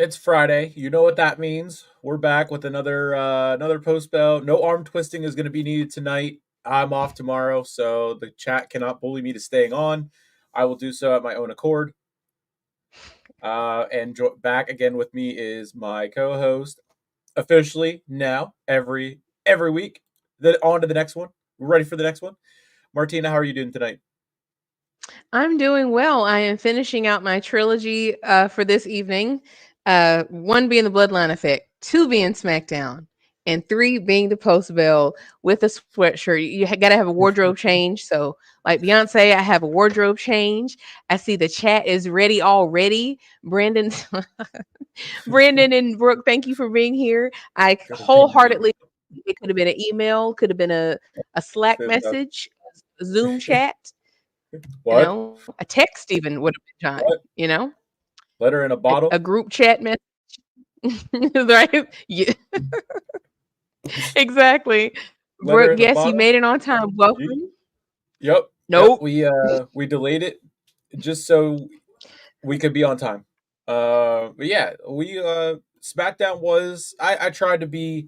It's Friday. You know what that means. We're back with another post bell. No arm twisting is going to be needed tonight. I'm off tomorrow, so the chat cannot bully me to staying on. I will do so at my own accord. Back again with me is my co-host, officially now every week. Then on to the next one. We're ready for the next one. Martina, how are you doing tonight? I'm doing well. I am finishing out my trilogy for this evening. One being the Bloodline Effect, two being SmackDown, and three being the Post Bell with a sweatshirt. Got to have a wardrobe change. So, like Beyonce, I have a wardrobe change. I see the chat is ready already. Brandon, Brandon and Brooke, thank you for being here. I Continue. wholeheartedly. It could have been an email, could have been a Slack message, a Zoom chat, What? a text even would have been fine, What? Letter in a a bottle? group chat message, right? Yeah, exactly. Letter Brooke, in a yes, you bottle? made it on time. Yeet. Welcome. Yep, yep. Nope. We delayed it just so we could be on time. But yeah, we SmackDown was I tried to be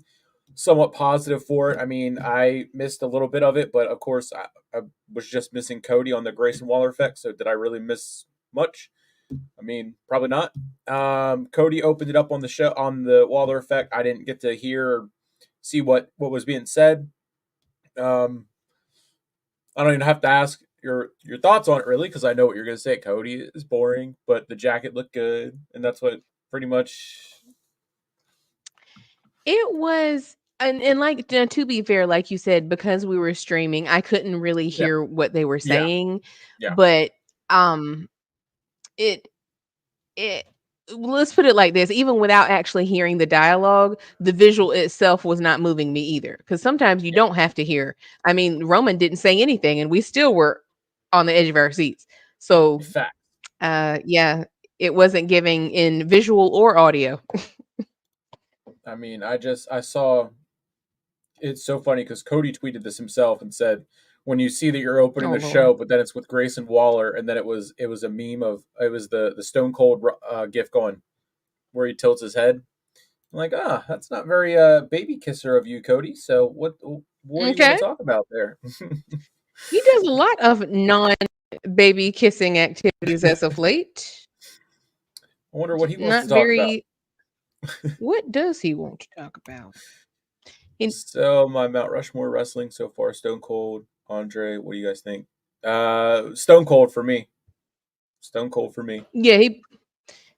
somewhat positive for it. I mean, I missed a little bit of it, but of course I was just missing Cody on the Grayson Waller effect. So did I really miss much? I mean, probably not. Cody opened it up on the show on the Waller effect. I didn't get to hear or see what was being said. Um, I don't even have to ask your thoughts on it really because I know what you're going to say. Cody is boring, but the jacket looked good, and that's what pretty much. It was, and like to be fair, like you said, because we were streaming, I couldn't really Yeah, hear what they were yeah, saying, yeah. but um, it it let's put it like this, even without actually hearing the dialogue, the visual itself was not moving me either, because sometimes you Yeah. don't have to hear. I mean, Roman didn't say anything and we still were on the edge of our seats. So Fact. yeah, it wasn't giving in visual or audio. I mean, I saw. It's so funny because Cody tweeted this himself and said, "When you see that you're opening Oh the show, Lord. but then it's with Grayson Waller, and then it was a meme of it was the Stone Cold gif going where he tilts his head." I'm like, that's not very baby kisser of you, Cody. So what do you want to Okay. talk about there? He does a lot of non baby kissing activities as of late. I wonder what he wants to Not talk about. very. What does he want to talk about? He, So my Mount Rushmore wrestling so far: Stone Cold, Andre. What do you guys think? Stone Cold for me. Stone Cold for me. yeah,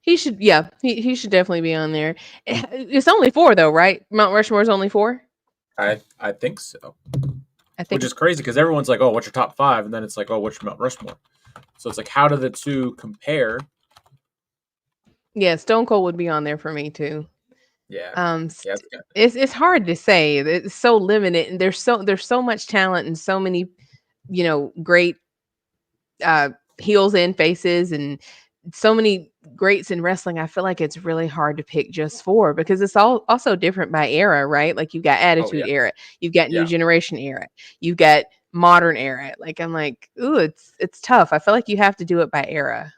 he should, yeah, he should definitely be on there. It's only 4 though, right? Mount Rushmore is only 4? I think so. I Which think is crazy because everyone's like, "Oh, what's your top five?" And then it's like, "Oh, what's your Mount Rushmore?" So it's like, how do the two compare? yeah, Stone Cold would be on there for me too. Yeah, Um yeah, st- it's hard to say. It's so limited and there's so much talent and so many, great uh heels and faces and so many greats in wrestling. I feel like it's really hard to pick just 4 because it's all also different by era, right? Like you've got oh attitude yeah, era, you've got new yeah. generation era, you've got modern era. Like I'm like, ooh, it's tough. I feel like you have to do it by era.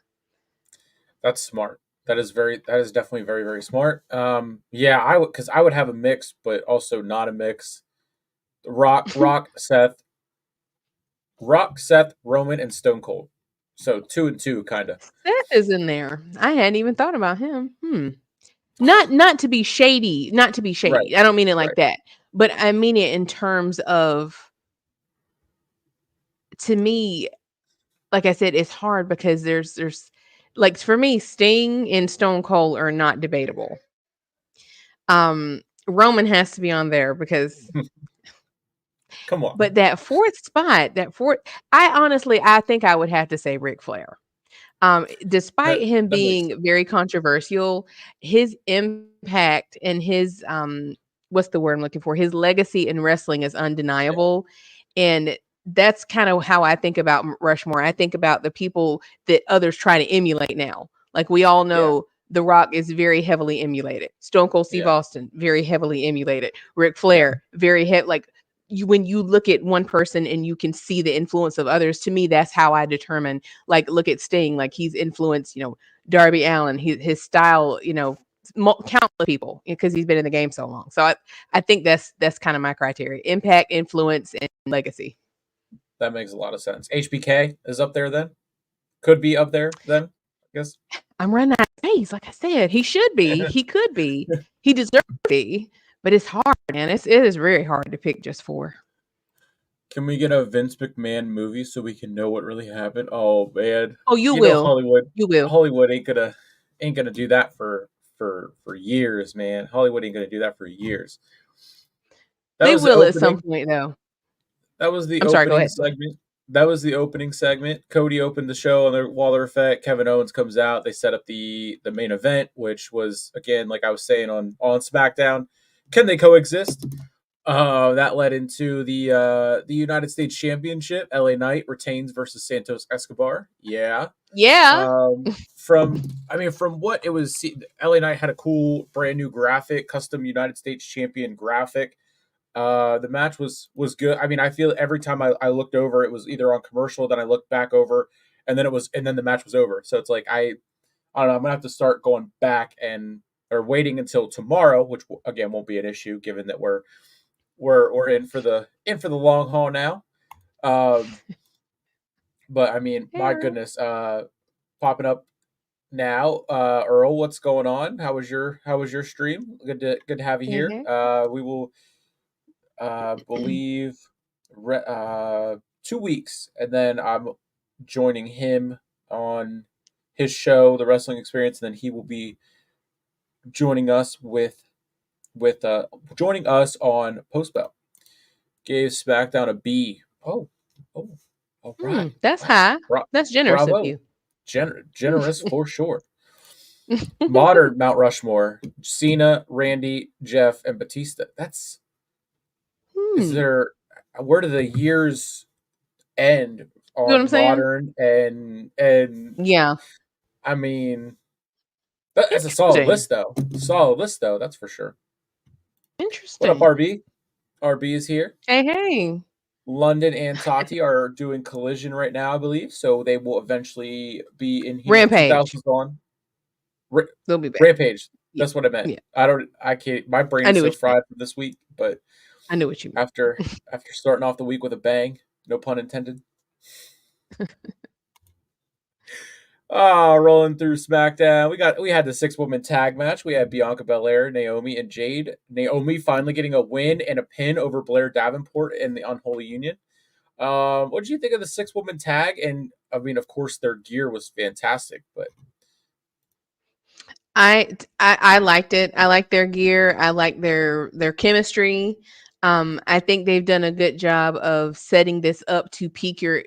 That's smart. That is definitely very very smart. Yeah, I would because I would have a mix, but also not a mix. Rock, Seth, Roman, and Stone Cold. So 2 and 2, kind of. Seth is in there. I hadn't even thought about him. Not to be shady, not to be Right, shady. I don't mean it like right. that. But I mean it in terms of, to me, like I said, it's hard because there's like for me, Sting and Stone Cold are not debatable. Roman has to be on there because, Come on. but that fourth spot, I think I would have to say Ric Flair. Despite That him that makes being very controversial, his impact and his what's the word I'm looking for? His legacy in wrestling is yeah, undeniable. And that's kind of how I think about Rushmore. I think about the people that others try to emulate now. Like we all yeah, know The Rock is very heavily emulated. Stone Cold Steve yeah, Austin, very heavily emulated. Ric yeah. Flair, very like when you look at one person and you can see the influence of others, to me, that's how I determine. Like, look at Sting, like he's influenced, Darby Allen, his style, countless people because he's been in the game so long. So I think that's kind of my criteria: impact, influence, and legacy. That makes a lot of sense. HBK is up there then. Could be up there then, I guess. I'm running out of space. Like I said, he should be. He could be. He deserves to be. But it's hard, man. It is very hard to pick just four. Can we get a Vince McMahon movie so we can know what really happened? Oh man. Oh, you will. Hollywood. You will. Hollywood ain't gonna do that for years, man. Hollywood ain't gonna do that for years. They will at some point though. That was the opening segment. That was the opening segment. Cody opened the show on the Waller Effect. Kevin Owens comes out. They set up the main event, which was, again, like I was saying on SmackDown. Can they coexist? That led into the United States Championship. LA Knight retains versus Santos Escobar. Yeah. From what it was, LA Knight had a cool brand new graphic, custom United States Champion graphic. The match was good. I mean, I feel every time I looked over, it was either on commercial, then I looked back over, and then the match was over. So it's like I don't know. I'm gonna have to start going back or waiting until tomorrow, which again won't be an issue given that we're in for the long haul now. But I mean, my goodness, popping up now, Earl, what's going on? How was your stream? Good to have you here. We will. Believe 2 weeks, and then I'm joining him on his show, The Wrestling Experience, and then he will be joining us joining us on Post Bell. Gave SmackDown a B. Oh, all right. That's high. That's generous bravo. Of you. Generous for sure. Modern Mount Rushmore: Cena, Randy, Jeff, and Batista. That's. Is there? Where do the years end on modern and yeah? I mean, that's a solid list though. That's for sure. Interesting. What up, RB? RB is here. Hey. London and Tati are doing Collision right now, I believe. So they will eventually be in here. Rampage. They'll be back. Rampage. That's what I meant. Yeah. I can't. My brain is so fried from this week, but. I knew what you meant. After starting off the week with a bang, no pun intended. Rolling through SmackDown. We had the 6-woman tag match. We had Bianca Belair, Naomi, and Jade. Naomi finally getting a win and a pin over Blair Davenport in the Unholy Union. What did you think of the 6-woman tag? And I mean, of course, their gear was fantastic, but I liked it. I like their gear. I like their chemistry. I think they've done a good job of setting this up to pique your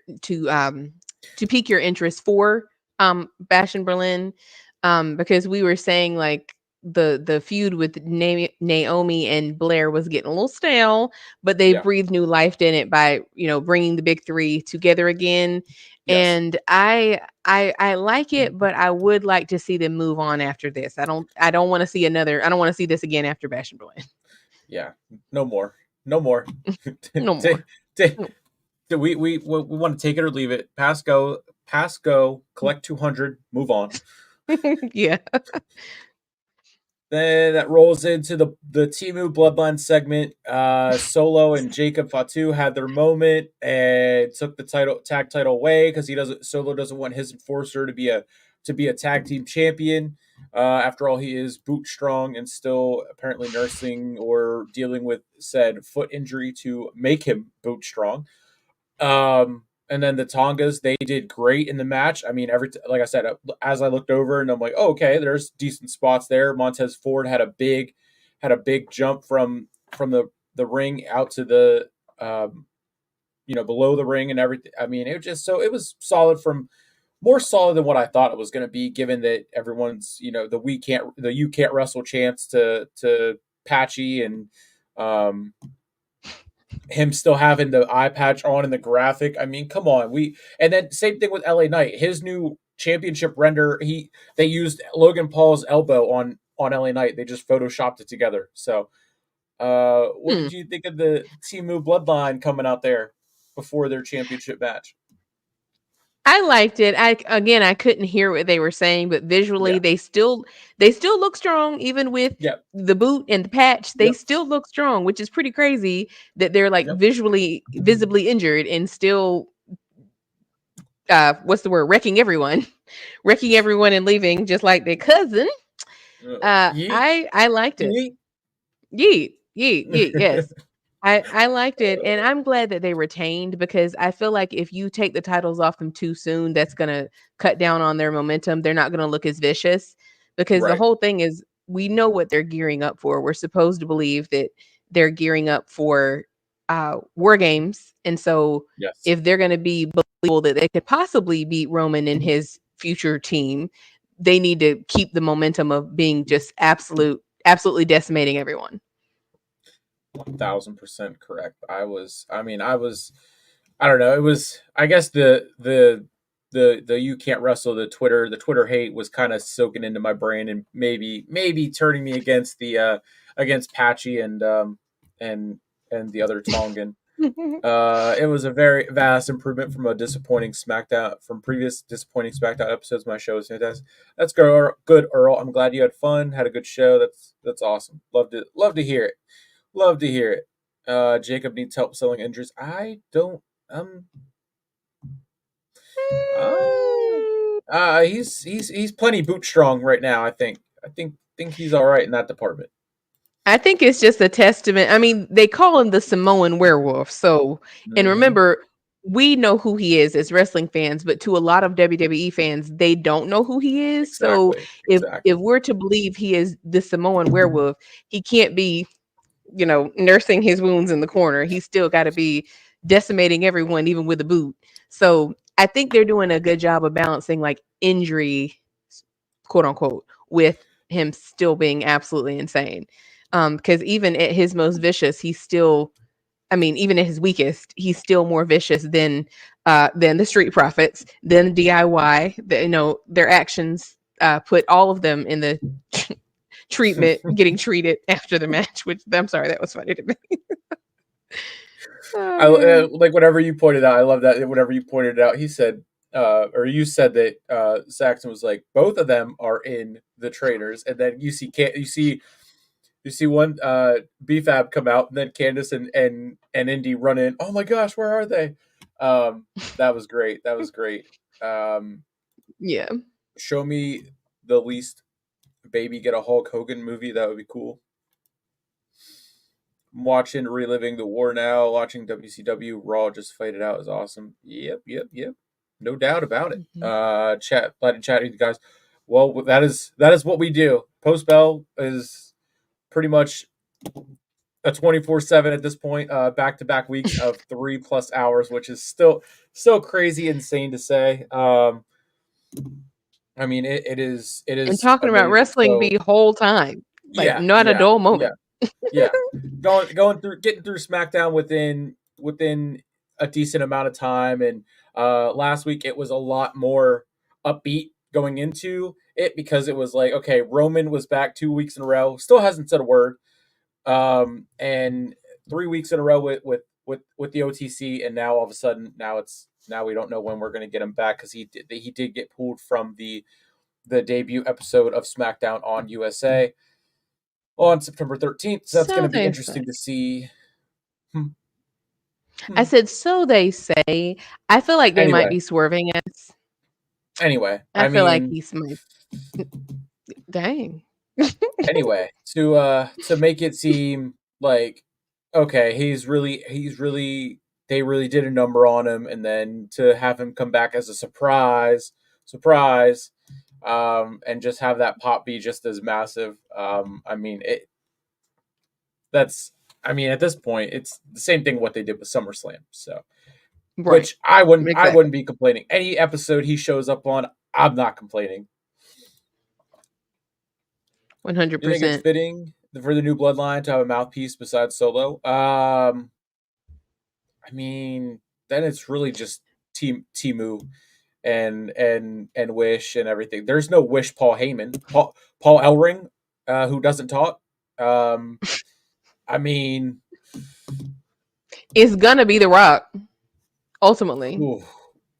interest for Bash in Berlin, because we were saying like the feud with Naomi and Blair was getting a little stale, but they breathed new life in it by bringing the big three together again. Yes. And I like it, but I would like to see them move on after this. I don't want to see another. I don't want to see this again after Bash in Berlin. Yeah, no more. No more. We want to take it or leave it. Pass go, collect 200, move on. Yeah. Then that rolls into the Temu Bloodline segment. Solo and Jacob Fatu had their moment and took the tag title away because Solo doesn't want his enforcer to be a tag team champion. After all, he is boot strong and still apparently nursing or dealing with said foot injury to make him boot strong. And then the Tongas, they did great in the match. I mean, like I said, as I looked over and I'm like, oh, okay, there's decent spots there. Montez Ford had a big jump from the ring out to the below the ring and everything. I mean, it was solid, more solid than what I thought it was going to be, given that everyone's the you can't wrestle chance to Patchy and him still having the eye patch on in the graphic. I mean, come on. And then same thing with LA Knight. His new championship render, they used Logan Paul's elbow on LA Knight. They just photoshopped it together. So what did you think of the Temu Bloodline coming out there before their championship match? I liked it. I couldn't hear what they were saying, but visually Yeah. they still look strong even with Yep. the boot and the patch. They Yep. still look strong, which is pretty crazy that they're like Yep. visually visibly injured and still what's the word? Wrecking everyone and leaving just like their cousin. Yeet. I liked it. Yeet. Yeet, yeet, yeet. Yes. I liked it, and I'm glad that they retained because I feel like if you take the titles off them too soon, that's gonna cut down on their momentum. They're not gonna look as vicious because the Right. whole thing is we know what they're gearing up for. We're supposed to believe that they're gearing up for war games, and so Yes. if they're gonna be believable that they could possibly beat Roman and his future team, they need to keep the momentum of being just absolutely decimating everyone. 1000% correct. I don't know. It was, I guess the you can't wrestle the Twitter hate was kind of soaking into my brain and maybe turning me against the against Patchy and and the other Tongan. It was a very vast improvement from a disappointing SmackDown from previous disappointing SmackDown episodes. My show was fantastic. That's good, Earl. I'm glad you had fun, had a good show. That's awesome. Love to hear it. Love to hear it. Jacob needs help selling injuries. I don't. Uh, he's plenty boot strong right now. I think he's all right in that department. I think it's just a testament. I mean, they call him the Samoan werewolf. So, and Mm-hmm. remember, we know who he is as wrestling fans, but to a lot of WWE fans, they don't know who he is. So, Exactly. if Exactly. we're to believe he is the Samoan werewolf, he can't be, nursing his wounds in the corner. He's still got to be decimating everyone, even with a boot. So, I think they're doing a good job of balancing like injury, quote unquote, with him still being absolutely insane. Because even at his most vicious, he's still, I mean, even at his weakest, he's still more vicious than the Street Profits, than DIY. Their actions put all of them in the treatment, getting treated after the match. Which I'm sorry, that was funny to me. Oh I man. like whatever you pointed out. I love that. Whatever you pointed out, he said, or you said that Saxon was like both of them are in the trainers, and then you see one BFAB come out, and then Candace and Indy run in. Oh my gosh, where are they? That was great. That was great. Um, Yeah. show me the least baby get a Hulk Hogan movie. That would be cool. I'm watching Reliving the War now, watching WCW Raw just fight it out is awesome. Yep. No doubt about it. Mhm. Glad to chat with you guys. Well, that is what we do. Post Bell is pretty much a 24/7 at this point. Back to back weeks of 3+ hours, which is still crazy, insane to say. I mean, it And is talking about amazing. wrestling So the whole time, like yeah, not a yeah, dull yeah. moment. Yeah, going through getting through SmackDown within a decent amount of time, and last week it was a lot more upbeat going into it because it was like, okay, Roman was back 2 weeks in a row, still hasn't said a word, and 3 weeks in a row with the OTC, and now all of a sudden now we don't know when we're going to get him back because he did get pulled from the debut episode of SmackDown on USA on September 13th. So that's going So to be they say. interesting to see. Hmm. I Hmm. said, so they say. I feel like they might Anyway, be swerving us. I I feel like mean, he's my dang. anyway, to make it seem like okay, they really did a number on him, and then to have him come back as a surprise, and just have that pop be just as massive. I mean, that's I mean, at this point, it's the same thing what they did with SummerSlam. So, Right. which I wouldn't Exactly. be complaining. Any episode he shows up on, I'm not complaining. Do you think it's 100%. fitting for the new bloodline to have a mouthpiece besides Solo? I mean, then it's really just Timu and Wish and everything. There's no Wish Paul Heyman, Paul Elring, who doesn't talk. Um, I mean, It's gonna be The Rock, ultimately. ooh,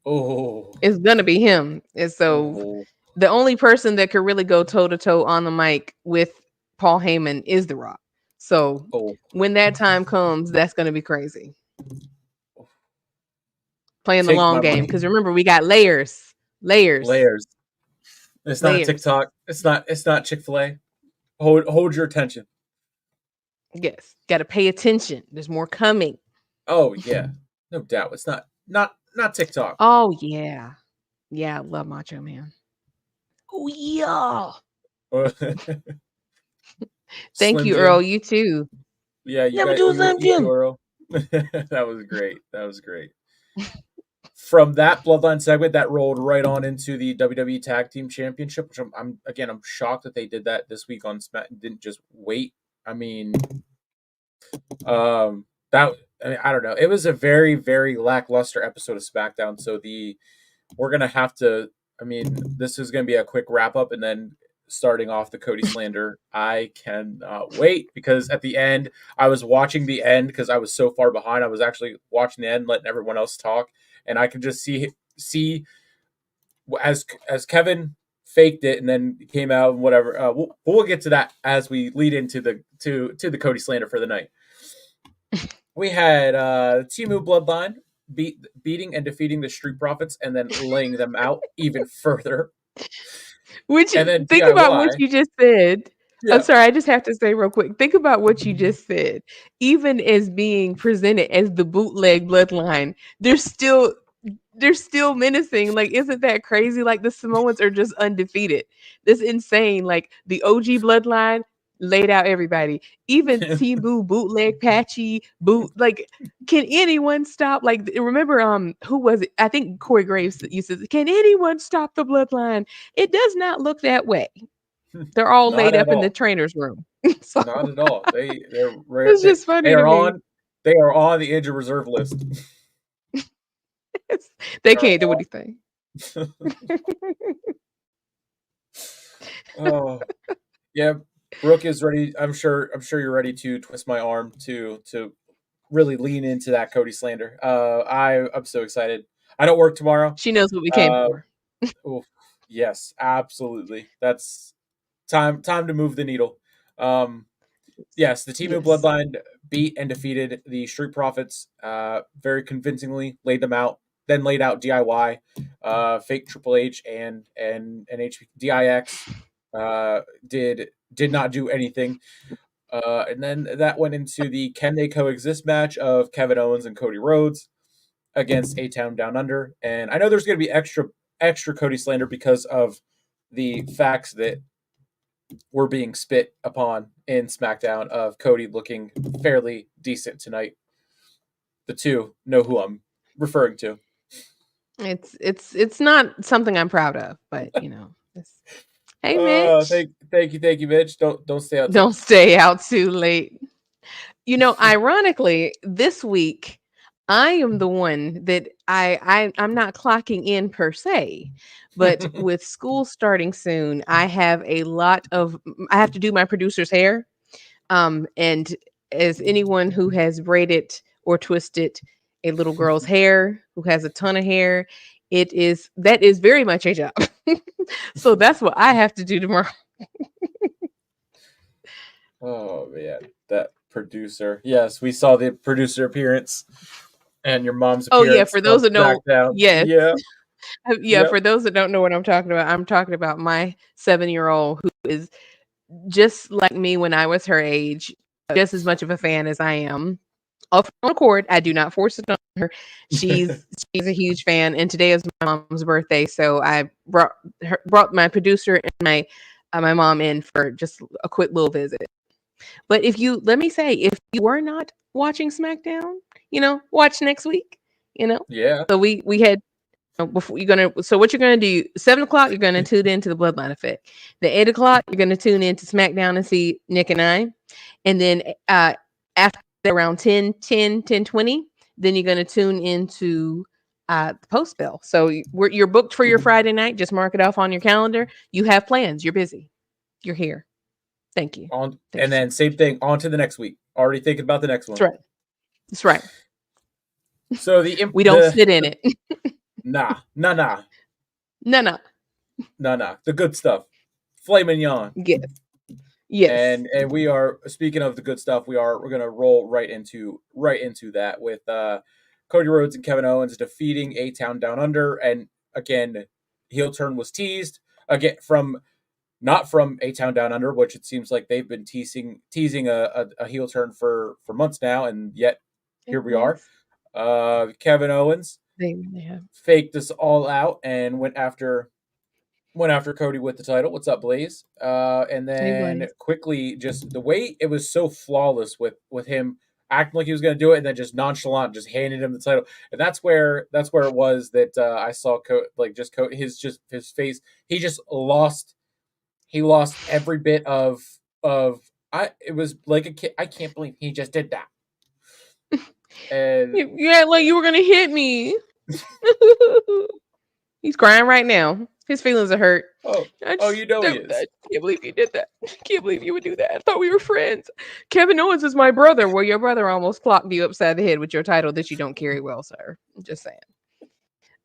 Oh, It's gonna be him. And so oh, the only person that could really go toe to toe on the mic with Paul Heyman is The Rock. So oh. when that time comes, that's gonna be crazy. Playing the Take long my game. money. Because remember, we got layers. Layers. Layers. It's not Layers. TikTok. It's not Chick-fil-A. Hold your attention. Yes. Gotta pay attention. There's more coming. Oh yeah. No doubt. It's not TikTok. Oh yeah. Yeah, I love Macho Man. Oh yeah. Thank Slim you, Earl. Jim. You too. Yeah, you Never got do you Slim you too, Jim. Earl. That was great. That was great. From that Bloodline segment, that rolled right on into the WWE Tag Team Championship, which I'm shocked that they did that this week on Smack. Didn't just wait. I mean, that I don't know. It was a very very lackluster episode of SmackDown. So we're gonna have to. I mean, this is gonna be a quick wrap up, and then starting off the Cody slander. I cannot wait because at the end, I was watching the end because I was so far behind. I was actually watching the end, letting everyone else talk, and I could just see as Kevin faked it and then came out and whatever. We'll get to that as we lead into the Cody slander for the night. We had Timu Bloodline beating and defeating the Street Profits and then laying them out even further. Which And then think about what DIY. you just said. I'm Yeah. sorry, I just have to say real quick. Think about what you just said. Even as being presented as the bootleg bloodline, they're still menacing. Like, isn't that crazy? Like the Samoans are just undefeated. That's insane. Like the OG bloodline laid out everybody. Even Timu, bootleg, patchy, boot. Like, can anyone stop? Like, remember, who was it? I think Corey Graves used to. Can anyone stop the bloodline? It does not look that way. They're all Not laid at up in the all. trainer's room. So Not at all. They're rare. it's just They funny to are me. on the injured reserve list. They They're can't do all. anything. Oh yeah, Brooke is ready. I'm sure you're ready to twist my arm to really lean into that Cody slander. I'm so excited. I don't work tomorrow. She knows what we came Uh, for. oof, yes, absolutely. That's time to move the needle. Um, yes, the Timu Yes. Bloodline beat and defeated the Street Profits very convincingly, laid them out, then laid out DIY, fake Triple H and DIX did not do anything. And then that went into the Can They Coexist match of Kevin Owens and Cody Rhodes against A Town Down Under. And I know there's going to be extra Cody slander because of the facts that were being spit upon in SmackDown of Cody looking fairly decent tonight. The two know who I'm referring to. It's not something I'm proud of, but hey Mitch, Thank you, Mitch. Don't stay out too. don't stay out too late. Ironically, this week I am the one that I'm not clocking in per se, but with school starting soon, I have I have to do my producer's hair. And as anyone who has braided or twisted a little girl's hair who has a ton of hair, that is very much a job. So that's what I have to do tomorrow. Oh man, that producer. Yes, we saw the producer appearance and your mom's Oh yeah, appearance for on those that don't, SmackDown. yes. Yeah, Yeah, yep. for those that don't know what I'm talking about, I'm talking about my 7-year-old who is just like me when I was her age, just as much of a fan as I am. Of her own accord, I do not force it on her. She's a huge fan, and today is my mom's birthday, so I brought my producer and my mom in for just a quick little visit. But let me say, if you were not watching SmackDown, watch next week. Yeah. So we had before so what you're gonna do 7 o'clock, you're gonna tune into the Bloodline Effect. The 8 o'clock, you're gonna tune into SmackDown and see Nick and I. And then after around 10:20, then you're gonna tune into the post bell. So you're booked for your Friday night. Just mark it off on your calendar. You have plans, you're busy, you're here. Thank you. Thank And you so then much. same thing on to the next week. Already thinking about the next That's one. right. That's right. So We don't sit in it. Nah. No, no. The good stuff. Filet mignon. Yes. Yes. And we are speaking of the good stuff. We're gonna roll right into that with Cody Rhodes and Kevin Owens defeating A Town Down Under, and again, heel turn was teased again from not from A Town Down Under, which it seems like they've been teasing a heel turn for months now, and yet here we are. Yes. Kevin Owens They really have. faked us all out and went after Cody with the title. What's up, Blaze? And Hey, then Blaze. quickly, just the way it was so flawless with him acting like he was going to do it, and then just nonchalant, just handed him the title. And that's where it was that I saw his face. He just lost. He lost every bit of. It was like a kid. I can't believe he just did that. And Yeah, like you were gonna hit me. He's crying right now. His feelings are hurt. you know he is. I can't believe you did that. I can't believe you would do that. I thought we were friends. Kevin Owens is my brother. Well, your brother almost clocked you upside the head with your title that you don't carry well, sir. I'm just saying.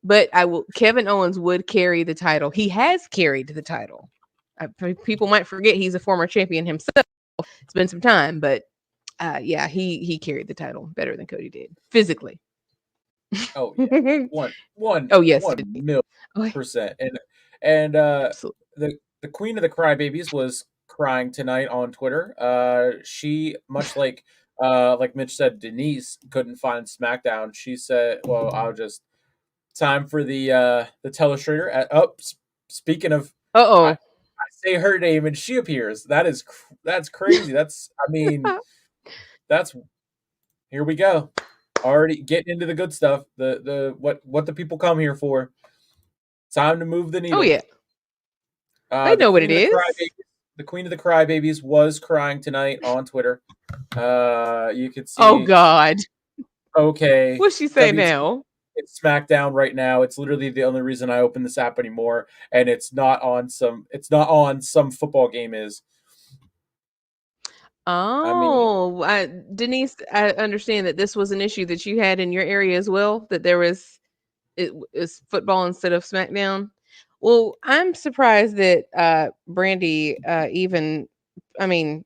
But Kevin Owens would carry the title. He has carried the title. People might forget he's a former champion himself. It's been some time, but yeah, he carried the title better than Cody did physically. Oh yeah, one. Oh yes, 1,000,000%. And the queen of the crybabies was crying tonight on Twitter. She, much like Mitch said, Denise couldn't find SmackDown. She said, "Well, I'll just time for the telestrator." Speaking of, I say her name and she appears. That's crazy. That's here we go. Already getting into the good stuff. The what the people come here for. Time to move the needle. Oh yeah. I know what it is. The queen of the crybabies was crying tonight on Twitter. You could see. Oh God. Okay. What's she say now? It's SmackDown right now. It's literally the only reason I open this app anymore, and it's not on some football game is. Oh, Denise, I understand that this was an issue that you had in your area as well. That there was it was football instead of SmackDown. Well, I'm surprised that Brandy even. I mean,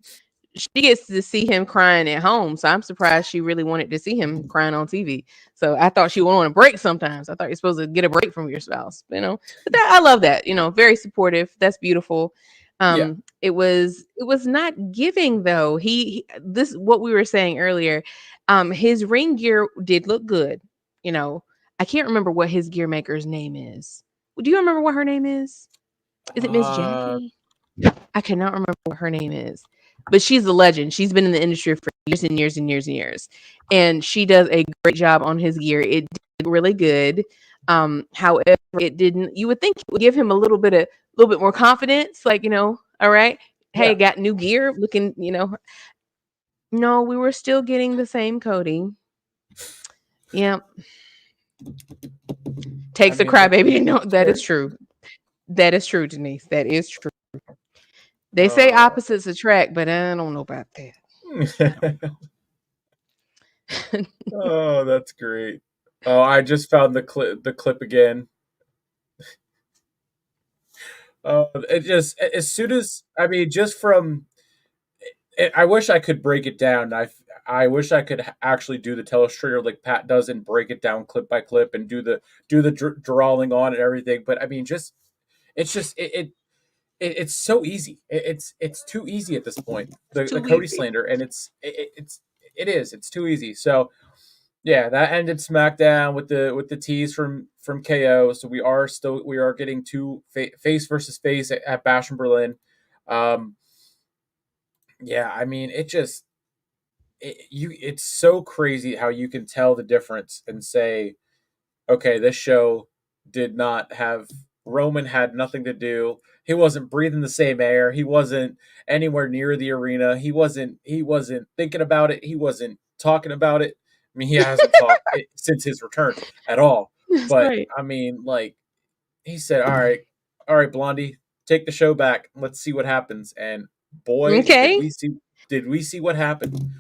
she gets to see him crying at home, so I'm surprised she really wanted to see him crying on TV. So I thought she would want a break sometimes. I thought you're supposed to get a break from your spouse, But I love that. Very supportive. That's beautiful. Yeah. It was not giving though. This what we were saying earlier. His ring gear did look good. I can't remember what his gear maker's name is. Do you remember what her name is? Is it Miss Jackie? I cannot remember what her name is. But she's a legend. She's been in the industry for years and years and years and years. And she does a great job on his gear. It did really good. However, it didn't. You would think it would give him a little bit more confidence. Like, all right, hey, got new gear, looking, No, we were still getting the same Cody. Yeah. Takes a crybaby to know that is true. That is true, Denise. That is true. They say opposites attract, but I don't know about that. Oh, that's great. Oh, I just found the clip again. It just as soon as just from I wish I could break it down. I wish I could actually do the telestrator like Pat does and break it down clip by clip and do the drawing on and everything. But it's so easy. It's too easy at this point. The Cody slander, and it's too easy. So yeah, that ended SmackDown with the tease from KO. So we are getting two face versus face at Bash in Berlin. Yeah, it's so crazy how you can tell the difference and say, okay, this show did not have Roman had nothing to do. He wasn't breathing the same air. He wasn't anywhere near the arena. He wasn't thinking about it. He wasn't talking about it. He hasn't talked since his return at all. But right. He said, all right, Blondie, take the show back. Let's see what happens. And boy, did we see what happened.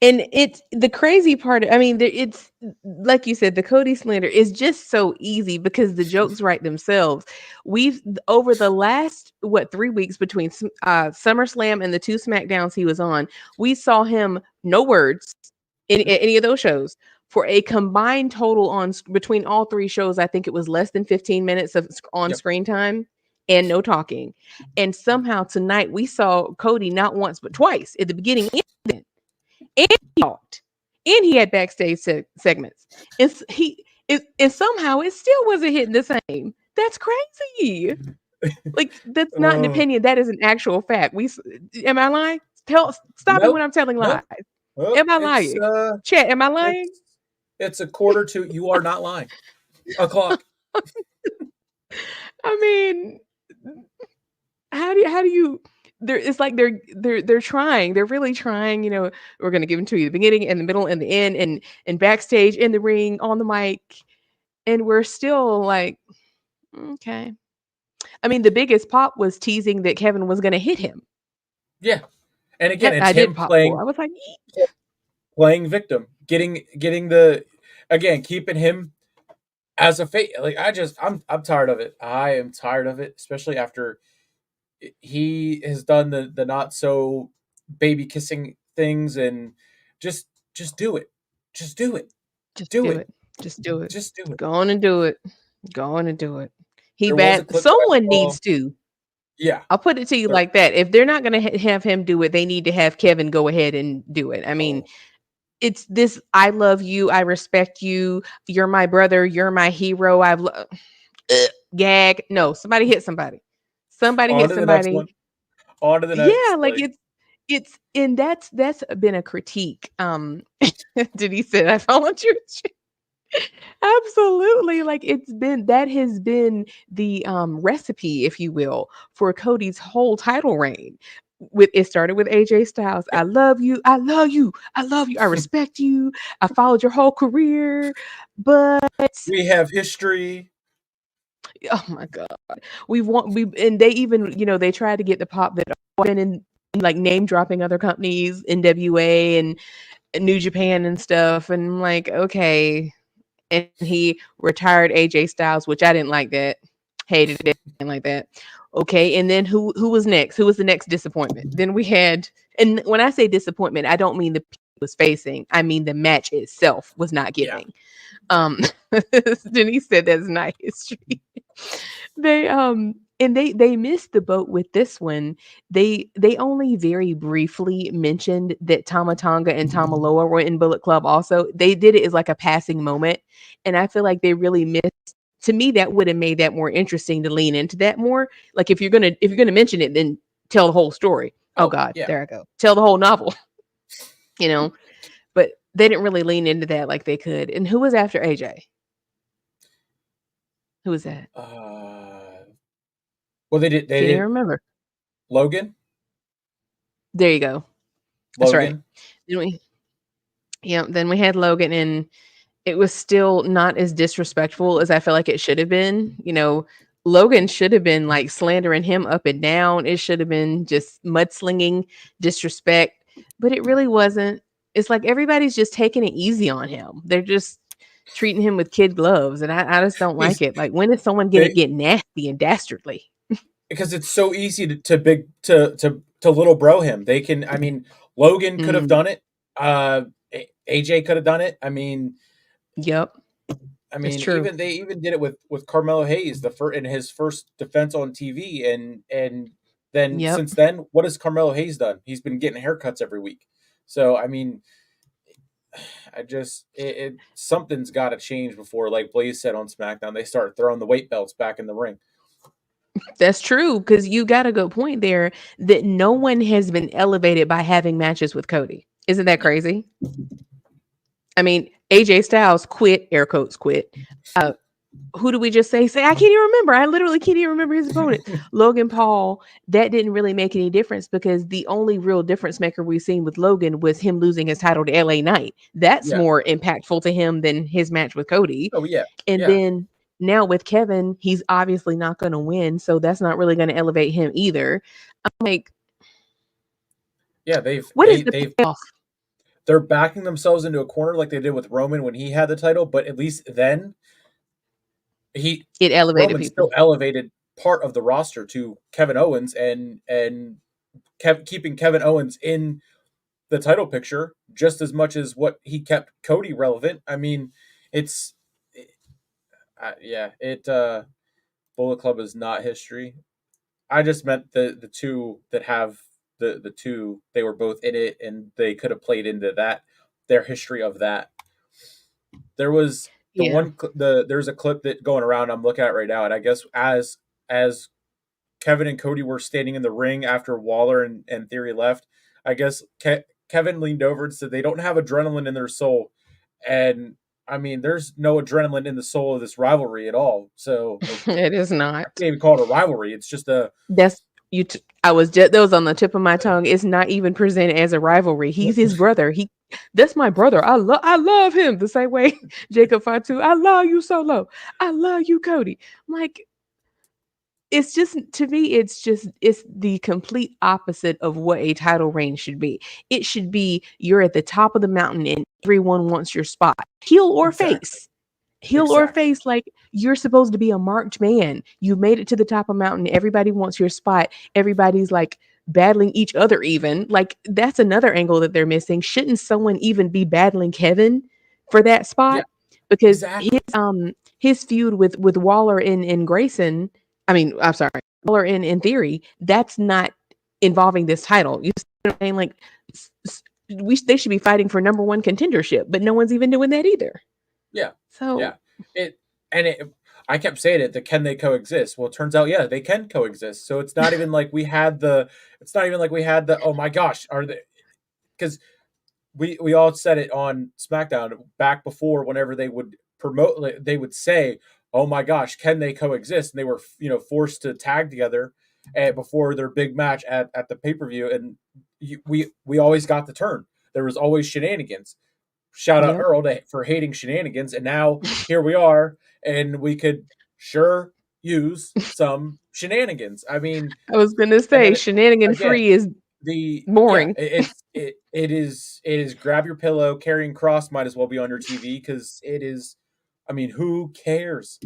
And it's the crazy part. I mean, it's like you said, the Cody slander is just so easy because the jokes write themselves. We've over the last 3 weeks between SummerSlam and the two SmackDowns he was on, we saw him no words in any of those shows for a combined total between all three shows. I think it was less than 15 minutes of on Yep. screen time and no talking. And somehow tonight we saw Cody not once but twice at the beginning and he talked, and he had backstage segments, and and somehow it still wasn't hitting the same. That's crazy. Like that's not an Uh, opinion. That is an actual fact. Am I lying? Stop me when nope, I'm telling lies. nope. Well, Am I lying? Chat, am I lying? it's a quarter to. You are not lying. O'clock. I mean, how do you it's like they're trying. They're really trying, we're gonna give them to you the beginning and the middle and the end and backstage in the ring on the mic. And we're still like, okay. I mean, the biggest pop was teasing that Kevin was gonna hit him. Yeah, and again, That it's I him did pop playing for. I was like, playing victim, getting the again keeping him as a face. Like I'm tired of it. I am tired of it, especially after he has done the not so baby kissing things and just just do it. Just do it. just Do do it. it. Just do it. Just do it. Go on and do it. Go on and do it. He There was a bad. clip that I Someone saw. needs to. Yeah. I'll put it to you There, like that. If they're not going to have him do it, they need to have Kevin go ahead and do it. I mean, oh, it's this I love you, I respect you, you're my brother, you're my hero. Gag. No, somebody hit somebody. Somebody on hit to the next somebody. one. On to the Yeah, next. like it's and that's been a critique. Denise said I volunteered. Absolutely. Like that has been the recipe, if you will, for Cody's whole title reign. It started with AJ Styles. I Yep. love you. I love you. I love you. I respect you. I followed your whole career. But We have history. oh my God. And they even, they tried to get the pop that been in like name dropping other companies, NWA and New Japan and stuff. And I'm like, okay. And he retired AJ Styles, which I didn't like that. Hated it. Didn't like that. Okay. And then who was next? Who was the next disappointment? Then we had, and when I say disappointment, I don't mean the people he was facing. I mean the match itself was not Yeah. giving. Denise said that's not history. They and they missed the boat with this one. They only very briefly mentioned that Tama Tonga and Tamaloa were in Bullet Club also. They did it as like a passing moment. And I feel like they really missed, to me, that would have made that more interesting to lean into that more. Like if you're gonna mention it, then tell the whole story. Oh Oh, God, yeah. there I go. Tell the whole novel, you know. But they didn't really lean into that like they could. And who was after AJ? Who was that? Well, they did. They Can't even did remember. Logan. There you go. That's right. Logan. Then we had Logan, and it was still not as disrespectful as I feel like it should have been. Logan should have been like slandering him up and down. It should have been just mudslinging, disrespect, but it really wasn't. It's like everybody's just taking it easy on him. They're just treating him with kid gloves, and I just don't like He's it. Like, when is someone gonna they get nasty and dastardly? because it's so easy to little bro him. They can. I mean, Logan could have Mm, done it. AJ could have done it. yep, I it's mean, true. even they even did it with Carmelo Hayes in his first defense on TV, and then Yep. since then, what has Carmelo Hayes done? He's been getting haircuts every week. So I mean, something's got to change before, like Blaze said on SmackDown, they start throwing the weight belts back in the ring. That's true, because you got a good point there that no one has been elevated by having matches with Cody. Isn't that Yeah. crazy? I mean, AJ Styles quit, air quotes quit. Who do we just say? I can't even remember. I literally can't even remember his opponent. Logan Paul, that didn't really make any difference because the only real difference maker we've seen with Logan was him losing his title to LA Knight. That's Yeah. more impactful to him than his match with Cody. Oh yeah. And Yeah. then now with Kevin, he's obviously not going to win. So that's not really going to elevate him either. I'm like, Yeah. what is the payoff? they're backing themselves into a corner like they did with Roman when he had the title, but at least then he It elevated Roman people. still elevated part of the roster to Kevin Owens and keeping Kevin Owens in the title picture just as much as what he kept Cody relevant. I mean, it's yeah, it Bullet Club is not history. I just meant the two that have the two they were both in it and they could have played into that their history of that. There was Yeah. there's a clip that going around I'm looking at right now, and I guess as Kevin and Cody were standing in the ring after Waller and Theory left, I guess Kevin leaned over and said they don't have adrenaline in their soul, and I mean, there's no adrenaline in the soul of this rivalry at all. So It is I not. can't even call it a rivalry. It's just a That's you. I was just that was on the tip of my tongue. It's not even presented as a rivalry. He's his brother. That's my brother. I love him the same way Jacob Fatu. I love you, Solo. I love you, Cody. I'm like, it's just to me, it's the complete opposite of what a title reign should be. It should be you're at the top of the mountain and everyone wants your spot, heel or exactly, face. Heel or exactly. face, like you're supposed to be a marked man. You made it to the top of mountain. Everybody wants your spot. Everybody's like battling each other, even. Like that's another angle that they're missing. Shouldn't someone even be battling Kevin for that Yeah, spot? Because exactly. his feud with Waller in Grayson, I mean, I'm sorry, Waller in Theory, that's not involving this title. You see what I'm saying? Like they should be fighting for number one contendership, but no one's even doing that either. Yeah, So yeah. It and it. I kept saying it. That can they coexist? Well, it turns out, yeah, they can coexist. So it's not even like we had the. It's not even like we had the. Oh my gosh, are they? Because we all said it on SmackDown back before. Whenever they would promote, they would say, "Oh my gosh, can they coexist?" And they were forced to tag together before their big match at the pay per view. And we always got the turn. There was always shenanigans. Shout out yep. Earl for hating shenanigans, and now here we are, and we could sure use some shenanigans. I mean, I was gonna and say then shenanigan again, free is yeah, boring. it is grab your pillow, carrying cross might as well be on your TV because it is. I mean, who cares?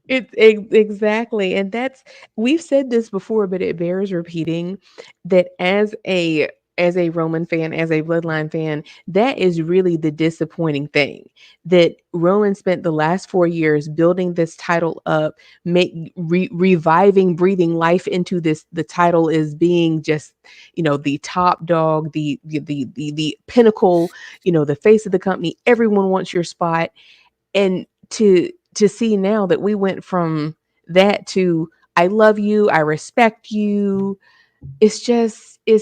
Exactly, and that's we've said this before, but it bears repeating that as a Roman fan, as a Bloodline fan, that is really the disappointing thing. That Roman spent the last 4 years building this title up, reviving, breathing life into this. The title is being just, the top dog, the pinnacle, the face of the company. Everyone wants your spot, and to see now that we went from that to I love you, I respect you, it's just a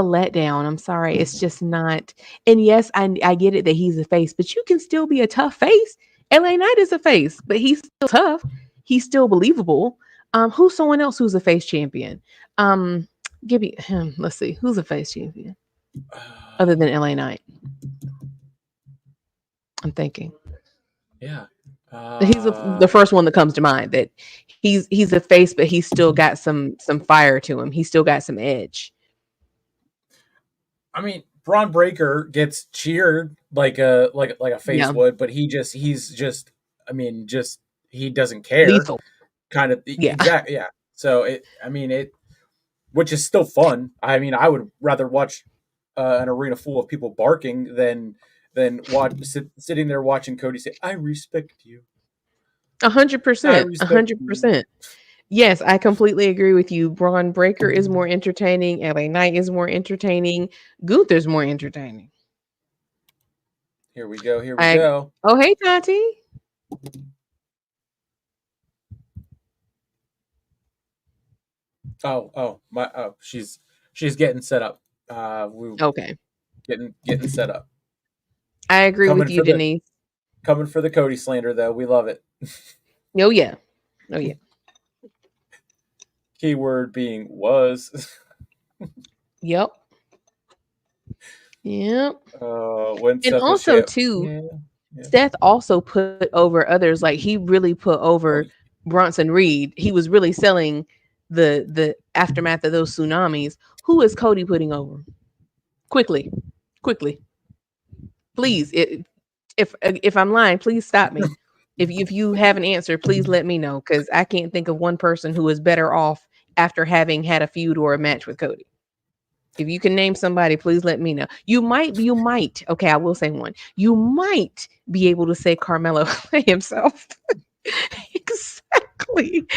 letdown. I'm sorry, it's just not. And yes, I get it that he's a face, but you can still be a tough face. LA Knight is a face, but he's still tough. He's still believable. Who's someone else who's a face champion? Um, give me him. Let's see, who's a face champion other than LA Knight. I'm thinking. Yeah. He's the first one that comes to mind. That he's a face, but he's still got some fire to him. He's still got some edge. I mean, Braun Breaker gets cheered like a face Yeah, would, but he's just. I mean, just he doesn't care. lethal. Kind of Yeah, exact, yeah. So I mean, which is still fun. I mean, I would rather watch an arena full of people barking than sitting there watching Cody say, "I respect you. a hundred I percent, a respect hundred you." percent. Yes, I completely agree with you. Braun Breaker is more entertaining. LA Knight is more entertaining. Gunther's more entertaining. Here we go. Here we I go. Oh, hey Tati. My she's getting set up. We Okay, getting set up. I agree with Coming you, for the Denise. coming for the Cody slander though. We love it. Oh yeah, oh yeah. Keyword being was. Yep, yep. When And Seth was also champ. too, Yeah. Yeah. Seth also put over others. Like he really put Oh, over Bronson Reed. He was really selling the aftermath of those tsunamis. Who is Cody putting over? Quickly, quickly. Please, if I'm lying, please stop me. If you have an answer, please let me know, because I can't think of one person who is better off after having had a feud or a match with Cody. If you can name somebody, please let me know. You might. Okay, I will say one. You might be able to say Carmelo himself. Exactly.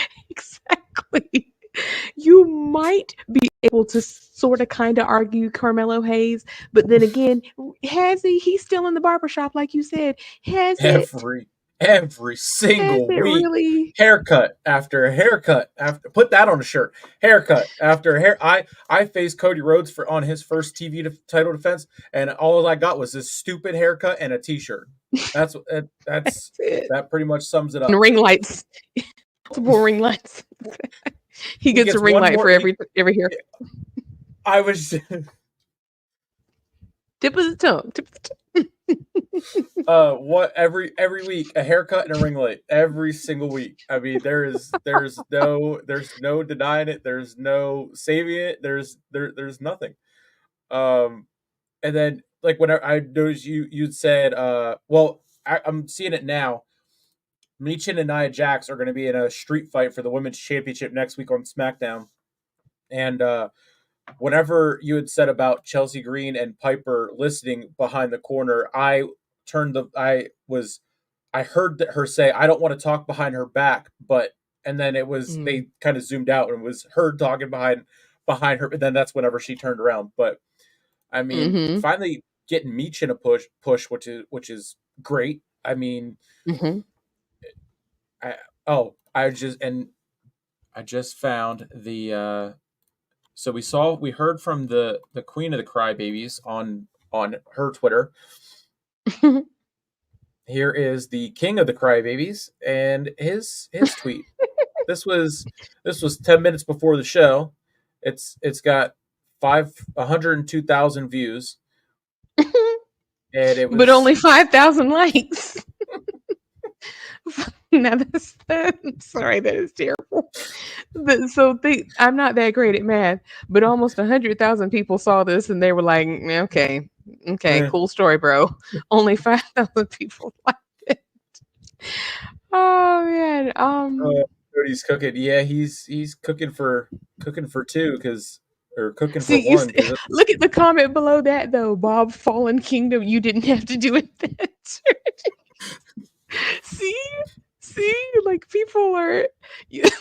You might be able to sort of kind of argue Carmelo Hayes, but then again, has he? He's still in the barbershop, like you said. Has it Every single week, really? haircut after haircut after, put that on a shirt, haircut after hair. I faced Cody Rhodes on his first TV title defense, and all I got was this stupid haircut and a t-shirt. That's that pretty much sums it up. And ring lights, multiple ring lights. He gets a ring light for every hair. I was tip of the tongue. What every week, a haircut and a ring light every single week. I mean, there's no denying it. There's no saving it. There's nothing. And then, like, whenever I noticed you'd said, well, I'm seeing it now. Michin and Nia Jax are going to be in a street fight for the women's championship next week on SmackDown. And whenever you had said about Chelsea Green and Piper listening behind the corner, I heard her say, "I don't want to talk behind her back," and then it was they kind of zoomed out and it was her talking behind her, and then that's whenever she turned around. But I mean, finally getting Michin a push, which is great. I mean, I just found the. So we heard from the Queen of the Crybabies on her Twitter. Here is the King of the Crybabies and his tweet. This was 10 minutes before the show. It's got 102,000 views. And it was, but only 5,000 likes. Now sorry, that is terrible. I'm not that great at math, but almost 100,000 people saw this and they were like, okay, cool story, bro. Only 5,000 people liked it. Oh man. Cody's cooking. Yeah, he's cooking for two or cooking for one. Look at the comment below that though, Bob Fallen Kingdom. You didn't have to do it. See, like people are.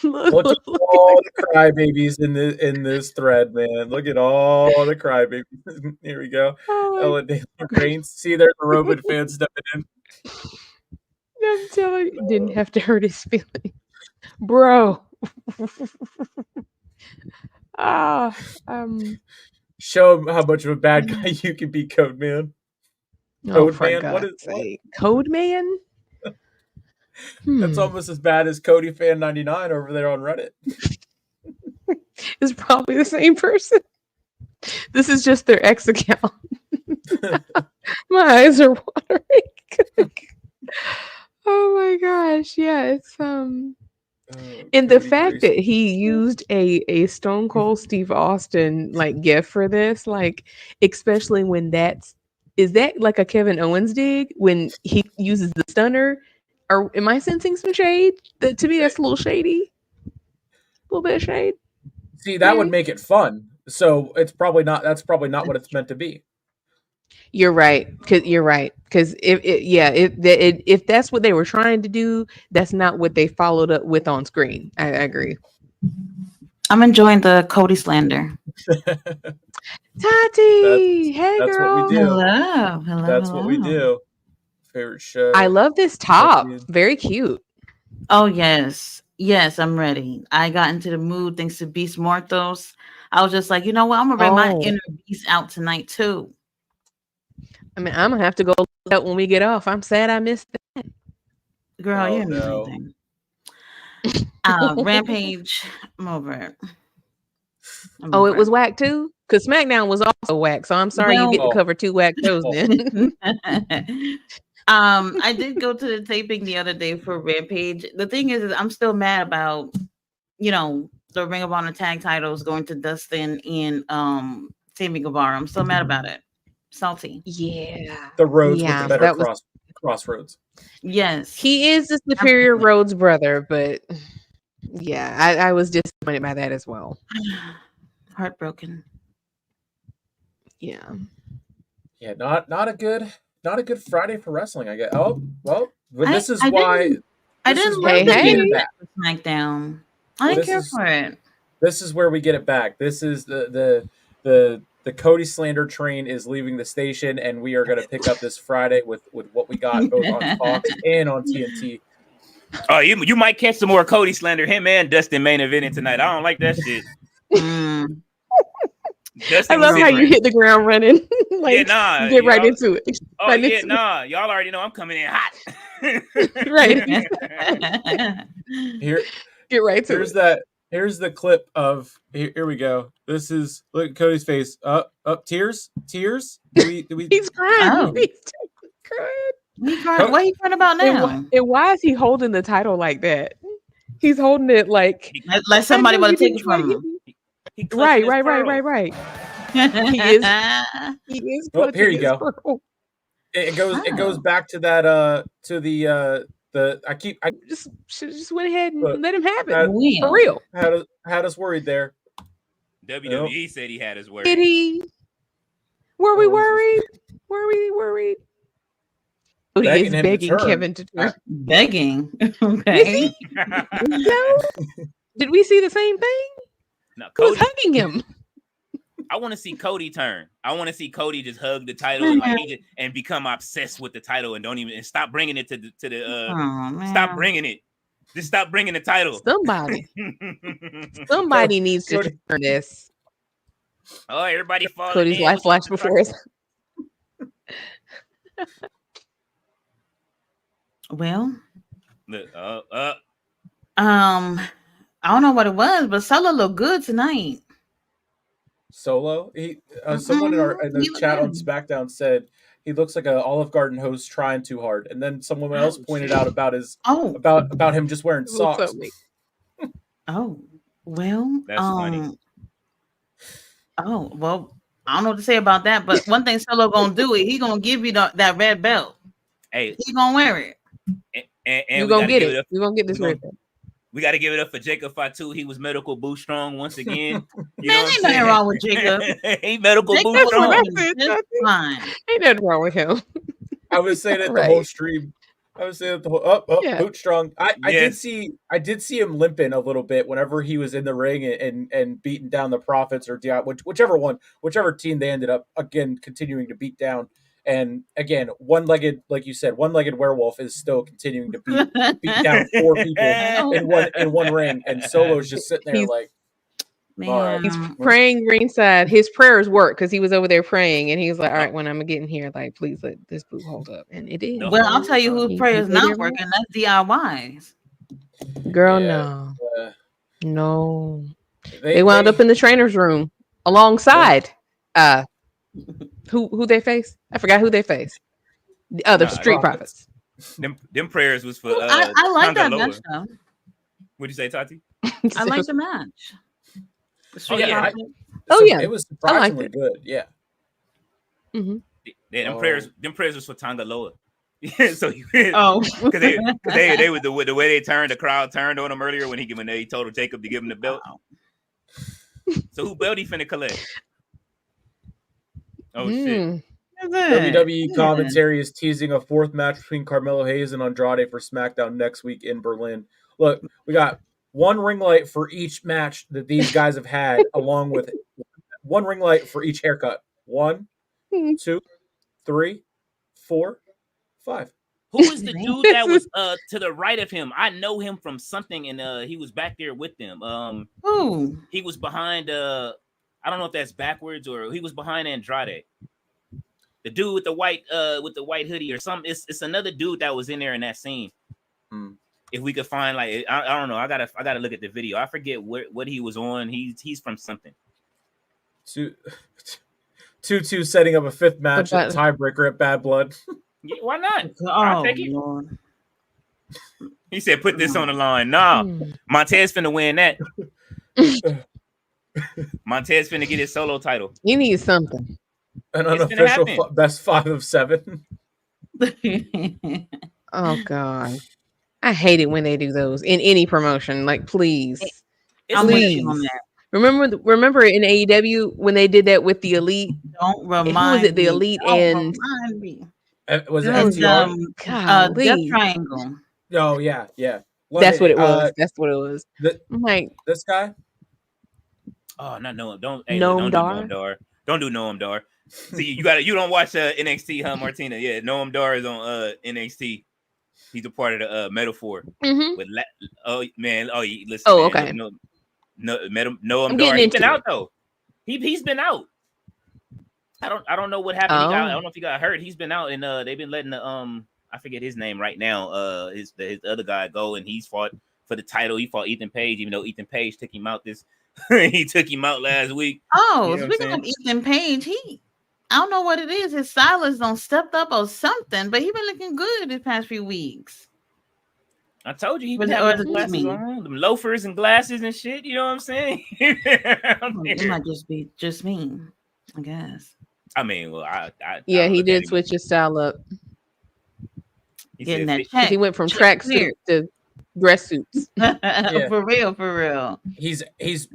Look at all the crybabies in this thread, man. Look at all the crybabies. Here we go. Ella Taylor Reigns. See, there's a Roman fan stepping in. I'm telling you, didn't have to hurt his feelings, bro. Show him how much of a bad guy you can be, Code Man. Code Man. What is Code Man? That's almost as bad as Cody Fan 99 over there on Reddit. It's probably the same person. This is just their ex account. My eyes are watering. Oh my gosh, yeah, it's and the fact that he used a Stone Cold Steve Austin like gif for this, like especially when is that like a Kevin Owens dig when he uses the stunner? Or am I sensing some shade? To me, that's a little shady. A little bit of shade. See, that would make it fun. So it's probably not. That's probably not what it's meant to be. You're right. Because if that's what they were trying to do, that's not what they followed up with on screen. I agree. I'm enjoying the Cody slander. Tati, hey that's girl. What we do. Hello. That's what we do. Favorite show. I love this top. Very cute. Oh yes, I'm ready. I got into the mood thanks to Beast Mortos. I was just like, you know what? I'm gonna bring my inner beast out tonight too. I mean, I'm gonna have to go out when we get off. I'm sad I missed that. Girl, you didn't miss anything. Rampage, I'm over it. It was whack too? Because SmackDown was also whack. So I'm sorry you get to cover two whack shows then. I did go to the taping the other day for Rampage. The thing is I'm still mad about, the Ring of Honor tag titles going to Dustin and Sammy Guevara. I'm still mad about it. salty. Yeah. The Rhodes with Yeah, the better that was crossroads. Yes, he is the superior Rhodes brother, but yeah, I was disappointed by that as well. heartbroken. Yeah. Yeah, not a good Friday for wrestling. I guess. Oh well, but this is I why. I This is didn't where love we the get Hey, it beginning back. of SmackDown. I didn't This care is for it. this is where we get it back. This is the Cody slander train is leaving the station, and we are going to pick up this Friday with what we got both on Fox and on TNT. Oh, you might catch some more Cody slander. Him and Dustin main eventing tonight. I don't like that shit. Mm. Dustin I love was how sitting you hit the ground running. Like, Yeah, nah, you get right y'all- into it. Oh Right yeah, into nah. Y'all already know I'm coming in hot. Right. Here, Get right to here's it. that. Here's the clip of. Here we go. This is look at Cody's face. Up, tears. Do we? He's crying. Oh. He's crying. What he crying about And, now? and why is he holding the title like that? He's holding it like Like somebody I know want to you take it didn't from try him. He clutching Right. his pearls. He is. He is. Oh, here clutching you his go. pearl. It goes Oh. back to that to the I Just went ahead and Look, let him have it that- for real. had us worried there. WWE said he had his word. Did he? Were we Oh, worried? Were we worried? Cody Begging is him to begging turn. Kevin to turn. Begging. Okay. No? Did we see the same thing? No, Who was Cody. hugging him? I want to see Cody turn. I want to see Cody just hug the title and and become obsessed with the title and don't even and stop bringing it to the Oh, man. stop bringing it. Just stop bringing the title. Somebody needs to Cody- turn this. Oh, everybody falling. Cody's in life with flashed the before us. Well, Look, I don't know what it was, but Solo looked good tonight. Solo. Someone in the He looked chat on good. SmackDown said he looks like a Olive Garden host trying too hard, and then someone else pointed out about Oh, about him just wearing What's socks. up, mate? oh, well, That's funny. Oh, well, I don't know what to say about that, but one thing Solo gonna do it. He gonna give you that red belt. hey, He gonna wear it. and You we gonna gotta get give it. up. You gonna get this we gonna- red belt. We got to give it up for Jacob Fatu. He was medical boost strong once again. You Man, ain't nothing wrong with Jacob. He medical Jacob boost was strong. That's doing it, just that's it. fine. Ain't nothing wrong with him. I was saying it the Right. whole stream. I was saying it the whole Yeah. boot strong. I Yes. did see him limping a little bit whenever he was in the ring and beating down the Profits or whichever team they ended up again continuing to beat down. And again, one-legged, like you said, one-legged werewolf is still continuing to beat down 4 people in one ring, and Solo's just sitting there He's- like, Man, He's praying ringside. His prayers work because he was over there praying, and he was like, "All right, when I'm getting here, like, please let this boot hold up." And it did. No. well, I'll tell you whose He prayer is did not everything. working. That's DIYs. Girl, Yeah. no. They wound up in the trainer's room alongside who they face? I forgot who they faced. The other Nah, Street Profits. Profits. Them prayers was for. I like Tonga that Loa. match though. What'd you say, Tati? I like the match. The Street yeah. Profits. Oh, yeah. It was I liked surprisingly it. good. Yeah. Yeah, them Oh. prayers was for Tonga Loa. So Oh, because they was the way they turned, the crowd turned on him earlier when they told Jacob to give him the belt. So who belt he finna collect? Oh shit! Mm. WWE commentary is teasing a 4th match between Carmelo Hayes and Andrade for SmackDown next week in Berlin. Look, we got one ring light for each match that these guys have had, along with one ring light for each haircut. 1, 2, 3, 4, 5. Who is the dude that was to the right of him? I know him from something, and he was back there with them. Who? He was behind. I don't know if that's backwards or he was behind Andrade. The dude with the white hoodie or something. It's another dude that was in there in that scene. Hmm. If we could find I don't know. I gotta look at the video. I forget what he was on. He's from something. 2-2 setting up a 5th match But at tiebreaker at Bad Blood. Yeah, why not? Oh, take it. Lord. He said, "Put this on the line." Nah, Montez finna win that. Montez finna get his solo title. He needs something. An gonna unofficial happen. best 5 of 7. Oh God, I hate it when they do those in any promotion. Like, please, It's I'm with funny. you on please. that. Remember in AEW when they did that with the Elite? Don't Who was remind it? The me. Elite Don't and remind me. Was it It was FTR? Death golly, Triangle. Oh yeah, yeah. that's what it was. That's what it was. The, I'm like, this guy. Oh, not Noam. Don't Noam don't do Dar? Noam Dar. Don't do Noam Dar. See, you don't watch NXT, huh, Martina? Yeah, Noam Dar is on NXT. He's a part of the Metaphor. mm-hmm. With oh man, listen, Oh, man. okay. Noam I'm Dar. getting He's been into out it. though. He's been out. I don't know what happened. I Oh, don't know if he got hurt. He's been out, and they've been letting the I forget his name right now. His other guy go, and he's fought for the title. He fought Ethan Page, even though Ethan Page took him out he took him out last week. Oh, You know what I'm speaking of saying? Ethan Page, I don't know what it is. His stylist don't stepped up or something, but he been looking good these past few weeks. I told you he Or been is having it those just glasses me? on, them loafers and glasses and shit. You know what I'm saying? It might just be just me, I guess. I mean, well, I yeah, don't he look at did him. switch his style up He Getting said, that because check. he went from Check tracksuit to dress suits. For real. He's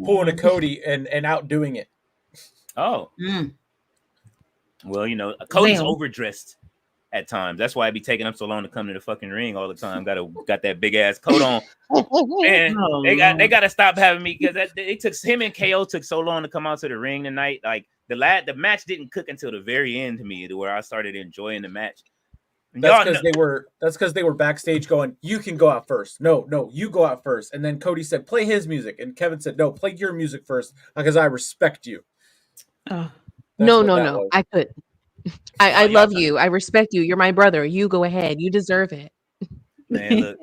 pulling a Cody and outdoing it. "Oh, Mm. well, Cody's Well. overdressed at times. That's why I be taking him so long to come to the fucking ring all the time. Got that big ass coat on. Man, Oh, they Lord. got to stop having me because it took him and KO took so long to come out to the ring tonight. Like the match didn't cook until the very end to me, to where I started enjoying the match. That's because they were backstage going, "You can go out first." No, you go out first. And then Cody said, "Play his music," and Kevin said, "No, play your music first because I respect you." Oh. That's No, what no, that no. was. I couldn't. I love you. I respect you. You're my brother. You go ahead. You deserve it. Man, look,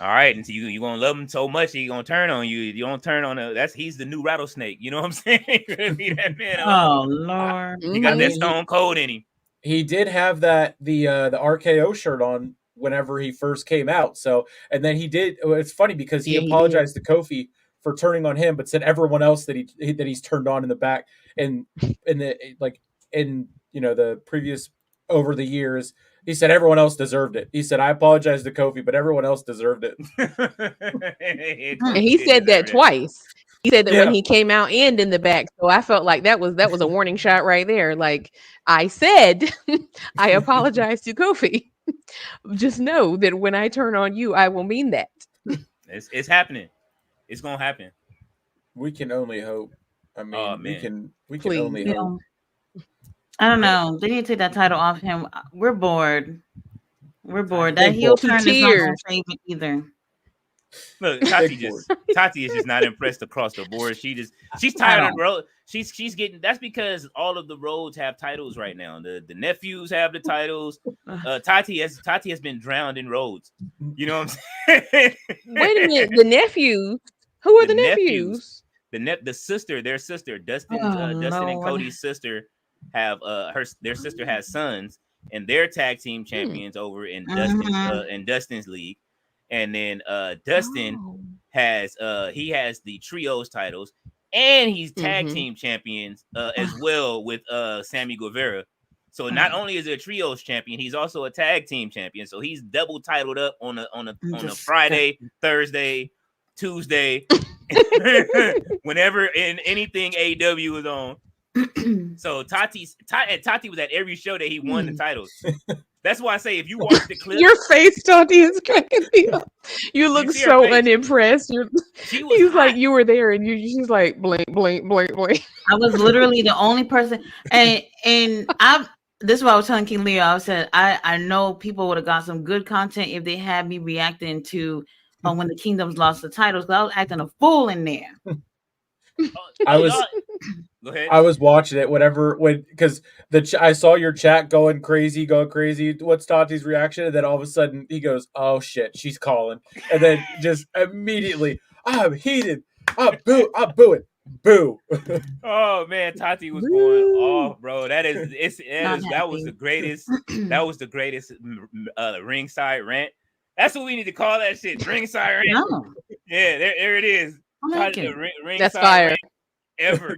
all right, and so you gonna love him so much he gonna turn on you. You don't turn on he's the new rattlesnake. You know what I'm saying? Leave that man alone. Oh, Lord. He got Mhm. that Stone Cold in him. He did have the RKO shirt on whenever he first came out. So, and then he did. It's funny because he Yeah, he apologized to Kofi for turning on him, but said everyone else that he's turned on in the back and in the previous over the years. He said everyone else deserved it. He said, "I apologize to Kofi, but everyone else deserved it." And he said that twice. He said that when Yeah. he came out and in the back. So I felt like that was a warning shot right there. Like I said, I apologize to Kofi. Just know that when I turn on you, I will mean that. It's happening. It's gonna happen. We can only hope. I mean, Oh, we man. can Please. only hope. I don't know. They need to take that title off him. We're bored. We're bored. Big That heel bored. turn is not going to save it either. Look, Big Tati is just not impressed across the board. She's tired of road. She's getting. That's because all of the roads have titles right now. The nephews have the titles. Tati has been drowned in roads. You know what I'm saying? Wait a minute. The nephews. Who are the nephews? The sister, their sister, Dustin and Lord. Cody's sister have their sister has sons, and they're tag team champions over in Dustin's league. And then Dustin has he has the trios titles, and he's tag team champions as well with Sammy Guevara. So not only is he a trios champion, he's also a tag team champion. So he's double titled up on a Friday, Thursday, Tuesday, whenever in anything AEW is on. So Tati was at every show that he won the titles. That's why I say if you watch the clip, your face, Tati, is cracking me up. You look so unimpressed. He's like, you were there, and she's like, blink, blink, blink, blink. I was literally the only person, and this is what I was telling King Leo. I said I know people would have got some good content if they had me reacting to when the Kingdoms lost the titles, because I was acting a fool in there. Go ahead. I was watching it because I saw your chat going crazy. What's Tati's reaction? And then all of a sudden he goes, "Oh shit, she's calling!" And then just immediately, I'm heated. I'm booing. Boo. Oh man, Tati was going off, bro. That was the greatest ringside rant. That's what we need to call that shit. Ringside rant. No. Yeah, there it is. That's fire. Ever.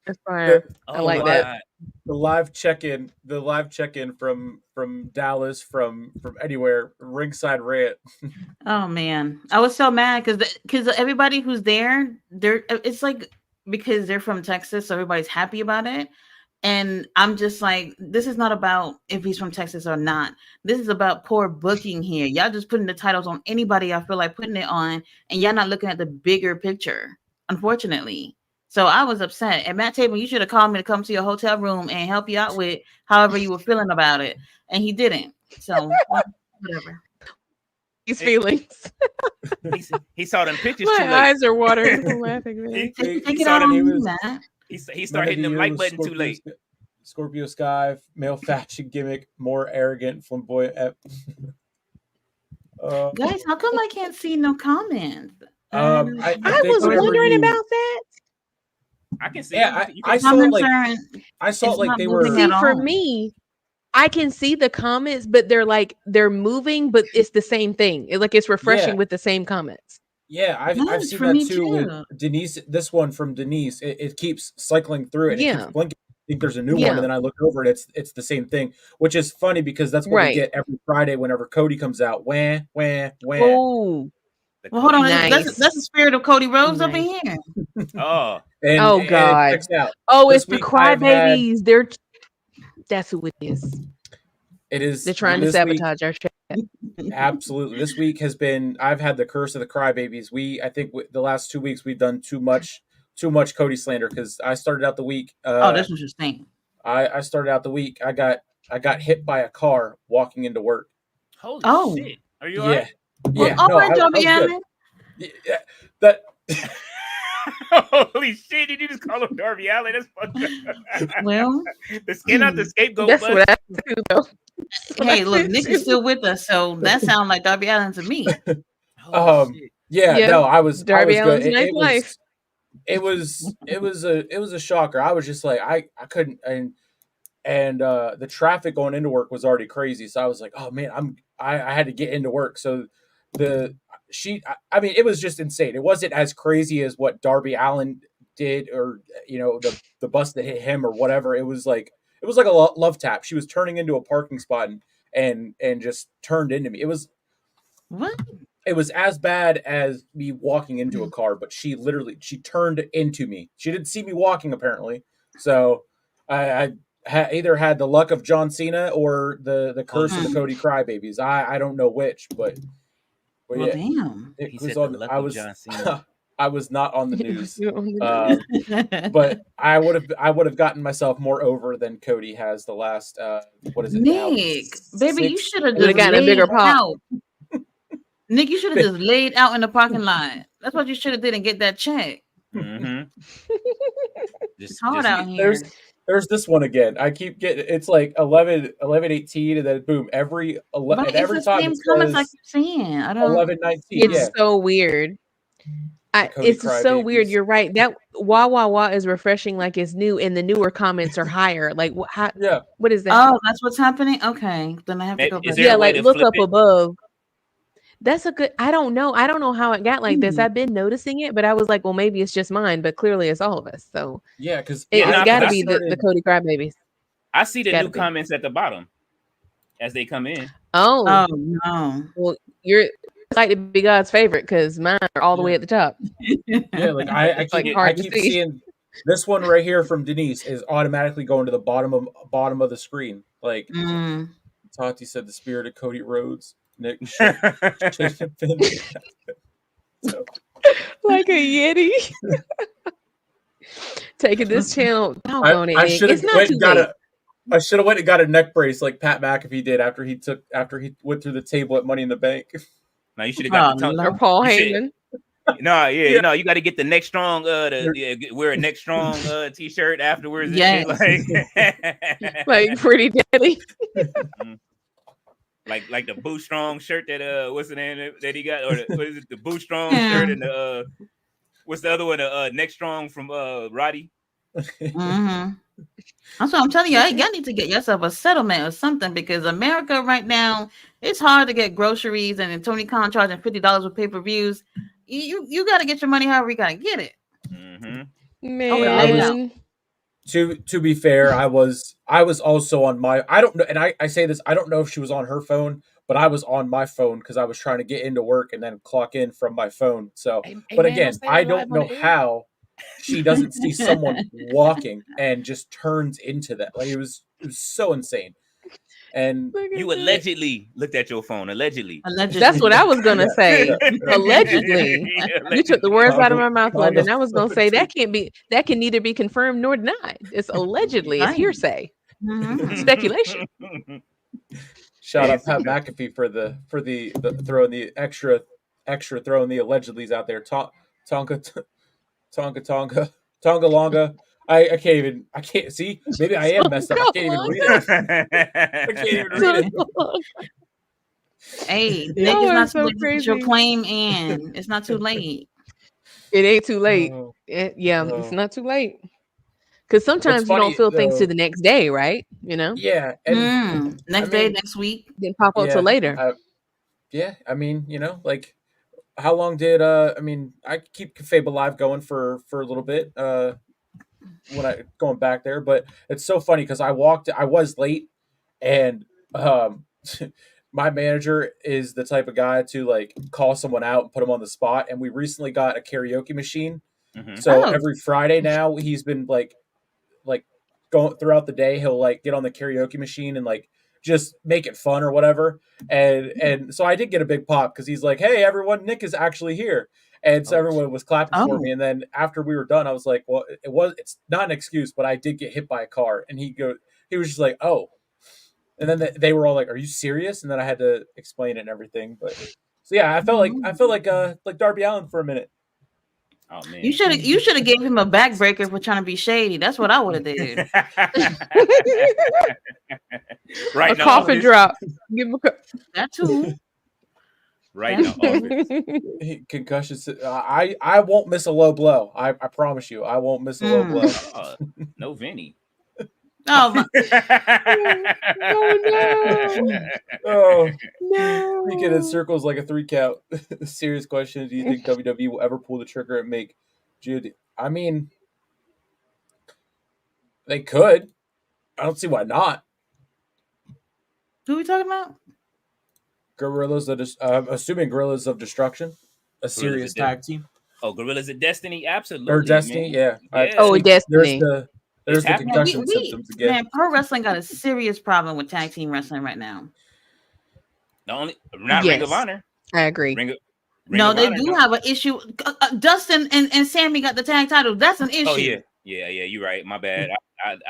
That's fire. Oh I like my that. God. The live check-in from Dallas, from anywhere, ringside rant. Oh man, I was so mad because everybody who's there, it's like because they're from Texas, so everybody's happy about it. And I'm just like, this is not about if he's from Texas or not. This is about poor booking here. Y'all just putting the titles on anybody I feel like putting it on, and y'all not looking at the bigger picture, unfortunately. So I was upset. And Matt Taven, you should have called me to come to your hotel room and help you out with however you were feeling about it. And he didn't. So whatever. These feelings. He saw them pictures My too late. eyes are watering from laughing. Man. He, Take he it saw out them. on he you, was- Matt. He started hitting the like button too late. Scorpio Sky, male fashion gimmick, more arrogant, flamboyant. Guys, how come I can't see no comments? I think was whenever wondering you- about that. I can see. Yeah, it. You I can- saw Comments like aren't- I saw it's like not they were. moving See, at for all. me, I can see the comments, but they're moving, but it's the same thing. It's refreshing Yeah. with the same comments. Yeah, I've Nice, seen for that me too with too. Denise. This one from Denise, it keeps cycling through it. And It Yeah. keeps blinking. I think there's a new one, Yeah. and then I look over it. It's the same thing, which is funny because that's what we Right. get every Friday whenever Cody comes out. Wah wah wah. Oh, the Well, hold on. Cody- Nice. That's the spirit of Cody Rhodes up in Nice. here. Oh, And, Oh, and God. it checks out. oh, This it's the week I've had- crybabies. That's who it is. It is. They're trying to this week- sabotage our chat. Absolutely. This week has been. I've had the curse of the crybabies. I think the last 2 weeks we've done too much Cody slander because I started out the week. Oh, that's interesting. I started out the week. I got hit by a car walking into work. holy Oh. shit! Are you Yeah, alright? yeah. All no, right, I Darby was good. Allin. Yeah, that. Holy shit! Did you just call him Darby Allin? That's fucked up. Well, the skin out the scapegoat. That's bus. what I do, though. hey, look, Nick is still with us, so that sounds like Darby Allin to me. Holy shit. Yeah, Yeah, no, I was Darby I was Allin's good. nice life. It was a shocker. I was just like I couldn't and the traffic going into work was already crazy. So I was like, oh man, I had to get into work. So I mean, it was just insane. It wasn't as crazy as what Darby Allin did, or the bus that hit him or whatever. It was like a love tap. She was turning into a parking spot and just turned into me. What? It was as bad as me walking into a car, but she turned into me. She didn't see me walking apparently. So I either had the luck of John Cena or the curse of the Cody Crybabies. I don't know which, but Well, yeah, damn. it He was said on. the luck I of was John Cena. I was not on the news, But but I would have gotten myself more over than Cody has the last what is it now? Nick, baby, you 6 should have Would've just gotten a laid bigger pop. out. Nick, you should have just laid out in the parking lot. That's what you should have did and get that check. Mm-hmm. It's hard out here. There's this one again. I keep getting it's like 11:18 and then boom every But and it's every the time same it comments I says keep seeing. I don't. 11:19. it's Yeah, so weird. Cody It's so weird. Crybabies. You're right. That wah wah wah is refreshing, like it's new, and the newer comments are higher. Like yeah. what is that? Oh, that's what's happening. Okay, then I have to Maybe- go is back. there a Yeah, way like to look flip up it? above. That's a good. I don't know how it got like this. Hmm. I've been noticing it, but I was like, well, maybe it's just mine, but clearly it's all of us. So Yeah, because it's nah, got to I be the Cody Crybabies. I see the Gotta new be. comments at the bottom as they come in. Oh, Oh no. well, you're like to be God's favorite because mine are all the way at the top. yeah, like I It's, like, keep hard I to keep see. seeing this one right here from Denise is automatically going to the bottom of the screen. Like Mm. Tati said, the spirit of Cody Rhodes. Nick That's so, Like a Yeti. Taking this channel. Doggone it, I Nick. should have It's not went too and got late. I should have went and got a neck brace like Pat McAfee did after he went through the table at Money in the Bank. now you should have got the Oh, tongue. Lord. Or Paul You should- Heyman. No, yeah, Yeah. you got to get the neck strong. Wear a neck strong t-shirt afterwards. And Yes. shit, Like Pretty Daddy. like the Boo Strong shirt that what's the name that he got, or what is it, the Boo Strong Yeah. shirt and the what's the other one, neck strong from Roddy. Mm-hmm. That's what I'm telling you. Y'all need to get yourself a settlement or something because America right now, it's hard to get groceries, and then Tony Khan charging $50 with pay-per-views. You got to get your money however you got to get it. Mm-hmm. Man. To be fair, I was also on my, I don't know, and I say this, I don't know if she was on her phone, but I was on my phone because I was trying to get into work and then clock in from my phone. So, Hey, but man, don't again, say I that don't live on know the air. how she doesn't see someone walking and just turns into that. Like it was so insane. And Look at You that. allegedly looked at your phone. Allegedly. Allegedly. That's what I was gonna yeah, say. yeah, yeah. Allegedly. You took the words out of my mouth, London. I was gonna say that can neither be confirmed nor denied. It's allegedly, it's Right. hearsay, Mhm. speculation. Shout Hey, out Pat McAfee for the throwing the extra throwing the allegedly's out there. Tonga Tonga Longa. I can't see. Maybe I am messed up. I can't even read it. I can't even read it. Hey, Nick, Y'all it's are not too so late to put your crazy. claim in. It's not too late. It ain't too late. Oh, Yeah, it's oh. not too late. Because What's sometimes you don't funny feel things to though? the next day, right? You know, Yeah, and I Next day, mean, next week. then pop up till yeah, later. yeah. I mean, like how long did I mean, I keep Fable Live going for a little bit. When I going back there, but it's so funny because I was late, and um, my manager is the type of guy to like call someone out and put them on the spot. And we recently got a karaoke machine, Mhm. so Oh, every Friday now he's been like going throughout the day. He'll like get on the karaoke machine and like just make it fun or whatever. And so I did get a big pop because he's like, "Hey, everyone, Nick is actually here." And so Oh, everyone was clapping for oh, me. And then after we were done, I was like, "Well, it's not an excuse, but I did get hit by a car." And he was just like, "Oh." And then they were all like, "Are you serious?" And then I had to explain it and everything. But so yeah, I felt like Darby Allin for a minute. oh you man. should have gave him a backbreaker for trying to be shady. That's what I would have did. Right A in the coffin office. drop. Give him That too. Right in the office. Concussions. I won't miss a low blow. I promise you, I won't miss a low blow. Oh, no Vinny. Oh, my, Oh, no. speaking in circles like a 3 count. Serious question: do you think WWE will ever pull the trigger and make Jude? I mean, they could. I don't see why not. who we talking about? Gorillas of assuming Gorillas of Destruction, a Gorillas serious of Death. tag team Oh, Gorillas of Destiny, absolutely. or Destiny. Man. Yeah. Yeah. Oh, See, Destiny. there's the happening. Man, concussion symptoms again. man, pro wrestling got a serious problem with tag team wrestling right now. The only not Ring of Yes. Honor. I agree. Ring No, of they Honor, do no. have an issue. Dustin and Sammy got the tag title. That's an issue. Oh yeah. You're right. My bad.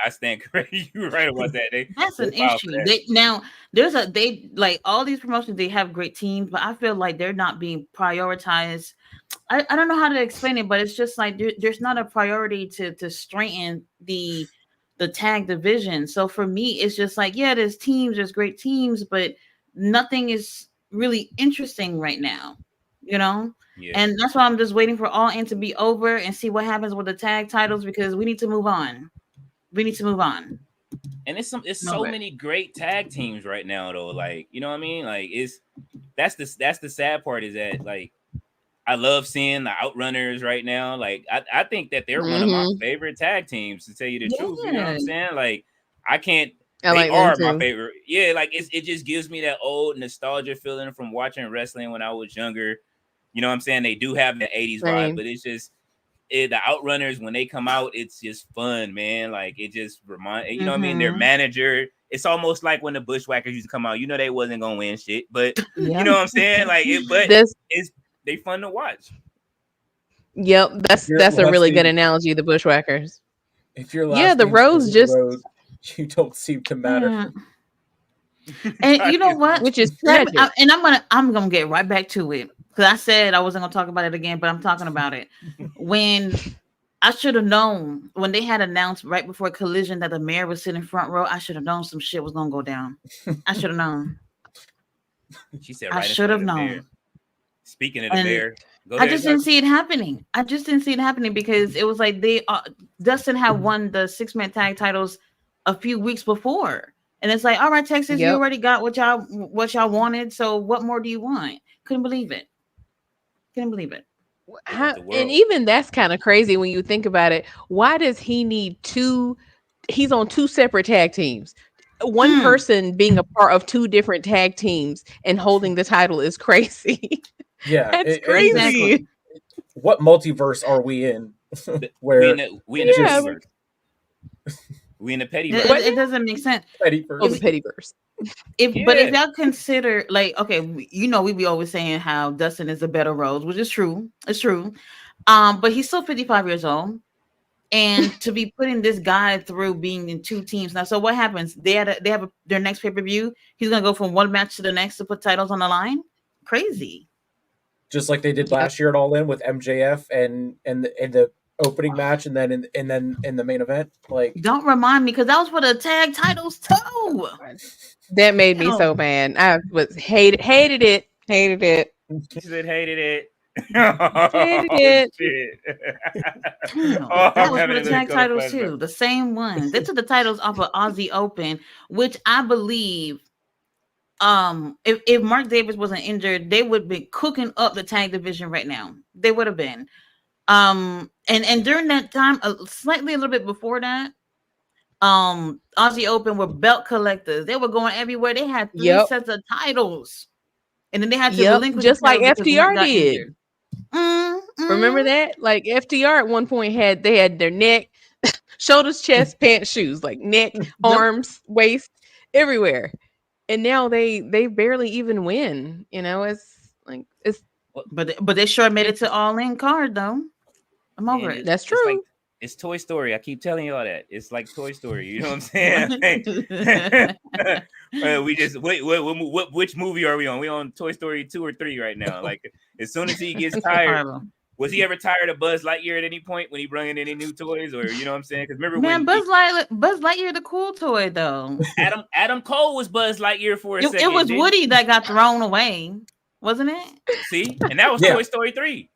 I stand corrected. You're right about that. That's an filed for issue. that. They like all these promotions. They have great teams, but I feel like they're not being prioritized. I don't know how to explain it, but it's just like there's not a priority to strengthen the tag division. So for me, it's just like, yeah, there's great teams, but nothing is really interesting right now, you know. Yeah. And that's why I'm just waiting for All In to be over and see what happens with the tag titles, because we need to move on. We need to move on. And it's so Nowhere. many great tag teams right now though. Like, you know what I mean? Like that's the sad part is that like I love seeing the Outrunners right now. Like I think that they're one of my favorite tag teams, to tell you the truth. You know what I'm saying? Like I can't I they like are them my too. favorite. Yeah, like it just gives me that old nostalgia feeling from watching wrestling when I was younger. You know what I'm saying? They do have the 80s vibe, Same. but it's just the Outrunners, when they come out, it's just fun, man. Like it just you know what I mean? Their manager, it's almost like when the Bushwhackers used to come out. You know they wasn't gonna win shit, but you know what I'm saying? Like they fun to watch. Yep, that's a really good Lefty, analogy. The Bushwhackers. if your Yeah, last the name's Rose just Road, you don't seem to matter. And you know what? which is Let me- tragic. I'm gonna get right back to it, because I said I wasn't gonna talk about it again, but I'm talking about it. When I should have known, when they had announced right before Collision that the mayor was sitting front row, I should have known some shit was gonna go down. I should have known. She said, I right should have known. Bear. Speaking of the And bear, go I ahead. just didn't see it happening. I just didn't see it happening, because it was like Dustin had won the 6-man tag titles a few weeks before, and it's like, all right, Texas, you Yep. already got what y'all wanted. So what more do you want? Couldn't believe it. Couldn't believe it. How, the and world. even that's kind of crazy when you think about it. Why does he need two? He's on two separate tag teams. One Mm. person being a part of two different tag teams and holding the title is crazy. Yeah, That's it's just Exactly. crazy. what multiverse are we in? We in Where the Yeah, just pettyverse. We in the It, pettyverse. What it, it doesn't make sense. petty oh, the first. pettyverse. But if Yeah. y'all consider, like, okay, we be always saying how Dustin is a better Rose, which is true. It's true. But he's still 55 years old. And to be putting this guy through being in two teams now, so what happens? They have their next pay per view. He's gonna go from one match to the next to put titles on the line. Crazy. Just like they did Yep. last year at All In with MJF and the opening match, and then in the main event. Like, Don't remind me because that was for the tag titles too. That made me so Damn. mad. I was hated it. She said hated it. Hated Oh it. shit. Damn, Oh, that I'm was for having the a living tag color titles flashback. too. The same one. They took the titles off of Aussie Open, which I believe, if Mark Davis wasn't injured, they would be cooking up the tag division right now. They would have been. And during that time, slightly a little bit before that, Aussie Open were belt collectors. They were going everywhere. They had three Yep. sets of titles, and then they had to Yep. relinquish Just the like titles because Mark FTR got did. injured. Remember that? Like FTR at one point had their neck, shoulders, chest, pants, shoes, like neck, arms, waist, everywhere. And now they barely even win. You know, it's like it's But they sure made it to All In card though. I'm over And it. that's it's like true. it's Toy Story. I keep telling y'all that. It's like Toy Story. You know what I'm saying? We just wait. Which movie are we on? We on Toy Story 2 or 3 right now. Like as soon as he gets tired, Horrible. was he ever tired of Buzz Lightyear at any point when he brought in any new toys, or you know what I'm saying? Because remember Man, when Buzz Lightyear the cool toy though. Adam Cole was Buzz Lightyear for a It second. was didn't Woody that got thrown away, wasn't it? See, and that was Yeah. Toy Story 3.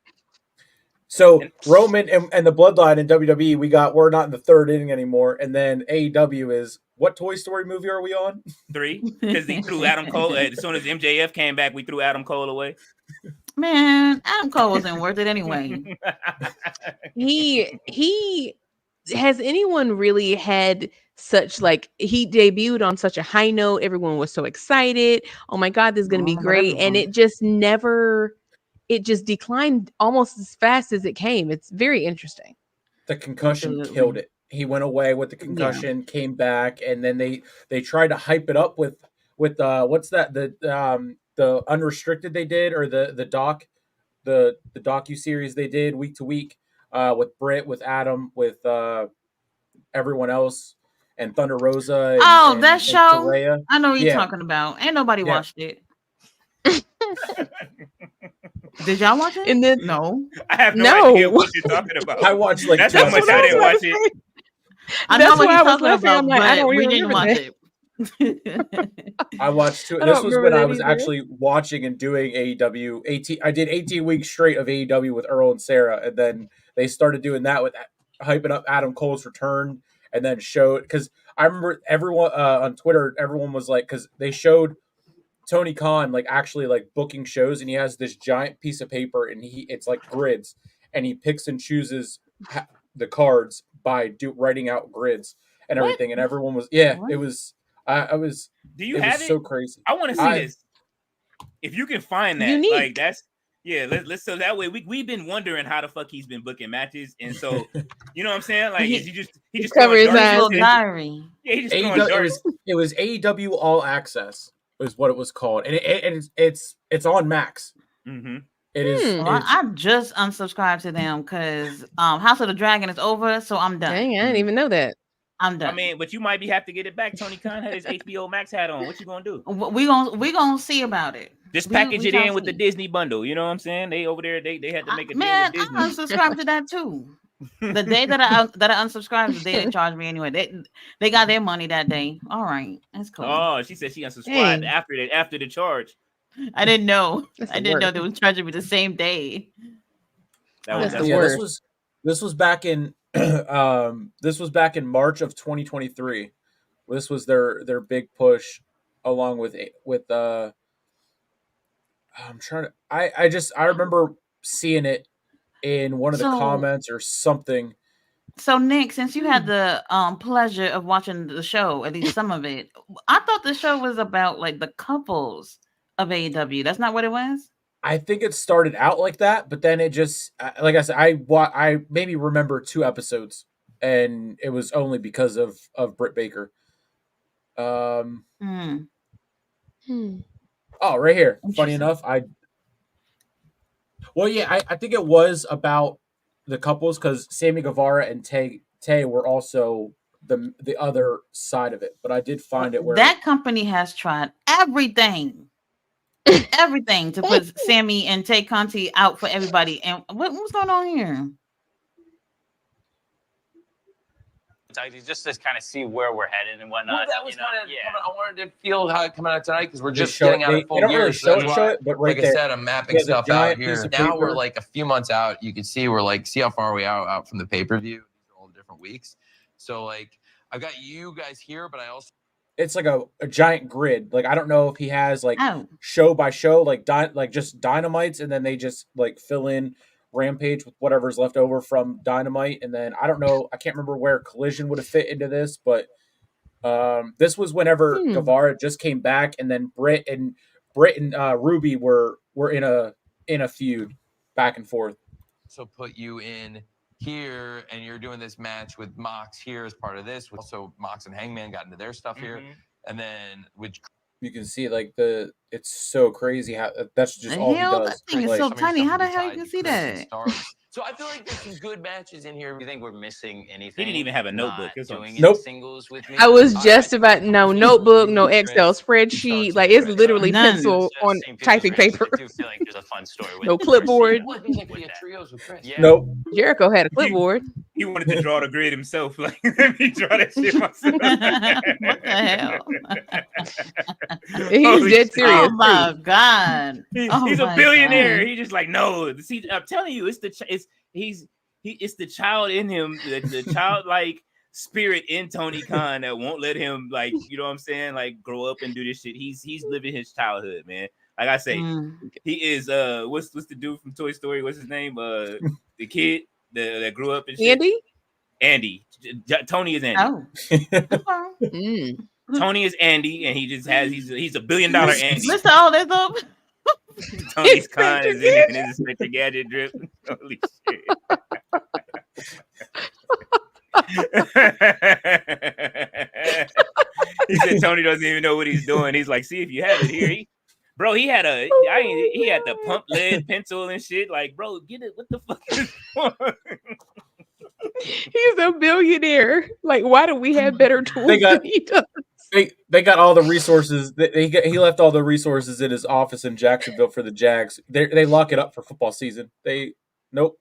So And- Roman and the Bloodline in WWE, we're not in the third inning anymore, and then AEW is what Toy Story movie are we on? 3, because he threw Adam Cole. As soon as MJF came back, we threw Adam Cole away. Man, Adam Cole wasn't worth it anyway. He has anyone really had such like he debuted on such a high note, everyone was so excited, oh my god, this is going to be great, and it just declined almost as fast as it came. It's very interesting. The concussion Absolutely. killed it. He went away with the concussion, came back, and then they tried to hype it up with what's that, the unrestricted they did, or the docu series they did week to week, with Britt, with Adam, with everyone else, and Thunder Rosa. And, That and show. Saraya. I know what you're Yeah. talking about. Ain't nobody Yeah. watched it. Did y'all watch it? And then No. I have no No. idea what you're talking about. I watched like That's two how much I didn't episodes. watch it. I That's know what why he's I was talking laughing. about, I'm like, I but don't we even didn't remember watch it. I watched two. I This don't was remember when I that was either. actually watching and doing AEW. I did 18 weeks straight of AEW with Earl and Sarah, and then they started doing that with hyping up Adam Cole's return, and then showed, because I remember everyone on Twitter, everyone was like, because they showed Tony Khan like actually like booking shows, and he has this giant piece of paper, and it's like grids, and he picks and chooses the cards by writing out grids and What? everything, and everyone was it What? was I was Do you it have was it? so crazy. I want to see this. If you can find that, Unique. like that's let's so that way we've been wondering how the fuck he's been booking matches, and so you know what I'm saying? Like is he just cover throwing his darts? eyes. Little and- diary. Yeah, he just throwing AEW, darts. it was AEW All Access was what it was called, and it's on Max. Mm-hmm. It is. Hmm. Well, I just unsubscribed to them because House of the Dragon is over, so I'm done. Dang, I didn't even know that. I'm done. I mean, but you might have to get it back. Tony Khan had his HBO Max hat on. What you gonna do? we gonna see about it. Just We- package we it shall in with the see. Disney bundle. You know what I'm saying? They over there, they had to make a deal Man, with I Disney. unsubscribed to that too. The day that I unsubscribed, the day they charged me anyway. They got their money that day. All right, that's cool. Oh, she said she unsubscribed Dang. after the charge. I didn't know. That's I the didn't know worst. they was charging me the same day. That's the Yeah, worst. this was back in this was back in March of 2023. This was their big push, along with I'm trying to I remember seeing it in one of the So- comments or something. So Nick, since you had the pleasure of watching the show, at least some of it, I thought the show was about like the couples of AEW. That's not what it was. I think it started out like that, but then it just, like I said, I maybe remember 2 episodes, and it was only because of Britt Baker. Hmm. Oh, right here. Funny Interesting. enough, I think it was about the couples because Sammy Guevara and Tay were also the other side of it. But I did find it where That company has tried everything to put Sammy and Tay Conti out for everybody. And what's going on here? Just to kind of see where we're headed and whatnot. Well, that was you know, kind of. yeah. I wanted to feel how it coming out tonight because we're they just show getting it. out They of full don't gear. really So show that's it, but right like there. I said, I'm mapping He has a stuff out giant here. piece of Now we're paper. like a few months out. You can see we're like, see how far we out from the pay per view. These are all different weeks. So like, I've got you guys here, but I also. It's like a giant grid. Like I don't know if he has like Oh, show by show, like just dynamites, and then they just like fill in Rampage with whatever's left over from Dynamite, and then I don't know. I can't remember where Collision would have fit into this, but this was whenever Guevara just came back, and then Britt and Ruby were in a feud back and forth. So put you in here, and you're doing this match with Mox here as part of this. Also, Mox and Hangman got into their stuff here, and then which You can see like it's so crazy how that's just the all hell? he That does. thing is Like, so some of your tiny. stuff How will the be hell you tied can to see Chris that? and Stars. So I feel like there's some good matches in here. You think we're missing anything? He didn't even have a notebook. Not That's what I'm doing saying. Nope. any singles with me. I was just about no think notebook, you no Chris Excel spreadsheet. Like it's literally None. pencil Just on seeing pictures typing with Chris. paper. I do feel like there's a fun story with No Chris clipboard. Well, I think like with we had that. trios with Chris. Yeah. Nope. Jericho had a clipboard. He wanted to draw the grid himself. Like, let me draw that shit myself. What the hell? He was Holy dead shit. serious. Oh my god! Oh He's a my billionaire. God. He just like, no. See, I'm telling you, it's the child in him, the childlike spirit in Tony Khan that won't let him, like, you know what I'm saying, like, grow up and do this shit. He's living his childhood, man. Like I say, he is what's the dude from Toy Story? What's his name? The kid that grew up and shit. Andy? Tony is Andy. Oh. Mm. Tony is Andy, and he just has he's $1 billion Andy. Listen to all this up. Tony's Khan is in his Inspector Gadget drip. Holy shit. He said Tony doesn't even know what he's doing. He's like, see if you have it here. He had the pump lead pencil and shit. Like, bro, get it. What the fuck is He's a billionaire. Like, why do we have better tools than he does? They got all the resources. He left all the resources in his office in Jacksonville for the Jags. They lock it up for football season. No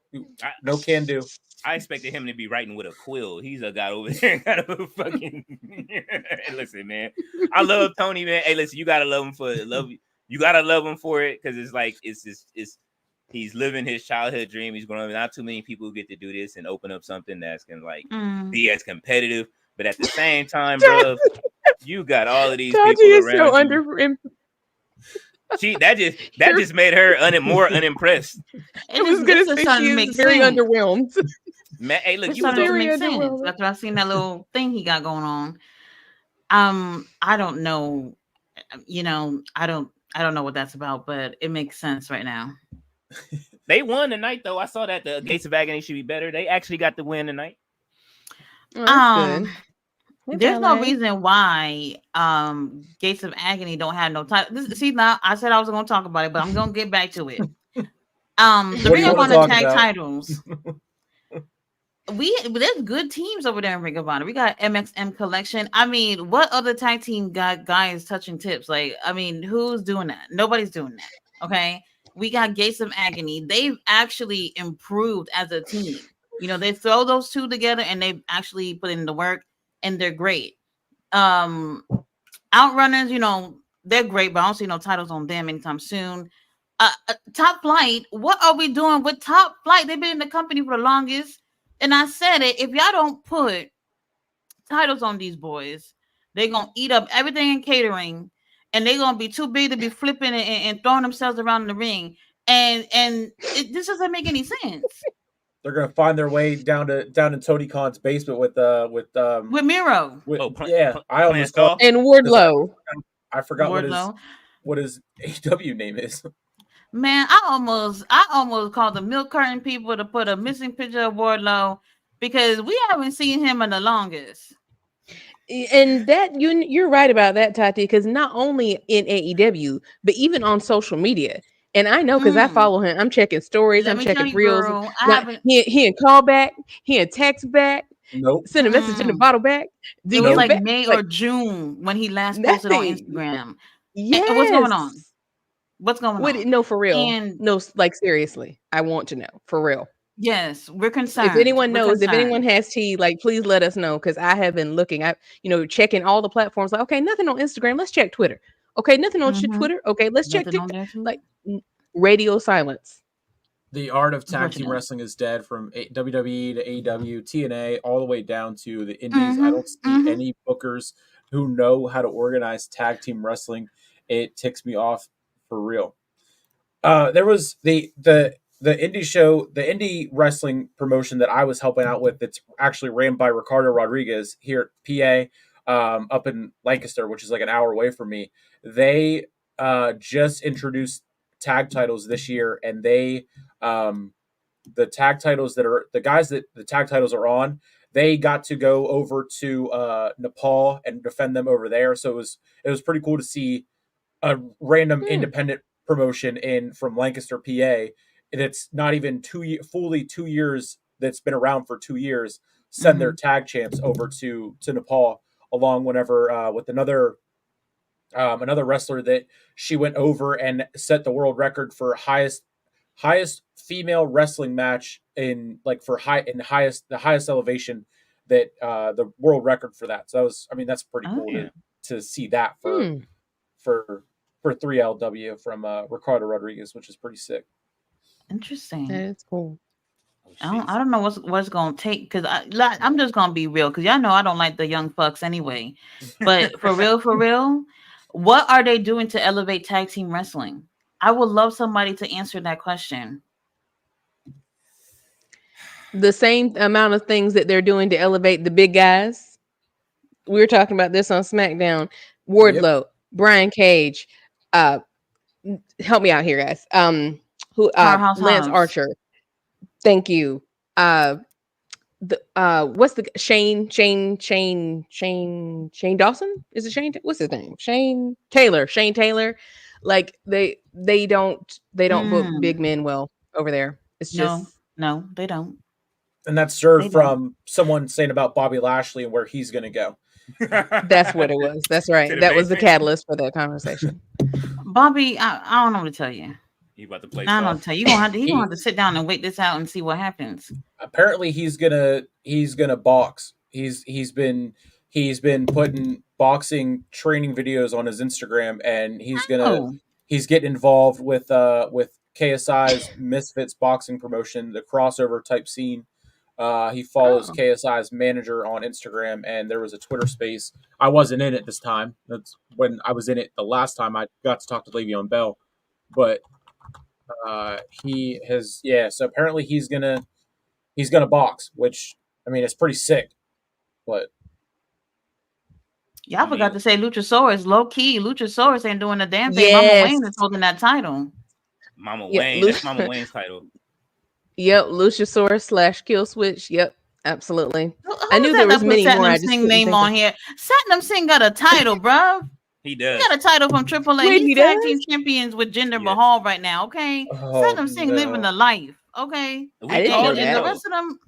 can do. I expected him to be writing with a quill. He's a guy over there. Got a fucking. Listen, man. I love Tony, man. Hey, listen, you gotta love him for love. You gotta love him for it because it's like he's living his childhood dream. He's growing up. Not too many people get to do this and open up something that's gonna like be as competitive. But at the same time, bro, you got all of these Taji people is around so you. That just made her more unimpressed. I was gonna say she is very underwhelmed. Man, hey, look, It's you starting to very make sense underwhelmed. after I seen that little thing he got going on. I don't know. You know, I don't know what that's about, but it makes sense right now. They won tonight, though. I saw that the Gates of Agony should be better. They actually got the win tonight. Oh, There's no reason why Gates of Agony don't have no title. See, now I said I was going to talk about it, but I'm going to get back to it. The Ring of Honor tag titles. There's good teams over there in Ring of Honor. We got MXM Collection. I mean, what other tag team got guys touching tips? Like, I mean, who's doing that? Nobody's doing that. Okay. We got Gates of Agony. They've actually improved as a team. You know, they throw those two together and they actually put in the work and they're great. Outrunners, you know, they're great, but I don't see no titles on them anytime soon. Top Flight, what are we doing with Top Flight? They've been in the company for the longest. And I said it, if y'all don't put titles on these boys, they're going to eat up everything in catering and they're going to be too big to be flipping and throwing themselves around in the ring. and this doesn't make any sense. They're gonna find their way down in Tony Khan's basement with Miro. I almost called and Wardlow. I forgot Wardlow. what his AW name is. Man, I almost called the milk carton people to put a missing picture of Wardlow because we haven't seen him in the longest. And that you're right about that, Tati, because not only in AEW, but even on social media. And I know because I follow him. I'm checking stories. I'm checking reels. Girl, he and call back. He and text back. Nope. Send a message in the bottle back. It was like May or June when he last posted on Instagram. Yes. And what's going on? What's going on? No, for real. And no, like seriously, I want to know for real. Yes, we're concerned. If anyone knows, if anyone has tea, like please let us know because I have been looking. Checking all the platforms. Like, okay, nothing on Instagram. Let's check Twitter. Okay, nothing on Twitter. Okay, let's check TikTok. Like radio silence. The art of tag team wrestling is dead from WWE to AEW, TNA, all the way down to the indies. I don't see any bookers who know how to organize tag team wrestling. It ticks me off for real. There was the indie show, the indie wrestling promotion that I was helping out with. That's actually ran by Ricardo Rodriguez here at PA, up in Lancaster, which is like an hour away from me. They just introduced tag titles this year, and they the tag titles that are the guys that the tag titles are on, they got to go over to Nepal and defend them over there. So it was pretty cool to see a random independent promotion from Lancaster, PA. And it's not even fully 2 years that's been around for 2 years. Send their tag champs over to Nepal along whenever with another wrestler that she went over and set the world record for highest female wrestling match in the highest elevation that the world record for that. So that's pretty cool to see that for 3LW from Ricardo Rodriguez, which is pretty sick. Interesting. That's cool. I don't know what's gonna take because I'm just gonna be real because y'all know I don't like the young fucks anyway. But for real, what are they doing to elevate tag team wrestling? I would love somebody to answer that question. The same amount of things that they're doing to elevate the big guys. We were talking about this on SmackDown. Wardlow, Brian Cage, help me out here, guys. Lance Archer. Thank you. What's the Shane Dawson? Is it Shane? What's his name? Shane Taylor. Like they don't book big men well over there. It's just no, they don't. And that's served from someone saying about Bobby Lashley and where he's going to go. That's what it was. That's right. That was the catalyst for that conversation. Bobby, I don't know what to tell you. He about to play. I don't tell you. You're gonna have to sit down and wait this out and see what happens. Apparently, he's gonna box. He's been putting boxing training videos on his Instagram, and he's getting involved with KSI's Misfits boxing promotion, the crossover type scene. He follows KSI's manager on Instagram, and there was a Twitter space. I wasn't in it this time. That's when I was in it the last time. I got to talk to Le'Veon Bell, but he has So apparently he's gonna box, which it's pretty sick. But I forgot to say Luchasaurus. Low key, Luchasaurus ain't doing a damn thing. Mama Wayne is holding that title. Mama Wayne. That's Mama Wayne's title. Yep, Luchasaurus / Kill Switch. Yep, absolutely. I knew there was many more. I just Singh name on here. Satnam Singh got a title, bro. He does. He got a title from AAA. He's tag team champions with Jinder Mahal right now. Okay, Satnam Singh living the life. Okay, and the rest of them.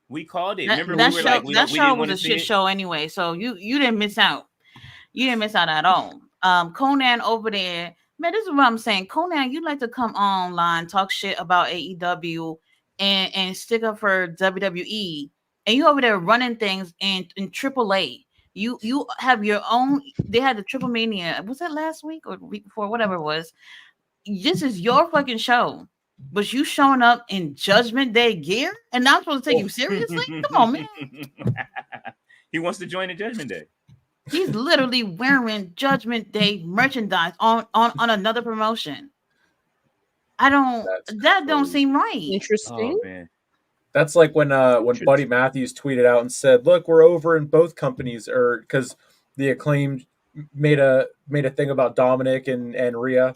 We called it. Remember, that show was a shit show anyway. So you didn't miss out. You didn't miss out at all. Conan over there. Man, this is what I'm saying. Conan, you like to come online, talk shit about AEW and stick up for WWE. And you over there running things in AAA. You have your own. They had the Triple Mania. Was that last week or the week before? Whatever it was. This is your fucking show. But you showing up in Judgment Day gear? And I'm supposed to take you seriously? Come on, man. He wants to join the Judgment Day. He's literally wearing Judgment Day merchandise on another promotion. I don't. That's That don't crazy. seem right. Interesting. Oh man. That's like when Buddy Matthews tweeted out and said, "Look, we're over in both companies," or because the Acclaimed made a thing about Dominic and Rhea.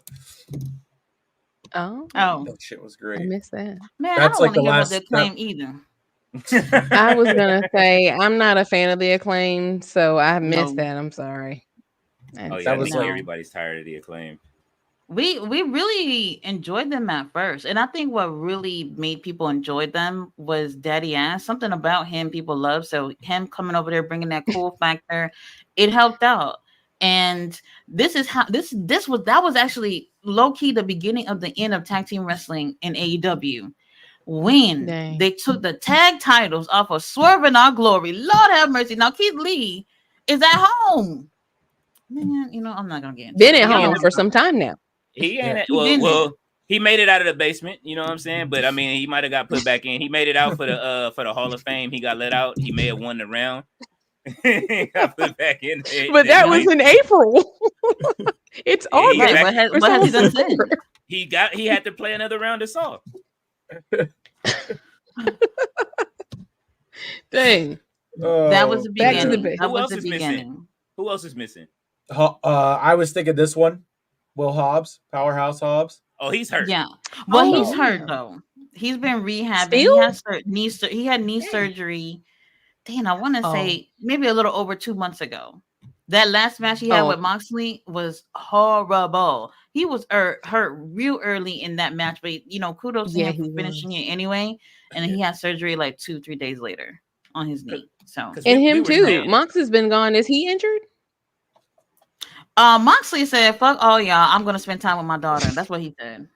Oh, Oh That shit was I great. missed that. man, I That's don't like want to the hear about last the Acclaim either. I was gonna say I'm not a fan of the Acclaim, so I missed No. that. I'm sorry. Oh yeah, That I was think like- everybody's tired of the Acclaim. We really enjoyed them at first, and I think what really made people enjoy them was Daddy Ass. Something about him people love. So him coming over there bringing that cool factor, it helped out. And this is how that was actually low key the beginning of the end of tag team wrestling in AEW. When Dang. they took the tag titles off of Swerve and Our Glory. Lord have mercy. Now Keith Lee is at home. Man, you know, I'm not gonna get into Been it. at Y'all home know for some time now. He ain't Yeah. well, he made it out of the basement, you know what I'm saying? But I mean, he might have got put back in. He made it out for the Hall of Fame. He got let out. He may have won the round. He got put back in there. But that was in April. It's Yeah, he's August. back. What has he done since? September. He had to play another round of Saw. Dang. That was the Back to the beginning. base. That Who was else the is missing? beginning. Who else is missing? I was thinking this one, Will Hobbs, Powerhouse Hobbs. Oh, he's hurt. Yeah. Well, Oh, he's hurt yeah. though. He's been rehabbing. Still? He had knee surgery. Damn, I want to say maybe a little over 2 months ago. That last match he had with Moxley was horrible. He was hurt real early in that match, but you know, kudos to Yeah, him for he finishing it anyway. And he had surgery like 2-3 days later on his knee. So 'Cause And we him were too. saying- Mox has been gone. Is he injured? Moxley said, "Fuck all y'all. I'm gonna spend time with my daughter." That's what he said.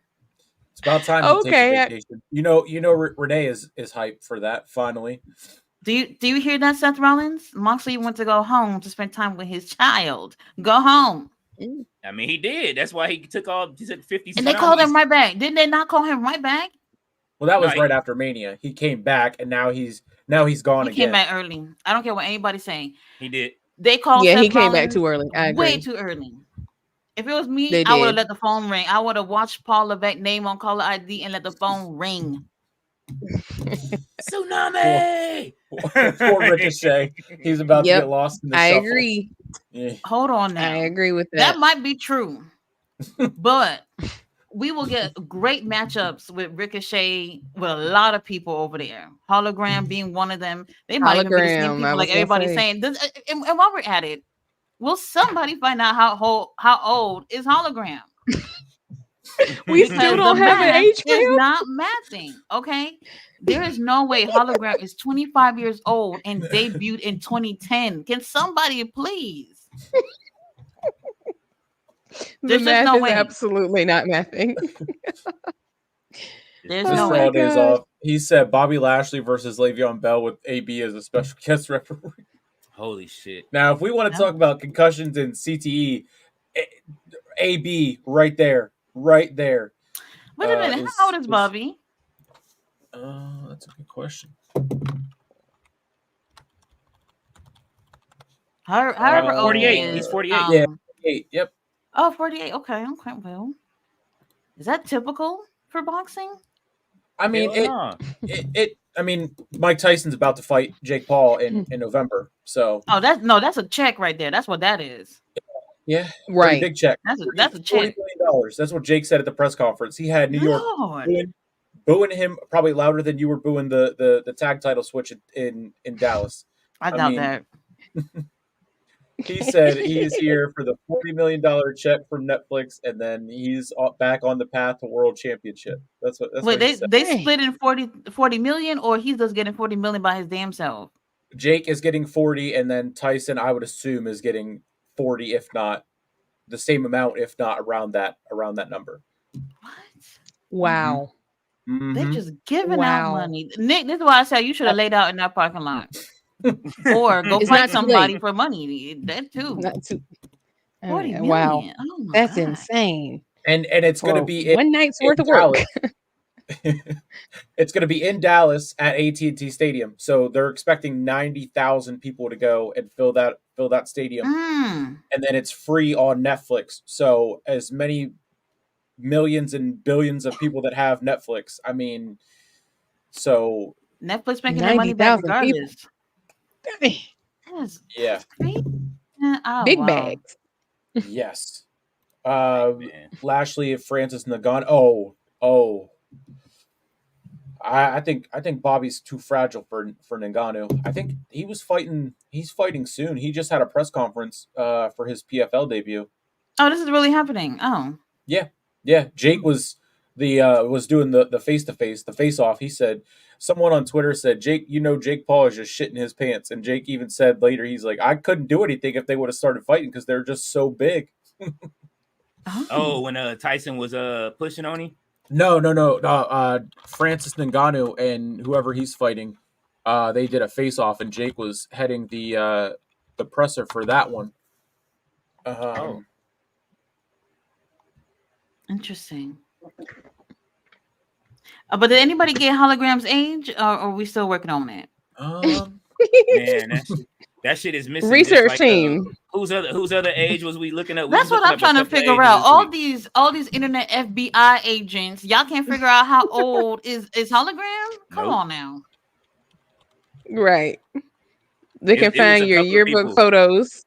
It's about time to take Okay, a vacation. You know, Renee is hyped for that finally. Do you hear that, Seth Rollins? Moxley went to go home to spend time with his child. Go home. I mean, he did. That's why he took 50. And they called him right back. Didn't they not call him right back? Well, that was No, right after Mania. He came back, and now he's gone He again. came back early. I don't care what anybody's saying. He did. They called Yeah, Seth he came back Rollins too early. I agree. way too early. If it was me, They I would have did. let the phone ring. I would have watched Paul Levesque name on caller ID and let the phone ring. Tsunami. Poor Ricochet. He's about to Yep, get lost in the I shuffle. agree. Yeah. Hold on now. I agree with That that. might be true, but we will get great matchups with Ricochet with a lot of people over there. Hologram being one of them. They might even be the same Hologram, I people was like gonna everybody's say. saying. And while we're at it, will somebody find out how old is Hologram? We still Because don't the have an math age for is him. not matching. Okay, there is no way Hologram is 25 years old and debuted in 2010. Can somebody please? The There's just math no is way. absolutely not mathing. There's Just no Oh for my all way. days God. off. He said Bobby Lashley versus Le'Veon Bell with AB as a special guest referee. Holy shit. Now, if we want to talk about concussions and CTE, AB right there. Wait a minute. is- How old is is- Bobby? That's a good question. However old 48. he is. He's 48. Yeah. Hey, yep. Oh, 48. Okay. Well, is that typical for boxing? I mean, Hell nah. I mean, Mike Tyson's about to fight Jake Paul in November, so Oh, that's a check right there. That's what that is. yeah, pretty Right. big check. That's a $40 check. million. That's what Jake said at the press conference. He had New York Lord. booing him probably louder than you were booing the tag title switch in Dallas. I I doubt mean, that. He said he's here for the $40 million check from Netflix, and then he's back on the path to world championship. That's Wait, what he they said. split in 40 million, or he's just getting 40 million by his damn self. Jake is getting 40, and then Tyson, I would assume, is getting 40, if not the same amount, if not around that number. What? Wow. Mhm. They're just giving Wow. out money. Nick, this is why I said you should have laid out in that parking lot. Or go It's fight not too somebody late. for money. That too. Not too. 40 million. Wow. Oh my That's God. insane. And it's going to For be one night's worth of work. It's going to be in Dallas at AT&T Stadium, so they're expecting 90,000 people to go and fill that stadium. Mm. And then it's free on Netflix. So as many millions and billions of people that have Netflix. I mean, so Netflix making their money back 90,000 people. regardless. That's yeah, crazy. Oh, Big wow. bags. yes. Man. Lashley, Francis Ngannou. I think Bobby's too fragile for Ngannou. I think he's fighting soon. He just had a press conference for his PFL debut. Oh, this is really happening. Oh. Yeah. Jake was doing the face to face, the face off. He said, someone on Twitter said, Jake Paul is just shitting his pants. And Jake even said later, he's like, I couldn't do anything if they would have started fighting because they're just so big. Oh, when Tyson was pushing on him. No. Francis Ngannou and whoever he's fighting, they did a face off, and Jake was heading the presser for that one. Interesting. But did anybody get Hologram's age, or are we still working on it? Man, that shit is missing. Research Like, team. Whose other age was we looking up? That's what I'm trying to figure out. All these internet FBI agents, y'all can't figure out how old is Hologram? Come Nope. on now. Right. They can It was find a your couple of yearbook people. photos,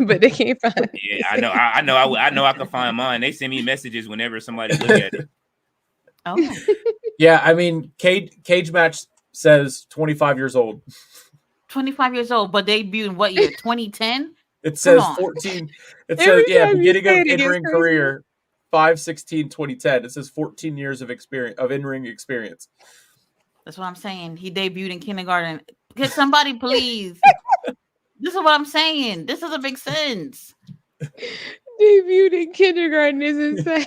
but they can't find. Yeah, I know. I can find mine. They send me messages whenever somebody look at it. Oh, Yeah, I mean, Cage Match says 25 years old. 25 years old, but debuted in what year? 2010? It says on. 14. It Every says, yeah, time you beginning say of it, it gets in-ring crazier. career, 5/16/2010. It says 14 years of in-ring experience. That's what I'm saying. He debuted in kindergarten. Could somebody please? This is what I'm saying. This doesn't make sense. Debuted in kindergarten is insane.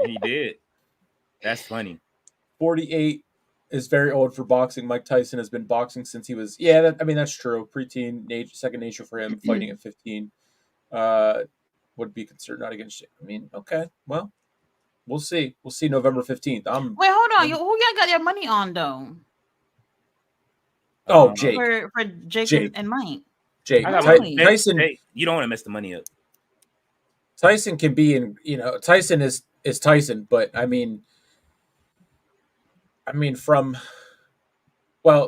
He did. That's funny. 48 is very old for boxing. Mike Tyson has been boxing since he was, that's true. Preteen, second nature for him. Fighting at 15 would be considered not against you. I mean, okay, well, we'll see. We'll see November 15th. Wait, hold on. Who y'all got your money on though? Jake. For Jake. And Mike. Jake. I got Really? Tyson. Hey, you don't want to mess the money up. Tyson can be Tyson is Tyson, but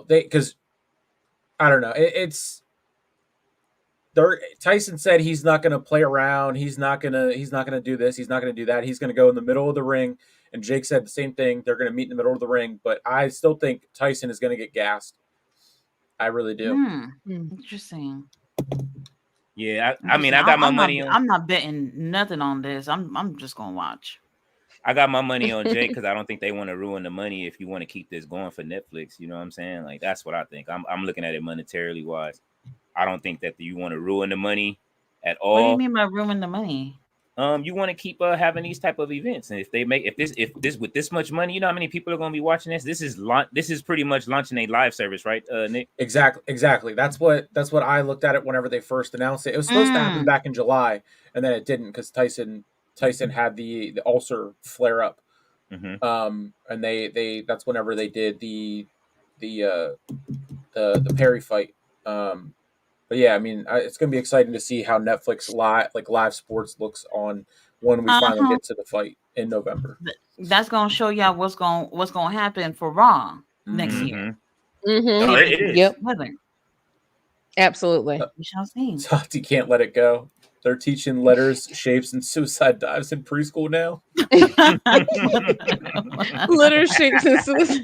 because I don't know, Tyson said he's not going to play around. He's not going to do this. He's not going to do that. He's going to go in the middle of the ring. And Jake said the same thing. They're going to meet in the middle of the ring, but I still think Tyson is going to get gassed. I really do. Interesting. Yeah, I mean, I got my money on. I'm not betting nothing on this. I'm just gonna watch. I got my money on Jake because I don't think they want to ruin the money if you want to keep this going for Netflix. You know what I'm saying? Like, that's what I think. I'm looking at it monetarily wise. I don't think that you want to ruin the money at all. What do you mean by ruin the money? You want to keep having these type of events, and if this with this much money, you know how many people are going to be watching this? This is pretty much launching a live service, right, Nick? Exactly. That's what I looked at it whenever they first announced it. It was supposed to happen back in July, and then it didn't because Tyson had the ulcer flare up. Mm-hmm. And they that's whenever they did the Perry fight. But yeah, I mean, it's going to be exciting to see how Netflix live sports looks on when we finally get to the fight in November. That's going to show y'all what's going to happen for Raw next year. Mm-hmm. Oh, it is. Yep. Absolutely. We shall see. Tati can't let it go. They're teaching letters, shapes, and suicide dives in preschool now. Letter shapes and suicide.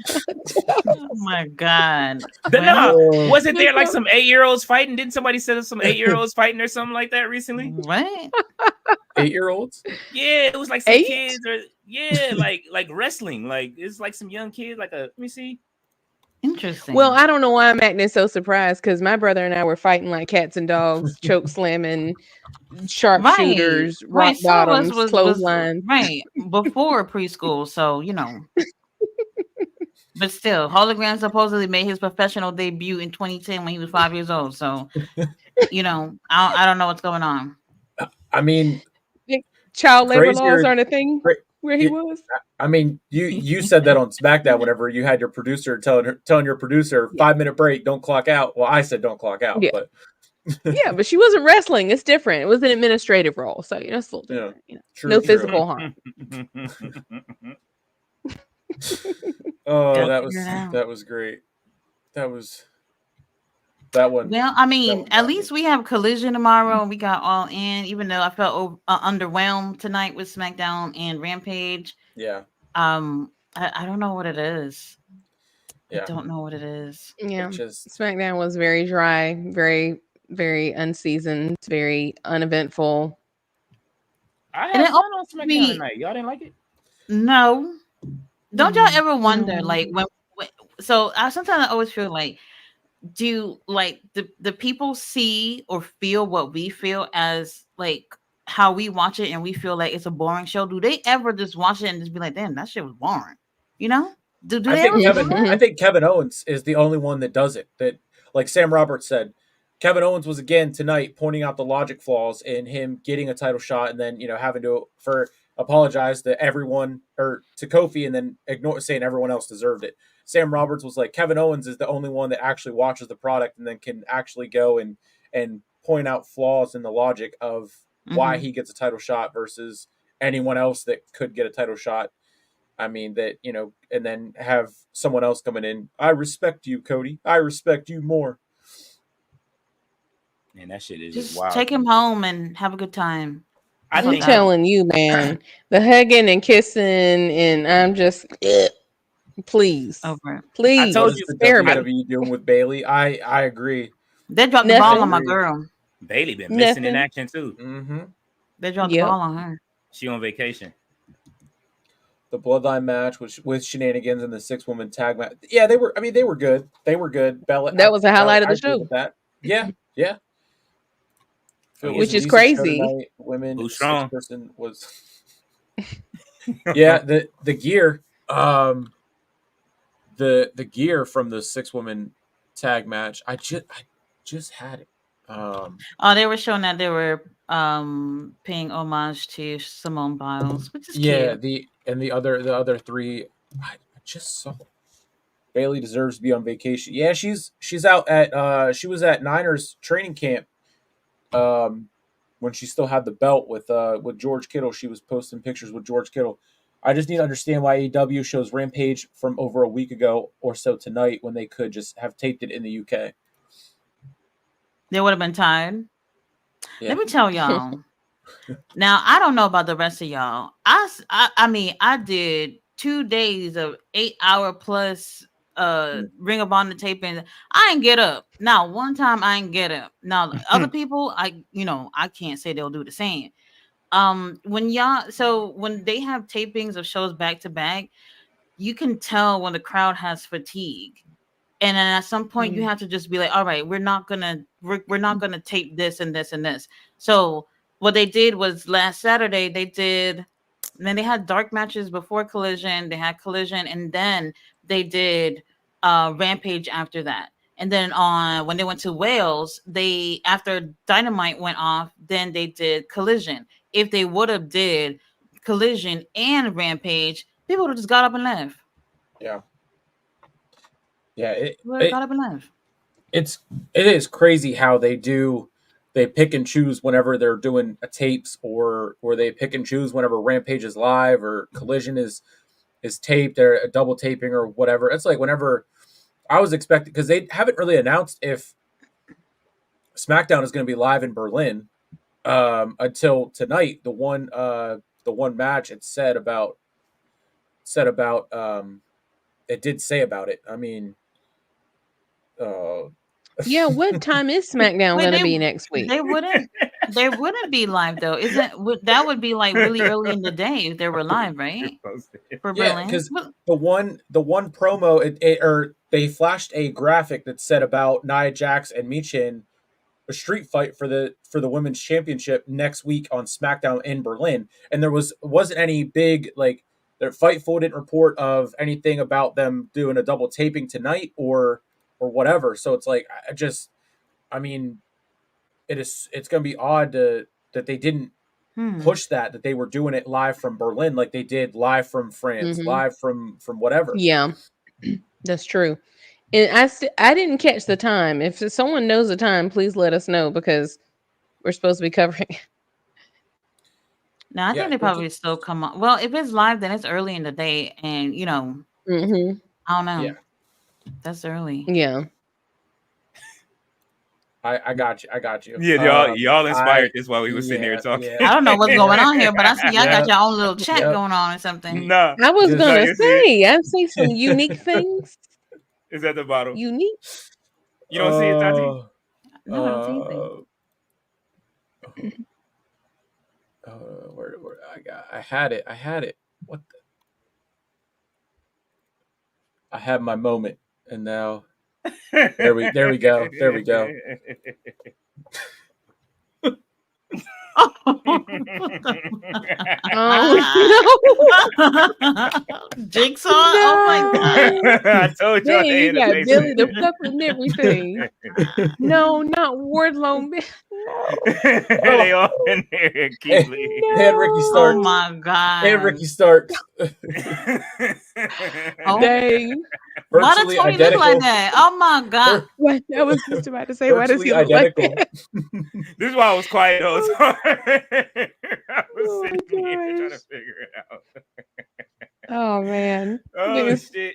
Oh my God. Wasn't there like some 8-year-olds fighting? Didn't somebody say some 8-year-olds fighting or something like that recently? What? 8-year-olds? Yeah, it was like some 8? kids like wrestling. Like it's like some young kids, let me see. Interesting. Well, I don't know why I'm acting so surprised because my brother and I were fighting like cats and dogs, choke slamming, sharpshooters, rock bottoms, clotheslines. Right. Before preschool. So, But still, Hologram supposedly made his professional debut in 2010 when he was 5 years old. So, I don't know what's going on. I mean, child labor laws aren't a thing where he was. I mean, you said that on SmackDown whenever you had your producer telling your producer 5-minute break, don't clock out. Well, I said don't clock out, Yeah. but Yeah, but she wasn't wrestling. It's different. It was an administrative role, so it's a little different. True, No true. physical harm. Oh, Gotta that figure it out. was great. That one. Well, I mean, one at got me. least we have Collision tomorrow, and we got All In. Even though I felt underwhelmed tonight with SmackDown and Rampage. Yeah. I don't know what it is. Yeah. I don't know what it is. Yeah, It just SmackDown was very dry, very, very unseasoned, very uneventful. I And had it fun on almost SmackDown be- tonight. Y'all didn't like it? No. Don't y'all ever wonder, No. like, when so sometimes I always feel like, do like the people see or feel what we feel as like how we watch it and we feel like it's a boring show? Do they ever just watch it and just be like, damn, that shit was boring? You know? Do I they think ever feel Kevin. that? I think Kevin Owens is the only one that does it. That, like Sam Roberts said, Kevin Owens was again tonight pointing out the logic flaws in him getting a title shot and then having to apologize to everyone or to Kofi and then saying everyone else deserved it. Sam Roberts was like, Kevin Owens is the only one that actually watches the product and then can actually go and point out flaws in the logic of why he gets a title shot versus anyone else that could get a title shot. I mean, that, and then have someone else coming in. I respect you, Cody. I respect you more. And that shit is Just wild. take him home and have a good time. I I'm think telling you, man, the hugging and kissing, and I'm just, please, Over it. please, told What is you- the spare me. WWE doing with Bailey? I agree. They dropped the ball on my Nothing. girl. Bailey been missing in Nothing. action too. Mm-hmm. They dropped Yep. the ball on her. She on vacation. The Bloodline match with shenanigans and the 6-woman tag match. Yeah, they were good. They were good. Bella, That was the highlight of the I agree show. with that. Yeah. If it was Which a is decent show crazy. tonight, women, Who's strong? 6-person was. Yeah, the gear, the gear from the 6-woman tag match. I just had it. Oh, they were showing that they were paying homage to Simone Biles, which is cute. The other three, I just saw. Bailey deserves to be on vacation. Yeah, she's out at she was at Niners training camp when she still had the belt with George Kittle. She was posting pictures with George Kittle. I just need to understand why AEW shows Rampage from over a week ago or so tonight when they could just have taped it in the UK. They would have been tired. Yeah. Let me tell y'all. Now, I don't know about the rest of y'all. I mean, I did 2 days of 8-hour plus Ring of Honor taping. I ain't get up. Now, one time I ain't get up. Now, other people, I can't say they'll do the same. When they have tapings of shows back to back, you can tell when the crowd has fatigue. And then at some point you have to just be like, all right, we're not gonna tape this and this and this. So what they did was last Saturday they had dark matches before Collision, they had Collision, and then they did Rampage after that. And then when they went to Wales, after Dynamite went off, then they did Collision. If they would have did Collision and Rampage, people would have just got up and left. Yeah. Yeah, Got up and left. it is crazy how they pick and choose whenever they're doing tapes or they pick and choose whenever Rampage is live or Collision is taped or a double taping or whatever. It's like whenever I was expecting, because they haven't really announced if SmackDown is going to be live in Berlin until tonight. The one match it said about it did say about it. I mean, Yeah, what time is SmackDown Wait, going to be next week? They wouldn't be live though. That would be like really early in the day if they were live, right? For yeah, Berlin. because the one promo they flashed a graphic that said about Nia Jax and Michin, a street fight for the women's championship next week on SmackDown in Berlin, and there wasn't any big like their Fightful didn't report of anything about them doing a double taping tonight or whatever. So it's like I mean, it's going to be odd that they didn't push that they were doing it live from Berlin like they did live from France, live from whatever. Yeah, that's true. And I didn't catch the time. If someone knows the time, please let us know because we're supposed to be covering. No, I Yeah, think they probably still come on. Well, if it's live, then it's early in the day, and Mm-hmm. I don't know. Yeah. That's early. Yeah. I got you. I got you. Yeah, y'all inspired this while we were sitting there yeah, talking. yeah. I don't know what's going on here, but I see y'all Yeah. got your own little chat Yep. going on or something. Nah, I was Just- gonna you see say, I've seen some unique things. it's at the bottom. Unique. You don't see it, Tati? No, I don't see anything. Where I had it. What? I had my moment, and now there we go. There we go. Jigsaw. Oh my god. I told y'all Dang, they you in the got Billy the basement. Puppet and everything. No, not Wardlow. No. They all in there. Keith Lee. They had Ricky Oh Starks. my god. And Ricky Starks. Oh. Dang. Why does Virtually Tony look identical. like that? Oh my god. What? I was just about to say, why does he Virtually look like identical. that? This is why I was quiet the whole time. I was Oh my sitting here trying to gosh. figure it out. Oh man. Oh Niggas- shit!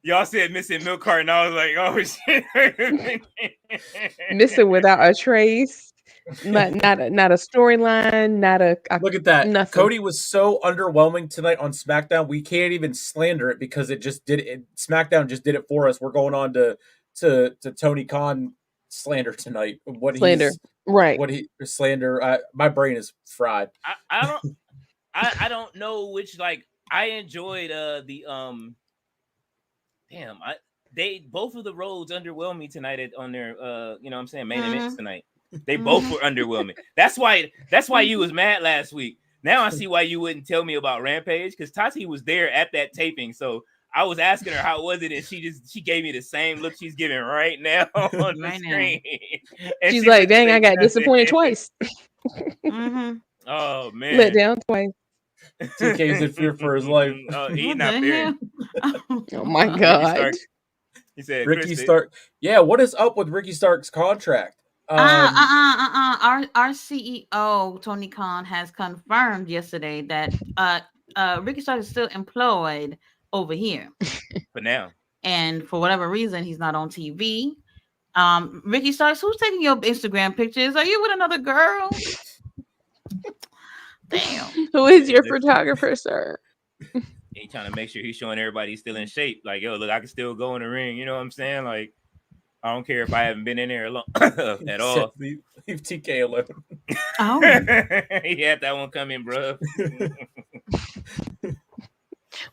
Y'all said missing milk carton. I was like, oh shit! Missing without a trace. Not a storyline, not a Look at that. nothing. Cody was so underwhelming tonight on SmackDown. We can't even slander it because it just did it. SmackDown just did it for us. We're going on to Tony Khan slander tonight. Slander. Right. What he slander. My brain is fried. I don't know which, like, I enjoyed they both of the roads underwhelmed me tonight on their you know what I'm saying, main events tonight. They both were underwhelming. That's why you was mad last week. Now I see why you wouldn't tell me about Rampage, because Tati was there at that taping. So I was asking her how was it, and she gave me the same look she's giving right now on the screen. And She's she like, wouldn't dang, say I got nothing. disappointed twice. Oh man. Let down twice. TK's in fear for his life. Oh, he What not the there. hell? Oh my Ricky god. Starks. He said Ricky Chris, Stark. Yeah, what is up with Ricky Stark's contract? Our CEO Tony Khan has confirmed yesterday that Ricky Stark is still employed over here, for now. and for whatever reason he's not on TV. Ricky Starks, who's taking your Instagram pictures? Are you with another girl? Damn. Who is your photographer, sir? He trying to make sure he's showing everybody he's still in shape. Like, yo, look, I can still go in the ring. You know what I'm saying? Like, I don't care if I haven't been in there at all. Leave TK alone. Oh, He had that one coming, bro.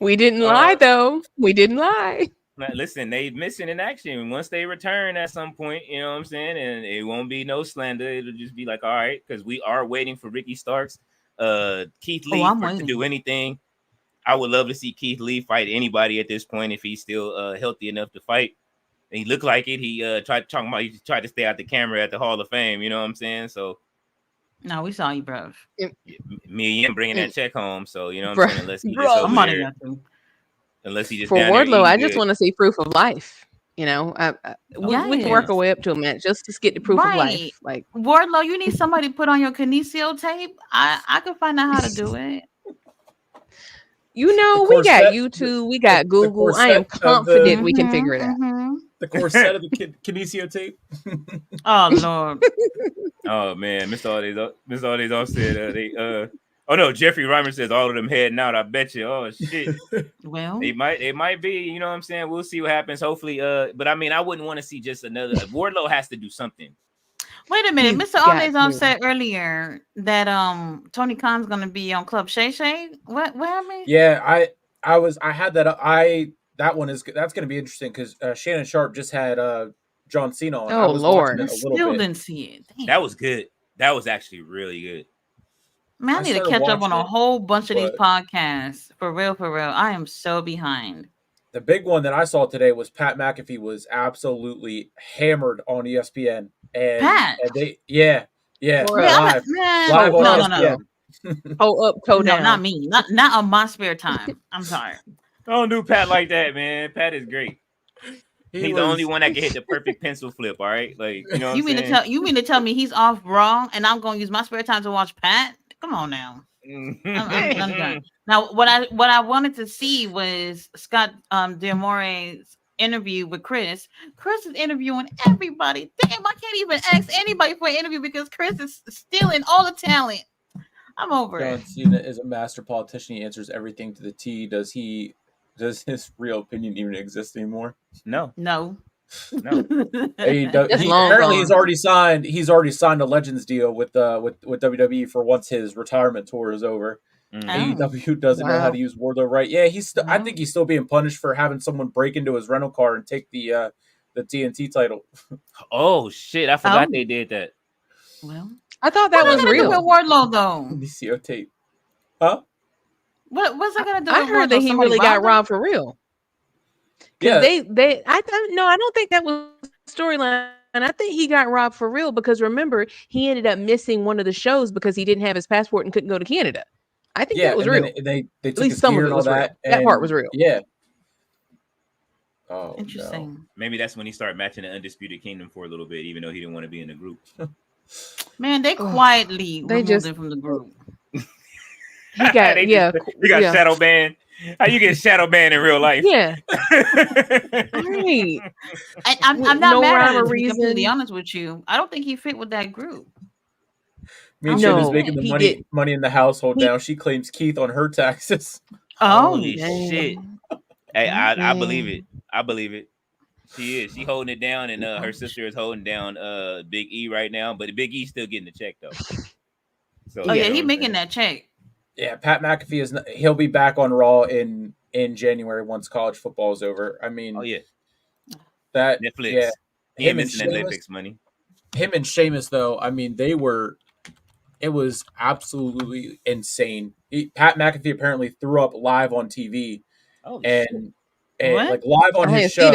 We didn't lie though. We didn't lie. Listen, they missing in action. Once they return at some point, you know what I'm saying? And it won't be no slander. It'll just be like, all right, because we are waiting for Ricky Starks, Keith Lee to do anything. I would love to see Keith Lee fight anybody at this point if he's still healthy enough to fight. And he looked like it. He tried to stay out the camera at the Hall of Fame. You know what I'm saying? So no, we saw you, bro. me and him bringing that check home. So you know what I'm saying? Unless he just somebody got to. Unless he just For down there Wardlow, I eating just good. want to see proof of life. You know, we can work our way up to a match just to get the proof of life. Like Wardlow, you need somebody to put on your kinesio tape. I could find out how to do it. You know, we got YouTube, we got Google. I am confident we can figure it out. The corset of the kinesio tape. Oh Lord. Oh man, Mr. All Days Off said oh no, Jeffrey Reimer says all of them heading out. I bet you. Oh shit. Well, it might be, you know what I'm saying? We'll see what happens. Hopefully, but I mean, I wouldn't want to see just another Wardlow has to do something. wait a minute. He's Mr. All Days got Off to. said earlier that Tony Khan's gonna be on Club Shay Shay. What happened? Yeah, I had that. That's going to be interesting because Shannon Sharp just had John Cena on. Oh, I was Lord. watching I it a little still bit. didn't see it. Damn. That was good. That was actually really good. Man, I I need to started catch up on watching a it, whole bunch of these but- podcasts. For real. I am so behind. The big one that I saw today was Pat McAfee was absolutely hammered on ESPN, and Pat? and they yeah For live No, on no. ESPN. Toe up, toe No, down. not me. Not on my spare time. I'm sorry. Don't do Pat like that, man. Pat is great. He's the only one that can hit the perfect pencil flip. All right, like you know. What You I'm mean saying? you mean to tell me he's off Raw, and I'm going to use my spare time to watch Pat? Come on now. I'm done. Now, what I wanted to see was Scott D'Amore's interview with Chris. Chris is interviewing everybody. Damn, I can't even ask anybody for an interview because Chris is stealing all the talent. I'm over John it. Cena is a master politician. He answers everything to the T. Does his real opinion even exist anymore? No. No. Apparently he's already signed a Legends deal with WWE for once his retirement tour is over. AEW doesn't know how to use Wardlow right. Yeah, I think he's still being punished for having someone break into his rental car and take the TNT title. Oh shit! I forgot they did that. Well, I thought that was real. With Wardlow though. DCO tape. Huh? What's that gonna do? I heard that he really got robbed for real. Yeah. I don't think that was storyline. And I think he got robbed for real because remember, he ended up missing one of the shows because he didn't have his passport and couldn't go to Canada. I think that was real. They took At least his some gear of it and all was real. that. That part was real. Yeah. Oh, interesting. No. Maybe that's when he started matching the Undisputed Kingdom for a little bit, even though he didn't want to be in the group. Man, they quietly removed him from the group. He got he got shadow banned. How you get shadow banned in real life? Yeah. Right. I'm not mad at it, to be reason. completely honest with you. I don't think he fit with that group. Me and Shim is making the money in the household now. She claims Keith on her taxes. Holy shit. Hey, I believe it. I believe it. She is. She holding it down, and her sister is holding down Big E right now. But Big E's still getting the check though. So he's making that check. Yeah, Pat McAfee he'll be back on Raw in January once college football is over. I mean, that Netflix. Yeah, he ain't missing that Netflix money. Him and Sheamus though, I mean, it was absolutely insane. Pat McAfee apparently threw up live on TV, and like live on his show,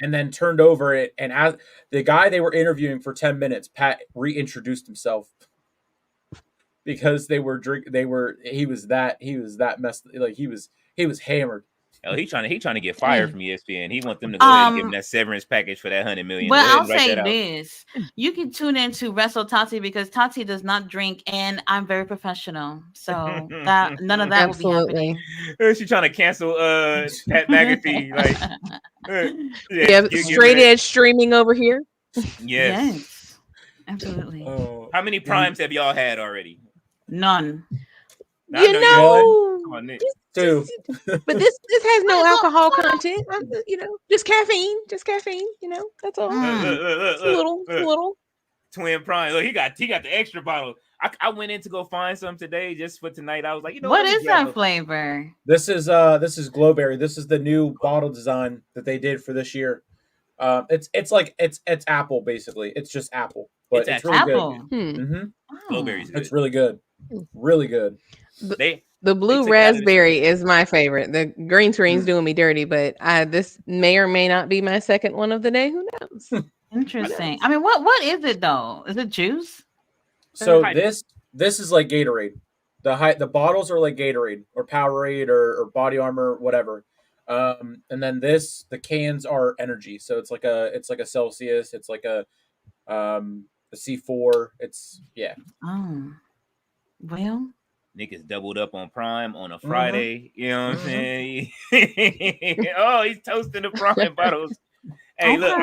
and then turned over it. And as the guy they were interviewing for 10 minutes, Pat reintroduced himself because he was that messed, like he was hammered. Oh, he trying to get fired from ESPN. He want them to go ahead and give him that severance package for that $100 million. Well, I'll say this: you can tune into Wrestle Tati because Tati does not drink, and I'm very professional, so that none of that will be happening. She's trying to cancel Pat McAfee, like straight edge streaming over here. Yes, absolutely. How many primes have y'all had already? None. Two. But this has no alcohol content. Just caffeine. That's all. It's a little. Twin prime. Look, he got the extra bottle. I went in to go find some today just for tonight. I was like, what is that flavor? This is Glowberry. This is the new bottle design that they did for this year. It's apple basically. It's just apple, but it's really apple. Good. Mm-hmm. Glowberry's good. It's really good. Really good. The blue raspberry is my favorite. The green screen's doing me dirty, but this may or may not be my second one of the day. Who knows? Interesting. I mean, what is it though? Is it juice? So this is like Gatorade. The bottles are like Gatorade or Powerade or Body Armor, whatever. And then the cans are energy. So it's like a Celsius. It's like a C4. It's Oh, well. Nick is doubled up on Prime on a Friday. You know what I'm saying? He's toasting the Prime bottles. Hey, look,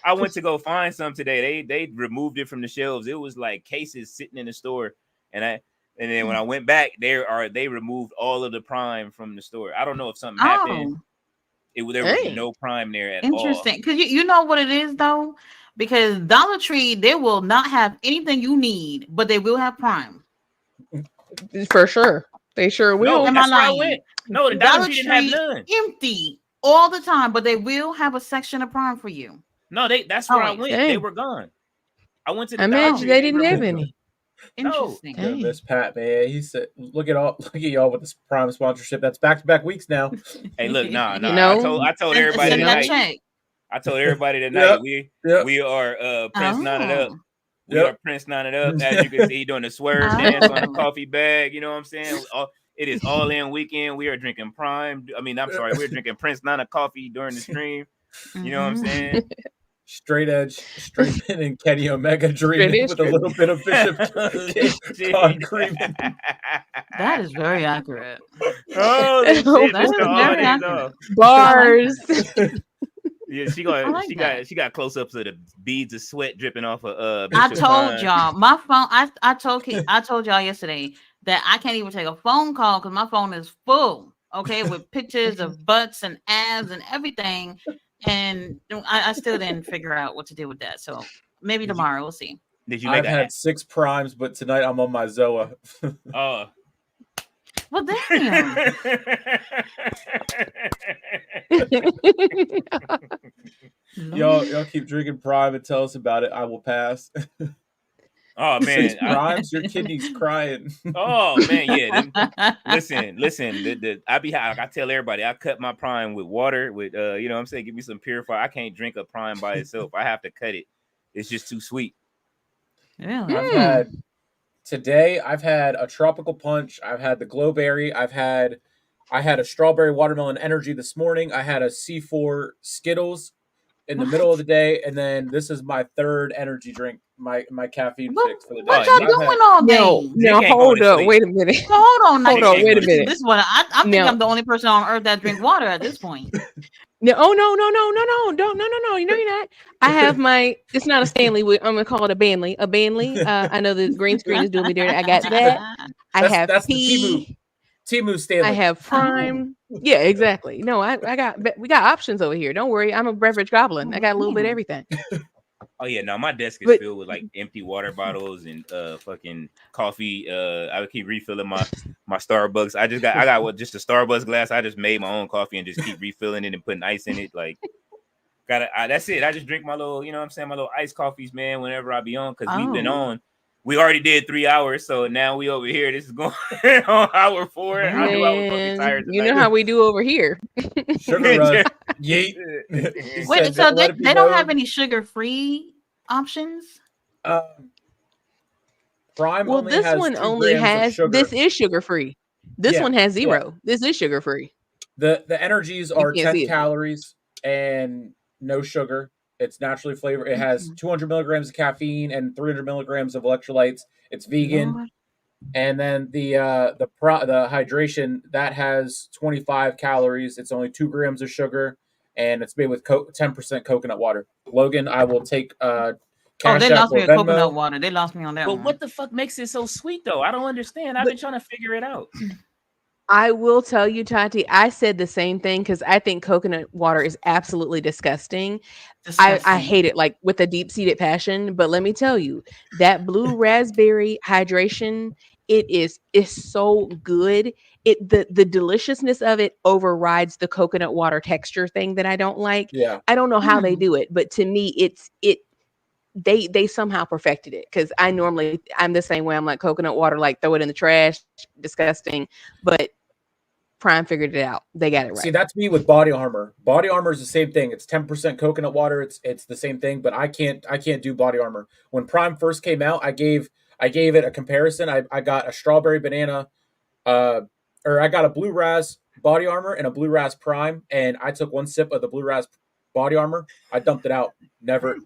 I went to go find some today. They removed it from the shelves. It was like cases sitting in the store, and then when I went back, they removed all of the Prime from the store. I don't know if something happened. There was no Prime there at all. Interesting, because you know what it is though, because Dollar Tree they will not have anything you need, but they will have Prime. For sure, they sure will. No, that's where I went. No, the Dollar Tree didn't have none. Empty all the time, but they will have a section of Prime for you. No, that's where I went. Dang. They were gone. I went to the Dollar Tree. They didn't have any. Interesting. No. Miss Pat, man. He said, "Look at y'all with this Prime sponsorship. That's back-to-back weeks now." Hey, look, no. I told everybody tonight. I told everybody tonight we are Prince 9 It Up. We are Prince 9 It Up. As you can see, doing the swerve dance on the coffee bag. You know what I'm saying? It is all in weekend. We are drinking Prime. I mean, I'm sorry, we're drinking Prince 9 coffee during the stream. You know what I'm saying? Straight Edge, Straightman, and Kenny Omega dreaming Edge, with a little bit of Bishop Concrete. That is very accurate. Holy shit, That is Mr. very Audience. accurate. Bars. Yeah, she I like that. got close ups of the beads of sweat dripping off of I Bishop told Prime. y'all my phone. I told y'all yesterday that I can't even take a phone call because my phone is full. Okay, with pictures of butts and abs and everything, and I still didn't figure out what to do with that. So maybe tomorrow we'll see. Did you make I've had 6 primes, but tonight I'm on my Zoa. Oh. Well, damn. Y'all keep drinking prime and tell us about it. I will pass. Oh man, 6 primes, your kidney's crying. Oh man, yeah. Listen. I be high. Like I tell everybody, I cut my prime with water. With you know what I'm saying, give me some purifier. I can't drink a prime by itself. I have to cut it. It's just too sweet. Really? I've had a tropical punch. I've had the glowberry. I had a strawberry watermelon energy this morning. I had a C4 Skittles in the middle of the day, and then this is my 3rd energy drink, my caffeine fix for the day. What y'all doing all day? No, hold up. Wait a minute. So hold on. Hold on. Wait a minute. This is what I think I'm the only person on earth that drink water at this point. No, oh no, you know you're not. I have my. It's not a Stanley. I'm gonna call it a Banley. A Banley. I know the green screen is doing me dirty. I got that. I have that's tea. Timu Stanley. I have Prime. Yeah, exactly. No, we got options over here. Don't worry. I'm a beverage goblin. I got a little bit of everything. Oh yeah, no, my desk is filled with like empty water bottles and fucking coffee. I would keep refilling my Starbucks. I got just a Starbucks glass. I just made my own coffee and just keep refilling it and putting ice in it. Like, that's it. I just drink my little, you know what I'm saying, my little iced coffees, man, whenever I be on, because we've been on. We already did 3 hours, so now we over here. This is going on hour 4. Man, I knew I was gonna be tired tonight. You know how we do over here. Sugar rush. Yeet. Wait, so they don't have any sugar-free options? Prime. Well, only this has one 2 only grams of has. sugar. This is sugar-free. This one has 0. Yeah. This is sugar-free. The energies are can't see 10 it. calories and no sugar. It's naturally flavored. It has 200 milligrams of caffeine and 300 milligrams of electrolytes. It's vegan. Lord. And then the hydration that has 25 calories. It's only 2 grams of sugar, and it's made with 10% coconut water. Logan, I will take Cash they App lost or me at Venmo. coconut water. They lost me on that But one. what the fuck makes it so sweet though? I don't understand. I've been trying to figure it out. I will tell you, Tati, I said the same thing because I think coconut water is absolutely disgusting. I hate it, like with a deep-seated passion. But let me tell you, that blue raspberry hydration, it's so good. The deliciousness of it overrides the coconut water texture thing that I don't like. Yeah. I don't know how they do it, but to me, they somehow perfected it, because I'm the same way. I'm like, coconut water, like throw it in the trash, disgusting. But Prime figured it out. They got it right. See, that's me with Body Armor. Body Armor is the same thing. It's 10% coconut water. It's the same thing, but I can't do Body Armor. When Prime first came out, I gave it a comparison. I got a strawberry banana, or I got a Blue Raz Body Armor and a Blue Raz Prime, and I took 1 sip of the Blue Raz Body Armor. I dumped it out. Never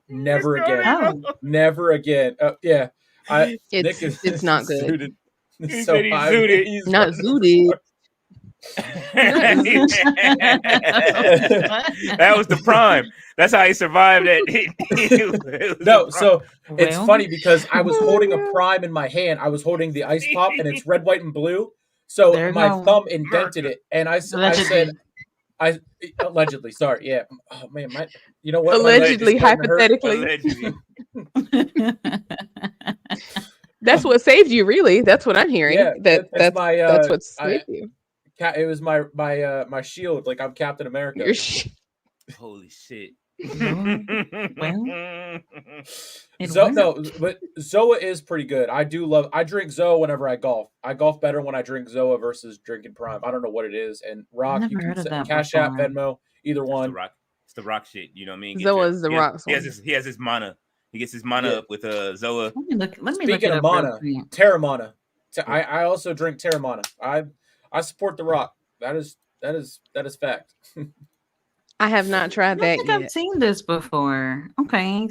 again. Never again. Yeah. It's not good. It's so high. Zooted. Not zooted. That was the Prime. That's how he survived that. No, so it's funny because I was holding a Prime in my hand. I was holding the ice pop, and it's red, white, and blue. So my thumb indented it, and I said, allegedly. Sorry, yeah. Oh man, you know what? Allegedly, hypothetically. That's what saved you, really. That's what I'm hearing. Yeah, that's what saved you. It was my shield. Like, I'm Captain America. Holy shit. But Zoa is pretty good. I drink Zoa whenever I golf. I golf better when I drink Zoa versus drinking Prime. I don't know what it is. And Rock, you can send Cash App, Venmo, either one. It's the rock shit. You know what I mean? Zoa is the rock. He has his mana. He gets his mana up with Zoa. Let me Speaking of mana, Terramana. I also drink Terramana. I support the Rock. That is fact. I have not I tried don't that think I've yet. seen this before. Okay,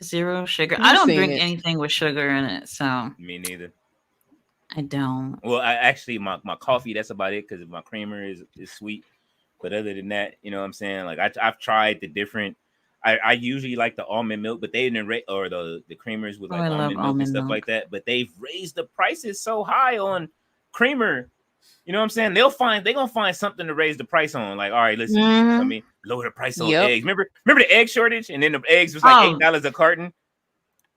zero sugar. I You've don't seen drink it. anything with sugar in it, so Me neither. I don't. Well, I actually my coffee, that's about it, because my creamer is sweet. But other than that, you know what I'm saying? Like I've tried the different. I usually like the almond milk, but they didn't rate, or the creamers with Oh, like I love almond milk and almond stuff milk. like that. But they've raised the prices so high on creamer. You know what I'm saying? They're gonna find something to raise the price on. Like, all right, listen, I Mhm. mean, lower the price on Yep. eggs. Remember the egg shortage, and then the eggs was like Oh. $8 a carton,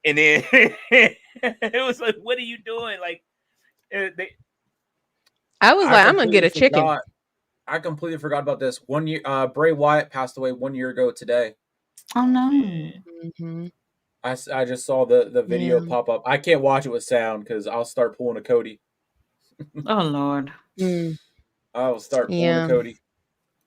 and then it was like, what are you doing? Like, they I was like, I'm gonna get a chicken. I completely forgot about this. 1 year, Bray Wyatt passed away 1 year ago today. Oh no. man. Mhm. I just saw the video Yeah. pop up. I can't watch it with sound because I'll start pulling a Cody. Oh Lord. Mm, I will start pulling yeah. a Cody.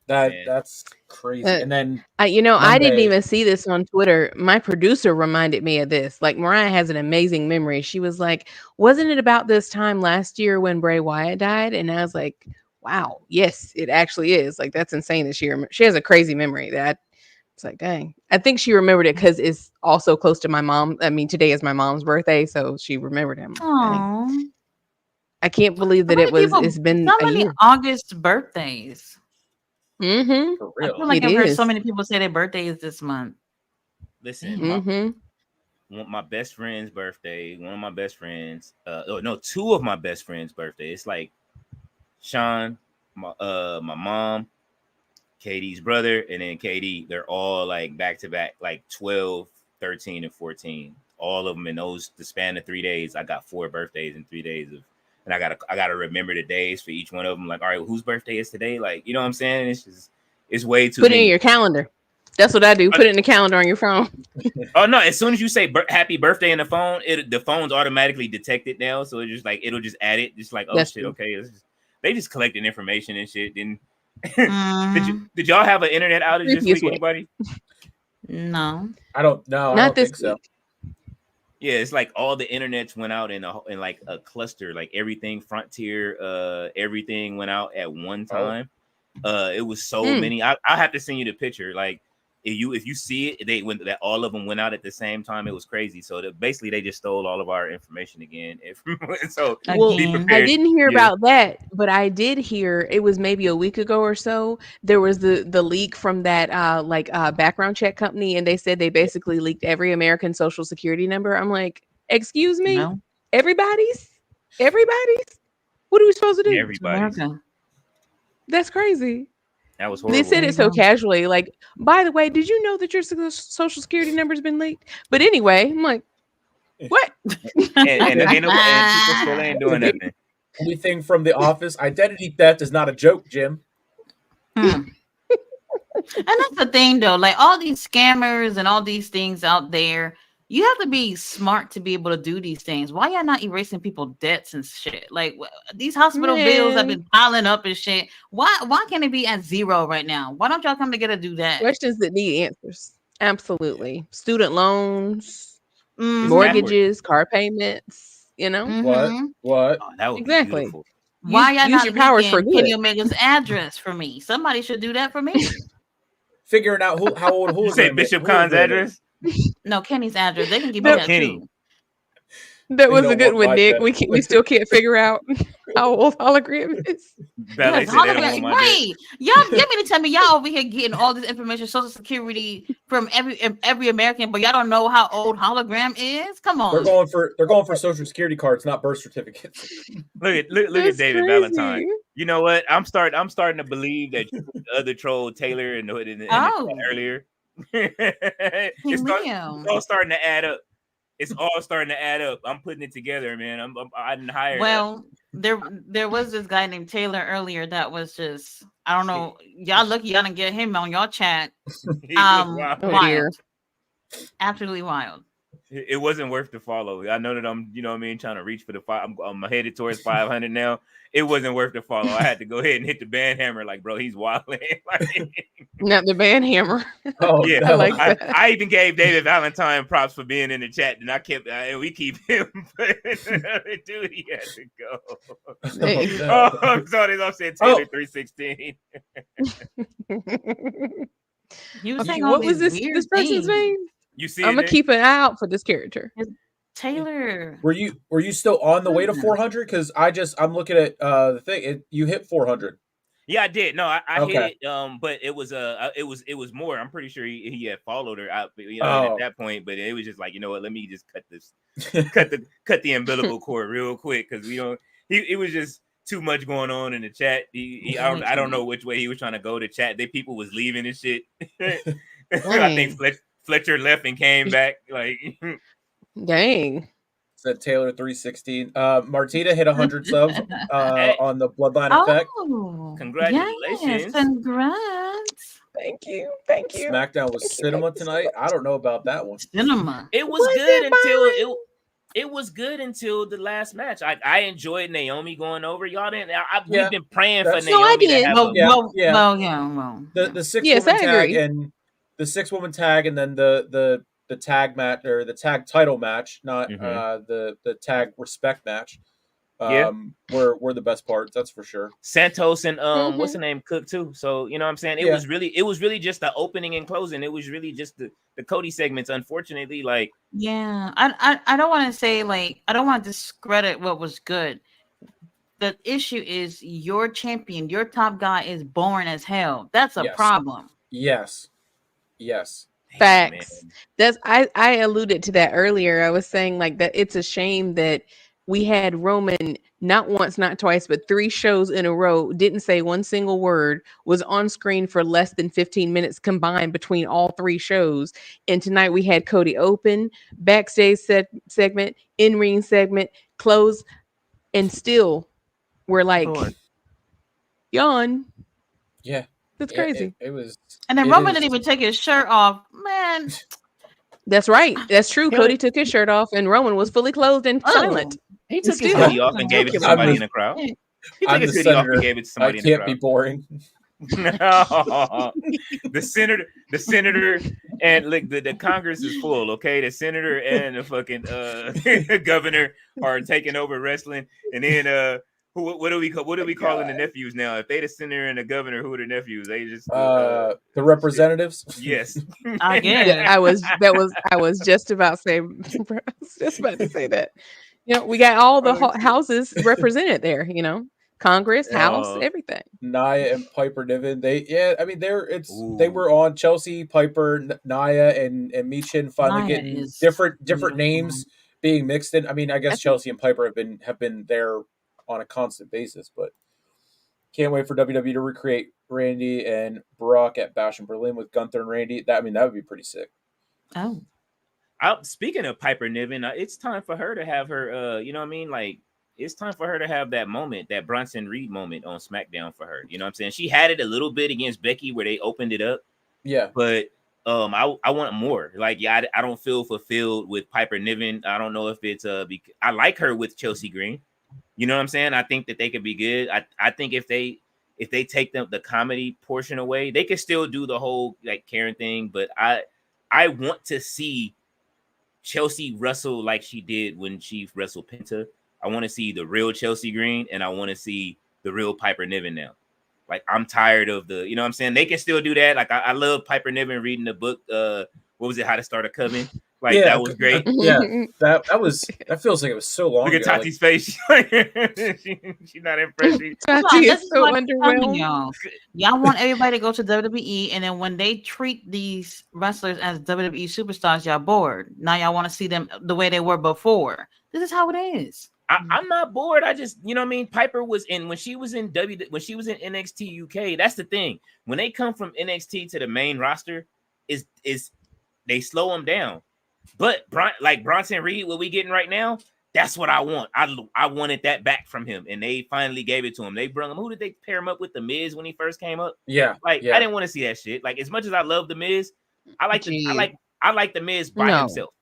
Man. That's crazy. Uh, And then I didn't Monday- even see this on Twitter. My producer reminded me of this. Like, Mariah has an amazing memory. She was like, wasn't it about this time last year when Bray Wyatt died? And I was like, wow, yes, it actually is. Like, that's insane that she has a crazy memory. That it's like, dang. I think she remembered it because it's also close to my mom. I mean, today is my mom's birthday, so she remembered him. Like, dang. Oh. I can't believe So that many people. it's been so a many year. August birthdays. Mm-hmm. for I real. feel like It I've heard so is. many people say their birthday is this month. Listen, Mm-hmm. my best friend's birthday, one of my best friends, two of my best friends' birthday. It's like Sean, my mom, Katie's brother, and then Katie. They're all like back to back, like 12, 13, and 14. All of them in the span of 3 days. I got 4 birthdays in 3 days and I gotta remember the days for each one of them. Like, all right, whose birthday is today? Like, you know what I'm saying? It's way too Put it many. in your calendar. That's what I do. Put it in the calendar on your phone. Oh no! As soon as you say happy birthday in the phone, the phone's automatically detect it now. So it's just like it'll just add it. Just like, oh That's shit, true. okay. They just collecting information and shit. Then Mhm. did y'all have an internet outage this Creepiest week? way. Anybody? No. I don't know. I Not don't this think so. week. Yeah, it's like all the internets went out in like a cluster. Like everything Frontier, everything went out at one time. It was so many. I have to send you the picture. Like if you see it, that all of them went out at the same time. It was crazy. So basically they just stole all of our information again. So Well, be Again. I prepared. didn't hear Yeah. about that, but I did hear it was maybe a week ago or so. There was the leak from that background check company, and they said they basically leaked every American social security number. I'm like, excuse me, No. everybody's. What are we supposed to do? Everybody's. America. That's crazy. That was They horrible. said it so casually. Like, by the way, did you know that your social security number's been leaked? But anyway, I'm like, what? and people still ain't doing nothing. Anything from The Office? Identity theft is not a joke, Jim. And that's the thing, though. Like all these scammers and all these things out there, you have to be smart to be able to do these things. Why y'all not erasing people's debts and shit? Like these hospital bills have been piling up and shit. Why can't it be at 0 right now? Why don't y'all come together to do that? Questions that need answers. Absolutely. Student loans, Mhm. mortgages, car payments, you know? Mhm. What? Oh, that would Exactly. be beautiful. Why y'all use not your powers for leaking Kenny good. Omega's address for me? Somebody should do that for me. Figuring out how old You say Bishop Khan's address? No, Kenny's address. They can give me No. that Kenny. too. That We was a don't good want one, my Nick. debt. We still can't figure out how old hologram is. Ballet Yes, said they don't want my debt. right. Y'all mean to tell me y'all over here getting all this information, Social Security from every American, but y'all don't know how old hologram is? Come on. They're going for social security cards, not birth certificates. Look at That's David crazy. Valentine. You know what? I'm starting to believe that you were the other troll Taylor in the chat earlier. It's all starting to add up. It's all starting to add up. I'm putting it together, man. I didn't hire. Well, there was this guy named Taylor earlier that was just, I don't know. Y'all lucky y'all didn't get him on your chat. Wild. Oh, dear. Absolutely wild. It wasn't worth the follow. I know that I'm, you know what I mean, trying to reach for the 5. I'm headed towards 500 now. It wasn't worth the follow. I had to go ahead and hit the band hammer. Like, bro, he's wilding. Not the band hammer. Oh, yeah, no. I like that. I even gave David Valentine props for being in the chat, and I kept, and we keep him. Dude, he had to go. Hey. No. Oh, I'm sorry, I'm saying Taylor 316. You were Okay, saying all what was these this weird person's things. name? You see, I'm gonna keep an eye out for this character. Taylor. Were you still on the way to 400? Because I'm looking at the thing. You hit 400. Yeah, I did. No, I Okay. hit it. But it was more. I'm pretty sure he had followed her out, and at Oh. that point. But it was just like, you know what? Let me just cut the umbilical cord real quick because we don't. It was just too much going on in the chat. I don't know which way he was trying to go to chat. People was leaving and shit. I think Fletcher left and came back. Like, Dang. Said Taylor 316. Martina hit 100 subs on the Bloodline Effect. Oh, Congratulations. Yes, congrats. Thank you. Thank you. SmackDown was cinema tonight. I don't know about that one. Cinema. It was good until it was good until the last match. I enjoyed Naomi going over. Y'all didn't. We've been praying for That's- No, I Naomi to did. have Well, Yeah. well. The 6 Yes, woman I tag agree. and the 6 woman tag and then the tag match or the tag title match, not the tag respect match. Were the best parts, that's for sure. Santos and what's the name, Cook too. So you know what I'm saying? It was really just the opening and closing. It was really just the Cody segments. Unfortunately, like I don't want to say like I don't want to discredit what was good. The issue is your champion, your top guy is boring as hell. That's a problem. Yes. Facts. I alluded to that earlier. I was saying like that it's a shame that we had Roman not once, not twice, but 3 shows in a row, didn't say one single word, was on screen for less than 15 minutes combined between all 3 shows. And tonight we had Cody open, backstage segment, in-ring segment, close, and still we're like, yawn. Yeah. That's crazy. It was. And then Roman didn't even take his shirt off. Man. That's right. That's true. Cody took his shirt off and Roman was fully clothed and silent. He took his hoodie off and gave it to somebody in the crowd. He took his hoodie off and gave it to somebody in the crowd. I can't be boring. The senator and like the Congress is full, okay? The senator and the fucking governor are taking over wrestling, and then what do we calling the nephews now? If they the senator and the governor, who are the nephews? They just the representatives. Yes, I guess. Yeah, I was just about to say that. You know, we got all the houses represented there. You know, Congress, House, everything. Nia and Piper Niven. They were on Chelsea, Piper, Nia, and Michin finally getting different names being mixed in. I mean, I guess Chelsea and Piper have been there on a constant basis, but can't wait for WWE to recreate Randy and Brock at Bash in Berlin with Gunther and Randy. That would be pretty sick. Oh. Speaking of Piper Niven, it's time for her to have her, you know what I mean? Like, it's time for her to have that moment, that Bronson Reed moment on SmackDown for her. You know what I'm saying? She had it a little bit against Becky where they opened it up. Yeah. But I want more. Like, yeah, I don't feel fulfilled with Piper Niven. I don't know if it's I like her with Chelsea Green. You know what I'm saying? I think that they could be good. I think if they take the comedy portion away, they could still do the whole like Karen thing, but I want to see Chelsea wrestle like she did when she wrestled Penta. I want to see the real Chelsea Green, and I want to see the real Piper Niven now. Like, I'm tired of you know what I'm saying? They can still do that. Like, I love Piper Niven reading the book. What was it? How to Start a Coven. Like, that was great. Yeah, that feels like it was so long ago. Look at Tati's face. She's not impressed. Tati is so underwhelmed. Y'all want everybody to go to WWE, and then when they treat these wrestlers as WWE superstars, y'all bored. Now y'all want to see them the way they were before. This is how it is. I'm not bored. I just, you know what I mean? Piper was when she was in NXT UK. That's the thing. When they come from NXT to the main roster, is they slow them down. But like Bronson Reed, what we getting right now, that's what I want. I wanted that back from him, and they finally gave it to him. They brought him. Who did they pair him up with? The Miz when he first came up. Yeah, I didn't want to see that shit. Like, as much as I love the Miz, I like the Miz by himself.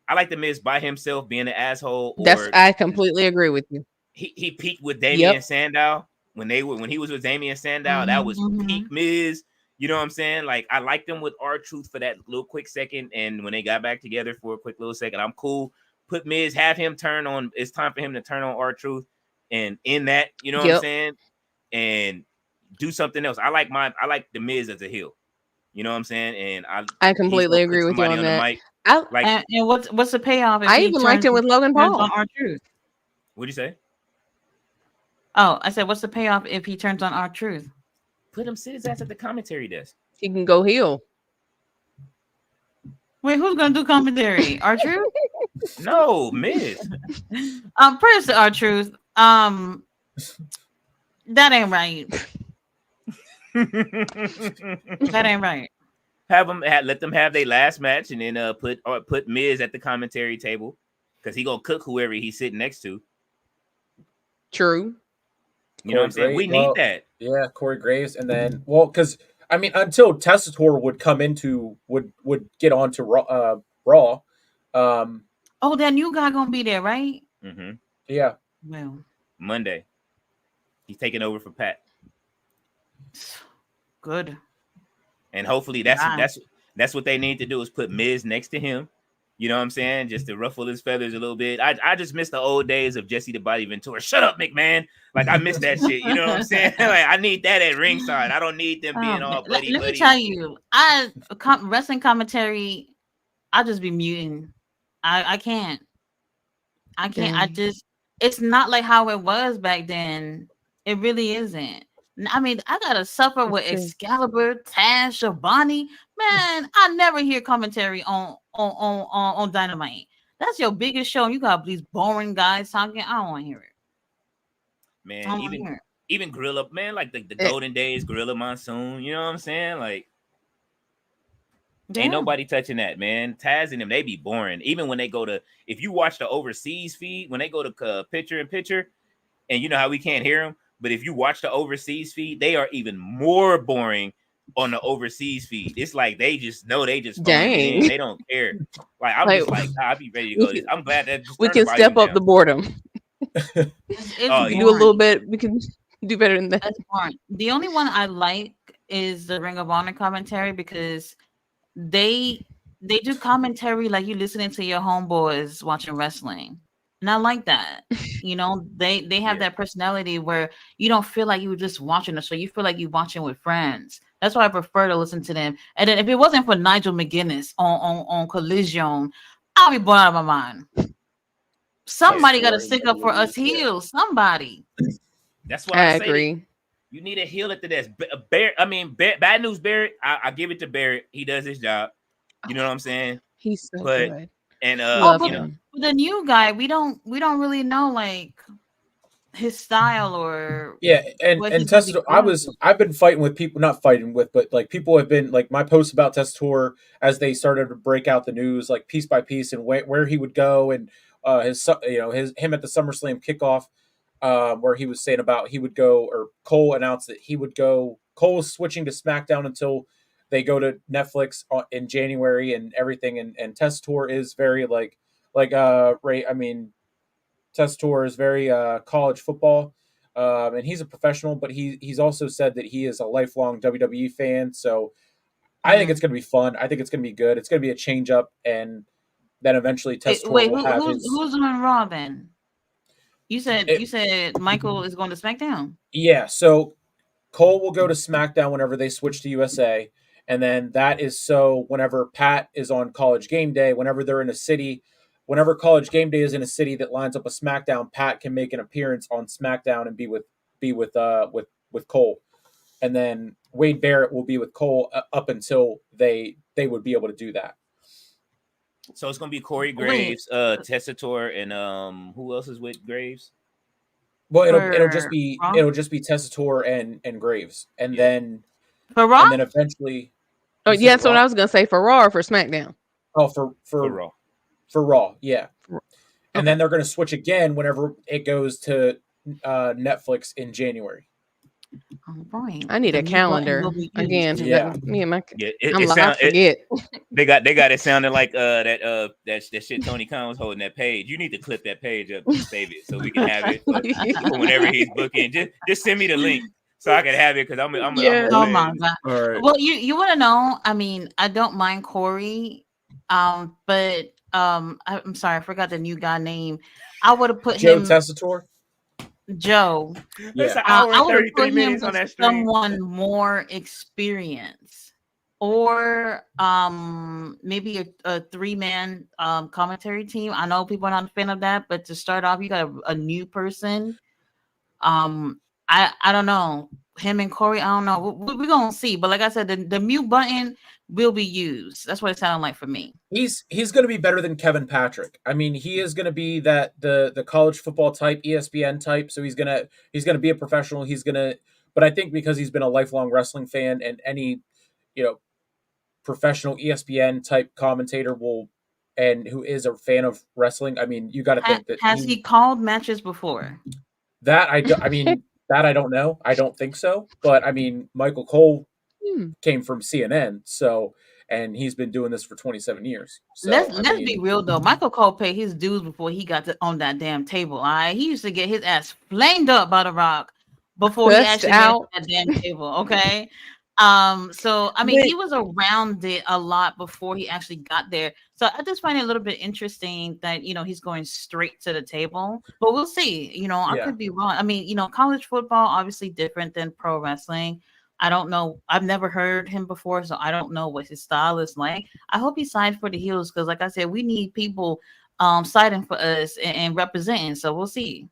I like the Miz by himself being an asshole. I completely agree with you. He peaked with Damian Sandow when he was with Damian Sandow. That was peak Miz. You know what I'm saying? Like, I liked them with R-Truth for that little quick second, and when they got back together for a quick little second, I'm cool. Put Miz, have him turn on. It's time for him to turn on R-Truth, and in that, you know what I'm saying, and do something else. I like the Miz as a heel. You know what I'm saying? And I completely agree with you on that. Mic. I Like, And what's the payoff? If I he even liked it with Logan turns Paul. on R-Truth? what'd you say? Oh, I said, what's the payoff if he turns on R-Truth? Put him sit his ass at the commentary desk. He can go heel. Wait, who's gonna do commentary? R-Truth? No, Miz. Praise to R-Truth. That ain't right. That ain't right. Let them have their last match, and then put Miz at the commentary table, because he gonna cook whoever he's sitting next to. True. You know what I'm saying? We need that. Yeah, Corey Graves, and then because I mean, until Testator would come into would get onto Raw. Oh, that new guy gonna be there, right? Mm-hmm. Yeah. Well, Monday, he's taking over for Pat, good. and hopefully that's what they need to do, is put Miz next to him. You know what I'm saying? Just to ruffle his feathers a little bit. I just miss the old days of Jesse the Body Ventura. Shut up, McMahon. Like, I miss that shit. You know what I'm saying? Like, I need that at ringside. I don't need them being all buddy. Let me tell you, wrestling commentary, I just be muting. I can't. It's not like how it was back then. It really isn't. I mean, I gotta suffer with Excalibur, Taz, Schiavone. Man, I never hear commentary on Dynamite. That's your biggest show. You got these boring guys talking. I don't want to hear it. Man, even Gorilla, man, like the golden days, Gorilla Monsoon. You know what I'm saying? Like, ain't nobody touching that, man. Taz and them, they be boring. Even when they go to, if you watch the overseas feed, when they go to picture in picture, and you know how we can't hear them, but if you watch the overseas feed, they are even more boring on the overseas feed. It's like they just know they just dang. they don't care. Like, I'm just like, I'll be ready to go. I'm glad that we can step up the boredom. It's do a little bit. We can do better than that. That's boring. The only one I like is the Ring of Honor commentary, because they do commentary like you listening to your homeboys watching wrestling. And I like that. You know, they have that personality where you don't feel like you were just watching the show. You feel like you're watching with friends. That's why I prefer to listen to them. And then if it wasn't for Nigel McGuinness on Collision, I'll be blown out of my mind. Somebody got to stick up for us heels. Somebody. That's why I agree. Say you need a heel at the desk. Bad News Barrett. I give it to Barrett. He does his job. You know what I'm saying? He's so good. And the new guy, we don't really know like his style or and Testator. I've been fighting with people, not fighting with, but like people have been like my posts about Testator as they started to break out the news, like piece by piece, and where he would go, and him at the SummerSlam kickoff, where he was saying about he would go, or Cole announced that he would go. Cole was switching to SmackDown until they go to Netflix in January and everything, and Testator is very Ray. I mean, Testator is very college football, and he's a professional, but he's also said that he is a lifelong WWE fan. So I think it's going to be fun. I think it's going to be good. It's going to be a change up, and then eventually Testator will have who's on Raw then? You said Michael is going to SmackDown. Yeah, so Cole will go to SmackDown whenever they switch to USA. And then that is so whenever Pat is on College Game Day, whenever they're in a city, whenever College Game Day is in a city that lines up a SmackDown, Pat can make an appearance on SmackDown and be with Cole. And then Wade Barrett will be with Cole up until they would be able to do that. So it's gonna be Corey Graves, Testator, and who else is with Graves? Well, it'll just be Testator and Graves, and then for Raw, and then eventually. Oh yeah, that's what I was gonna say, for Raw or for SmackDown. Oh, for Raw. For Raw, yeah. And then they're gonna switch again whenever it goes to Netflix in January. Oh boy, I need a calendar again. Yeah, me and my I forget. They got it sounding like that shit Tony Khan was holding that page. You need to clip that page up and save it so we can have it for whenever he's booking. Just send me the link so I can have it, because I'm oh my god. All right. Well, you want to know? I mean, I don't mind Corey, but I'm sorry, I forgot the new guy name. I would have put him Testator. Joe. Yeah. I would have put him on that with someone more experienced or maybe a 3-man commentary team. I know people are not a fan of that, but to start off, you got a new person. I don't know, him and Corey. I don't know. We're gonna see. But like I said, the mute button will be used. That's what it sounded like for me. He's going to be better than Kevin Patrick. I mean, he is going to be that the college football type, ESPN type. So he's gonna be a professional. But I think because he's been a lifelong wrestling fan, and any professional ESPN type commentator who is a fan of wrestling. I mean, you got to think that has he called matches before? That I mean, that I don't know. I don't think so. But I mean, Michael Cole came from CNN, and he's been doing this for 27 years. So, let's be real though. Michael Cole paid his dues before he got on that damn table. All right, he used to get his ass flamed up by The Rock before he actually got that damn table. Okay. So I mean, he was around it a lot before he actually got there. So I just find it a little bit interesting that he's going straight to the table. But we'll see. I could be wrong. I mean, college football obviously different than pro wrestling. I don't know. I've never heard him before, so I don't know what his style is like. I hope he signed for the Heels because, like I said, we need people siding for us and representing. So we'll see.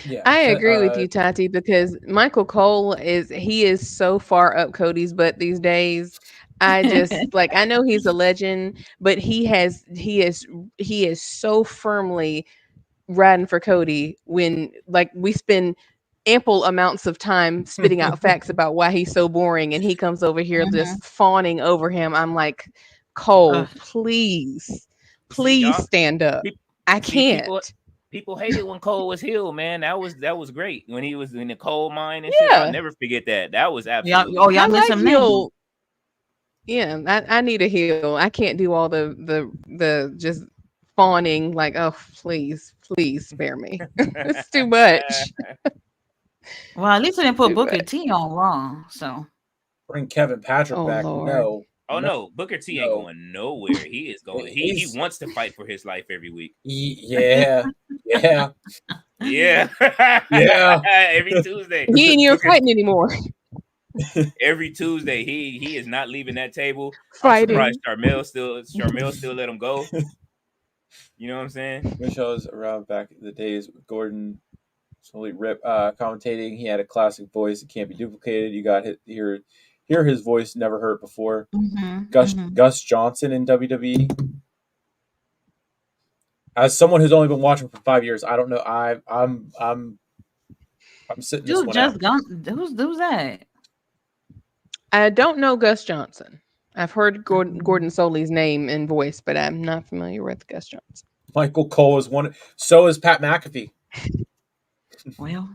Yeah, I agree with you, Tati, because Michael Cole is so far up Cody's butt these days. I just I know he's a legend, but he is so firmly riding for Cody when we spend ample amounts of time spitting out facts about why he's so boring, and he comes over here just fawning over him. I'm like, Cole, please stand up. I can't. People hated when Cole was heel, man. That was great when he was in the coal mine and shit. I'll never forget that. That was absolutely. Y'all miss him now. Yeah, I need a heel. I can't do all the just fawning. Like, oh, please spare me. It's too much. Well, at least they didn't put Booker T on Raw. So bring Kevin Patrick back. Lord. No, Booker T ain't going nowhere. He is going. He wants to fight for his life every week. Yeah. Every Tuesday. He ain't even fighting anymore. Every Tuesday, he is not leaving that table. Fighting. I'm surprised Sharmell still let him go. You know what I'm saying? Michelle was around back in the days with Gordon. Slowly commentating. He had a classic voice. It can't be duplicated. You got hear his voice, never heard before. Gus Johnson in WWE. As someone who's only been watching for 5 years, I don't know. I'm sitting this one out. Who's that? I don't know Gus Johnson. I've heard Gordon Soley's name and voice, but I'm not familiar with Gus Johnson. Michael Cole is one. So is Pat McAfee. Well,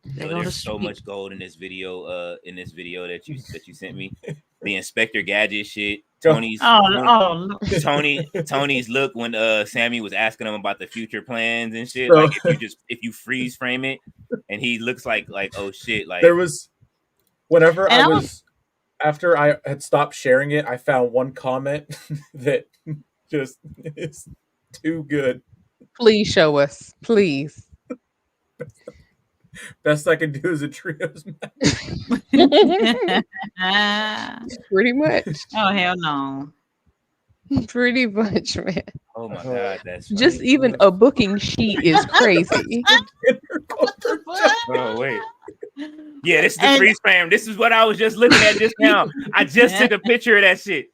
there's so much gold in this video. That you sent me. The Inspector Gadget shit. Tony's look when Sammy was asking him about the future plans and shit. Bro. Like if you freeze frame it, and he looks like oh shit. Like there was whenever after I had stopped sharing it, I found one comment that just is too good. Please show us, please. Best I can do is a trios match. Pretty much. Oh hell no. Pretty much, man. Oh my god, that's funny. Just even a booking sheet is crazy. What the fuck? Oh wait. Yeah, this is the freeze frame. This is what I was just looking at just now. I just took a picture of that shit.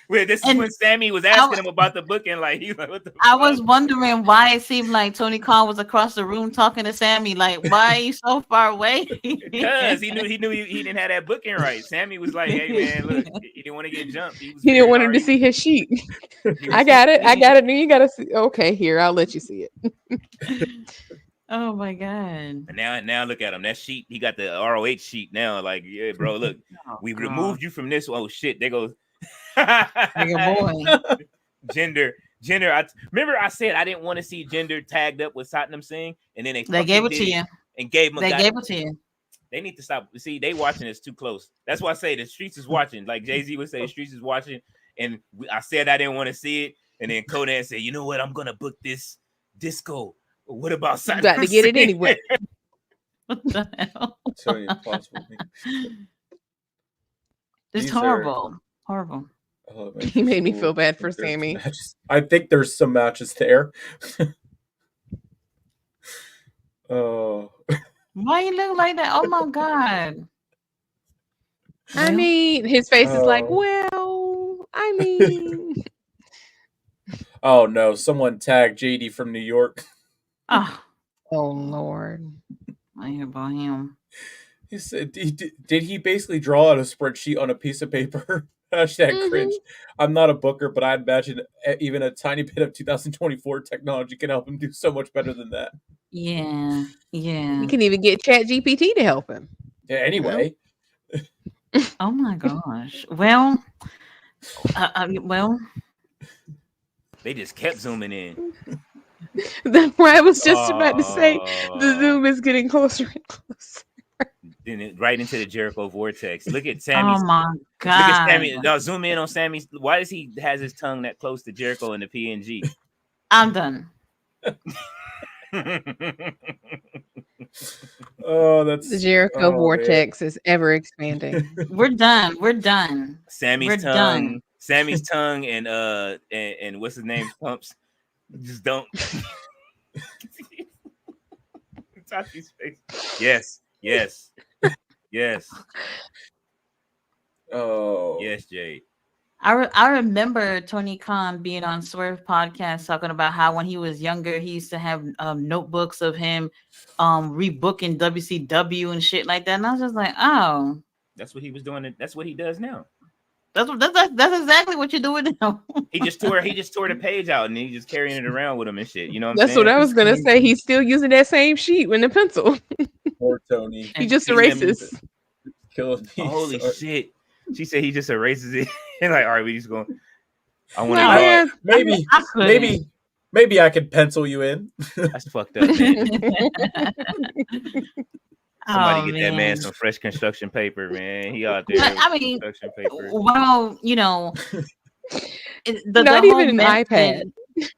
This is when Sammy was asking him about the booking. Like he's like, what the fuck? I was wondering why it seemed like Tony Khan was across the room talking to Sammy. Like, why are you so far away? Because he knew he didn't have that booking right. Sammy was like, hey man, look, he didn't want to get jumped. He didn't want him to see his sheet. I got it. Now you gotta see. Okay, here, I'll let you see it. Oh my god! And now look at him. That sheet, he got the ROH sheet now. Like, yeah, bro, look, we removed you from this. Oh shit, there goes. Boy. Gender. I remember I said I didn't want to see Gender tagged up with Satnam Singh, and then they gave it to you. And gave him. They gave it to you. They need to stop. See, they watching us too close. That's why I say the streets is watching. Like Jay-Z would say, the streets is watching. And I said I didn't want to see it, and then Conan said, you know what? I'm gonna book this disco. What about Satnam? You got to get it anyway. What the hell? Tony Impossible. It's These are- horrible. Horrible. He made me feel bad for Sammy. I think there's some matches there. Oh. Why you look like that? Oh my god. I Well, mean, his face is like, Oh. well, I mean, Oh no! Someone tagged JD from New York. oh, oh Lord. I hear about him. He said, "Did he basically draw out a spreadsheet on a piece of paper?" Hashtag cringe. I'm not a booker, but I imagine even a tiny bit of 2024 technology can help him do so much better than that. Yeah, yeah. You can even get ChatGPT to help him. Yeah, anyway, Oh my gosh. Well, well, They just kept zooming in. That's why I was just about to say the zoom is getting closer and closer. Then right into the Jericho vortex. Look at Sammy's. oh my Look at god. Sammy. No, zoom in on Sammy's. Why does he has his tongue that close to Jericho in the PNG? I'm done. oh, that's The Jericho oh, man. vortex is ever expanding. We're done. We're done. Sammy's We're tongue. done. Sammy's tongue and what's his name? Pumps. Just don't. Tati's face. Yes. Yes. Yes. Oh, Yes, Jade. I remember Tony Khan being on Swerve podcast talking about how when he was younger he used to have notebooks of him rebooking WCW and shit like that, and I was just like, oh, That's what he was doing. That's what he does now. that's exactly what you're doing now. He just tore the page out and he's just carrying it around with him and shit. You know what I'm That's saying? what I was gonna say. He's still using that same sheet with the pencil. poor Tony. He just Kingdom- erases. Killing me. Holy Sorry. shit. She said he just erases it. And like, all right, we just going. I want Well, to. yeah. Maybe, I couldn't. maybe I could pencil you in. That's fucked up, man. Somebody Oh, get that man some fresh construction paper, man. He out there. But, with I mean, construction paper. well, you know, Not whole even an iPad. The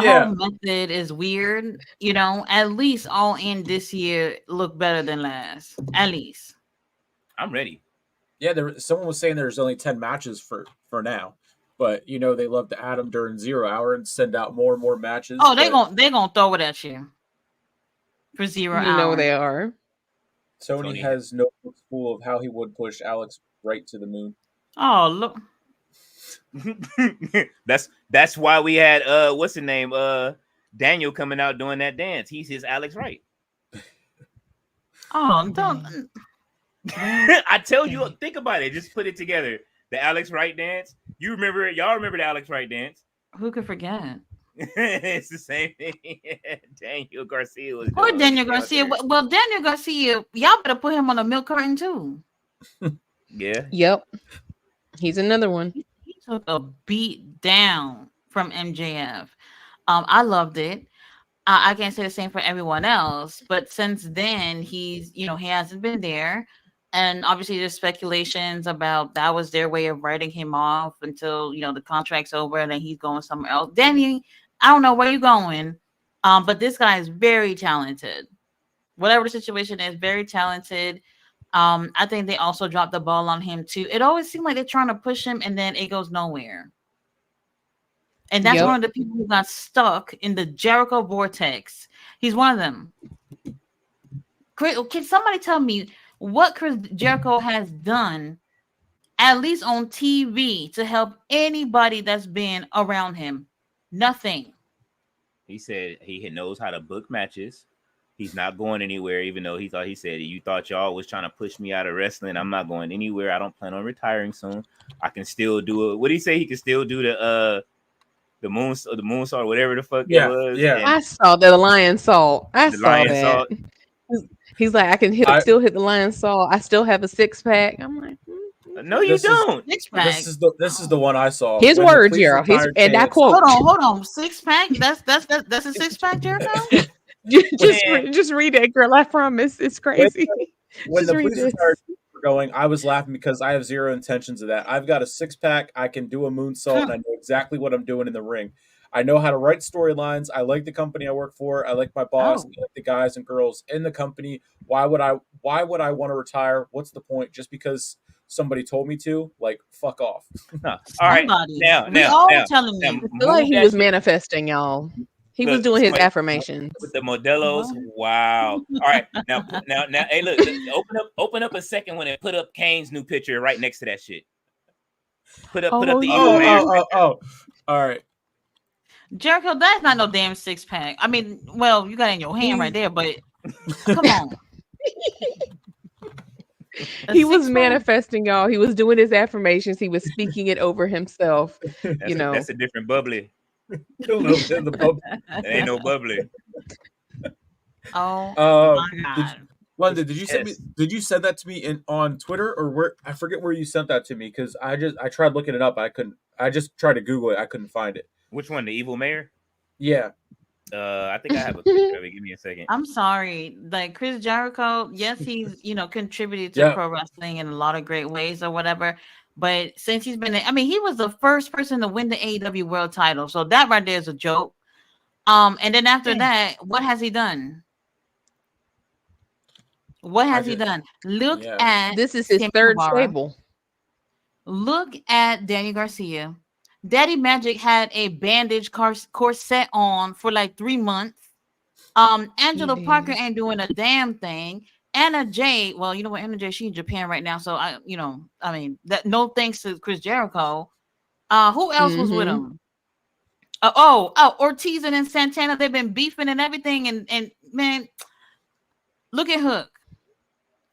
Yeah. whole method is weird. You know, at least All In this year look better than last. At least. I'm ready. Yeah, someone was saying there's only 10 matches for now, but you know they love to add them during 0 hour and send out more and more matches. Oh, they but gonna throw it at you for 0 You hour. know they are. Tony Tony. has notebooks full of how he would push Alex right to the moon. Oh, look. that's why we had what's the name? Daniel coming out doing that dance. He's his Alex Wright. Oh, don't. I tell you, think about it. Just put it together. The Alex Wright dance. You remember it? Y'all remember the Alex Wright dance? Who could forget? It's the same thing. Daniel Garcia was. Poor doing. Daniel He out Garcia. there. Well, Daniel Garcia, y'all better put him on a milk carton too. Yeah. Yep. He's another one. He took a beat down from MJF. I loved it. I can't say the same for everyone else, but since then he hasn't been there. And obviously there's speculations about that was their way of writing him off until the contract's over and then he's going somewhere else. Danny, I don't know where you're going, but this guy is very talented. Whatever the situation is, very talented. I think they also dropped the ball on him too. It always seemed like they're trying to push him and then it goes nowhere. And that's Yep. one of the people who got stuck in the Jericho vortex. He's one of them. Can somebody tell me what Chris Jericho has done, at least on TV, to help anybody that's been around him? Nothing. He said he knows how to book matches. He's not going anywhere, even though he said you thought y'all was trying to push me out of wrestling. I'm not going anywhere. I don't plan on retiring soon. I can still do it. What did he say? He can still do the moonsault or whatever the fuck Yeah, it was. yeah. And I saw the lion salt. I the saw lion that. salt. He's like, I can still hit the lion salt. I still have a 6-pack. I'm like, No, you This is- don't. Six pack. This is the one I saw. his When the words, police Gerald. retired And I Chance- quote. Hold on. 6-pack. That's a 6-pack, Jericho. Just read it, girl. I promise. It's crazy. When Just the read police this. retired were going, I was laughing because I have zero intentions of that. I've got a 6-pack. I can do a moonsault, and I know exactly what I'm doing in the ring. I know how to write storylines. I like the company I work for. I like my boss. Oh. I like the guys and girls in the company. Why would I want to retire? What's the point? Just because somebody told me to? Like, fuck off. All right. Somebody. Now, We all now, telling now, me. I feel like move he that was shit manifesting, y'all. He was Look, doing his wait. affirmations. with the Modelos. What? Wow. All right. Now, hey, look, open up a second one and put up Kane's new picture right next to that shit. Put up the evil Oh, man. All right. Jericho, that's not no damn 6-pack. I mean, well, you got it in your hand right there, but come on. A He was 6-pack? manifesting, y'all. He was doing his affirmations. He was speaking it over himself. That's a different bubbly. A little bit of the bubble. That ain't no bubbly. Oh Uh, my God. London, did you send me? Yes. Did you send that to me on Twitter or where? I forget where you sent that to me because I tried looking it up. I couldn't. I just tried to Google it. I couldn't find it. Which one? The evil mayor? Yeah. I think I have a picture of it. Give me a second. I'm sorry. Like Chris Jericho, yes, he's contributed to Yeah. pro wrestling in a lot of great ways or whatever. But since he's been, he was the first person to win the AEW world title. So that right there is a joke. And then after that, what has he done? What has he done? Look Yeah. at This is his Sammy third Guevara. stable. Look at Danny Garcia. Daddy Magic had a bandage corset on for like 3 months. Angela He Parker did. ain't doing a damn thing. Anna Jay, well, you know what, Anna Jay, she's in Japan right now. So that no thanks to Chris Jericho. Who else was with him? Ortiz and then Santana, they've been beefing and everything. And man, look at Hook.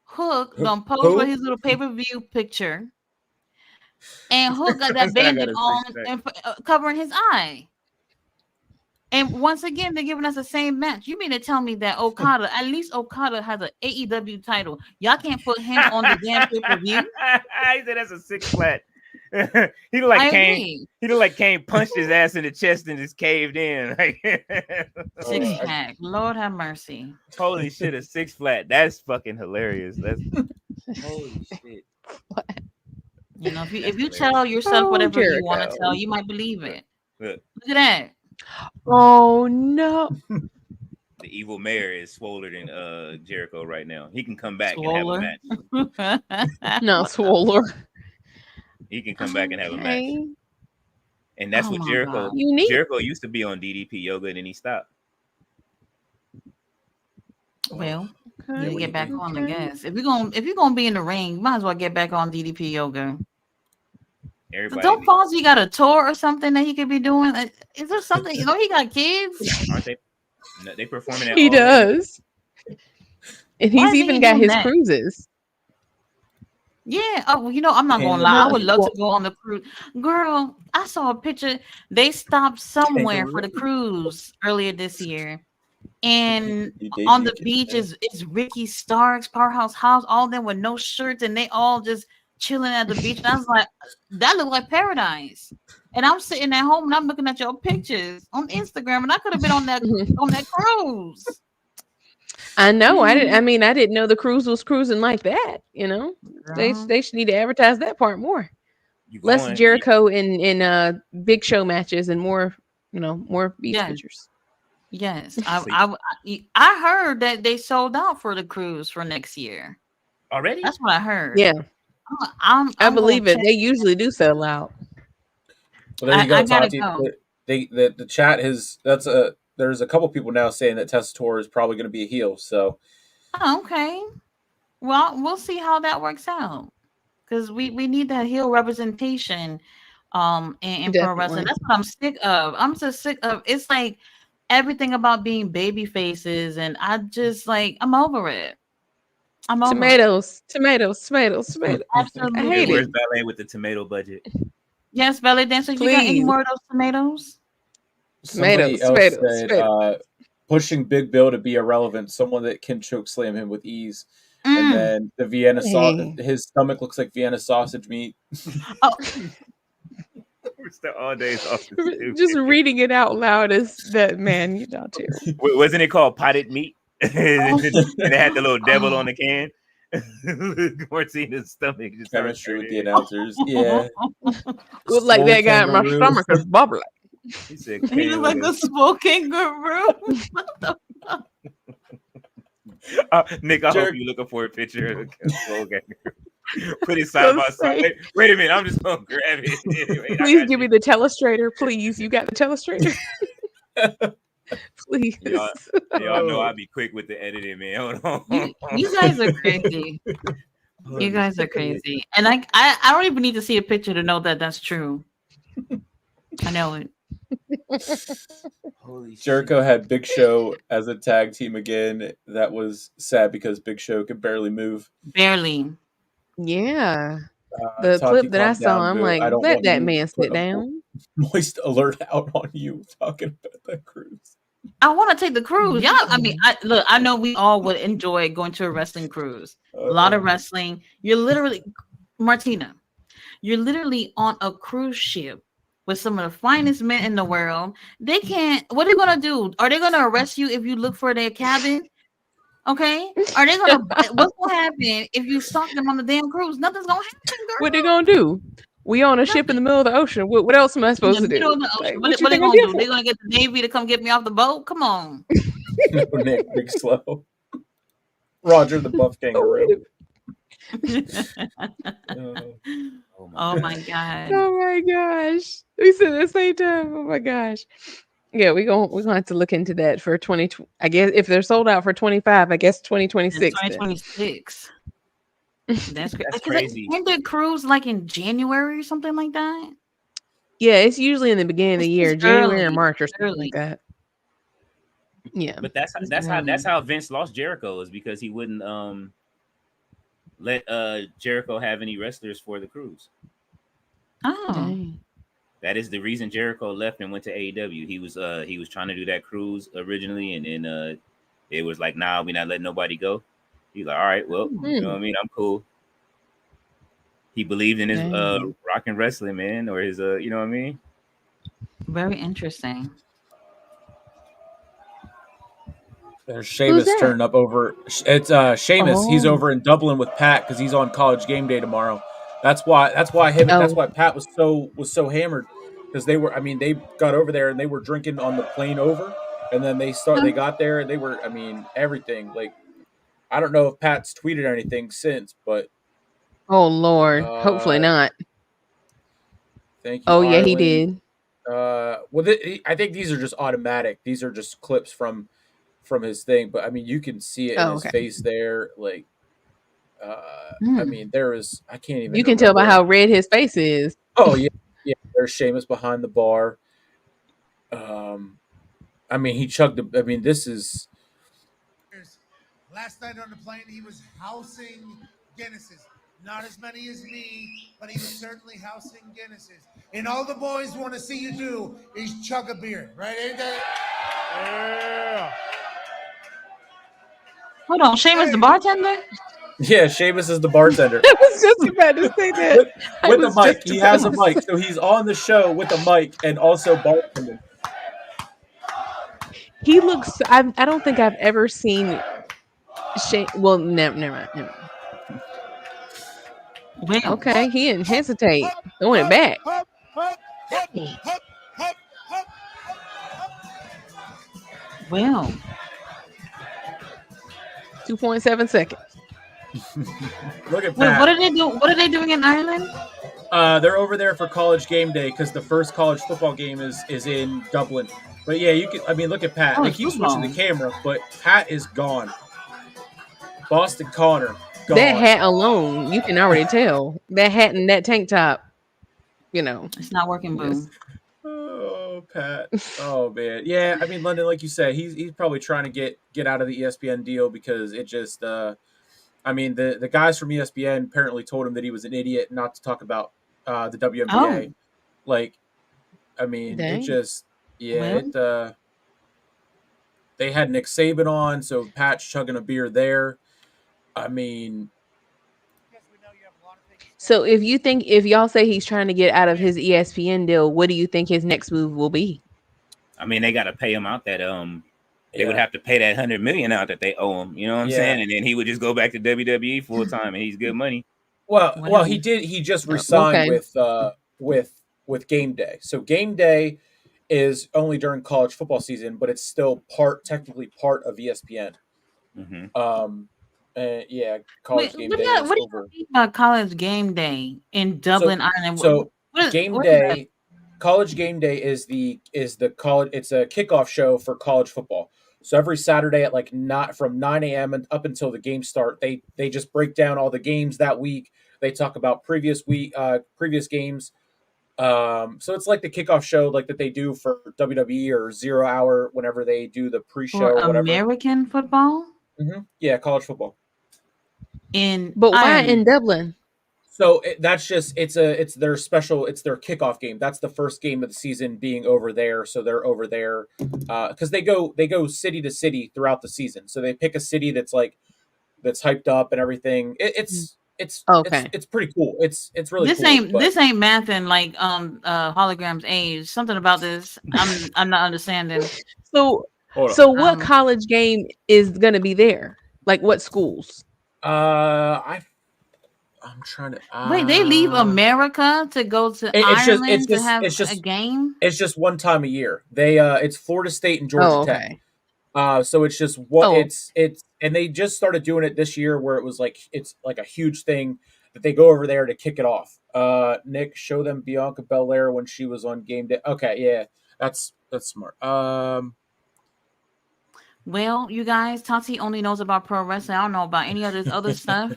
Hook done posed Who? with his little pay-per-view picture. And Hook got that That's what I bandage gotta on say. and covering his eye. And once again, they're giving us the same match. You mean to tell me that at least Okada has an AEW title. Y'all can't put him on the damn pay-per-view? He said that's a 6-flat. He look like I Kane. agree. He looked like Kane punched his ass in the chest and just caved in. Like, 6-pack. Lord have mercy. holy shit, a 6-flat. That's fucking hilarious. That's holy shit. If you tell yourself Oh, whatever you want to Jericho. tell, you might believe it. Look, Look at that. Oh no. the evil mayor is swoller than Jericho right now. He can come back and have a Swoller. match. No, Swoller. He can come back and have a match. Okay. And that's Oh what my Jericho. God. Unique. Jericho used to be on DDP Yoga and then he stopped. Well, Okay. you get back on, I Okay. guess. If you're gonna be in the ring, you might as well get back on DDP Yoga. Everybody Don't Fonzie got a tour or something that he could be doing? Is there something? He got kids. aren't they? No, they performing at He all night. does. And Why he's is he even got doing his that? cruises. Yeah. Oh, I'm not gonna lie. I would love to go on the cruise. Girl, I saw a picture. They stopped somewhere for the cruise earlier this year. And He on the debuted beach today. is Ricky Starks, Powerhouse House, all of them with no shirts, and they all just chilling at the beach. And I was like, that looked like paradise. And I'm sitting at home and I'm looking at your pictures on Instagram, and I could have been on that cruise. I know. I didn't know the cruise was cruising like that. They should need to advertise that part more. You Less going- Jericho in big show matches and more beach Yeah. pictures. Yes, I heard that they sold out for the cruise for next year. already? That's what I heard. Yeah, I I believe gonna it. check. They usually do sell out. Well, there you go, I gotta Tati. go. The chat has there's a couple people now saying that Testator is probably going to be a heel. So Oh, okay. Well, we'll see how that works out because we need that heel representation in pro wrestling. Definitely. That's what I'm sick of. I'm so sick of it's like everything about being baby faces, and I just I'm over it. I'm over it. Tomatoes. Absolutely. I hate Where's it. Ballet with the tomato budget? Yes, belly dancer. You got any Please. more of those tomatoes? somebody Tomatoes, else said pushing Big Bill to be irrelevant, someone that can choke slam him with ease. And then the Vienna sausage, his stomach looks like Vienna sausage meat. Oh, We're still all days off. Just reading it out loud is that man. You're not terrible. Wasn't it called potted meat? And it had the little devil on the can. Martina's stomach just Chemistry with the started announcers. Yeah. Look like that guy in my Kangaroo. stomach is bubbling. He said, He "Can't look like look a smoking kangaroo. What the fuck? Nick, I hope Jared- you're looking for a picture of a slow kangaroo. Put it side by side. Say- Wait a minute, I'm just gonna grab it. Wait, I Please got give me you. the telestrator, please. You got the telestrator? Please. Y'all know I'll be quick with the editing, man. Hold on. You guys are crazy. You guys are crazy. And I don't even need to see a picture to know that that's true. I know it. Holy Jericho had Big Show as a tag team again. That was sad because Big Show could barely move. Barely. Yeah. The Tati, clip that I calm saw, down, I'm boo. like, I don't let want that you man to put sit a down. moist alert out on you talking about that cruise. I want to take the cruise. Y'all, I mean, I know we all would enjoy going to a wrestling cruise. A lot of wrestling. You're literally, Martina, you're literally on a cruise ship with some of the finest men in the world. They can't, what are they going to do? Are they going to arrest you if you look for their cabin? Okay. Are they going to, what's going to happen if you stalk them on the damn cruise? Nothing's going to happen, girl. What they gonna do? We on a ship in the middle of the ocean. What else am I supposed to do? Like, What you they think gonna I'm here do? for? They gonna get the Navy to come get me off the boat? Come on. No, Nick, big slow. Roger the buff kangaroo. Oh my god. Oh my gosh. We said at the same time. Oh my gosh. Yeah, we're gonna have to look into that for 2020. I guess if they're sold out for 25, I guess 2026. 2026. That's crazy. Ain't there cruise like in January or something like that? Yeah, it's usually in the beginning of the year, January or early, March or something early. like that. Yeah. But that's how Vince lost Jericho, is because he wouldn't let Jericho have any wrestlers for the cruise. Oh. Dang. That is the reason Jericho left and went to AEW. He was trying to do that cruise originally, and then it was like, nah, we're not letting nobody go. He's like, all right, well, you know what I mean? I'm cool. He believed in his rock and wrestling, man, or his you know what I mean? Very interesting. There's Sheamus that? turning up over. It's Sheamus. He's Oh. over in Dublin with Pat because he's on College Game Day tomorrow. That's why Pat was so hammered, because they were. I mean, they got over there and they were drinking on the plane over, and then they got there and they were. I mean, everything. Like, I don't know if Pat's tweeted anything since, but Oh Lord. Hopefully not. thank you. Oh yeah, he Ireland. did. I think these are just automatic. These are just clips from his thing, but I mean, you can see it in his face there. Like, I mean, I can't even. You can tell by how red his face is. Oh yeah, yeah. There's Sheamus behind the bar. I mean, he chugged. I mean, this is. Last night on the plane, he was housing Guinnesses. Not as many as me, but he was certainly housing Guinnesses. And all the boys want to see you do is chug a beer, right? Ain't that? Yeah. Hold on, Sheamus the bartender? Yeah, Sheamus is the bartender. I was just about to say that. with the mic. He has a mic, so he's on the show with a mic and also bartending. He looks. I don't think I've ever seen. Well, never mind. Okay, he didn't hesitate. Throwing it back. Well, 2.7 seconds. Look at wait, Pat. what are they doing? What are they doing in Ireland? They're over there for College Game Day because the first college football game is in Dublin. But yeah, you can. I mean, look at Pat. They keep switching the camera, but Pat is gone. Boston Connor. Gone. That hat alone, you can already tell. That hat and that tank top, you know. It's not working, boo. Oh, Pat. Oh man. Yeah, I mean, London, like you said, he's probably trying to get out of the ESPN deal because it just I mean, the guys from ESPN apparently told him that he was an idiot not to talk about the WNBA. Oh. Like, I mean, Dang. it just they had Nick Saban on, so Pat's chugging a beer there. I mean, so if y'all say he's trying to get out of his ESPN deal, what do you think his next move will be? I mean, they got to pay him out that they would have to pay that $100 million out that they owe him. You know what I'm saying? And then he would just go back to WWE full time, and he's good money. Well, he did. He just resigned with Game Day. So Game Day is only during college football season, but it's still technically part of ESPN. Yeah, College Game Day is what do you over. mean by College Game Day in Dublin, Ireland? So what Game is that? Day, College Game Day is the college. It's a kickoff show for college football. So every Saturday at like not from 9 a.m. and up until the games start, they just break down all the games that week. They talk about previous games. So it's like the kickoff show like that they do for WWE or 0 Hour whenever they do the pre-show For or whatever. American football? Yeah, college football. But why in Dublin? So that's just it's their special, it's their kickoff game. That's the first game of the season being over there, so they're over there because they go city to city throughout the season. So they pick a city that's hyped up and everything. It's okay. It's pretty cool. It's really this cool, this ain't math and like holograms age. Something about this I'm not understanding. So what college game is gonna be there? Like what schools? I'm trying to wait. They leave America to go to Ireland to have a game. It's just one time a year. They it's Florida State and Georgia Tech. So it's just it's and they just started doing it this year where it was like it's like a huge thing that they go over there to kick it off. Nick, show them Bianca Belair when she was on Game Day. Okay, yeah, that's smart. Well, you guys, Tati only knows about pro wrestling. I don't know about any of this other stuff.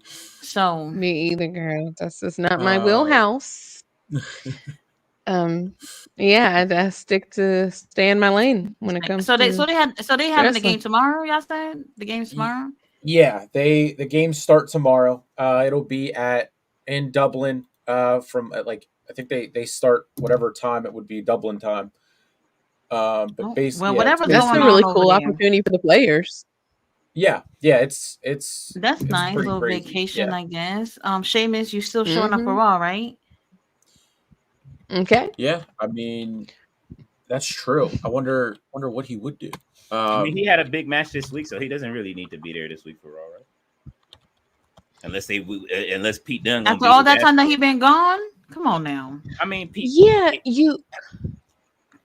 So me either, girl. That's just not my wheelhouse. Yeah, I stay in my lane when it comes. So they having the game tomorrow. Y'all said the game's tomorrow. Yeah, the games start tomorrow. It'll be in Dublin. From like I think they start whatever time it would be Dublin time. But basically, whatever. That's a really cool opportunity for the players. Yeah, it's that's nice. A little crazy. Vacation, I guess. Sheamus, you still showing up for Raw, right? Okay. Yeah, I mean that's true. I wonder what he would do. I mean, he had a big match this week, so he doesn't really need to be there this week for Raw, right? Unless Pete Dunne. After all that time that he been gone, come on now. I mean, Pete. Yeah,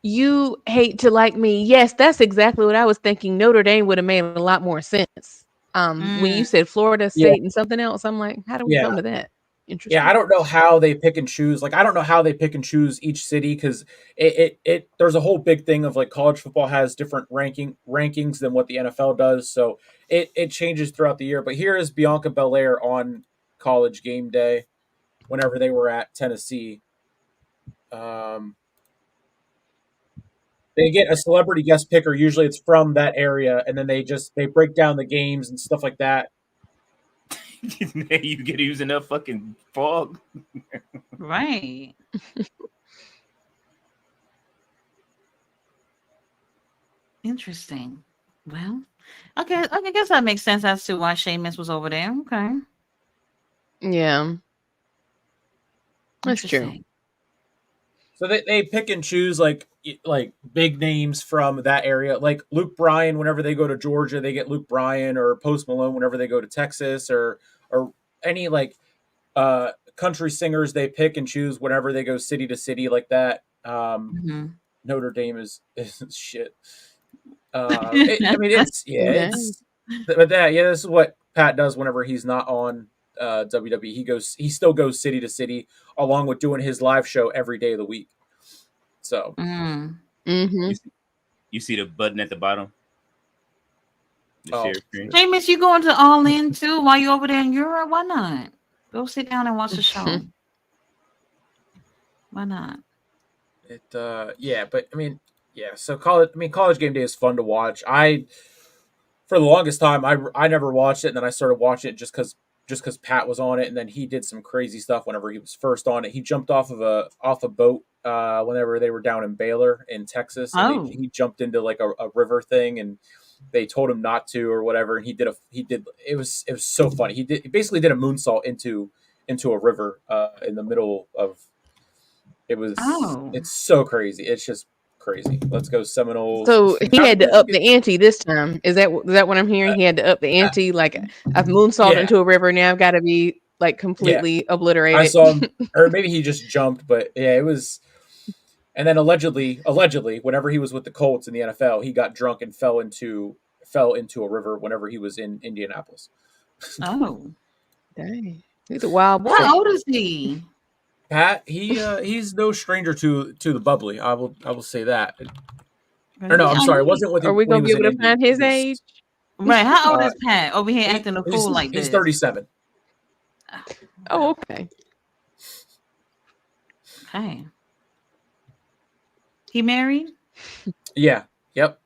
you hate to like me. Yes, that's exactly what I was thinking. Notre Dame would have made a lot more sense. When you said Florida State and something else, I'm like, how do we come to that? Interesting. Yeah, I don't know how they pick and choose. Like, I don't know how they pick and choose each city because it there's a whole big thing of like college football has different rankings than what the NFL does. So it changes throughout the year. But here is Bianca Belair on College Game Day whenever they were at Tennessee. They get a celebrity guest picker. Usually it's from that area. And then they break down the games and stuff like that. You get to use enough fucking fog. Right. Interesting. Well, okay. I guess that makes sense as to why Sheamus was over there. Okay. Yeah. That's true. So they pick and choose like big names from that area. Like Luke Bryan, whenever they go to Georgia, they get Luke Bryan, or Post Malone whenever they go to Texas, or any like country singers they pick and choose whenever they go city to city like that. Notre Dame is shit. I mean it's but this is what Pat does whenever he's not on WWE. He still goes city to city along with doing his live show every day of the week. So you see the button at the bottom. Share screen. Sheamus, you going to All In too while you over there in Europe? Why not? Go sit down and watch the show. Why not? But I mean, so College Game Day is fun to watch. For the longest time I never watched it, and then I started watching it just because Pat was on it, and then he did some crazy stuff whenever he was first on it. He jumped off a boat whenever they were down in Baylor in Texas. And he jumped into like a river thing, and they told him not to or whatever. And he did it was so funny. He basically did a moonsault into a river in the middle of it. It's so crazy. It's just crazy. Let's go Seminoles. So he had to up the ante this time. Is that what I'm hearing? He had to up the ante. Like I've moonsaulted into a river. Now I've got to be like completely obliterated. I saw him, or maybe he just jumped. But yeah, it was. And then allegedly, whenever he was with the Colts in the NFL, he got drunk and fell into a river whenever he was in Indianapolis. Oh, Dang. He's a wild boy. how old is he? Pat, he's no stranger to the bubbly. I will say that. Or no, I'm sorry, it wasn't with him. Are we when gonna he be was able in to find Indy. his age? Right. How old is Pat over here acting a He's- fool like this? He's 37. Oh, okay. Okay. He married? Yeah. Yep.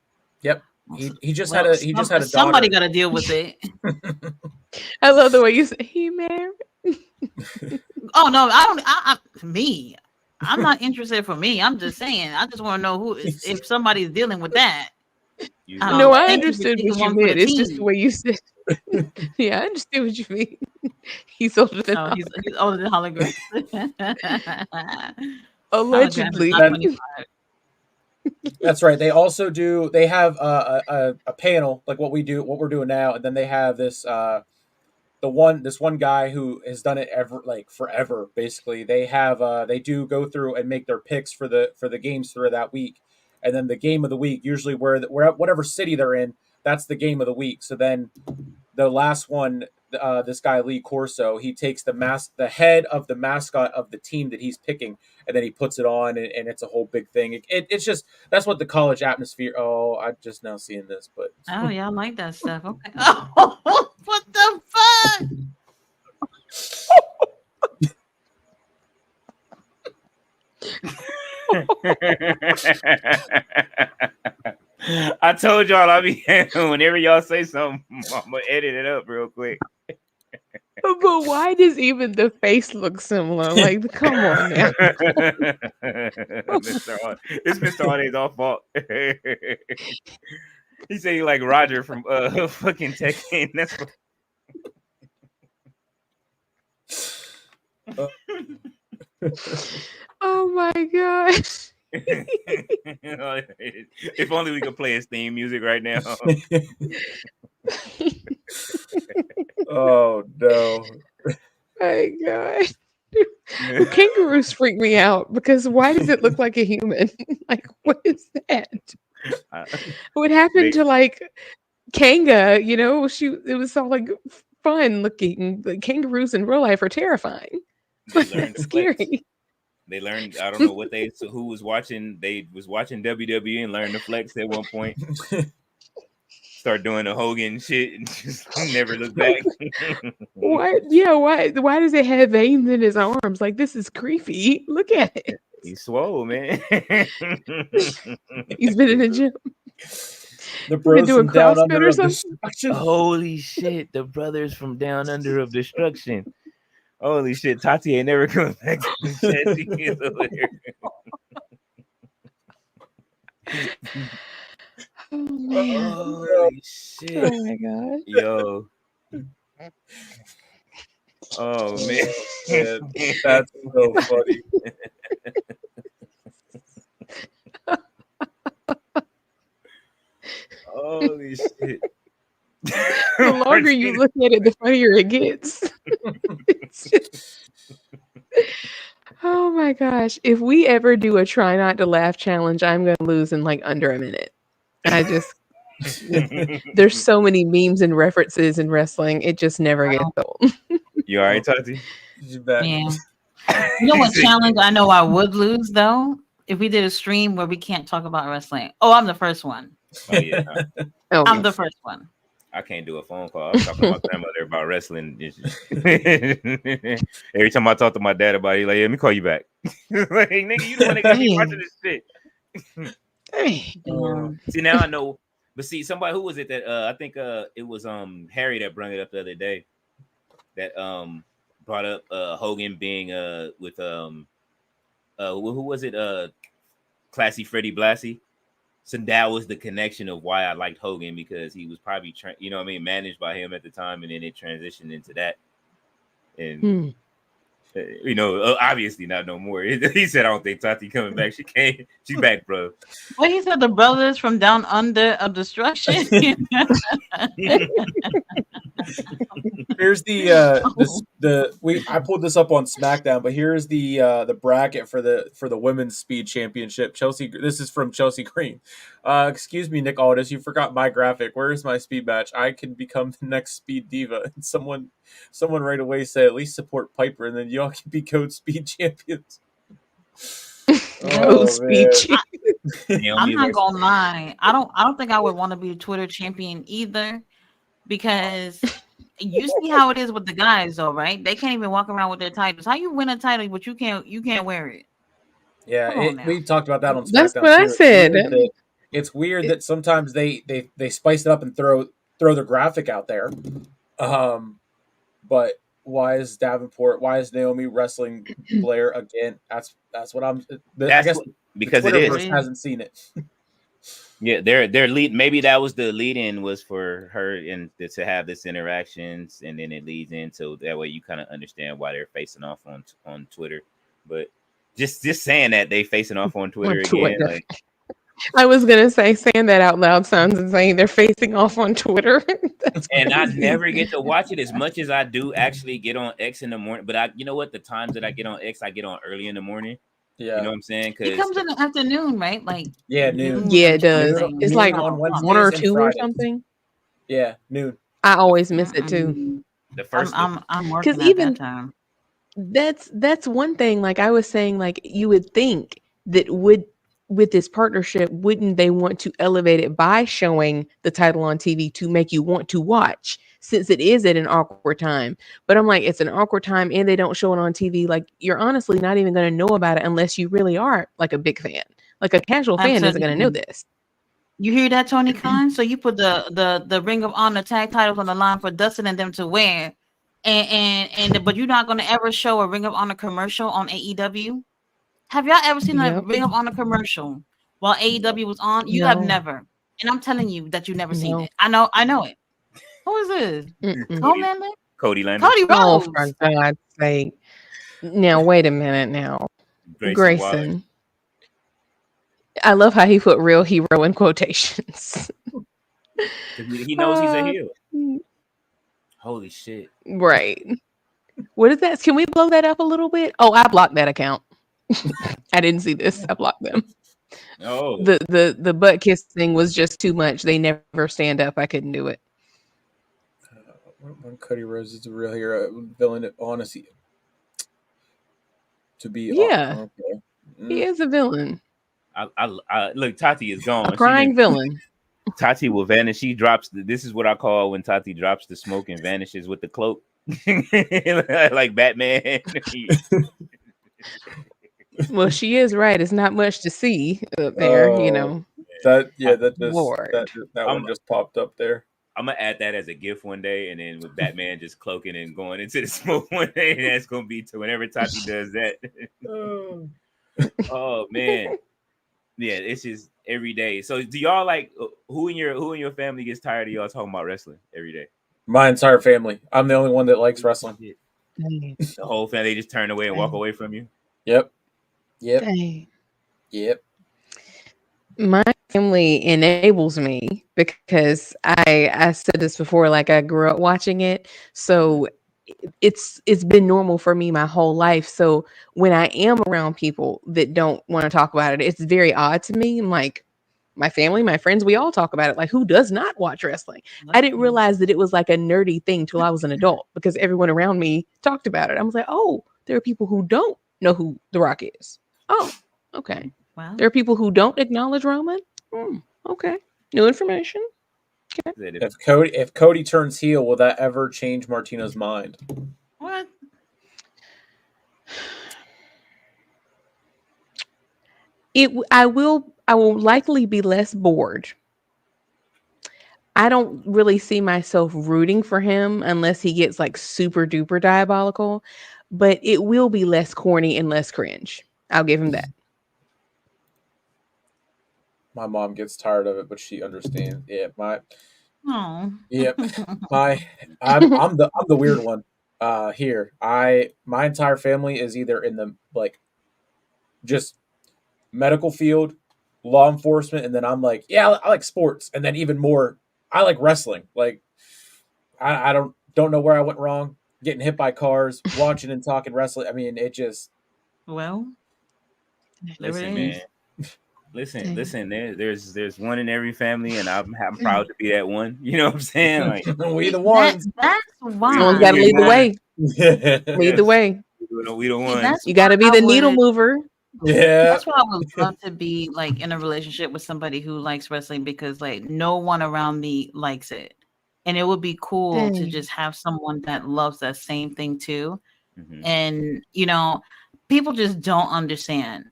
He just had a daughter. Somebody got to deal with it. I love the way you say he married. Oh no, I don't. Me, I'm not interested for me. I'm just saying. I just want to know who if somebody's dealing with that. No, I thank you for understood picking what you one for meant. the It's just team. the way you said. Yeah, I understand what you mean. He's older than No, he's older than hologram. allegedly. Hologram is not 25. That's right. They also do. They have a panel like what we're doing now, and then they have this this one guy who has done it forever. Basically, they do go through and make their picks for the games through that week, and then the game of the week usually where whatever city they're in, that's the game of the week. So then the last one, this guy Lee Corso, he takes the head of the mascot of the team that he's picking, and then he puts it on, and it's a whole big thing. It's just that's what the college atmosphere. Oh, I'm just now seeing this, but Oh, y'all like that stuff? Okay. Oh, what the fuck? I told y'all I'll be whenever y'all say something, I'm gonna edit it up real quick. But why does even the face look similar? Like, come on now. It's Mr. Auday's fault. He said he like Roger from fucking Tekken. That's what... Oh my gosh. If only we could play his theme music right now. oh no. My God. Kangaroos freak me out because why does it look like a human? Like, what is that? What happened to like Kanga? You know, it was all like fun looking. The kangaroos in real life are terrifying. That's scary. They learned. I don't know what who was watching. They was watching WWE and learned to flex at one point. Start doing the Hogan shit and just never look back. Why? Yeah. Why does it have veins in his arms? Like, this is creepy. Look at it. He's swole, man. He's been in the gym. The bros doing from Down CrossFit Under or of something? Destruction. Holy shit! The brothers from Down Under of Destruction. Holy shit! Tati ain't never coming back to the set. She is hilarious. Oh man. Holy shit! Oh my god. Yo. Oh man. Yeah, that's so funny. Holy shit. The longer you look at it, the funnier it gets. It's just... Oh my gosh. If we ever do a try not to laugh challenge, I'm going to lose in like under a minute. I just, there's so many memes and references in wrestling. It just never gets old. You all right, Tati? She's back. Yeah. You know what challenge I know I would lose though? If we did a stream where we can't talk about wrestling. Oh, I'm the first one. Oh yeah. Oh, I'm the first one. I can't do a phone call. I was talking to my grandmother about wrestling. Every time I talk to my dad about it, he's like, yeah, let me call you back. Like, nigga, you the one that got me watching this shit. See, now I know. But see, somebody, who was it that I think it was Harry that brought it up the other day. That brought up Hogan being with who was it? Classy Freddie Blassie. So that was the connection of why I liked Hogan, because he was probably managed by him at the time, and then it transitioned into that. And obviously not no more. He said, "I don't think Tati coming back." She came. She's back, bro. Well, he said the brothers from Down Under of Destruction. Here's I pulled this up on SmackDown, but here's the bracket for the women's speed championship. Chelsea, this is from Chelsea Green. Excuse me, Nick Aldis, you forgot my graphic. Where is my speed match? I can become the next speed diva. And someone right away said, at least support Piper, and then y'all can be code speed champions. No speech. I'm not gonna lie. I don't think I would want to be a Twitter champion either, because you see how it is with the guys, though, right? They can't even walk around with their titles. How you win a title, but you can't wear it? Yeah, we talked about that on SmackDown. That's what I said. It's weird that sometimes they spice it up and throw the graphic out there. But why is Naomi wrestling Blair again? That's what I guess because Twitter it is hasn't seen it. Yeah, their lead. Maybe that was the lead in, was for her and to have this interactions, and then it leads into that way. You kind of understand why they're facing off on Twitter. But just saying that they facing off on Twitter again, like, I was gonna say, saying that out loud sounds insane. They're facing off on Twitter. And I never get to watch it as much as I do actually get on X in the morning. But you know what? The times that I get on X, I get on early in the morning. Yeah, you know what I'm saying? It comes in the afternoon, right? Like noon. Yeah, it does. It's like on Wednesdays 1 or and 2 or Fridays. something. Yeah, noon. I always miss it too. The first, I'm working at even that time. that's one thing. Like I was saying, like you would think that with this partnership, wouldn't they want to elevate it by showing the title on TV to make you want to watch, since it is at an awkward time? But I'm like, it's an awkward time and they don't show it on TV. Like you're honestly not even going to know about it unless you really are like a big fan. Like a casual fan isn't going to know this. You hear that, Tony Khan? So you put the Ring of Honor tag titles on the line for Dustin and them to wear, but you're not going to ever show a Ring of Honor commercial on AEW. Have y'all ever seen a Ring of Honor commercial while AEW was on? You have never. And I'm telling you that you've never seen it. I know it. Who is this? Cody Landon. Cody Rhodes. Oh, for God's sake. Now, wait a minute now. Grayson. I love how he put real hero in quotations. He knows he's a heel. Holy shit. Right. What is that? Can we blow that up a little bit? Oh, I blocked that account. I didn't see this. I blocked them. Oh, the butt kiss thing was just too much. They never stand up. I couldn't do it. When Cody Rhodes is a real hero, villain, honestly, to be okay. Mm. He is a villain. I look. Tati is gone. A crying villain. Tati will vanish. She drops. This is what I call when Tati drops the smoke and vanishes with the cloak, like Batman. Well, she is right. It's not much to see up there, That one just popped up there. I'm gonna add that as a gift one day, and then with Batman just cloaking and going into the smoke one day, and that's gonna be to whenever Tati does that. Oh man, yeah, it's just every day. So, do y'all like who in your family gets tired of y'all talking about wrestling every day? My entire family. I'm the only one that likes wrestling. The whole family, they just turn away and walk away from you. Yep. My family enables me because I said this before, like I grew up watching it. So it's been normal for me my whole life. So when I am around people that don't want to talk about it, it's very odd to me. I'm like, my family, my friends, we all talk about it. Like, who does not watch wrestling? I didn't realize that it was like a nerdy thing till I was an adult, because everyone around me talked about it. I was like, oh, there are people who don't know who The Rock is. Oh, okay. Wow. There are people who don't acknowledge Roman. Okay. New information. Okay. If Cody turns heel, will that ever change Martina's mind? What? I will likely be less bored. I don't really see myself rooting for him unless he gets like super duper diabolical, but it will be less corny and less cringe. I'll give him that. My mom gets tired of it, but she understands. Yeah, I'm the weird one here. My entire family is either in the like just medical field, law enforcement, and then I'm like, yeah, I like sports, and then even more, I like wrestling. Like I don't know where I went wrong. Getting hit by cars, watching and talking wrestling. I mean, it just Well, there it Listen, is. man. Listen, Dang. listen. There's one in every family, and I'm proud to be that one. You know what I'm saying? Like we the ones. That's why. Someone's got to Yeah. lead the way. yeah. Lead the way. we the See, ones. that's You got to be why the I needle would- mover. That's why I would love to be like in a relationship with somebody who likes wrestling because like no one around me likes it. And it would be cool to Dang. just have someone that loves that same thing too. Mhm. And you know, people just don't understand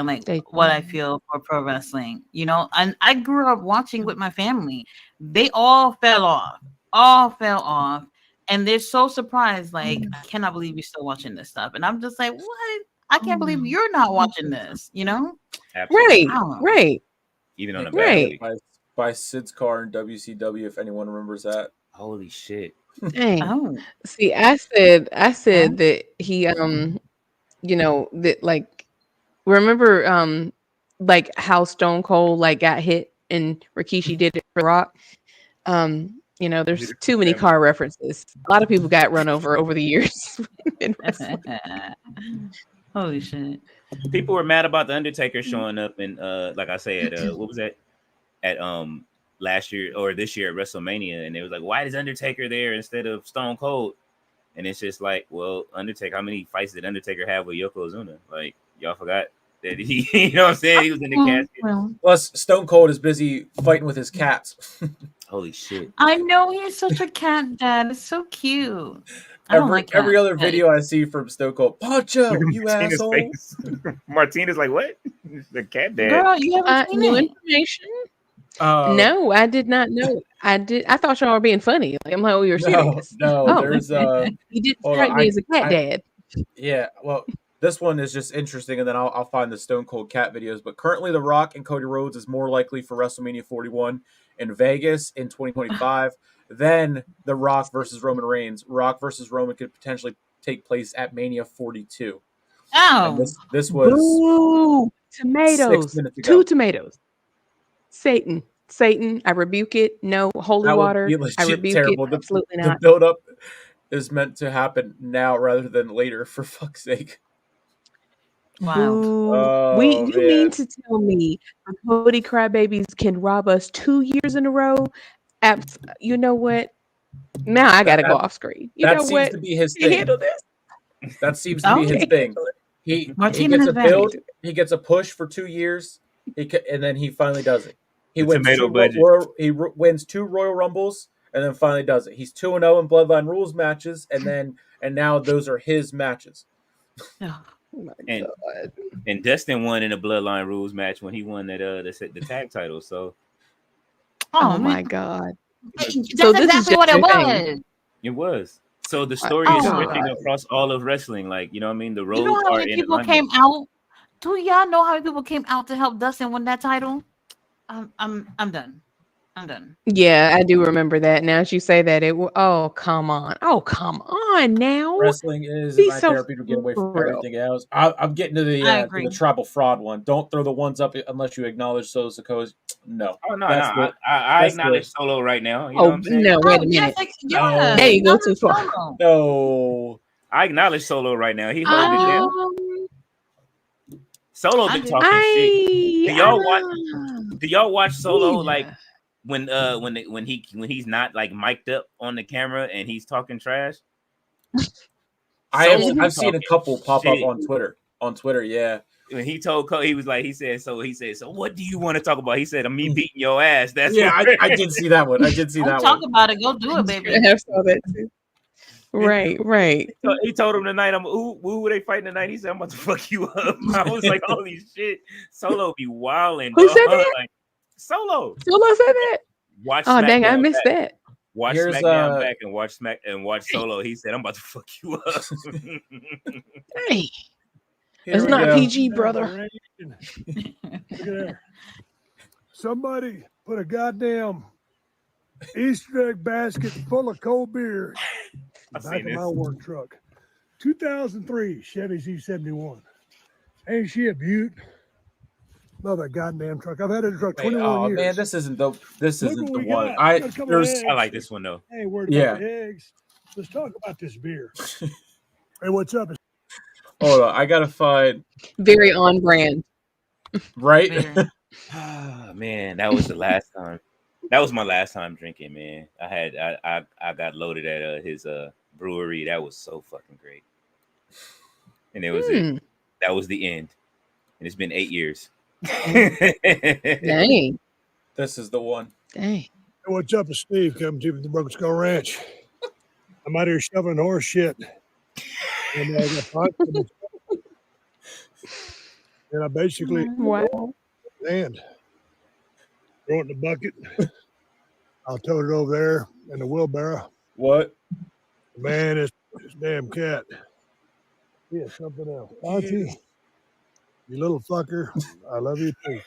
like They what I don't. feel for pro wrestling. You know, and I grew up watching with my family. They all fell off. And they're so surprised, like, I cannot believe you're still watching this stuff. And I'm just like, what? I can't believe you're not watching this, you know? Absolutely. Right, Oh. right. Even on a Right. bad week. by Sid's car in WCW, if anyone remembers that. Holy shit. Dang. Oh. See, I said that he you know, that like remember like how Stone Cold like got hit and Rikishi did it for The Rock. You know, there's too many car references. A lot of people got run over the years in wrestling. Holy shit. People were mad about the Undertaker showing up and like I said, what was that at last year or this year at WrestleMania, and it was like, why is Undertaker there instead of Stone Cold? And it's just like, well, Undertaker, how many fights did Undertaker have with Yokozuna? Like, y'all forgot that he, you know what I'm saying? He was in the casket. Well, Plus, Stone Cold is busy fighting with his cats. Holy shit. I know he's such a cat dad. It's so cute. I don't like every cats, other but- video I see from Stone Cold, Poncho, you Martina's asshole. face. Martina's like, what? The cat dad. Girl, you haven't seen New it. information? No, I did not know. I thought y'all were being funny. Like I'm like, we were serious. no, Oh. there's He didn't hold strike on, me as a cat I- dad. yeah, well, this one is just interesting, and then I'll find the Stone Cold cat videos. But currently, The Rock and Cody Rhodes is more likely for WrestleMania 41 in Vegas in 2025 than The Rock versus Roman Reigns. Rock versus Roman could potentially take place at Mania 42. And Oh, this was Boo! Tomatoes. 6 minutes ago. 2 tomatoes. Satan, I rebuke it. No holy That would water. be I legit rebuke terrible. it. Absolutely The not. build up is meant to happen now rather than later. For fuck's sake. wow. Boo. Oh, You man. mean to tell me the Cody Crybabies can rob us 2 years in a row? You know what? Now I gotta go That- off screen. You that know seems what? to be his You thing. handle this. That seems to be his Okay. thing. He Martina gets is a back. build, he gets a push for 2 years, and then he finally does it. He The wins tomato 2 budget. wins 2 Royal Rumbles, and then finally does it. He's 2-0 in Bloodline Rules matches, and now those are his matches. Oh, Oh my And- God. And Dustin won in a Bloodline Rules match when he won that the tag title. So Oh my man. God. That's So this is exactly just what it your thing. was. it was. So the story Oh is my stretching God. across all of wrestling. Like, you know what I mean? The roads You know how are many in people alignment. came out? Do y'all know how many people came out to help Dustin win that title? I'm done. I'm done. Yeah, I do remember that. Now that you say that, oh come on. Oh come on now. Wrestling is Be my so therapy to get away from for real. everything else. I'm getting to I the agree. tribal fraud one. Don't throw the ones up unless you acknowledge Solo Sikoa's. No. Oh no, That's no. the- I that's acknowledge the- Solo right now. You know Oh what I'm saying? no, wait a Oh, minute. yeah. There you go Not too far. Solo. No. I acknowledge Solo right now. He holds it down. Solo been I- talking shit. Do Do y'all watch Solo like when he's not like mic'd up on the camera and he's talking trash? Solo been I've seen a talking couple pop up shit. on Twitter. On Twitter, yeah. When he told Cole, he said, so what do you want to talk about? He said, me beating your ass. That's Yeah, what- I did see that one. I did see Don't that talk one. about it. Go do it, baby. I have saw that too. Right. So he told him tonight, who were they fighting tonight? He said, I'm about to fuck you up. I was like, holy shit. Solo be wilding. Who dog. said that? Like, Solo. Solo said that. Watch Oh dang, I SmackDown missed back. that. Watch Here's, SmackDown back and watch Solo. He said, I'm about to fuck you up. Hey, Here it's we not go. PG, brother. Look at there. Somebody put a goddamn Easter egg basket full of cold beer I've back seen of my this. work truck. 2003 Chevy Z71. Ain't she a beaut? Love that goddamn truck. I've had that truck Wait, 21 oh years. man, this isn't the what we one. got. We got a couple of There's eggs. I like this one though. I ain't worried Yeah. about the eggs. Let's talk about this beer. Hey, what's up? hold on, I gotta find Very on brand. right. Very. Ah, man, that was the last time. That was my last time drinking, man. I got loaded at his brewery. That was so fucking great. And it was it. That was the end. And it's been 8 years. Dang. This is the one. Dang. Hey, what's up? It's Steve coming to you from the Broken Skull Ranch. I'm out here shoveling horse shit. And I basically Wow. land. Throw it in the bucket. I'll tote it over there in the wheelbarrow. What? Man, it's damn cat. Yeah, something else. Auntie, you little fucker. I love you too.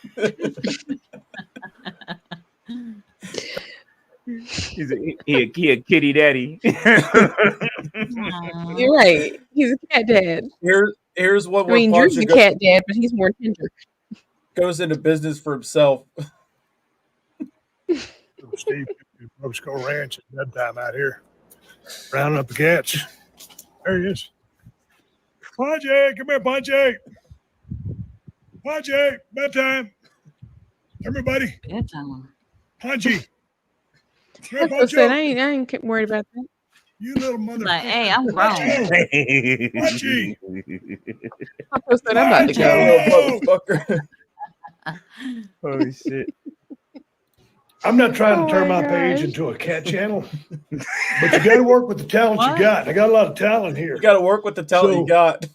He's a kitty daddy. You're right. He's a cat dad. Here's one I where mean, Drew's Poncho a cat dad, but he's more tender. goes into business for himself. Steve, Broken Skull Ranch at bedtime out here. Rounding up the cats. There he is. Ponche, come here, Ponche. Ponche, bedtime. Everybody, Bedtime. Ponche. Come here, Like I said, I Poncho. ain't worried about that. You little motherfucker. Like, hey, I'm grown. Ponche. Like I said, I'm about to go. Oh, motherfucker. Holy shit. I'm not trying to Oh turn my my page gosh. into a cat channel, but you got to work with the talent What? you got. I got a lot of talent here. You got to work with the talent So- you got.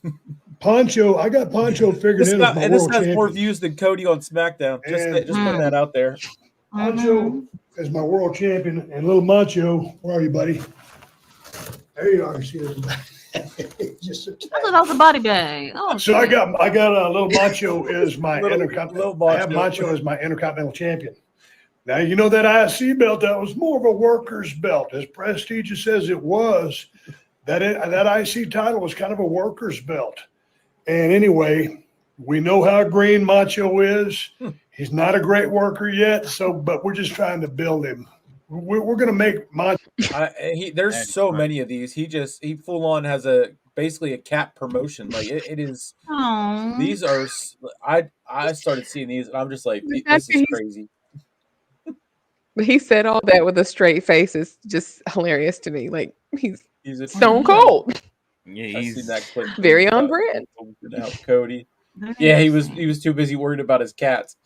Poncho, I got Poncho figured This, in not, as my and this world has more champion. views than Cody on SmackDown. Just And- putting that out there. Poncho is my world champion, and little Macho, where are you, buddy? There you are. See him. Just a I thought that was a body bag. Oh, So I shit. got little Macho is my Little intercontinental. I have Macho. Macho as my intercontinental champion. Now you know that IC belt, that was more of a worker's belt, as prestigious as it was. That IC title was kind of a worker's belt. And anyway, we know how green Macho is. He's not a great worker yet, but we're just trying to build him. We're going to make Macho. There's That's so fine. many of these. He full on has basically a cat promotion. Like it is. Aw. These are. I started seeing these and I'm just like, The this fact is that he's- crazy. But he said all that with a straight face is just hilarious to me. Like he's He's a stone cold, Yeah, I've seen that clip. very on brand. Out Cody. Yeah, he was too busy worried about his cats.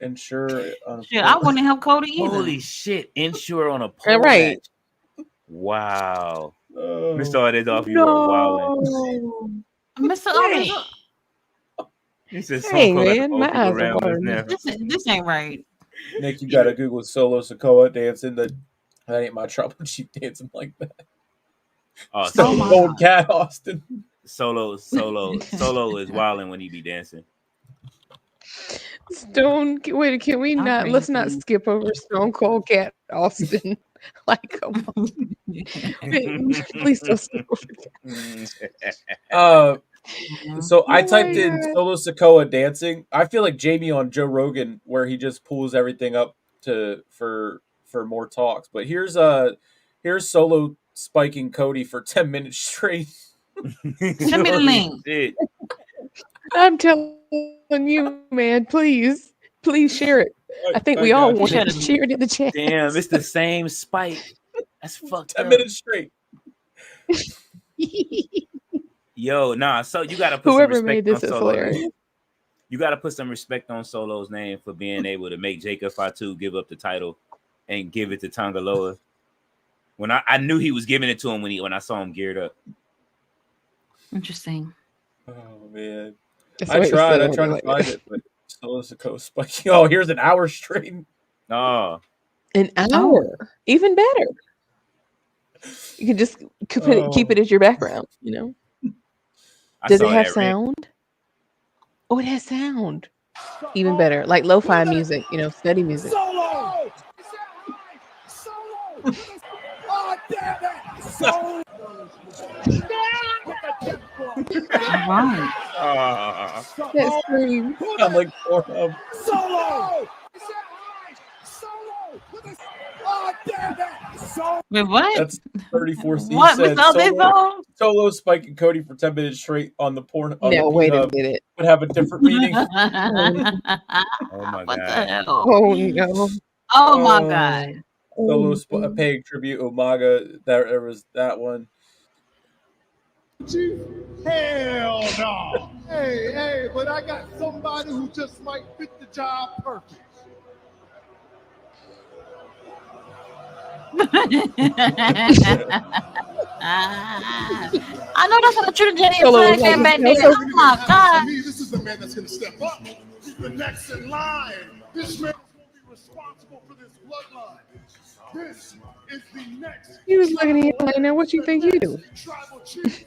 And sure, Shit, I wouldn't help Cody either. Holy shit! Insure on a pole Right. match. Wow. Oh, Let me start this off. You are wilding. No. Mr. Owens, He said, Hey, "Some man, my eyes are around us watering. now." this ain't right. Nick, you gotta Google Solo Sokoa dancing. That ain't my trouble. She dancing like that. Oh, Oh Stone my Cold God. Cat Austin. Solo is wilding when he be dancing. Stone. Wait, can we I'm not? Let's not crazy. skip over Stone Cold Cat Austin. Like, come on. Please don't skip over that. So I Oh typed my in God. Solo Sokoa dancing. I feel like Jamie on Joe Rogan, where he just pulls everything up for more talks. But here's Solo spiking Cody for 10 minutes straight. Send me the link. Shit. I'm telling you, man. Please share it. I think we all got want you. to share it in the chat. Damn, it's the same spike. That's fucked 10 up. minutes straight. Yo, nah. So you gotta put Whoever some made respect this on is Solo's hilarious. name. You gotta put some respect on Solo's name for being able to make Jacob Fatu give up the title and give it to Tangaloa. When I knew he was giving it to him when I saw him geared up. Interesting. Oh man. That's I what he tried said, to like, find it, but Solo Sokoa spiking. Oh, here's an hour straight. Oh, An hour, even better. You can just keep it as your background. You know. I Does saw it have that sound? Oh, it has sound. Even better, like lo-fi music. You know, study music. Solo! Solo! Oh, damn it! Solo! Right. That scream. I'm like Pornhub. Solo. Wait, what? That's 34C What? said. What's up, Solo, Spike, and Cody for 10 minutes straight on the No, wait a P-Hub minute. would have a different meaning. Oh my What the god. hell? Oh no. Oh my god. Solo paying tribute Umaga. There was that one. Hell no. Hey, but I got somebody who just might fit the job perfect. I know that's what the Trinidadian Solo flag was like, came back "No, there. so- Oh my god. This is the man that's going to step up. He's the next in line. This man is going to be responsible for this bloodline. This is the next. He was looking at you like, now what you think you do? Tribal chief.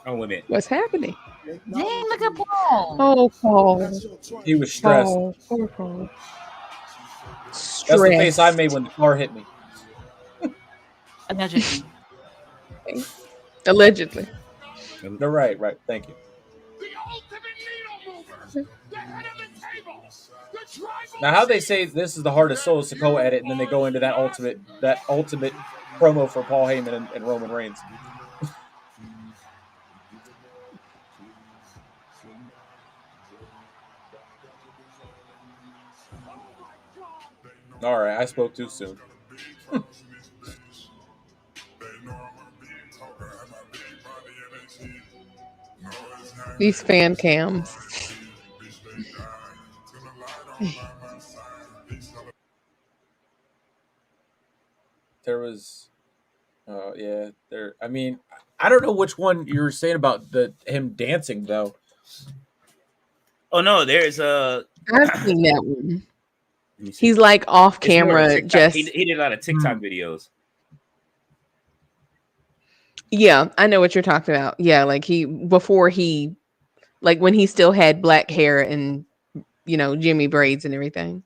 Oh, women. What's happening? Dang, look at Paul. Oh, Paul. He was stressed. Paul. Poor Paul. That's the face I made when the car hit me. Allegedly. Allegedly. No, right. Thank you. The ultimate needle mover. The head of the table. The tribal Now, how they say this is the hardest Solo Sikoa edit, and then they go into that ultimate promo for Paul Heyman and Roman Reigns. All right, I spoke too soon. These fan cams. There was, there. I mean, I don't know which one you were saying about him dancing though. Oh no, there's I've seen that one. let me see. He's like off It's more of a camera, TikTok. just He did a lot of TikTok videos. yeah. I know what you're talking about. Yeah, like when he still had black hair and Jimmy braids and everything.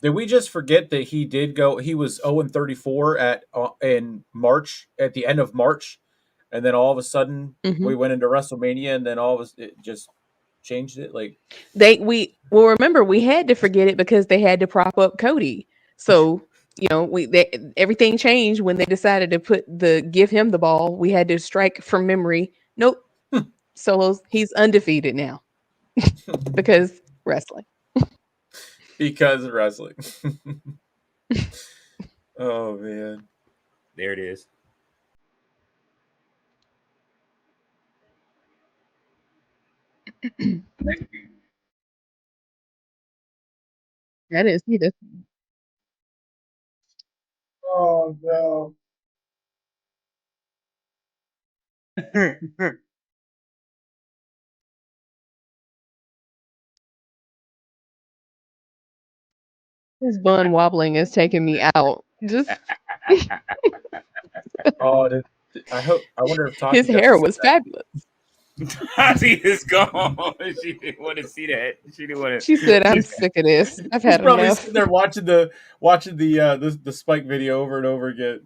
Did we just forget that he did go? He was 0-34 in March, at the end of March, and then all of a sudden we went into WrestleMania, and then it just changed it. Like Remember we had to forget it because they had to prop up Cody. So everything changed when they decided to give him the ball. We had to strike from memory. Nope, Solo's he's undefeated now because wrestling. Because of wrestling. Oh man, there it is. That is he does. Oh no. His bun wobbling is taking me out. Just Oh, I wonder if Tati his hair was fabulous. Tati is gone. She didn't want to see that. She didn't want to. She said, "I'm sick of this. I've had He's probably enough." sitting there watching the Spike video over and over again.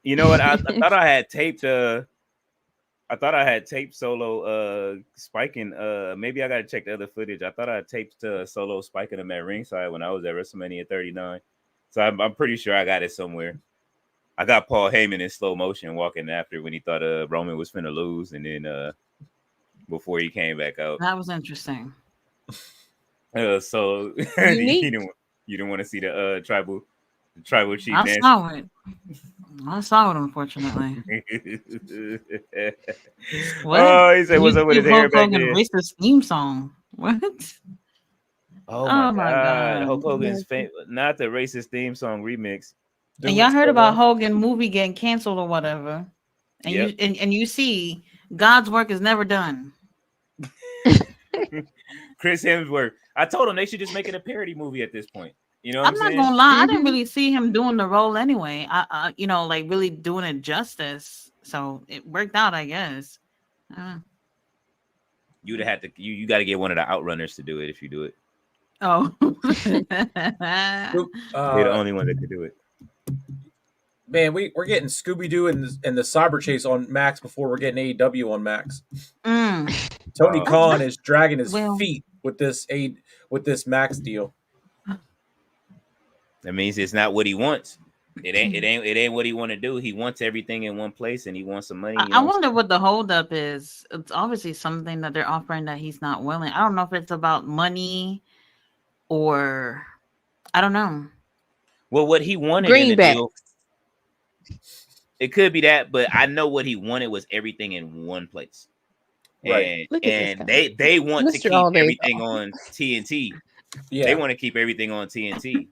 You know what? I thought I had taped. I thought I had taped Solo spiking. Maybe I got to check the other footage. I thought I had taped Solo spiking him at ringside when I was at WrestleMania 39. So I'm pretty sure I got it somewhere. I got Paul Heyman in slow motion walking after when he thought Roman was finna lose, and then before he came back out. That was interesting. So you didn't want to see the tribal chief dance. I saw it, unfortunately. What? Oh, he said, "What's up with his hair back there?" Racist theme song. What? Oh my god! Hulk Hogan's not the racist theme song remix. And y'all heard about Hogan movie getting canceled or whatever, and you see God's work is never done. Chris Hemsworth. I told him they should just make it a parody movie at this point. You know, I'm not gonna lie. I didn't really see him doing the role anyway. I like really doing it justice. So it worked out, I guess. You'd have had to. You got to get one of the Outrunners to do it if you do it. Oh, They're the only one that could do it. Man, we're getting Scooby Doo and the Cyber Chase on Max before we're getting AEW on Max. Tony Khan is dragging his feet with this Max deal. That means it's not what he wants. It ain't what he want to do. He wants everything in one place, and he wants some money. I wonder what the holdup is. It's obviously something that they're offering that he's not willing. I don't know if it's about money or I don't know. Well, what he wanted Greenback. in the deal, it could be that, but I know what he wanted was everything in one place. Right. And they want Mr. to keep All Days everything Off. on TNT. Yeah. They want to keep everything on TNT.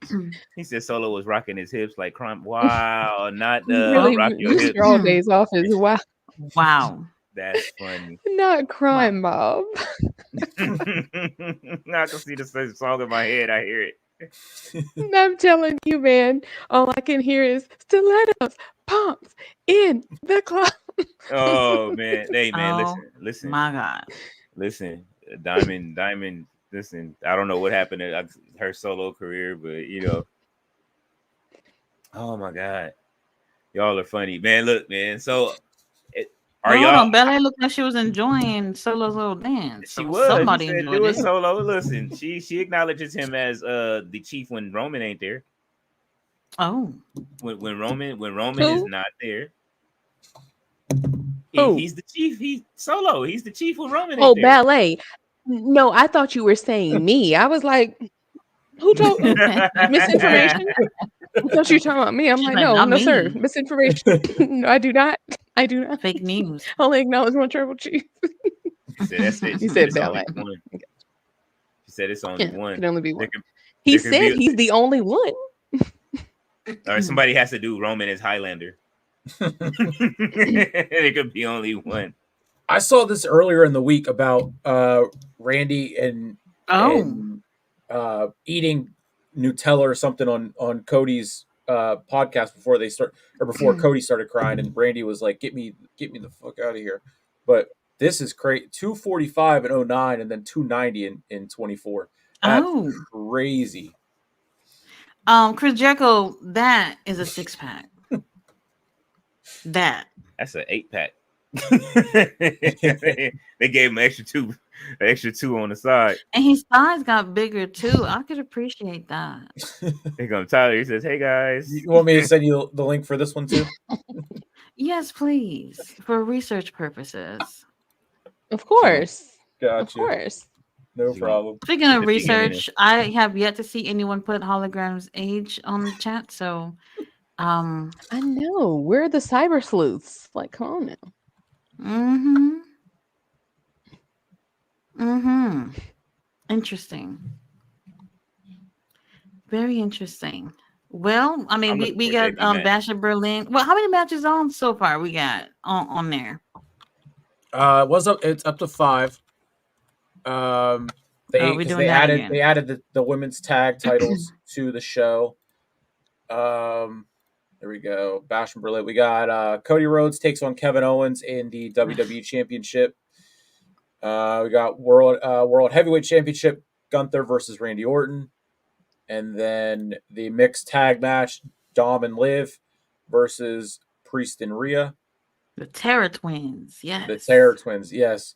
He said Solo was rocking his hips like crime. Wow, not Really, rock your hips. Mr. All Days Off is wow. Wow. That's funny. Not crime, Bob. Now I can see the song in my head. I hear it. I'm telling you, man. All I can hear is stilettos, pumps in the club. Oh man, hey man, Oh, listen, My God. listen. Diamond. Listen, I don't know what happened to her solo career, but you know, oh my God, y'all are funny, man. Look, man. So, are Hold y'all? on, Bella looked like she was enjoying Solo's little dance. She So was. Somebody He said, enjoyed do it it. solo. Listen, she acknowledges him as the chief when Roman ain't there. Oh, When Roman Who? is not there. Who? He's the chief. He's Solo. He's the chief when Roman ain't Oh, there. ballet. No, I thought you were saying me. I was like, who told misinformation? I thought you were talking about me. I'm She's like, like, no, "Not no, sir. me." Misinformation. No, I do not. I do not. Fake news. Only acknowledge one tribal chief. She said that's it. You She said it's only ballet. one. She said it's only Yeah, one. can only be one. There could- He there could said be- he's the only one. or somebody has to do Roman as Highlander. It could be only one. I saw this earlier in the week about Randy and eating Nutella or something on Cody's podcast before Cody started crying, and Randy was like, "Get me the fuck out of here." But this is crazy. 245 in 09 and then 290 in 24. That's crazy. Chris Jericho, that is a 6-pack. That's an 8-pack. They gave him extra two on the side. And his thighs got bigger too. I could appreciate that. Here comes Tyler. He says, "Hey guys, You want me to send you the link for this one too?" Yes, please. For research purposes. Of course. Gotcha. Of course. No problem. Speaking of research, I have yet to see anyone put hologram's age on the chat. So I know. We're the cyber sleuths. Like, come on now. Interesting. Very interesting. Well, I mean, we got Bash of Berlin. Well, how many matches on so far we got on there? It's up to 5. They added the women's tag titles to the show. There we go. Bash in Berlin. We got Cody Rhodes takes on Kevin Owens in the WWE Championship. We got World Heavyweight Championship, Gunther versus Randy Orton. And then the mixed tag match, Dom and Liv versus Priest and Rhea. The Terror Twins, yes. The Terror Twins, yes.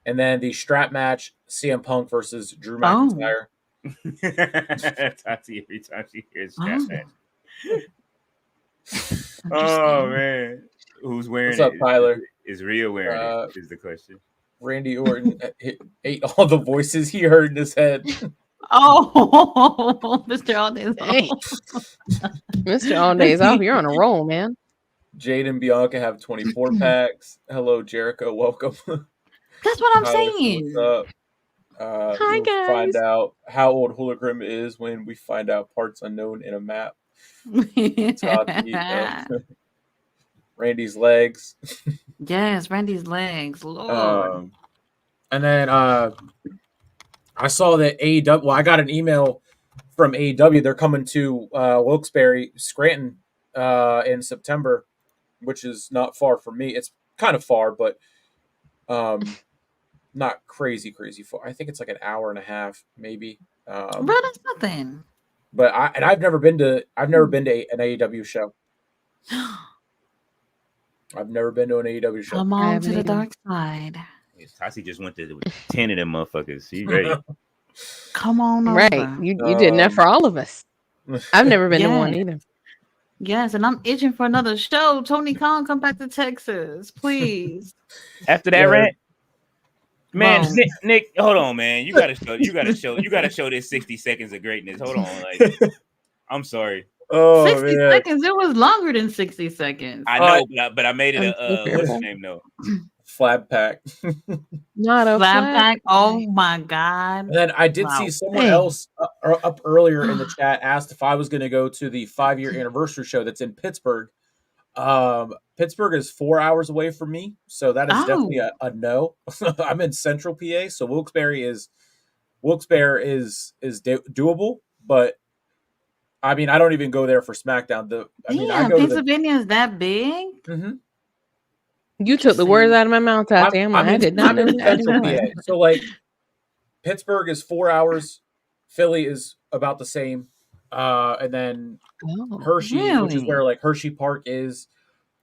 And then the strap match, CM Punk versus Drew McIntyre. Tati, every time she hears strap match. Oh man, who's wearing What's up, Tyler? Is Rhea wearing it? Is the question. Randy Orton ate all the voices he heard in his head. Oh, Mr. All Days Off. Mr. All Days Off, you're on a roll, man. Jade and Bianca have 24 packs. Hello, Jericho. Welcome. That's what I'm saying. What's up? Hi, we'll guys. Find out how old Hologram is when we find out parts unknown in a map. Randy's legs. Yes, Randy's legs. Lord. And then I saw that AEW. Well, I got an email from AEW. They're coming to Wilkes-Barre, Scranton, in September, which is not far from me. It's kind of far, but not crazy far. I think it's like an hour and a half, maybe. Bro, that's nothing. But I've never been to an AEW show. I've never been to an AEW show. Come I on haven't to the either. dark side. Tasi just went to 10 of them motherfuckers. She ready. Come on over. Right. You did enough for all of us. I've never been to one Yes. either. Yes, and I'm itching for another show. Tony Khan, come back to Texas, please. After that Yeah. rant, man, Boom. Nick, hold on, man. You gotta show this 60 seconds of greatness. Hold on, like, I'm sorry. Oh 60 man. seconds. It was longer than 60 seconds. I know, but I made it I'm so what's his careful. name though? Flab pack. Not a Slap flat pack. Oh my God. And then I did Wow. see someone Dang. else up earlier in the chat asked if I was going to go to the 5-year anniversary show that's in Pittsburgh. Pittsburgh is 4 hours away from me, so that is definitely a no. I'm in Central PA, so Wilkes-Barre is doable, but I mean I don't even go there for SmackDown. I Damn, go to the. Pennsylvania is that big? Mhm. You took the words out of my mouth, Tati. I did not I'm know in that. I did Central not. PA, so like Pittsburgh is 4 hours, Philly is about the same, and then Oh, Hershey, which is really? where like Hershey Park is,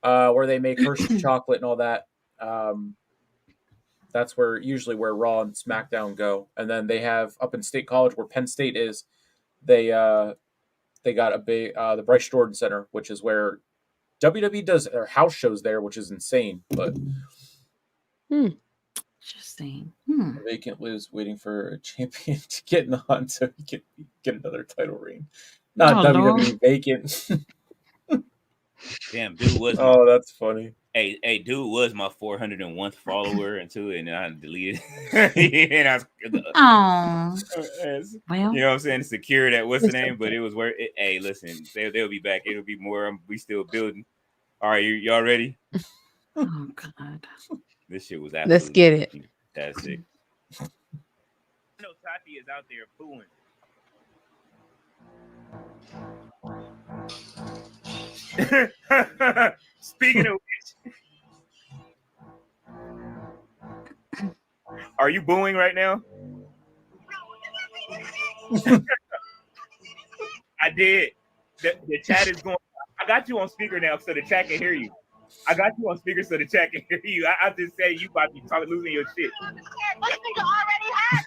where they make Hershey chocolate and all that. That's where usually where Raw and SmackDown go, and then they have up in State College where Penn State is. They got a big the Bryce Jordan Center, which is where WWE does their house shows there, which is insane. But Interesting. vacant lives waiting for a champion to get on so he can get another title reign. Not Oh, WWE Lord. vacant. Damn, dude was Oh, that's funny. hey, dude was my 401th follower into it, and I deleted. And I was, Oh, well, you know what I'm saying? Secure that what's the name, but it was worth it. Hey, listen, they'll be back. It'll be more. We still building. All right, y'all ready? oh God. This shit was let's get it. fantastic. I know Tati is out there booing. Speaking of which, are you booing right now? I did. The chat is going. I got you on speaker now, so the chat can hear you. I got you on speaker, so the chat can hear you. I just say you about to be losing your shit. This nigga already had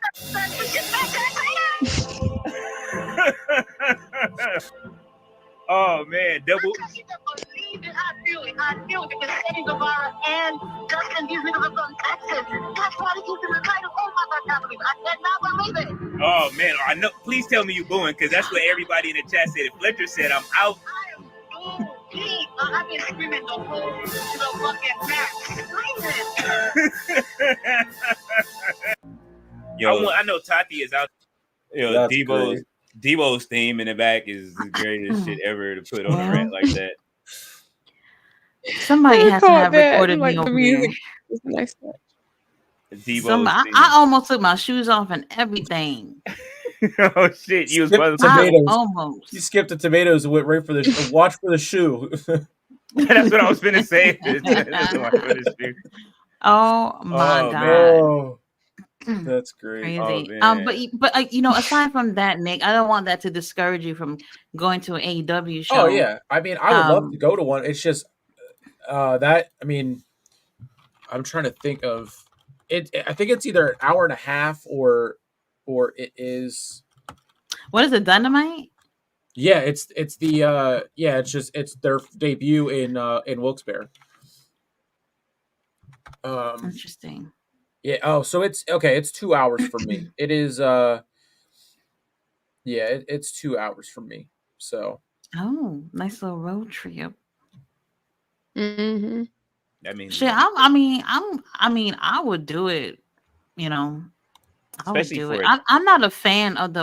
Oh man, double. I feel it because Eddie Guevara and Dustin, these niggas are from Texas. That's why they give them the title. Oh my God, I can't believe it. I cannot believe it. Oh man, I know. Please tell me you booing, because that's what everybody in the chat said. If Fletcher said I'm out, I am so deep. I've been screaming the whole fucking match. yo, I know Tati is out. Yo, That's Debo's theme in the back is the greatest shit ever to put on a rant like that. Somebody I has to caught have that. recorded Like me the over music. here. It's a nice touch. Debo's I almost took my shoes off and everything. Oh shit, you was Skip supposed the to. tomatoes. Almost. You skipped the tomatoes and went right for the watch for the shoe. That's what I was gonna say. Oh my Oh, God. man. Oh, that's great. Crazy. Oh, But you know, aside from that, Nick, I don't want that to discourage you from going to an AEW show. Oh yeah, I mean, I would love to go to one. It's just that. I mean, I'm trying to think of it. I think it's either an hour and a half or it is. What is it, Dynamite? Yeah, it's it's their debut in Wilkes-Barre. Interesting. Yeah. Oh, so it's okay. It's 2 hours for me. It is. Yeah, it's 2 hours for me. So. Oh, nice little road trip. Mm-hmm. That means Shit, I would do it. You know, I would Especially do for it. it. I'm not a fan of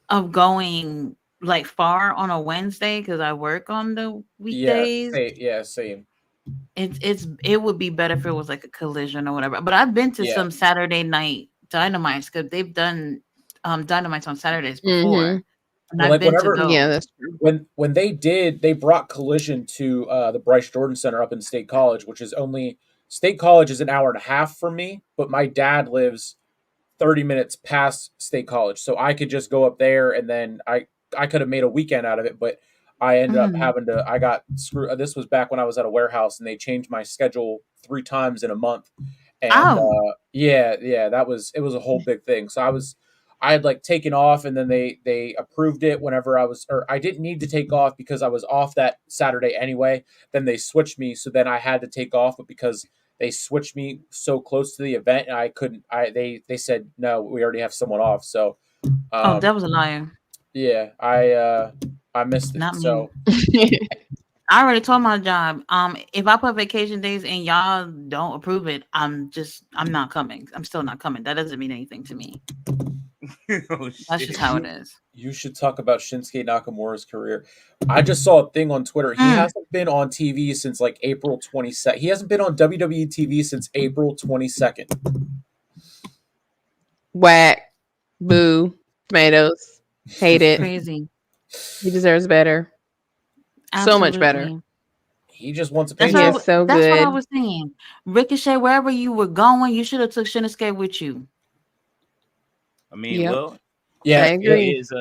of going like far on a Wednesday because I work on the weekdays. Same. It would be better if it was like a collision or whatever. But I've been to some Saturday night dynamites because they've done dynamites on Saturdays before. Mm-hmm. And Well, I've been to those. Yeah, that's true. When they brought Collision to the Bryce Jordan Center up in State College, which is only State College is an hour and a half for me, but my dad lives 30 minutes past State College, so I could just go up there and then I could have made a weekend out of it. But I ended up having to. I got screwed. This was back when I was at a warehouse, and they changed my schedule 3 times in a month. And yeah, that was it was a whole big thing. So I had like taken off, and then they approved it whenever I didn't need to take off because I was off that Saturday anyway. Then they switched me, so then I had to take off, but because they switched me so close to the event, and I couldn't. They said no, we already have someone off. So that was a liar. yeah, I missed it. Not me. So I already told my job. If I put vacation days and y'all don't approve it, I'm not coming. I'm still not coming. That doesn't mean anything to me. That's just how it is. You should talk about Shinsuke Nakamura's career. I just saw a thing on Twitter. He hasn't been on TV since like April 22nd. He hasn't been on WWE TV since April 22nd. Whack. Boo. Tomatoes. Hate it. Crazy. He deserves better. So much better. Absolutely. He just wants to pay. He is so That's what I good. was saying. Ricochet, wherever you were going, you should have took Shinsuke with you. I mean, Yep. well, Yeah, I agree. it is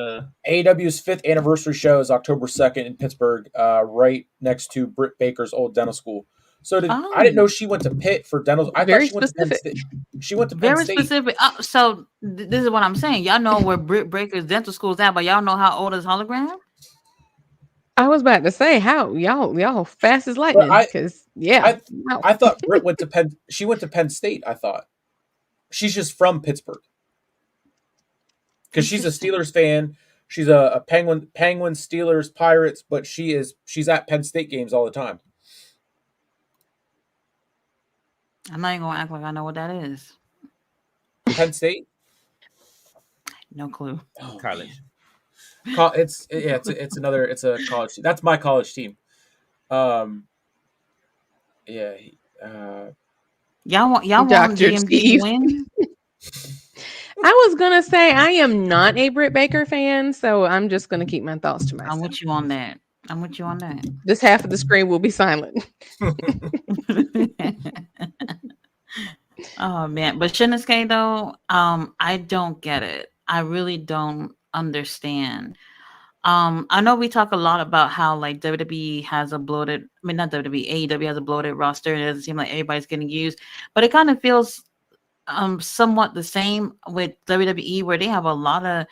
AEW's 5th anniversary show is October 2nd in Pittsburgh, right next to Britt Baker's old dental school. So I didn't know she went to Pitt for dental. I Very thought she went to Penn specific. State. She went to Penn Very State. specific. So this is what I'm saying. Y'all know where Britt Baker's dental school is at, but y'all know how old is Hologram? I was about to say how y'all fast as lightning. Because I thought Britt went to Penn. She went to Penn State. I thought she's just from Pittsburgh because she's a Steelers fan. She's a Penguin, Steelers, Pirates, but she's at Penn State games all the time. I'm not even gonna act like I know what that is. Penn State? No clue. college. It's a college team. That's my college team. Yeah. Y'all want Dr. DMD Steve. to win? I was gonna say I am not a Britt Baker fan, so I'm just gonna keep my thoughts to myself. I'm with you on that. This half of the screen will be silent. Oh man, but Shinsuke though, I don't get it. I really don't understand. I know we talk a lot about how like WWE has a bloated, I mean not WWE, AEW has a bloated roster, and it doesn't seem like everybody's getting used, but it kind of feels somewhat the same with WWE, where they have a lot of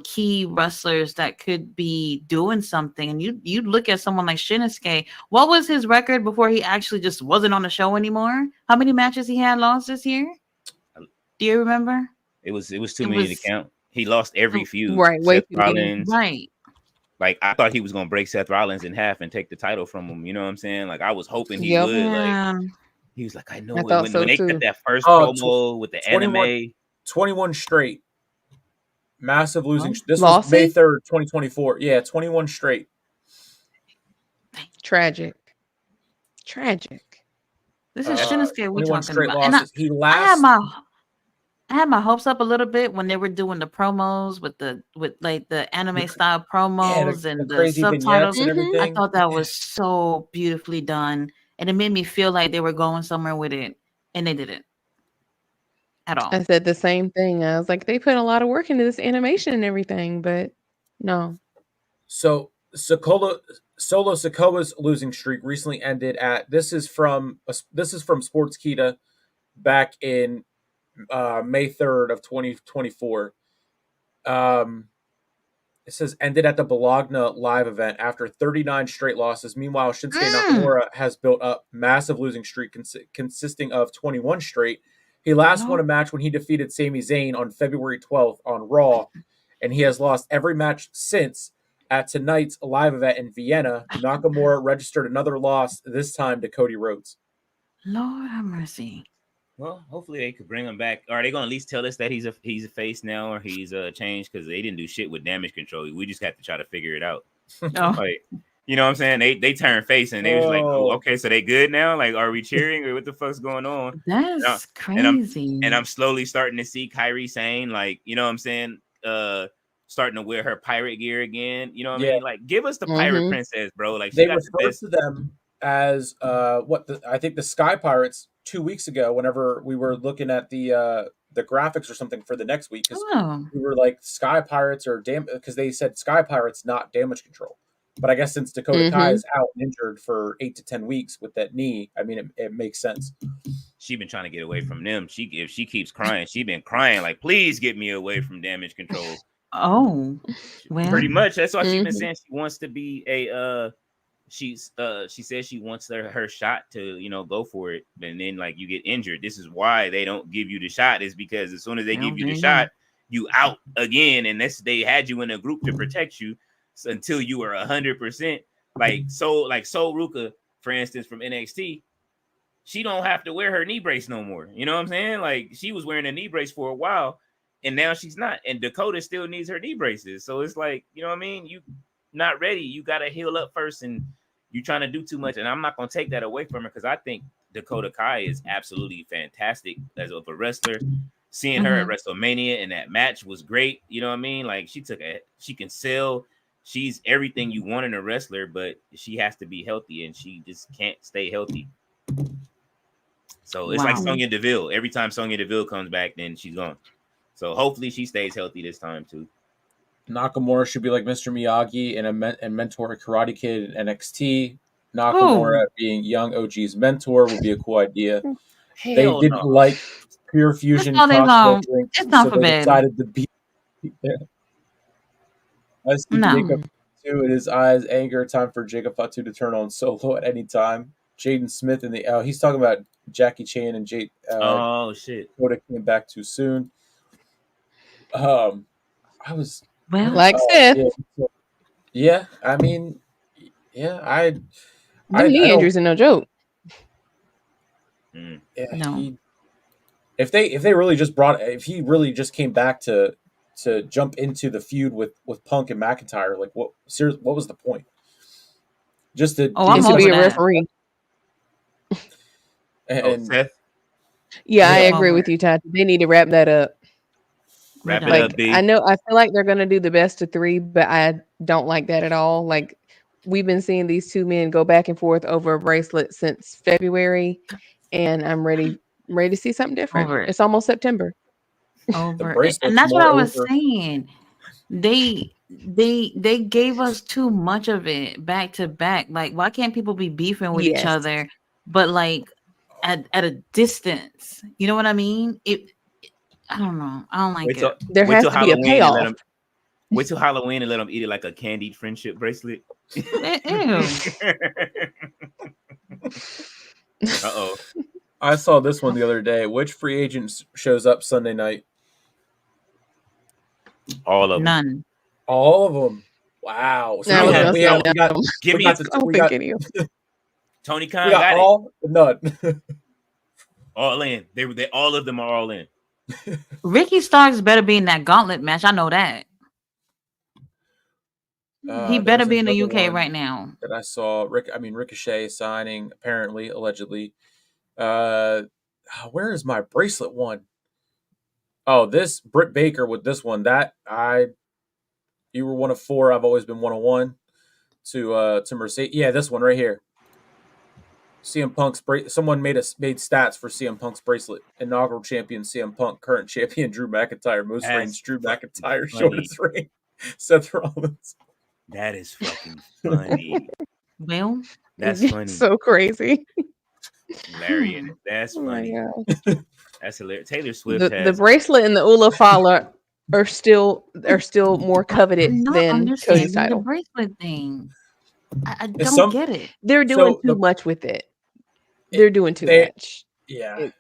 key wrestlers that could be doing something. And you look at someone like Shinsuke. What was his record before he actually just wasn't on the show anymore? How many matches he had lost this year? Do you remember? It was too many to count. He lost every feud. Right, Seth Rollins. Right. Like I thought he was gonna break Seth Rollins in half and take the title from him. You know what I'm saying? Like I was hoping he would. Like he was like, I know I it. thought When so they too. cut that first Oh, promo with the 21 straight. Massive losing. This was Losses? May 3rd, 2024. Yeah, 21 straight. Tragic. This is Shinsuke we're 21 talking straight about. And losses. I had my hopes up a little bit when they were doing the promos with the anime style promos and the crazy subtitles. vignettes and everything. I thought that was so beautifully done, and it made me feel like they were going somewhere with it, and they didn't at all. I said the same thing. I was like, they put a lot of work into this animation and everything, but no. So Solo Sikoa's losing streak recently ended at this is from Sportskeeda back in May 3rd of 2024. It says ended at the Bologna live event after 39 straight losses. Meanwhile, Shinsuke Nakamura has built up massive losing streak consisting of 21 straight. He last won a match when he defeated Sami Zayn on February 12th on Raw, and he has lost every match since. At tonight's live event in Vienna, Nakamura registered another loss, this time to Cody Rhodes. Lord have mercy. Well, hopefully they could bring him back. Are they gonna at least tell us that he's a face now, or he's changed? Because they didn't do shit with Damage Control. We just have to try to figure it out. Like, you know what I'm saying? They turned face and they was like, oh, okay, so they good now? Like, are we cheering or what the fuck's going on? That's crazy. And I'm slowly starting to see Kairi saying, like, you know what I'm saying? Starting to wear her pirate gear again. You know what I mean? Like, give us the pirate princess, bro. Like, they referred to them as I think the Sky Pirates 2 weeks ago. Whenever we were looking at the graphics or something for the next week, because we were like Sky Pirates or because they said Sky Pirates, not Damage Control. But I guess since Dakota Kai Mhm. is out and injured for 8 to 10 weeks with that knee, I mean, it makes sense. She been trying to get away from them. If she keeps crying, she been crying like, please get me away from Damage Control. Oh, well, Pretty much. That's why she's been Mhm. saying she wants to be a she says she wants her shot to, you know, go for it. And then like you get injured. This is why they don't give you the shot, is because as soon as they Well, give you there the you shot, you out again. And they had you in a group to protect you until you were 100%. Like Sol Ruka, for instance, from NXT, she don't have to wear her knee brace no more. You know what I'm saying? Like she was wearing a knee brace for a while, and now she's not. And Dakota still needs her knee braces. So it's like, you know what I mean? You not ready. You got to heal up first, and you trying to do too much. And I'm not gonna take that away from her because I think Dakota Kai is absolutely fantastic as a wrestler. Seeing her at WrestleMania and that match was great. You know what I mean? Like she can sell. She's everything you want in a wrestler, but she has to be healthy, and she just can't stay healthy. So it's like Sonya Deville. Every time Sonya Deville comes back, then she's gone. So hopefully she stays healthy this time too. Nakamura should be like Mr. Miyagi and mentor a Karate Kid in NXT. Nakamura being young OG's mentor would be a cool idea. They didn't like Pure Fusion cocktail drinks, so they decided to beat. I see Jacob Fatu in his eyes. Anger. Time for Jacob Fatu to turn on Solo at any time. Jaden Smith in the he's talking about Jackie Chan and Jade. Oh shit! Dakota came back too soon. I was like Seth. Yeah, I mean, yeah, Them knee injuries are no joke. Yeah, No. if he really just came back to jump into the feud with Punk and McIntyre, like what was the point? Just to be a referee. And Seth? Yeah, I agree with you, Todd. They need to wrap that up. Wrap it up, B. I feel like they're gonna do the best of 3, but I don't like that at all. Like we've been seeing these two men go back and forth over a bracelet since February, and I'm ready to see something different. It's almost September. And that's what I was saying. They gave us too much of it back to back. Like, why can't people be beefing with each other, but like at a distance? You know what I mean? I don't know. I don't like it. There has to be a payoff. Wait till Halloween and let them eat it like a candied friendship bracelet. Ew. Uh-oh. I saw this one the other day. Which free agent shows up Sunday night? All of them. None. All of them. Wow. So give me Tony Khan got all it. None. All in. They all of them are all in. Ricky Starks better be in that gauntlet match. I know that. He better be in the UK right now. That I saw Ricochet signing, apparently, allegedly. Where is my bracelet one? Oh, this Britt Baker with this one. You were one of 4. I've always been one of 1 to Mercedes. Yeah, this one right here. CM Punk's someone made stats for CM Punk's bracelet. Inaugural champion CM Punk, current champion Drew McIntyre, most reigns Drew McIntyre, shortest reign Seth Rollins. That is fucking funny. Well, that's funny. So crazy. Hilarious. That's funny. That's hilarious. Taylor Swift the bracelet and the Ula Fowler are still more coveted than Cody's title. The bracelet thing. I don't get it. They're doing too much with it. They're doing too much. Yeah.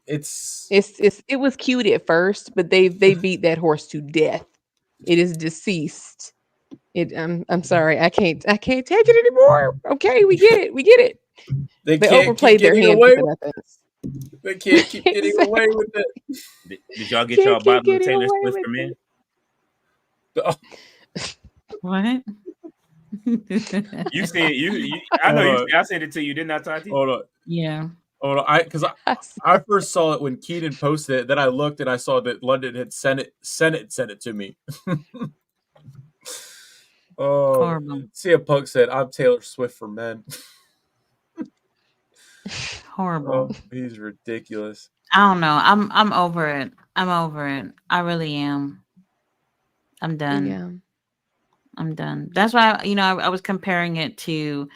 It was cute at first, but they beat that horse to death. It is deceased. I'm sorry. I can't take it anymore. Okay, we get it. They overplayed their hand with it. They can't keep getting away with it. Did y'all get y'all bottle of Taylor Swift from in? What? You said I know I said it to you, didn't I, Tati? Hold on. Yeah. Hold on. I first saw it when Keenan posted it. Then I looked and I saw that London had sent it to me. Horrible. CM Punk said, "I'm Taylor Swift for men." Horrible. He's ridiculous. I don't know. I'm over it. I really am. I'm done. Yeah. I'm done. That's why I was comparing it to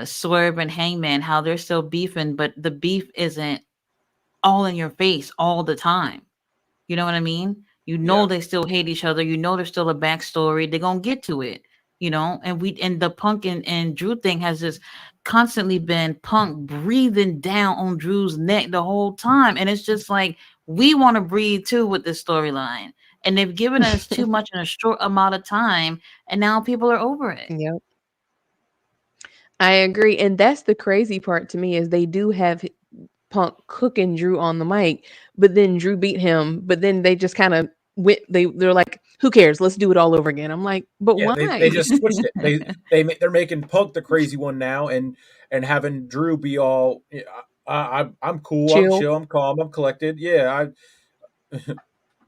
Swerve and Hangman, how they're still beefing, but the beef isn't all in your face all the time. You know what I mean? They still hate each other. There's still a backstory. They're gonna get to it. And the Punk and Drew thing has just constantly been Punk breathing down on Drew's neck the whole time, and it's just like we want to breathe too with this storyline, and they've given us too much in a short amount of time, and now people are over it. Yep. I agree, and that's the crazy part to me is they do have Punk cooking Drew on the mic, but then Drew beat him, but then they just kind of went. They're like, "Who cares? Let's do it all over again." I'm like, "But why?" They just switched it. They're making Punk the crazy one now, and having Drew be all, I'm cool, Chill. I'm chill, I'm calm, I'm collected. Yeah,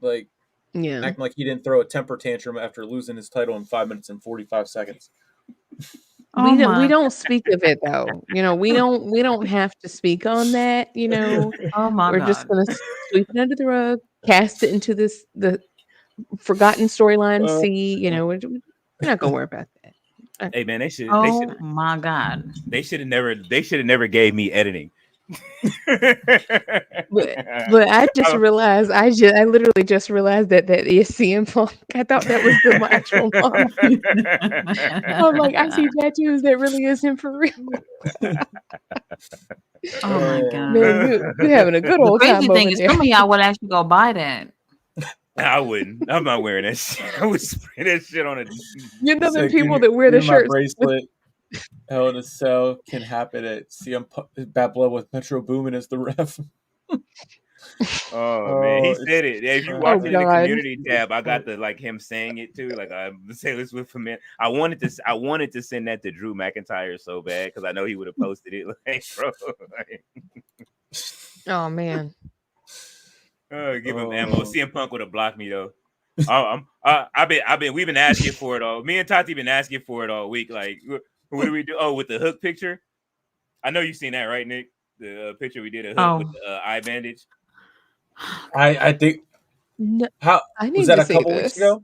like acting like he didn't throw a temper tantrum after losing his title in 5 minutes and 45 seconds. We don't speak of it though. We don't have to speak on that. Oh my We're God. just gonna sweep it under the rug, cast it into the forgotten storyline. We're not gonna worry about that. Hey man, they should. Oh my God. They should have never gave me editing. But I just realized, I literally just realized that is CM Punk. I thought that was the actual one. I'm like, I see tattoos that really is him for real. Oh my God. Man, you're having a good old time. The crazy thing is, some of y'all would actually go buy that. I wouldn't. I'm not wearing that shit. I would spray that shit on it. The people that wear the shirts. Bracelet. Hell in a Cell can happen at CM Bad Blood with Metro Boomin as the ref. Oh man, he said it. If you watch it in the community tab, I got him saying it too. Like I'm saying this with him. I wanted to send that to Drew McIntyre so bad because I know he would have posted it. Like, bro. Oh man. Give him ammo. CM Punk would have blocked me though. We've been asking for it all. Me and Tati been asking for it all week. Like, what do we do? Oh, with the Hook picture. I know you've seen that, right, Nick? The picture we did a Hook with the eye bandage. I think. No, how was that a couple weeks ago?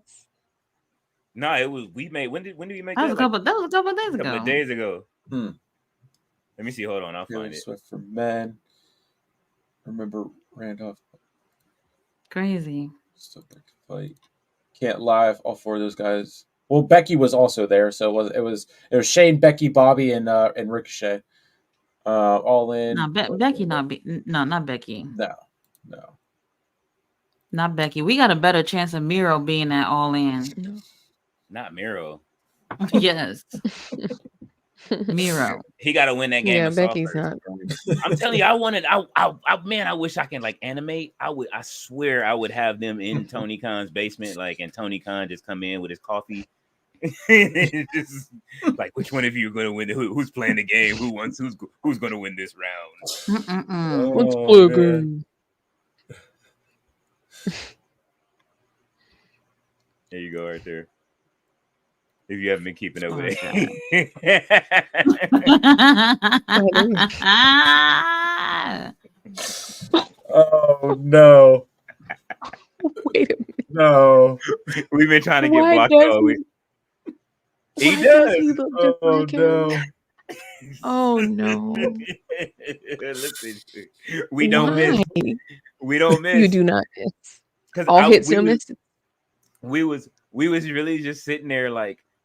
No, it was. We made. When did we make that? That was a couple of days ago. A couple of days ago. Let me see. Hold on, I'll find it. Swift for men. Remember Randolph. Crazy. Still back to fight. Can't live. All four of those guys. Well, Becky was also there, so it was Shane, Becky, Bobby, and Ricochet. All in. No, Becky, not Becky. No. Not Becky. We got a better chance of Miro being at All In. No. Not Miro. Yes. Miro. He got to win that game. Yeah, Becky's not. I'm telling you, I wish I can animate. I swear I would have them in Tony Khan's basement, and Tony Khan just come in with his coffee. Just like, which one of you are going to win? Who's playing the game? Who's going to win this round? Let's play a game. There you go, right there. If you haven't been keeping up with it. Oh no. Wait a minute. No. We've been trying to get blocked all week. He does. Oh no. Oh no. Listen, we don't miss. We don't miss. You do not miss. All hits no misses. We was really just sitting there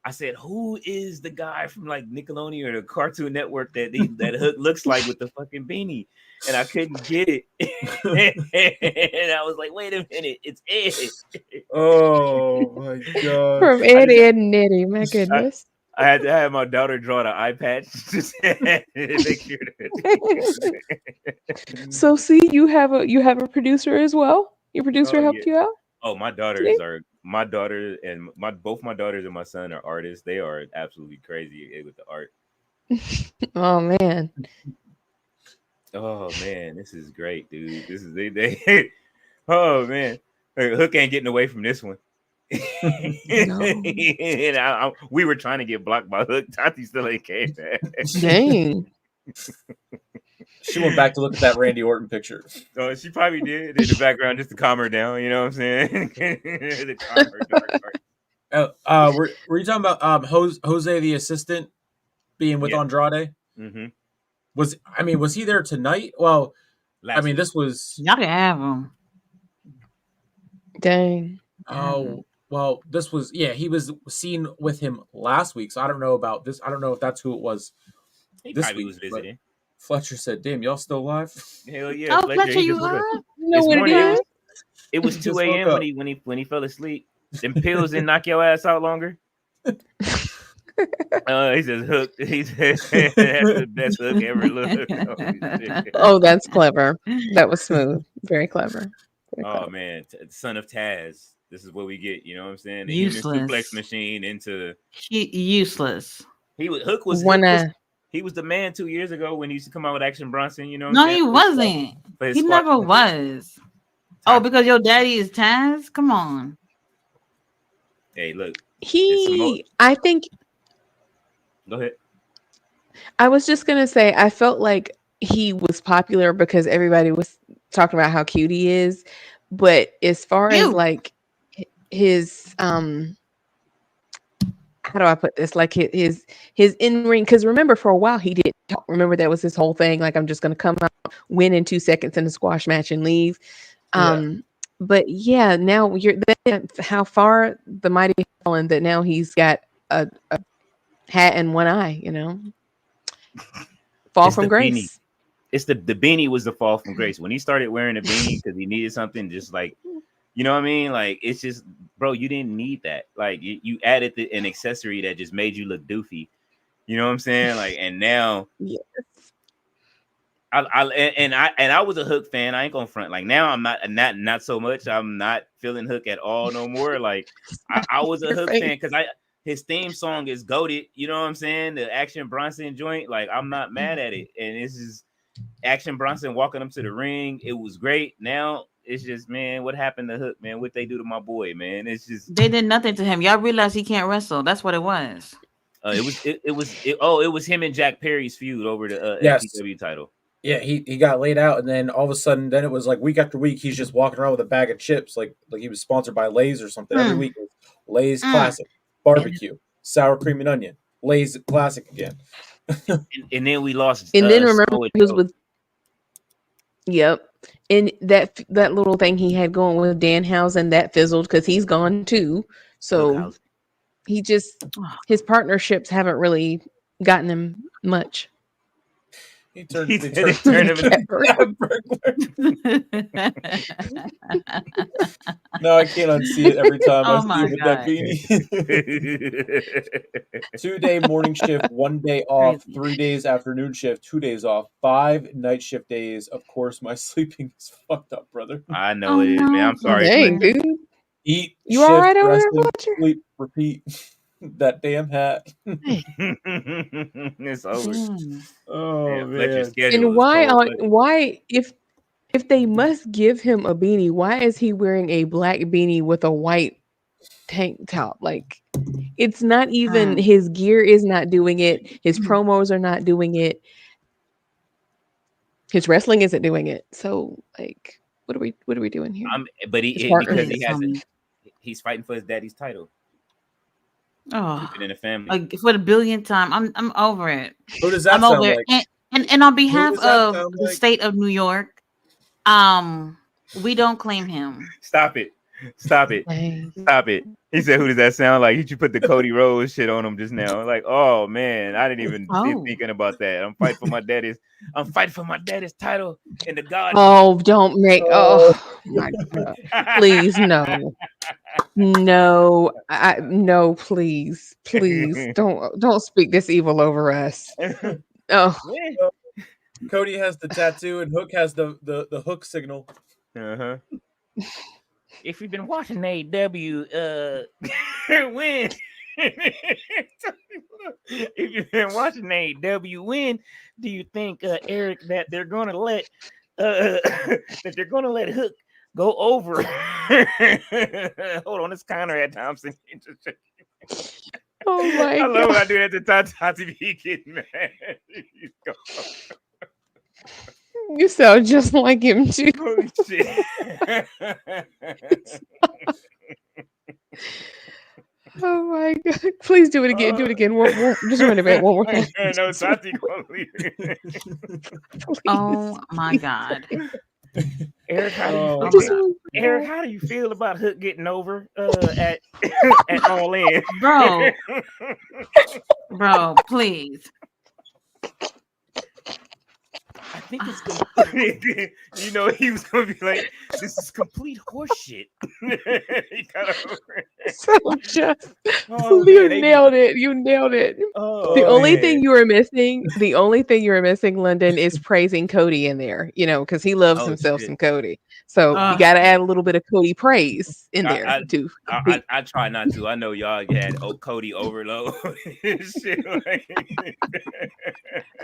I said, who is the guy from Nickelodeon or the Cartoon Network that Hook looks like with the fucking beanie? And I couldn't get it. And I was like, wait a minute, it's Ed. Oh my god. From Ed and Eddie, my goodness. I had to have my daughter draw the eye patch to make sure that. So see, you have a producer as well? Your producer helped you out? Oh, my daughters and both my daughters and my son are artists. They are absolutely crazy with the art. Oh man. Oh man, this is great, dude. This is they. Oh man, Hook ain't getting away from this one. No. And we were trying to get blocked by Hook. Tati still ain't came back. Dang. She went back to look at that Randy Orton picture. Oh, she probably did in the background just to calm her down. You know what I'm saying? To calm her dark heart. Were you talking about Jose the assistant being with Yeah. Andrade? Mm-hmm. Was he there tonight? Well, Last week. this was. Y'all can have him. Dang. Oh, well, this was. Yeah, he was seen with him last week. So I don't know about this. I don't know if that's who it was. He this probably week, was visiting. Fletcher said, "Damn, y'all still alive?" Hell yeah, Oh, Fletcher, he you just woke up. up? No, This what morning it is? it was He 2 just woke a.m. up. when he fell asleep. Them pills didn't knock your ass out longer. He says Hook. He said that's the best Hook ever looked. Holy shit. Oh, that's clever. That was smooth. Very clever. Very Oh clever. man, son of Taz. This is what we get. You know what I'm saying? The Useless. human suplex machine into. Useless. Hook was he was the man 2 years ago when he used to come out with Action Bronson. You know? What No, I'm saying? he wasn't. For his He squad. never was. Oh, because your daddy is Taz? Come on. Hey, look. I think Go ahead. I was just gonna say I felt like he was popular because everybody was talking about how cute he is, but as far as Cute. like his how do I put this? Like his in ring, because remember for a while he didn't talk. Remember that was his whole thing. Like I'm just gonna come out, win in 2 seconds in a squash match and leave. But yeah, now how far the mighty has fallen that now he's got a hat and one eye. You know, fall It's from the grace. beanie. It's the beanie was the fall from grace when he started wearing a beanie because he needed something just like. You know what I mean? Like, it's just, bro, you didn't need that. Like, you added an accessory that just made you look doofy. You know what I'm saying? Like, and now, Yes. I was a Hook fan. I ain't gonna front. Like, now I'm not so much. I'm not feeling Hook at all no more. Like, I was a Your Hook face. fan because his theme song is goated. You know what I'm saying? The Action Bronson joint. Like, I'm not mad at it. And this is Action Bronson walking him to the ring. It was great. Now. It's just, man, what happened to Hook, man? What they do to my boy, man? It's just They did nothing to him. Y'all realize he can't wrestle. That's what it was. it was him and Jack Perry's feud over the Yes. FTW title. Yeah, he got laid out, and then all of a sudden, then it was like week after week, he's just walking around with a bag of chips, like he was sponsored by Lay's or something. Every week, it was Lay's Classic, barbecue, sour cream and onion, Lay's Classic again. and then we lost. And then remember he was with. Yep. And that little thing he had going with Danhausen that fizzled because he's gone too. So he just his partnerships haven't really gotten him much. They turned him No, I can't unsee it every time I see him with that beanie. 2-day morning shift, 1 day off, 3 days afternoon shift, 2 days off, 5 night shift days. Of course, my sleeping is fucked up, brother. I know it is, man. I'm sorry. Dang, dude. Eat, you shift, all right over wrestling, there, Fletcher? sleep, repeat. That damn hat. It's over. Oh man. And why if they must give him a beanie, why is he wearing a black beanie with a white tank top? Like, it's not even his gear is not doing it. His promos are not doing it. His wrestling isn't doing it. So, like, what are we doing here? But he's fighting for his daddy's title. Oh, in the family. Like for the billionth time. I'm over it. Who does that I'm sound over like? it. And on behalf does that of sound the like? state of New York, we don't claim him. Stop it. Stop it. Stop it. He said, who does that sound like? You put the Cody Rhodes shit on him just now. Like, oh man, I didn't even be thinking about that. I'm fighting for my daddy's title in the God. Oh, don't make my God. Please no. No, no, please don't speak this evil over us. Oh, Cody has the tattoo and Hook has the hook signal. Uh-huh. If you've been watching AEW, win. If you've been watching AEW, win. Do you think, Eric, that they're gonna let Hook go over? Hold on, it's Conrad Thompson. Oh my I love God. when I do that to Tati be getting mad. You sound just like him too. Holy shit. Oh my god! Please do it again. Do it again. Just run it back one more time. No, Tati gonna leave. Oh my God. Eric, how do you Oh, Just man. one- Eric, how do you feel about Hook getting over at at All In? Bro, please. I think it's complete. You know, he was gonna be like, "This is complete horseshit." He got over it. So just Oh, you man, they- nailed it. You nailed it. Oh, The only man. thing you were missing, London, is praising Cody in there. You know, because he loves Oh, himself shit. some Cody. So Oh, you got to add a little bit of Cody praise in I- there too. I try not to. I know y'all had Cody overload and shit. Like,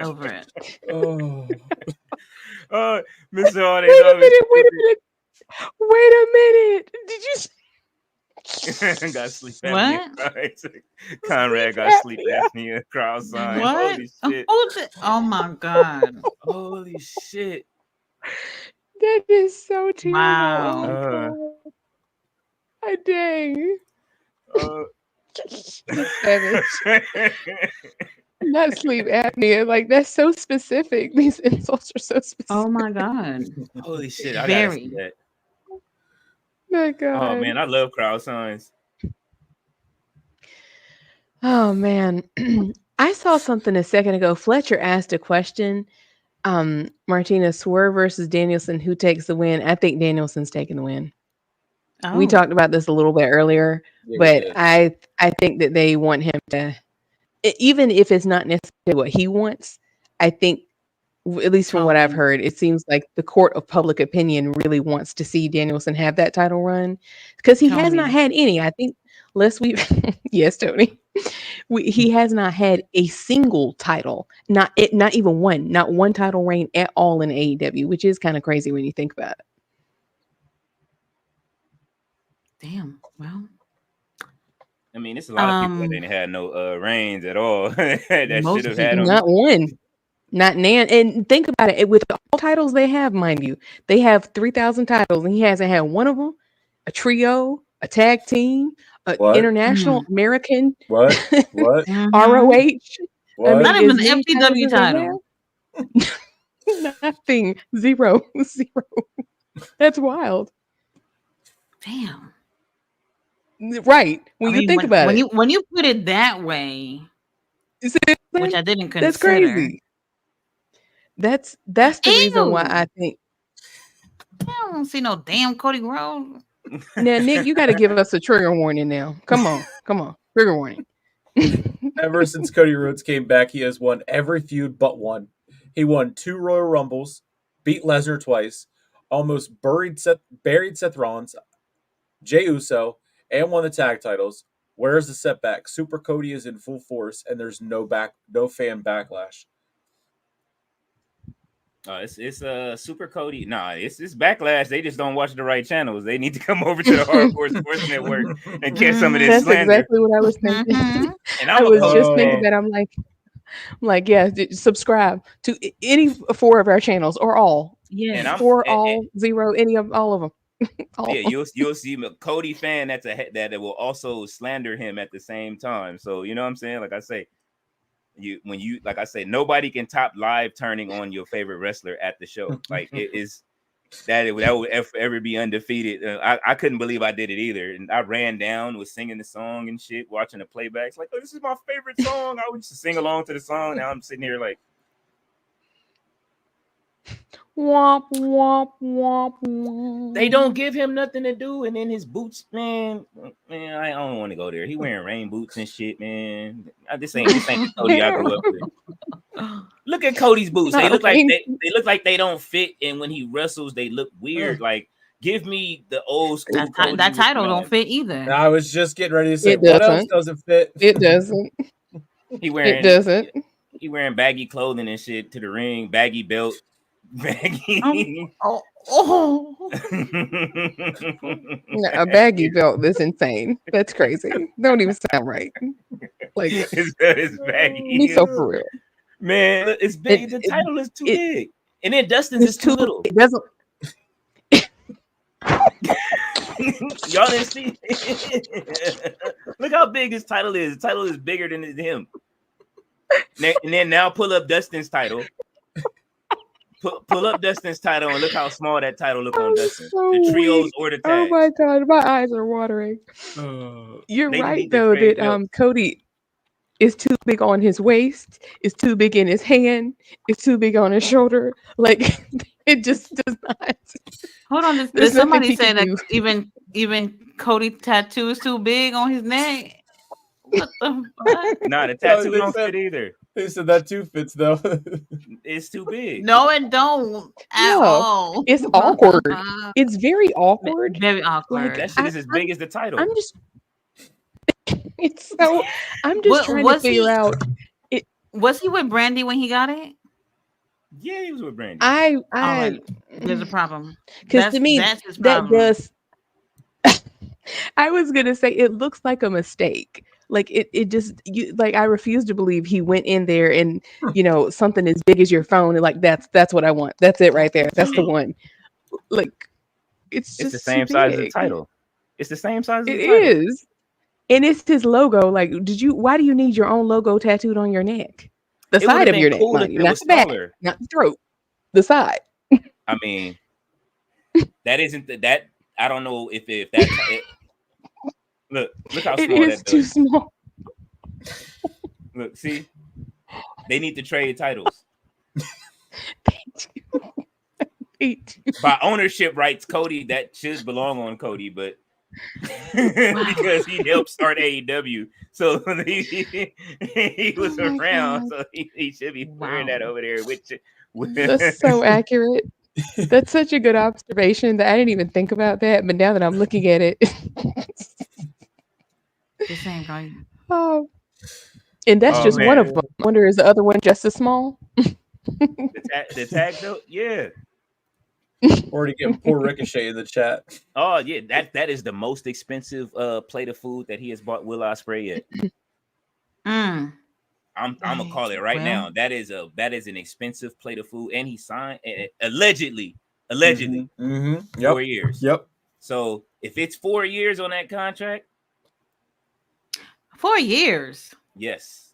over it. Oh. Mr. Hardy. Wait a minute. Did you? Got sleep What? apnea. Right? Conrad got sleep apnea. Crowd sign. What? Holy shit. Oh my God. Holy shit. That is so terrible. Wow. Oh my God. Dang. Uh, Savage. Not sleep apnea. Like that's so specific. These insults are so specific. Oh my God. Holy shit. I gotta see Very. that. My God. Oh man, I love crowd signs. Oh man. I saw something a second ago. Fletcher asked a question. Martina, Swerve versus Danielson, who takes the win? I think Danielson's taking the win. We Oh. talked about this a little bit earlier, Yeah, we but did. I think that they want him to, even if it's not necessarily what he wants. I think, at least from what I've Totally. heard, it seems like the court of public opinion really wants to see Danielson have that title run because he has Tony. not had any. I think, lest we, yes, Tony, he has not had a single title, not even one, not one title reign at all in AEW, which is kind of crazy when you think about it. Damn. Well, I mean, it's a lot of people that didn't have no reigns at all that Most should have had them. Not one. Not Nan. And think about it. With all titles they have, mind you, they have 3,000 titles, and he hasn't had one of them. A trio, a tag team, an What? international, American, What? What? ROH. What? Not as even the many FTW titles as they have. Nothing. Zero. That's wild. damn. Right. When I you mean, think about it. when you put it that way, You see what I'm which saying? I didn't consider. That's crazy. That's the reason why Ew. I think. I don't see no damn Cody Rhodes. Now, Nick, you got to give us a trigger warning now. Come on. Trigger warning. Ever since Cody Rhodes came back, he has won every feud but one. He won 2 Royal Rumbles, beat Lesnar twice, almost buried Seth Rollins, Jey Uso, and won the tag titles. Where's the setback? Super Cody is in full force, and there's no fan backlash. It's Super Cody. Nah, it's Backlash. They just don't watch the right channels. They need to come over to the Hardcore Sports Network and catch some of this That's slander. exactly what I was thinking. And I I'm was a just Cody thinking fan. that. I'm like, yeah, subscribe to any 4 of our channels or all. Yeah. And I'm- 4, and- all, 0, any of all of them. Yeah, you'll see a Cody fan that will also slander him at the same time. So you know what I'm saying? Like I say, nobody can top live turning on your favorite wrestler at the show. Like it is that would ever be undefeated. I couldn't believe I did it either, and I ran down, was singing the song and shit, watching the playbacks. Like, oh, this is my favorite song. I would just sing along to the song. Now I'm sitting here like. Womp womp womp womp. They don't give him nothing to do, and then his boots, man, I don't want to go there. He wearing rain boots and shit, man. This ain't the Cody I grew up with. Look at Cody's boots. They look like they don't fit, and when he wrestles, they look weird. Like, give me the old school. That title don't fit either. I was just getting ready to say, It what else doesn't. doesn't fit? It doesn't. He wearing It doesn't. He wearing baggy clothing and shit to the ring, baggy belt, baggy. Oh. A baggy belt. That's insane. That's crazy. Don't even sound right. Like it's baggy. be so for real. Man, it's big. The title is too big, and then Dustin's is too little. It doesn't. Y'all didn't see. Look how how big his title is. The title is bigger than him. And then now pull up Dustin's title. Pull up Dustin's title and look how small that title look on Dustin. so The trios weak. or the Oh tags. my god, my eyes are watering. You're They right need to though trade that belts. Cody is too big on his waist, is too big in his hand, is too big on his shoulder. Like it just does not. Hold on. There's Did nothing somebody he say can that do. even Cody tattoo is too big on his neck? What the fuck? Nah, the No, tattoo they don't said- fit either. They said that too fits though. It's too big. No, it don't at No, all. it's awkward. It's very awkward. Very awkward. That shit is as big as the title. I'm just. It's so. I'm just trying to figure out. Was he with Brandy when he got it? Yeah, he was with Brandy. There's a problem. Because to me, that's his that problem. does. I was gonna say it looks like a mistake. Like it just like I refuse to believe he went in there and something as big as your phone and like that's what I want. That's it right there. That's the one. Like it's just the same too size as the big. title. It's the same size as It the title. is. And it's his logo. Like, why do you need your own logo tattooed on your neck? The It side would've of been your neck, cool mind if you, it not was the back, smaller. not the throat. The side. I mean, that isn't that. I don't know if that. Look how It small is that too does. small. Look, see, they need to trade titles. By ownership rights, Cody, that should belong on Cody, but because he helped start AEW, so he was Oh my around, God. so he should be wearing that over there. That's so accurate. That's such a good observation that I didn't even think about that. But now that I'm looking at it, The same right. oh, and that's Oh, just one of man. them. I wonder, is the other one just as small? The tag though, yeah. Or to get poor Ricochet in the chat. Oh yeah, that is the most expensive plate of food that he has bought Will Ospreay yet. I'm gonna call it right now. That is an expensive plate of food, and he signed allegedly Mm-hmm. Yep. 4 years. Yep. So if it's 4 years on that contract, 4 years. yes.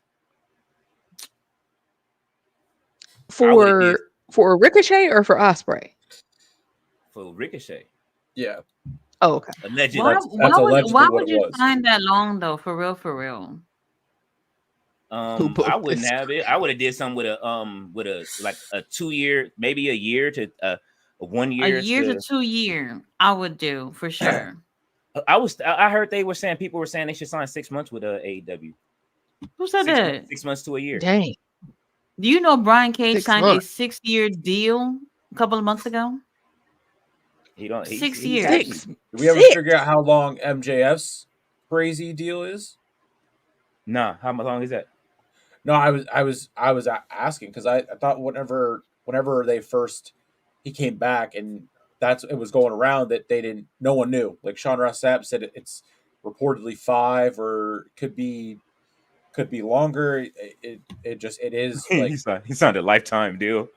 For Ricochet or for Osprey? For Ricochet, Yeah. Oh, okay. allegedly. Why, That's why allegedly why what would it you was. sign that long though? For real, for real. I wouldn't have it. I would have did something with a like a 2 year, maybe a year to a 1 year. A year to 2 year, I would do for sure. I heard people were saying they should sign 6 months with AEW. Who said that? 6 months to a year. Dang. Do you know Brian Cage 6 signed months. a 6-year deal a couple of months ago? He don't. 6 he's years. actually- Did we ever Six. figure out how long MJF's crazy deal is? Nah, how long is that? No, I was asking because I thought whenever he came back and it was going around that no one knew. Like Sean Ross Sapp said it's reportedly 5 or could be longer. It is like he signed a lifetime deal.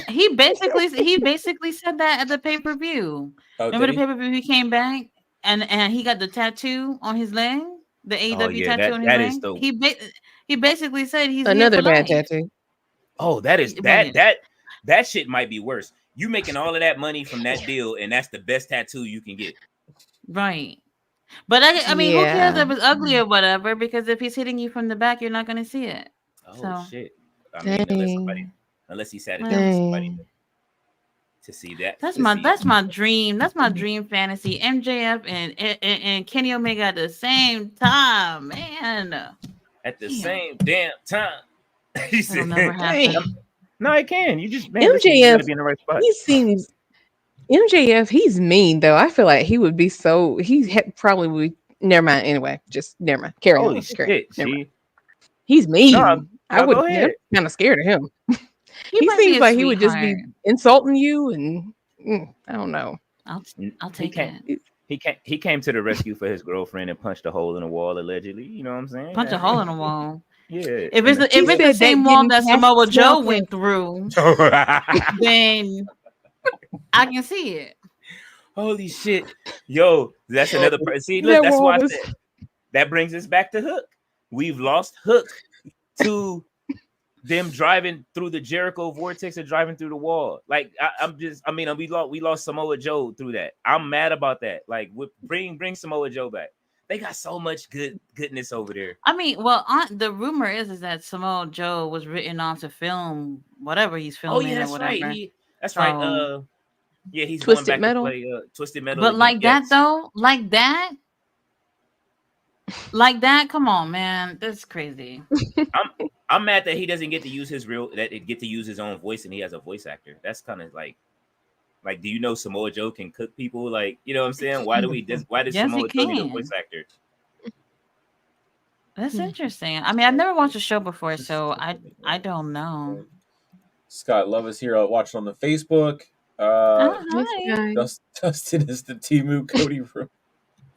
He basically said that at the pay-per-view. Oh, Remember the did he? pay-per-view? He came back and he got the tattoo on his leg, the AEW yeah, tattoo on his that leg. is dope. He basically said he's Another here for bad life. tattoo. Oh, that is Brilliant. that shit might be worse. You making all of that money from that deal, and that's the best tattoo you can get. Right. But I mean, who cares Yeah. if it's ugly or whatever? Because if he's hitting you from the back, you're not going to see it. Oh So- shit! I mean, unless he sat it down with somebody to see that. That's to my see that's my dream. That's my dream fantasy. MJF and Kenny Omega at the same time, man. at the Damn. same damn time. He It'll said, never happen. "No, it can. You just man, listen, you MJF, gotta be in the right spot." he seems MJF. He's mean though. I feel like he would be so. Probably would. Never mind. Anyway, just never mind. Carry Holy on. Carry on. shit! Never mind. See, He's mean. No, I no, would. go ahead. I'm kind of scared of him. He might be seems a like he would just be sweetheart. insulting you, and I don't know. I'll He take can't- it. he came to the rescue for his girlfriend and punched a hole in the wall allegedly. You know what I'm saying? Punch a hole in the wall. Yeah. If it's the He said that same wall getting that past Samoa the Joe smell went through, then I can see it. Holy shit. Yo, that's another see, look, That that's why I was- said that brings us back to Hook. We've lost Hook to them driving through the Jericho vortex and driving through the wall. Like we lost Samoa Joe through that. I'm mad about that. Like, bring Samoa Joe back. They got so much goodness over there. I mean, well, the rumor is that Samoa Joe was written off to film whatever he's filming. Oh yeah, that's or whatever. right. That's right. Yeah, he's Twisted going back Metal? to play Twisted Metal. But again. like Yes. that though, like that, come on, man, that's crazy. I'm mad that he doesn't get to use his own voice and he has a voice actor. That's kind of like, do you know Samoa Joe can cook people? Like, you know what I'm saying? Why does Yes, Samoa he Joe need a can. voice actor? That's interesting. I mean, I've never watched a show before, so I don't know. Scott Love is here watching on the Facebook. Hi. Dustin is the Timu Cody Rhodes.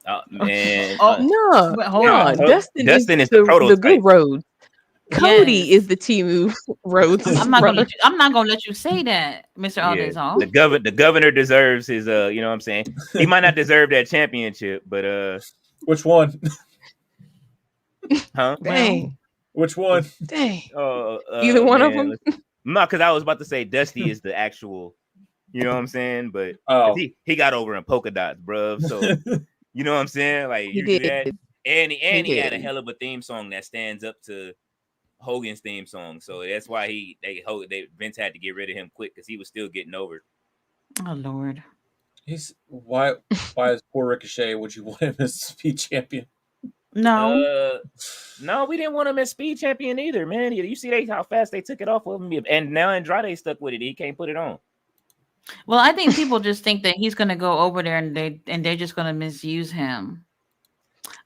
Oh man. No, Wait, hold no, on. Dustin is the the prototype. good road. Cody Yes. is the Timu Rhodes. I'm not brother. gonna let you say that, Mr. Alden's The governor deserves his you know what I'm saying? He might not deserve that championship, but Which one? huh? Dang, Which one? dang. Either one of them? No, because I was about to say Dusty is the actual, you know what I'm saying? But Oh. he got over in polka dots, bruv. So you know what I'm saying? Like He you do did. that. And he had a did. hell of a theme song that stands up to Hogan's theme song. So that's why Vince had to get rid of him quick because he was still getting over. Oh Lord. Why is poor Ricochet? Would you want him as speed champion? No. No, we didn't want him as speed champion either, man. You see how fast they took it off of him, and now Andrade stuck with it. He can't put it on. Well, I think people just think that he's gonna go over there and they're just gonna misuse him.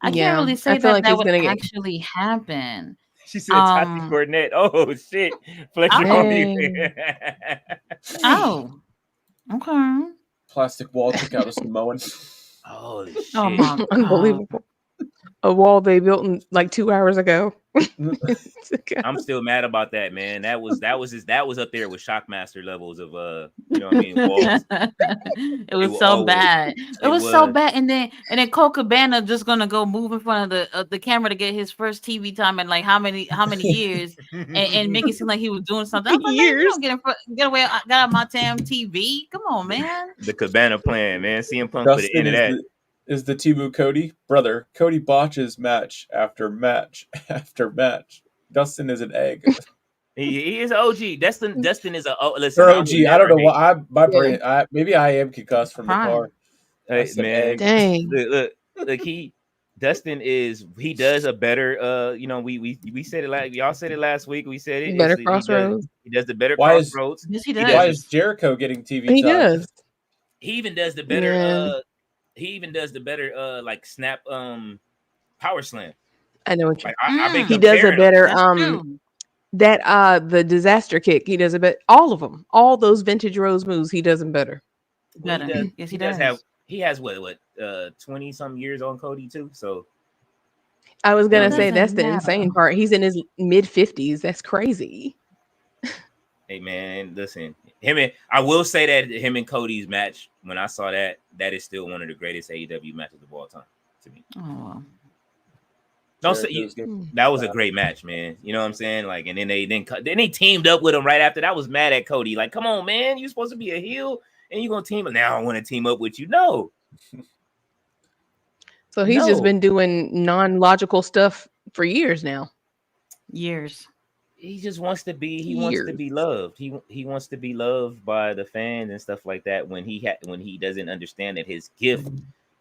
I Yeah, can't really I say feel that like he's would gonna get- actually happen. She said Tati Cornette. Oh shit, Fletcher. Dang. Oh, okay. Plastic wall took out a Samoan. Holy shit. Oh my God. Unbelievable. A wall they built in like 2 hours ago. I'm still mad about that, man. That was up there with Shockmaster levels of you know what I mean, walls. It was will so always- bad. it It was so was. bad, and then Cole Cabana just gonna go move in front of the camera to get his first TV time in like how many years, and make it seem like he was doing something. I was like, man, you don't get away, get out of my damn TV. Come on, man. The Cabana plan, man. CM Punk put an Dustin end to that. is the Timu Cody brother. Cody botches match after match after match. Dustin is an egg. He is OG. Dustin is a listen. Or I will OG. I don't know never why. My brain. maybe I am concussed from the Prime. car. Hey, said man. egg. Dang. Look, Dustin does a better you know, we said it y'all said it last week. We said it. Better It's- Crossroads. He does the better Why is- Crossroads. Yes, he He does. Why does. is Jericho getting TV He time? does. He even does the better Yeah. he even does the better like snap power slam. I know what you. Like I've been He does a comparing them. better That's true. that the disaster kick. He does a bit. All of them. All those vintage Rose moves. He does them better. Well, Better. Yes, he does does. have he has what 20 some years on Cody too. So I was gonna It say that's doesn't the matter. insane part. He's in his mid-50s. That's crazy. hey man, listen, I will say that him and Cody's match, when I saw that is still one of the greatest AEW matches of all time to me. Oh, Don't say Jericho's getting- that was a great match, man. You know what I'm saying? Like, and then they teamed up with him right after. That was mad at Cody. Like, come on, man, you're supposed to be a heel, and you're gonna team up. Now I want to team up with you. No, So he's just No. been doing non-logical stuff for years now. years. he just wants to be. He wants to Years. be loved. He wants to be loved by the fans and stuff like that. When he doesn't understand that his gift,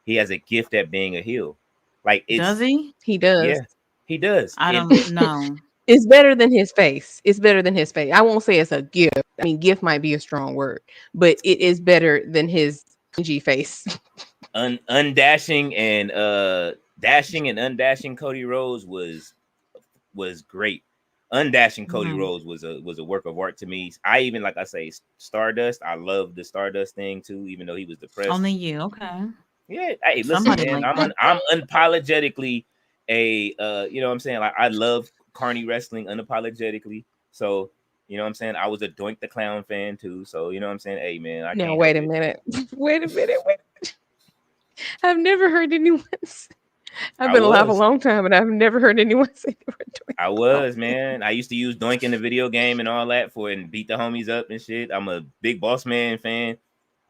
he has a gift at being a heel. Like, it's, Does he? He does. Yeah, he does. I And- don't know. It's better than his face. It's better than his face. I won't say it's a gift. I mean, gift might be a strong word, but it is better than his G face. undashing and dashing and undashing Cody Rhodes was great. Undashing Cody Mhm. Rhodes was a work of art to me. I even, like I say, Stardust. I love the Stardust thing too, even though he was depressed. Only you. Okay. Yeah, hey, listen, Somebody man. like I'm unapologetically a you know what I'm saying? Like, I love Carney wrestling unapologetically. So You know what I'm saying? I was a Doink the Clown fan too. So you know what I'm saying? Hey man, I Now can't wait a help it. minute. Wait a minute. I've never heard anyone. I've I been alive a was. long time, and I've never heard anyone say they were doing. I was, man. I used to use Doink in the video game and all that for it and beat the homies up and shit. I'm a big Boss Man fan.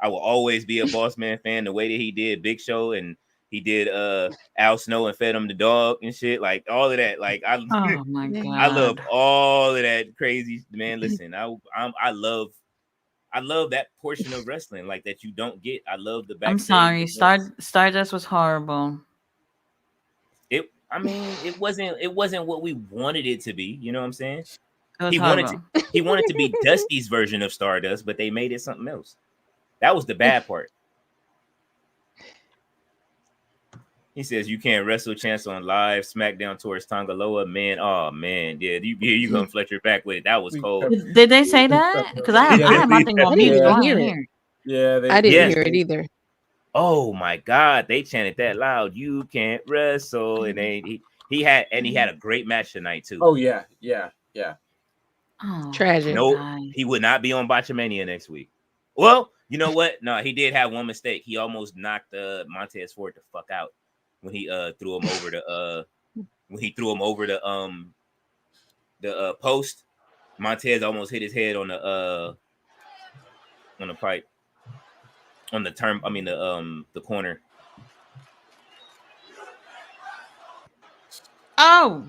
I will always be a Boss Man fan. The way that he did Big Show and he did Al Snow and fed him the dog and shit, like all of that. Like I Oh my I love god. all of that crazy, man. Listen, I love that portion of wrestling like that you don't get. I love the backstage. I'm sorry. events. Stardust was horrible. I mean, it wasn't what we wanted it to be. You know what I'm saying? It was He wanted horrible. to be Dusty's version of Stardust, but they made it something else. That was the bad part. He says you can't wrestle Chance on live SmackDown towards Tongaloa. Man, oh man, yeah, you gonna Fletcher back with it. That was cold. Did they say that? Because I have my thing on mute, so I didn't hear it. Yeah, I didn't hear it either. Oh my god, they chanted that loud. You can't wrestle, and he had a great match tonight too. Oh yeah. Oh, Tragic. No, he would not be on Botchamania next week. Well, you know what? No, he did have one mistake. He almost knocked Montez Ford the fuck out when he threw him over the post. Montez almost hit his head on the pipe. On the term, I mean the corner. Oh,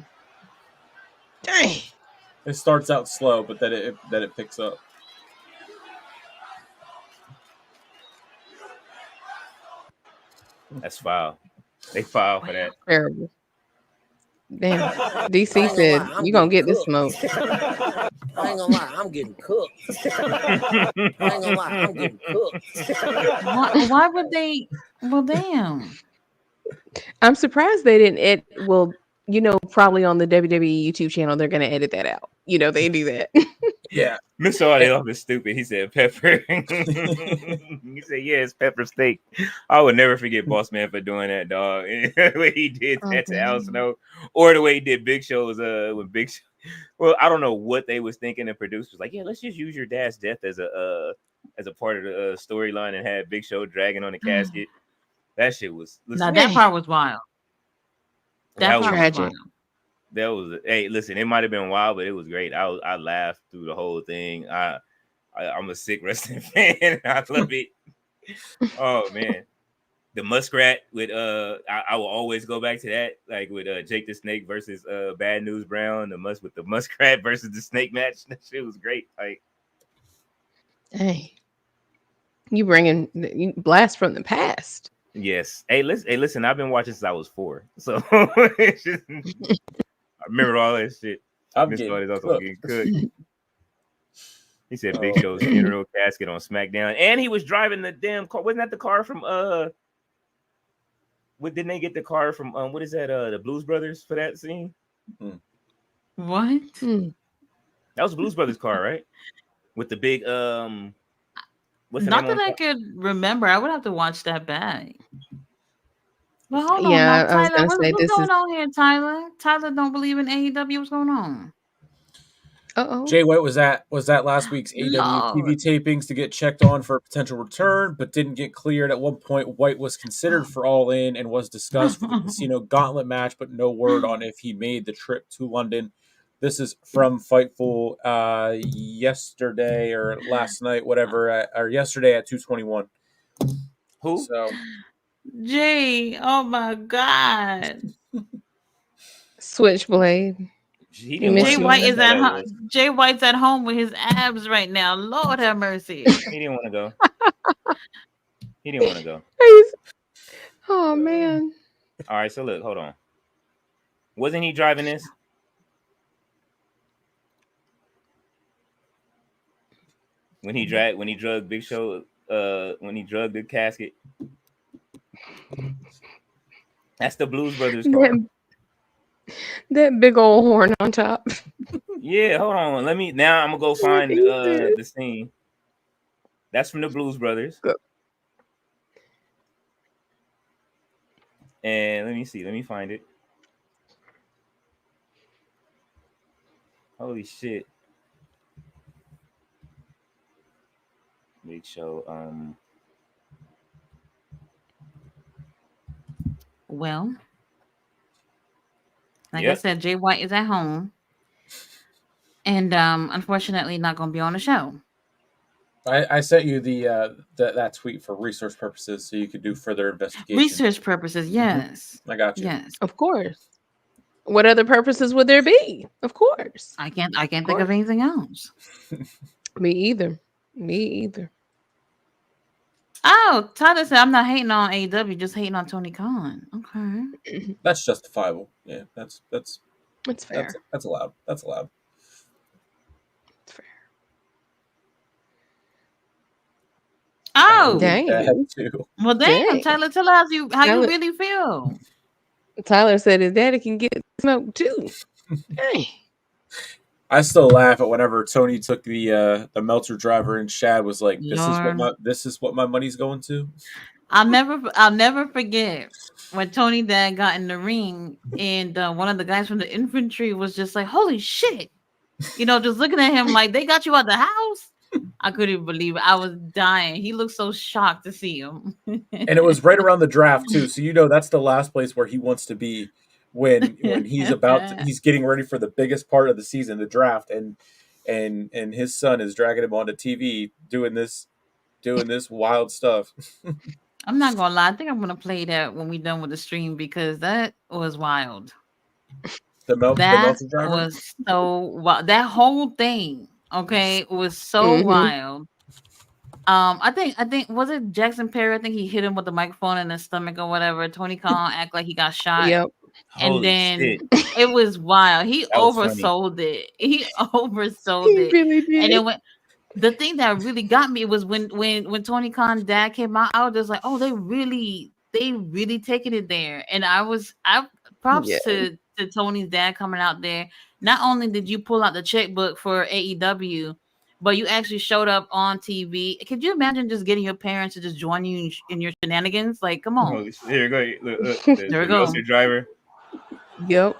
dang! It starts out slow, but then it picks up. That's foul. They foul for that. Terrible. Damn. DC said you gonna get this smoke. I ain't gonna lie, I'm getting cooked. I ain't gonna lie, I'm getting cooked. why would they? Well, damn. I'm surprised they didn't. It will, probably on the WWE YouTube channel, they're gonna edit that out. They do that. Yeah. Mr. Audio is stupid. He said pepper. He said, yeah, it's pepper steak. I would never forget Boss Man for doing that, dog. The way he did that to Al Snow, or the way he did Big Show's with Big Show. Well, I don't know what they was thinking. The producer was like, yeah, let's just use your dad's death as a part of the storyline and have Big Show dragging on the casket. That shit was. Now that part was wild. That part was tragic. wild. That was listen, it might have been wild, but it was great. I laughed through the whole thing. I'm a sick wrestling fan. I love it. Oh man. The Muskrat with I will always go back to that, like with Jake the Snake versus Bad News Brown, with the Muskrat versus the Snake match. That shit was great. Like, Hey, you bringing blast from the past. yes. Hey, listen, I've been watching since I was 4. So it's just, I remember all that shit. I'm Mr. getting also cooked. getting cooked. He said Big Show's funeral casket on SmackDown, and he was driving the damn car. Wasn't that the car from didn't they get the car from what is that? The Blues Brothers for that scene? What? That was Blues Brothers car, right? With the big what's the Not name that on I could remember. I would have to watch that back. Well, hold on, Yeah, now, I was Tyler. gonna say What's this going is. on here, Tyler? Tyler don't believe in AEW. What's going on? Uh-oh. Jay White was at last week's AEW TV Lord. tapings to get checked on for a potential return, but didn't get cleared. At one point, White was considered for All In and was discussed for the Casino Gauntlet match, but no word on if he made the trip to London. This is from Fightful yesterday or last night, whatever, or yesterday at 2:21. Who? So Jay, oh my God. Switchblade. He didn't wanna Jay go White there. is at home. Jay White's at home with his abs right now. Lord have mercy. He didn't want to go. He didn't want to go. Oh man. All right, so look, hold on. Wasn't he driving this? When he drugged Big Show, when he drugged the casket. That's the Blues Brothers car. That big old horn on top. Yeah, hold on. I'm gonna go find the scene. That's from the Blues Brothers. And let me see. Let me find it. Holy shit. Big Show. Well, like I Yep. said, Jay White is at home, and unfortunately, not going to be on the show. I sent you that tweet for resource purposes, so you could do further investigation. Research purposes, yes. I got you. Yes. Of course. What other purposes would there be? Of course. I can't think of anything else. Me either. Oh, Tyler said I'm not hating on AEW, just hating on Tony Khan. Okay. That's justifiable. Yeah, that's fair. That's allowed. That's allowed. It's fair. Oh, Dang. Well, damn, Dang. Tyler, tell us how you Tyler- really feel. Tyler said his daddy can get smoke too. Dang. I still laugh at whenever Tony took the Meltzer driver and Shad was like, "This is what my money's going to." I'll never forget when Tony Dad got in the ring and one of the guys from the infantry was just like, "Holy shit!" Just looking at him like they got you out the house. I couldn't believe it. I was dying. He looked so shocked to see him. And it was right around the draft too, so that's the last place where he wants to be when he's getting ready for the biggest part of the season, the draft, and his son is dragging him onto TV doing this wild stuff. I'm not gonna lie. I think I'm gonna play that when we're done with the stream because that was wild. The Meltzer driver was so wild. That whole thing, okay, was so wild. I think was it Jackson Perry? I think he hit him with the microphone in the stomach or whatever. Tony Khan act like he got shot. Yep. And Holy then shit. it was wild. He That was oversold it. He oversold He it. really did. And then the thing that really got me was when Tony Khan's dad came out, I was just like, oh, they really taking it there. And props to Tony's dad coming out there. Not only did you pull out the checkbook for AEW, but you actually showed up on TV. Could you imagine just getting your parents to just join you in your shenanigans? Like, come on. There you go. There we go. Meltzer driver. Yep.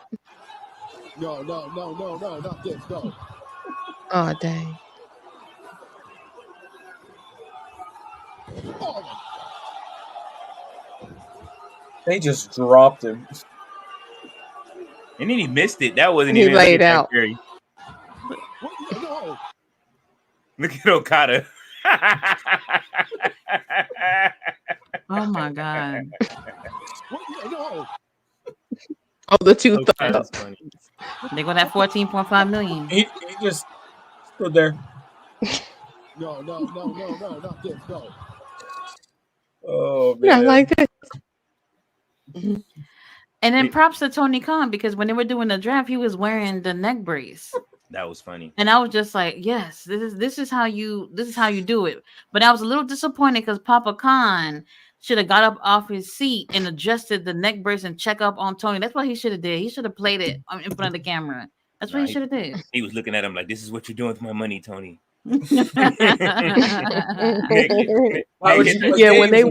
No, not this. No. Oh dang. They just dropped him. And then he missed it. That wasn't He even laid out. No. Look at Okada. Oh my God. No. Oh, the two Okada's thumbs. funny. They got that 14.5 million. He just stood there. No, not this. No. Oh Yeah, man. like this. And then props to Tony Khan because when they were doing the draft, he was wearing the neck brace. That was funny. And I was just like, yes, this is how you do it. But I was a little disappointed because Papa Khan should have got up off his seat and adjusted the neck brace and check up on Tony. That's what he should have did. He should have played it in front of the camera. That's what he should have did. He was looking at him like, "This is what you're doing with my money, Tony." Yeah, when they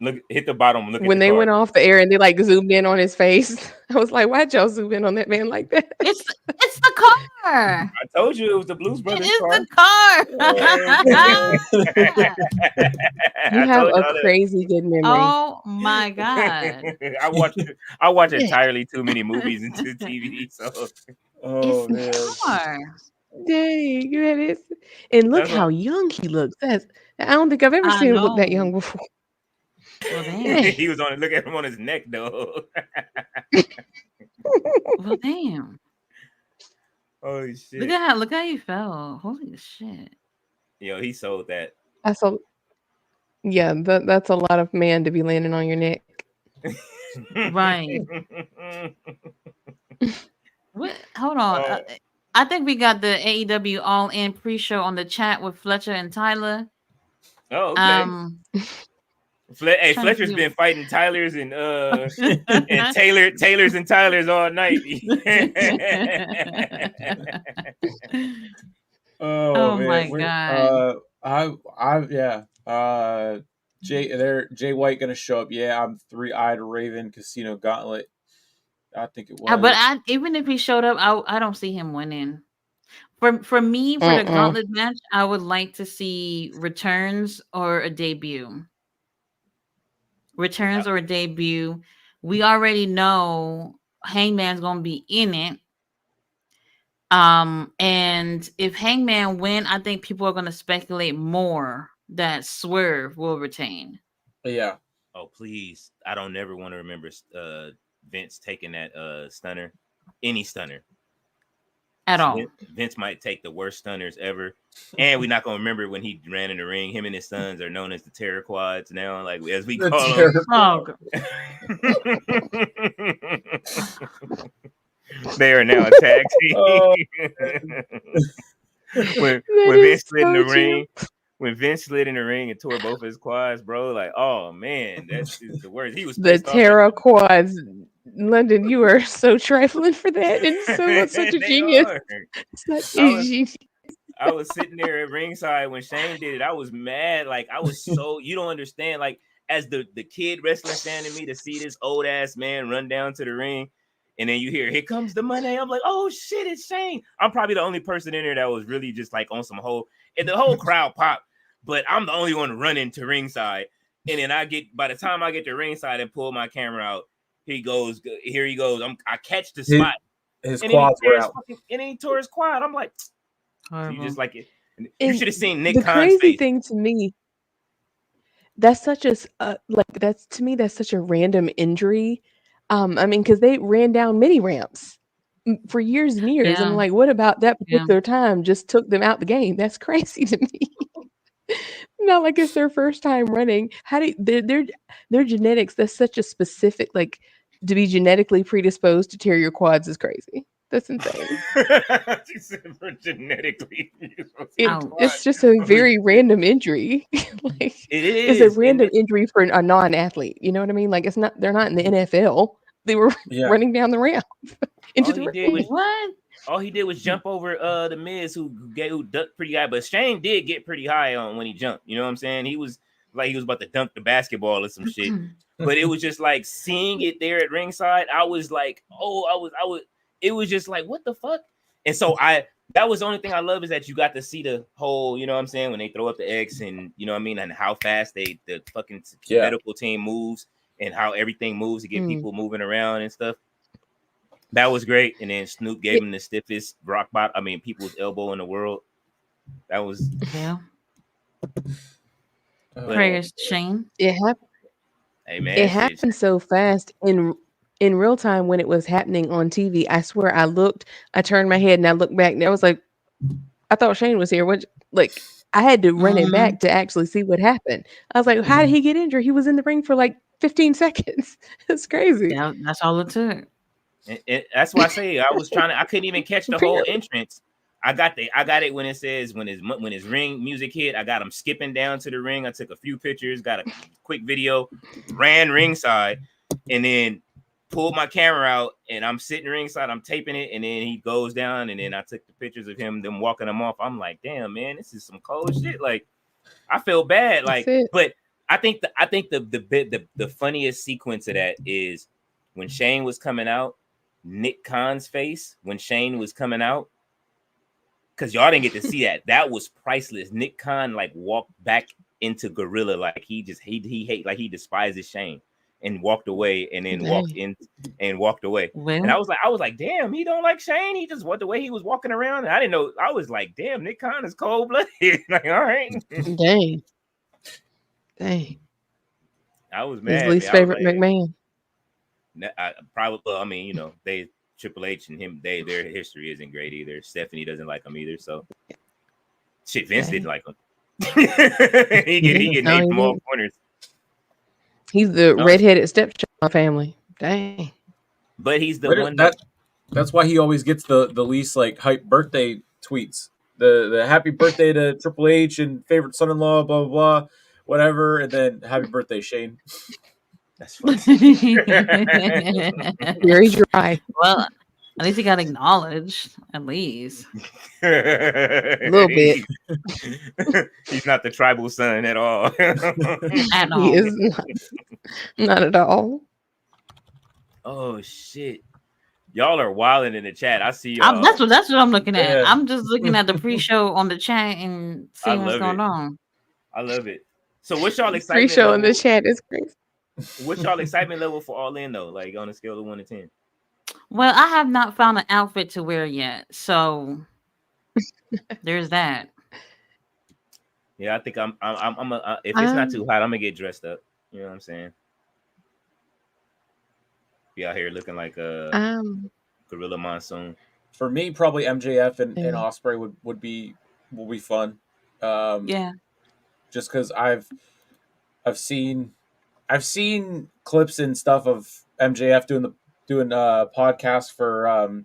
Look, hit the bottom. Look when at the they card. went off the air and they like zoomed in on his face, I was like, "Why'd y'all zoom in on that man like that?" It's the car. I told you it was the Blues It Brothers is card. the car. You I have told a y'all that. crazy good memory. Oh my God. I watch entirely too many movies into TV. So Oh man. It's the car. Dang, that is. And look That's how young he looks. I don't think I've ever I seen him look that know. young before. Well, damn. he was on it. Look at him on his neck though. Well, damn. Holy shit! Look how he fell. Holy shit. Yo, he sold that. That's a lot of man to be landing on your neck. Right. What? Hold on. I think we got the AEW All In pre-show on the chat with Fletcher and Tyler. Oh, okay. Hey, trying to Fletcher's see- been fighting Tylers and Taylors and Tylers all night. Oh man. my God. Jay White gonna show up. Yeah, I'm 3-eyed Raven Casino Gauntlet. I think it was. But even if he showed up, I don't see him winning. For me, for the Mm-mm. gauntlet match, I would like to see returns or a debut. Returns or a debut. We already know Hangman's gonna be in it. And if Hangman win, I think people are gonna speculate more that Swerve will retain. Yeah. Oh please, I don't never want to remember Vince taking that stunner, any stunner at all. Vince might take the worst stunners ever, and we're not gonna remember when he ran in the ring. Him and his sons are known as the Terror Quads now, like as we call them. They are now a tag team. when Vince slid in the ring, when Vince slid in the ring and tore both his quads, bro, like, oh man, that's just the worst. He was The Terra Quads. London, you are so trifling for that, and such a genius. Such a genius. I was sitting there at ringside when Shane did it. I was mad. Like, I was so, you don't understand. Like, as the kid wrestler standing me to see this old ass man run down to the ring, and then you hear, here comes the money. I'm like, oh shit, it's Shane. I'm probably the only person in there that was really just like on some whole, and the whole crowd popped, but I'm the only one running to ringside. And then by the time I get to ringside and pull my camera out, here he goes. I catch the spot. His quads were out. And he tore his quad. I'm like, so you just like it. You And should have seen Nick the Khan's crazy face. thing to me, that's such a that's such a random injury. I mean, because they ran down mini ramps for years and years. Yeah. I'm like, what about that Yeah. particular time just took them out the game? That's crazy to me. Not like it's their first time running. How do their genetics? That's such a specific, like, to be genetically predisposed to tear your quads is crazy. That's insane. She said for genetically. It's just a very random injury. Like, It it's is. a random injury for a non-athlete. You know what I mean? Like, it's not. They're not in the NFL. They were running down the ramp into the ring. All he did was jump over the Miz, who ducked pretty high. But Shane did get pretty high on when he jumped. You know what I'm saying? He was about to dunk the basketball or some shit. But it was just like seeing it there at ringside. I was like, it was just like, what the fuck? And so that was the only thing I love, is that you got to see the whole, you know what I'm saying, when they throw up the X, and you know what I mean, and how fast the fucking medical team moves, and how everything moves to get people moving around and stuff. That was great. And then Snoop gave him the stiffest people's elbow in the world. That was prayers, Shane. It happened. Hey man, It happened so fast in real time when it was happening on TV. I swear, I turned my head and I looked back, and I was like, I thought Shane was here. What? Like, I had to run it back to actually see what happened. I was like, how did he get injured? He was in the ring for like 15 seconds. It's crazy. Yeah, that's all it took. That's why I say I couldn't even catch the whole entrance. I got it when it says when his ring music hit. I got him skipping down to the ring. I took a few pictures, got a quick video, ran ringside, and then pulled my camera out, and I'm sitting ringside. I'm taping it, and then he goes down, and then I took the pictures of them walking him off. I'm like, damn man, this is some cold shit. Like, I feel bad. Like, but I think the funniest sequence of that is when Shane was coming out. Nick Khan's face when Shane was coming out, because y'all didn't get to see that. That was priceless. Nick Khan like walked back into Gorilla, like he hate, like he despises Shane, and walked away, and then walked in and walked away. Well, and I was like, damn, he don't like Shane. He just the way he was walking around. And I didn't know. I was like, damn, Nick Khan is cold blooded. Like, all right, Dang. I was mad. His least favorite McMahon. Triple H and him, their history isn't great either. Stephanie doesn't like him either. So shit, Vince didn't like him. he get named from all corners. He's the redheaded stepchild family. Dang. But he's the one that's why he always gets the least like hype birthday tweets. The happy birthday to Triple H and favorite son-in-law, blah blah blah, whatever, and then happy birthday, Shane. That's funny. Very dry. Well, at least he got acknowledged. At least a little bit. He's not the tribal son at all. At all. He is not at all. Oh shit! Y'all are wilding in the chat. I see y'all. That's what I'm looking at. Yeah. I'm just looking at the pre-show on the chat and I seeing what's love going it. on. I love it. So what's y'all excitement Pre-show in level? the chat is crazy. What's y'all excitement level for All In though? Like on a scale of 1 to 10. Well, I have not found an outfit to wear yet, so there's that. Yeah, I think I'm if it's not too hot, I'm gonna get dressed up. You know what I'm saying? Be out here looking like a Gorilla Monsoon. For me, probably MJF and Ospreay would be fun. Yeah. Just because I've seen clips and stuff of MJF doing podcasts for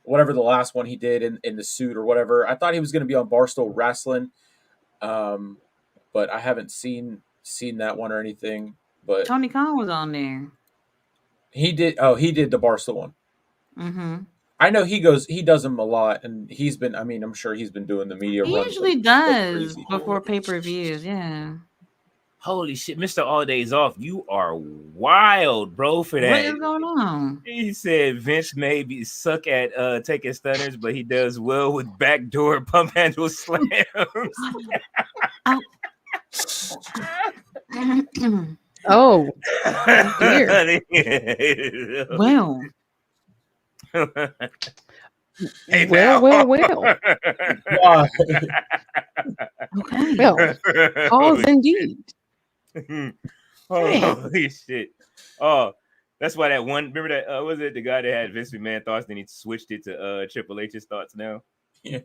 whatever the last one he did in the suit or whatever. I thought he was going to be on Barstool Wrestling, but I haven't seen that one or anything. But Tony Khan was on there. He did. Oh, he did the Barstool one. Mm-hmm. I know he does them a lot, and he's been. I mean, I'm sure he's been doing the media. He runs usually like does crazy. before pay-per-views. Yeah. Holy shit, Mr. All Days Off, you are wild, bro, for that. What is going on? He said Vince maybe suck at taking stunners, but he does well with backdoor pump handle slams. Oh, dear. Well. Hey, well. Okay. Well, pause indeed. Holy shit. Oh, that's why that one, remember that, was it the guy that had Vince McMahon thoughts, then he switched it to Triple H's thoughts now? Yeah.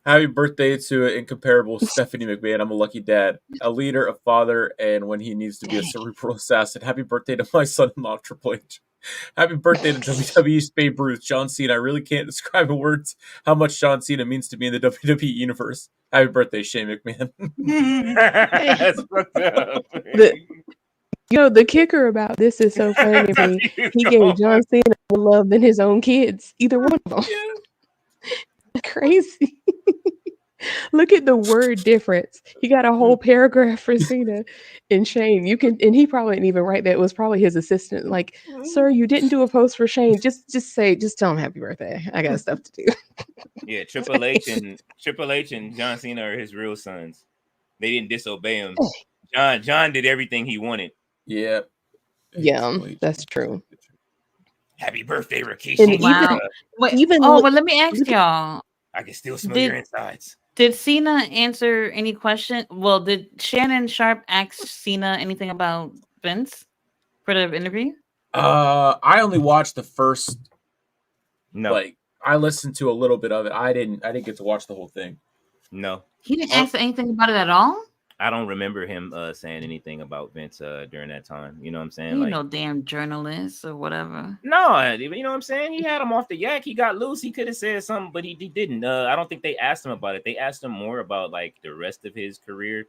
Happy birthday to an incomparable Stephanie McMahon. I'm a lucky dad, a leader, a father, and when he needs to be a cerebral assassin. Happy birthday to my son-in-law, Triple H. Happy birthday to WWE's Babe Ruth, John Cena. I really can't describe in words how much John Cena means to me in the WWE universe. Happy birthday, Shane McMahon. That's fucked up. The kicker about this is so funny to me. He gave John Cena more love than his own kids, either one of them. Crazy. Look at the word difference. He got a whole paragraph for Cena and Shane. And he probably didn't even write that. It was probably his assistant. Like, sir, you didn't do a post for Shane. Just tell him happy birthday. I got stuff to do. Yeah, Triple H and John Cena are his real sons. They didn't disobey him. John did everything he wanted. Yeah. Yeah, that's true. Happy birthday, Rikishi. Wow. But let me ask y'all. I can still smell your insides. Did Cena answer any question? Well, did Shannon Sharp ask Cena anything about Vince for the interview? I only watched the first. No, like I listened to a little bit of it. I didn't get to watch the whole thing. No, he didn't answer anything about it at all. I don't remember him saying anything about Vince during that time. You know what I'm saying? You no damn journalist or whatever. No, you know what I'm saying? He had him off the yak. He got loose. He could have said something, but he didn't. I don't think they asked him about it. They asked him more about like the rest of his career.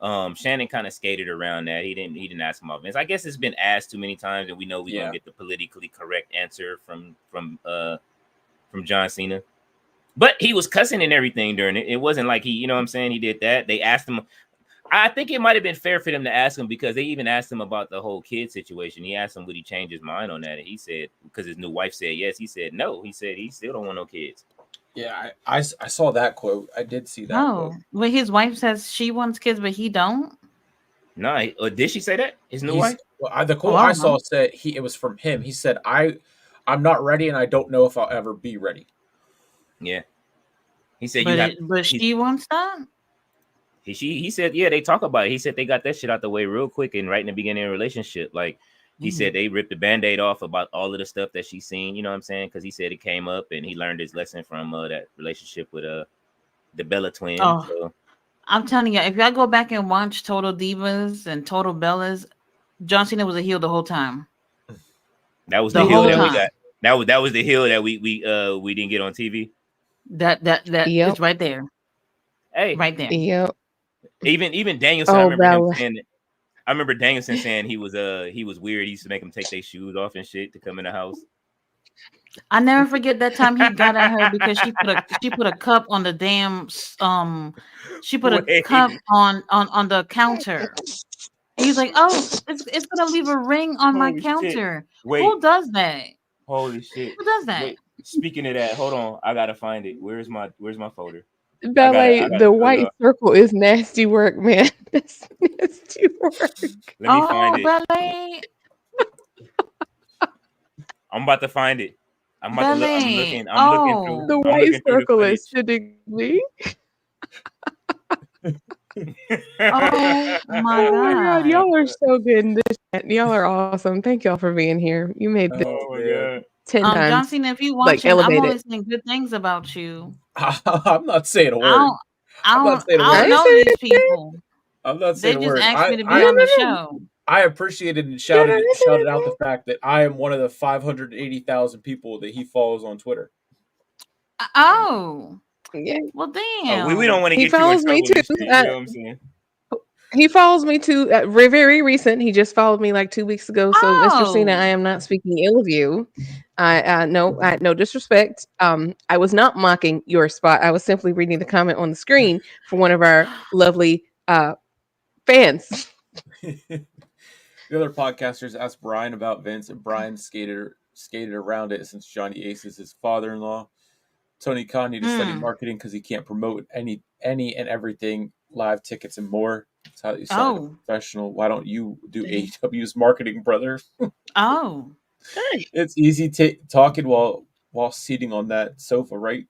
Shannon kind of skated around that. He didn't ask him about Vince. I guess it's been asked too many times, and we know we don't get the politically correct answer from John Cena. But he was cussing and everything during it. It wasn't like he, you know what I'm saying? He did that. They asked him. I think it might have been fair for them to ask him because they even asked him about the whole kid situation. He asked him would he change his mind on that, and he said because his new wife said yes. He said no. He said he still don't want no kids. Yeah, I saw that quote. I did see that. Oh, well, his wife says she wants kids, but he don't. No, did she say that? His new wife? Well, the quote I saw said it was from him. He said I'm not ready, and I don't know if I'll ever be ready. Yeah, he said but she wants that. He said, yeah, they talk about it. He said they got that shit out the way real quick and right in the beginning of the relationship. Like he said they ripped the Band-Aid off about all of the stuff that she's seen, you know what I'm saying? Because he said it came up and he learned his lesson from that relationship with the Bella twins. Oh, so. I'm telling you, if y'all go back and watch Total Divas and Total Bellas, John Cena was a heel the whole time. That was the heel that we got. That was the heel that we didn't get on TV. That is right there. Hey, right there. Yep. Even Danielson, I remember Danielson saying he was weird. He used to make them take their shoes off and shit to come in the house. I never forget that time he got at her because she put a cup on the damn she put a cup on the counter. He's like, oh, it's gonna leave a ring on my counter. Who does that? Holy shit! Who does that? Wait, speaking of that, hold on. I gotta find it. Where's my folder? Ballet, I gotta the show white y'all. circle is nasty work, man. That's nasty work. Let me find it. Ballet. I'm about to find it. I'm about to look. I'm looking. I'm looking through. The I'm white looking through the circle footage. is sitting me. Oh my Oh my God, god. y'all are so good in this chat. Y'all are awesome. Thank y'all for being here. You made this Oh my god. 10 John times Cena, if you like watching, I'm only elevated. saying good things about you. I'm not saying a I word. don't, I'm not saying a I I don't word. ain't know saying these people. I'm not They saying a just word. asked me to be no, on the no, no. show. I appreciated and No, shouted no, no, shouted no, out no. the fact that I am one of the 580,000 people that he follows on Twitter. Oh, Yeah, well, Oh, we damn. don't want to he get you in follows me trouble in too. the street. You know what I'm saying? He follows me too. Very recent. He just followed me like 2 weeks ago. So, Mr. Cena, I Oh, am not speaking ill of you. No disrespect. I was not mocking your spot. I was simply reading the comment on the screen for one of our lovely fans. The other podcasters asked Brian about Vince, and Brian skated around it since Johnny Ace is his father-in-law. Tony Khan need to study marketing because he can't promote any and everything, live tickets and more. That's how you sound like a professional. Why don't you do AEW's marketing, brother? Oh, It's easy talking while sitting on that sofa, right?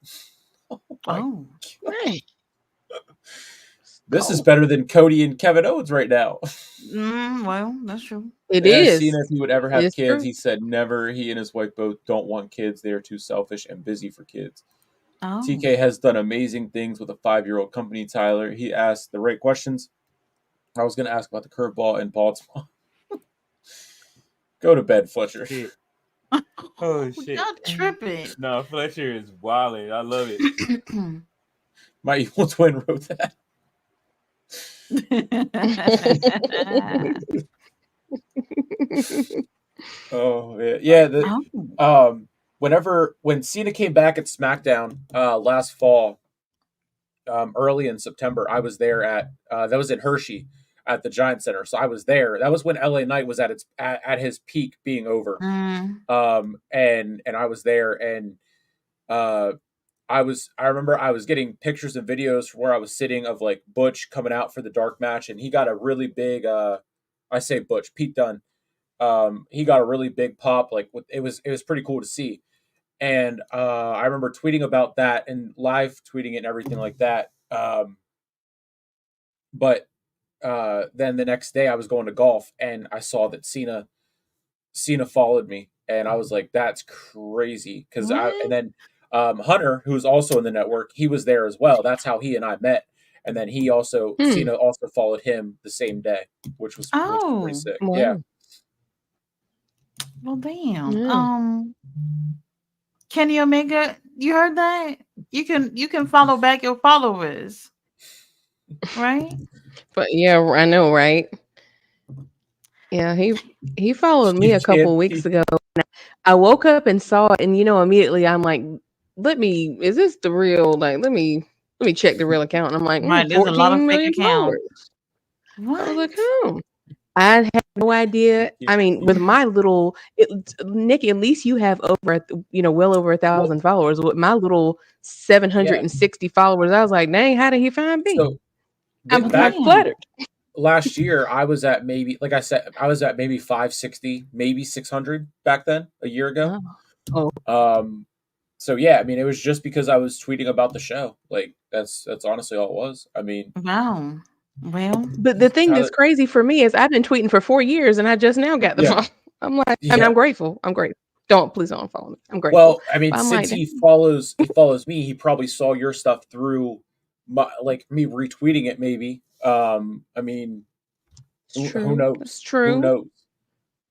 oh, Right. This is better than Cody and Kevin Owens right now. well, that's true. It They asked is. Cena if he would ever have It's kids. true. He said never. He and his wife both don't want kids. They are too selfish and busy for kids. Oh, TK has done amazing things with a 5-year-old company, Tyler. He asked the right questions. I was going to ask about the curveball and Baltimore. Go to bed, Fletcher. Shit. Oh shit! y'all tripping. No, Fletcher is wilding. I love it. My evil twin wrote that. Oh yeah. When Cena came back at SmackDown last fall, early in September, I was there at that was in Hershey at the Giant Center. So I was there. That was when LA Knight was at his peak being over. And I was there, and I remember I was getting pictures and videos from where I was sitting of like Butch coming out for the dark match, and he got a really big I say Butch, Pete Dunne. He got a really big pop. Like it was pretty cool to see. And I remember tweeting about that and live tweeting it and everything like that. But then the next day I was going to golf and I saw that Cena followed me, and I was like, that's crazy. And then Hunter, who's also in the network, he was there as well. That's how he and I met. And then Cena also followed him the same day, which was pretty sick. Wow. Yeah. Well, damn. Yeah. Kenny Omega, you heard that? You can follow back your followers, right? But yeah, I know, right? Yeah, he followed me a couple weeks ago. I woke up and saw it, and immediately I'm like, is this the real? Like, let me check the real account. And I'm like, Right, there's a lot of 14 fake million accounts. followers. I was like, oh. I had no idea. I mean, with my little Nikki, at least you have over, well over 1,000 followers. With my little 760 followers, I was like, dang, how did he find me? So I'm back flattered. last year, I was at maybe, like I said, I was at maybe 560, maybe 600 back then, a year ago. Oh. So yeah, I mean, it was just because I was tweeting about the show. Like that's honestly all it was. I mean, wow. Well, but the thing that's crazy for me is I've been tweeting for 4 years and I just now got the phone. I'm like, and I'm grateful. I'm grateful. Please don't follow me. I'm grateful. Well, I mean, I'm since like, he follows me, he probably saw your stuff through me retweeting it. Maybe. I mean, who knows? It's true. Who knows?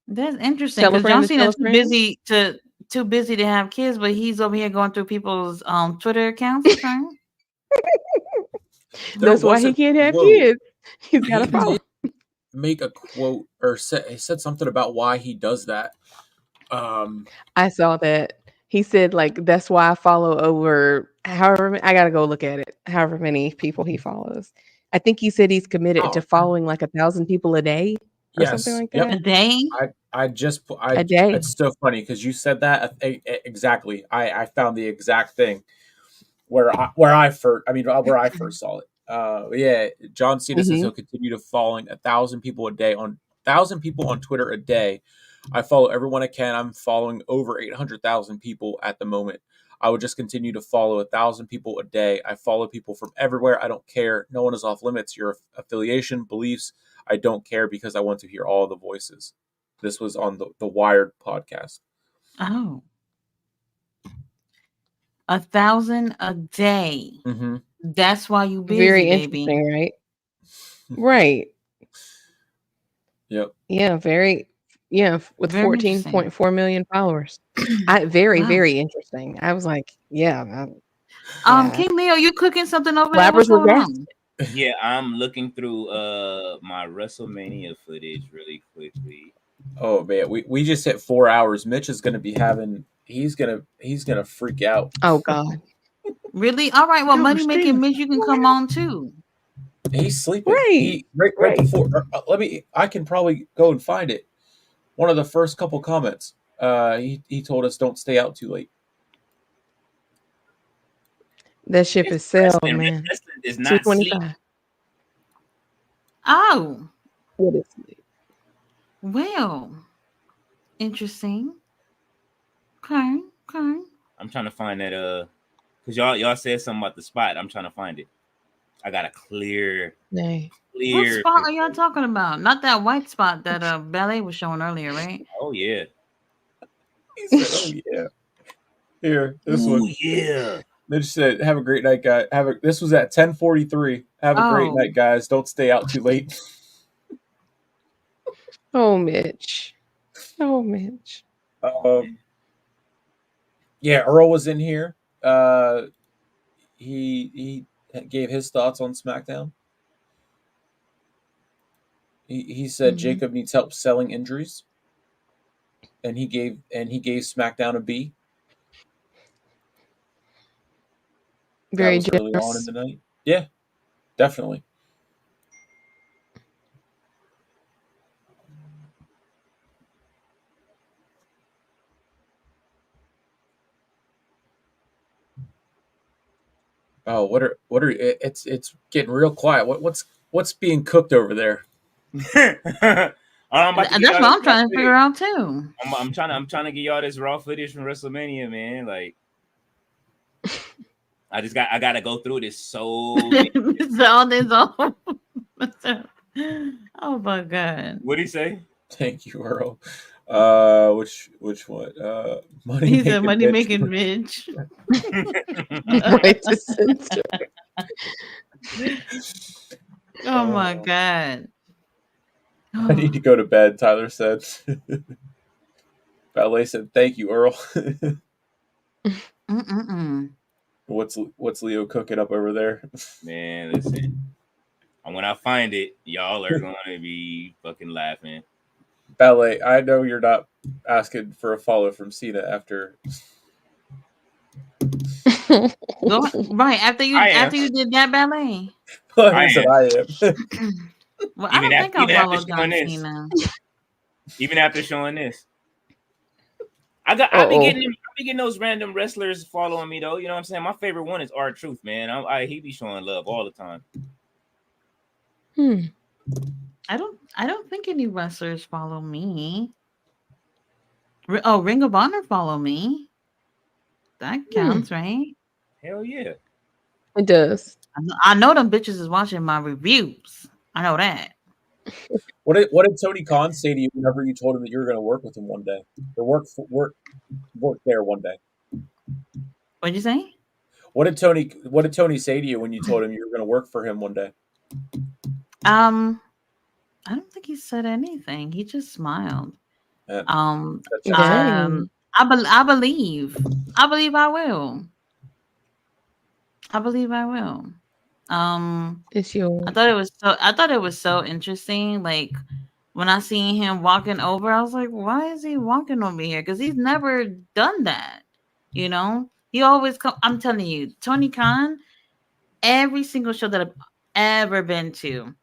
That's interesting because John Cena's too busy to have kids, but he's over here going through people's Twitter accounts. Okay? That's why he can't have kids. He's got to follow. Make a quote or said something about why he does that. I saw that. He said, like, that's why I follow over however I gotta go look at it. However many people he follows. I think he said he's committed to following like 1,000 people a day. or something like that. A day? A day. It's so funny because you said that exactly. I found the exact thing where I first saw it. Yeah, John Cena says he'll continue to following 1,000 people a day on 1,000 people on Twitter a day. I follow everyone I can. I'm following over 800,000 people at the moment. I would just continue to follow 1,000 people a day. I follow people from everywhere. I don't care. No one is off limits. Your affiliation, beliefs, I don't care because I want to hear all the voices. This was on the Wired podcast. Oh. 1,000 a day. Mm-hmm. That's why you busy, Very baby. interesting, right? Right. Yep. Yeah, with Very interesting. 14.4 million followers. Very interesting. I was like, yeah. King Leo, you cooking something over there? Rappers What's were going gassed. on? Yeah, I'm looking through my WrestleMania footage really quickly. Oh man, we just hit 4 hours. Mitch is gonna be having he's gonna freak out. Oh God. Really? All right. Well, Money Making Mitch, you can come on too. He's sleeping. Right. Right before. I can probably go and find it. One of the first couple comments. He told us don't stay out too late. That ship is sailed, Wrestling man. is not sleep. 225. Oh. What is it? Well, interesting. Okay. I'm trying to find that because y'all said something about the spot. I'm trying to find it. I got a clear. What spot are y'all talking about? Not that white spot that Ballet was showing earlier, right? Oh yeah. He said, "Oh yeah." Here, this one. Yeah. Mitch said, "Have a great night, guys. This was at 10:43. Have a great night, guys. Don't stay out too late." Oh, Mitch. Yeah, Earl was in here. He gave his thoughts on SmackDown. He said Jacob needs help selling injuries, and he gave SmackDown a B. Very that was early on in the night. Yeah, definitely. Oh, what are it's getting real quiet. What's being cooked over there? That's what I'm trying to figure out too. I'm trying to get y'all this raw footage from WrestleMania, man. Like, I gotta go through this so. Oh my God! What'd he say? Thank you, Earl. Which one? Money. He said money making Mitch. Right to censor. Oh my God. I need to go to bed, Tyler said. Ballet said, "Thank you, Earl." What's Leo cooking up over there? Man, listen. When I find it, y'all are going to be fucking laughing. Ballet, I know you're not asking for a follow from Cena after. Right after you did that, Ballet. I said I am. Well, I don't think I followed John Cena. Even after showing this, I be getting those random wrestlers following me though. You know what I'm saying? My favorite one is R-Truth, man. He be showing love all the time. I don't think any wrestlers follow me. Oh, Ring of Honor follow me. That counts, right? Hell yeah, it does. I know them bitches is watching my reviews. I know that. What did Tony Khan say to you whenever you told him that you were going to work with him one day, or work there one day? What'd you say? What did Tony say to you when you told him you were going to work for him one day? I don't think he said anything. He just smiled. I believe I will. It's yours. I thought it was so interesting. Like when I seen him walking over, I was like, why is he walking over here? Because he's never done that. You know, he always come. I'm telling you, Tony Khan, every single show that I've ever been to,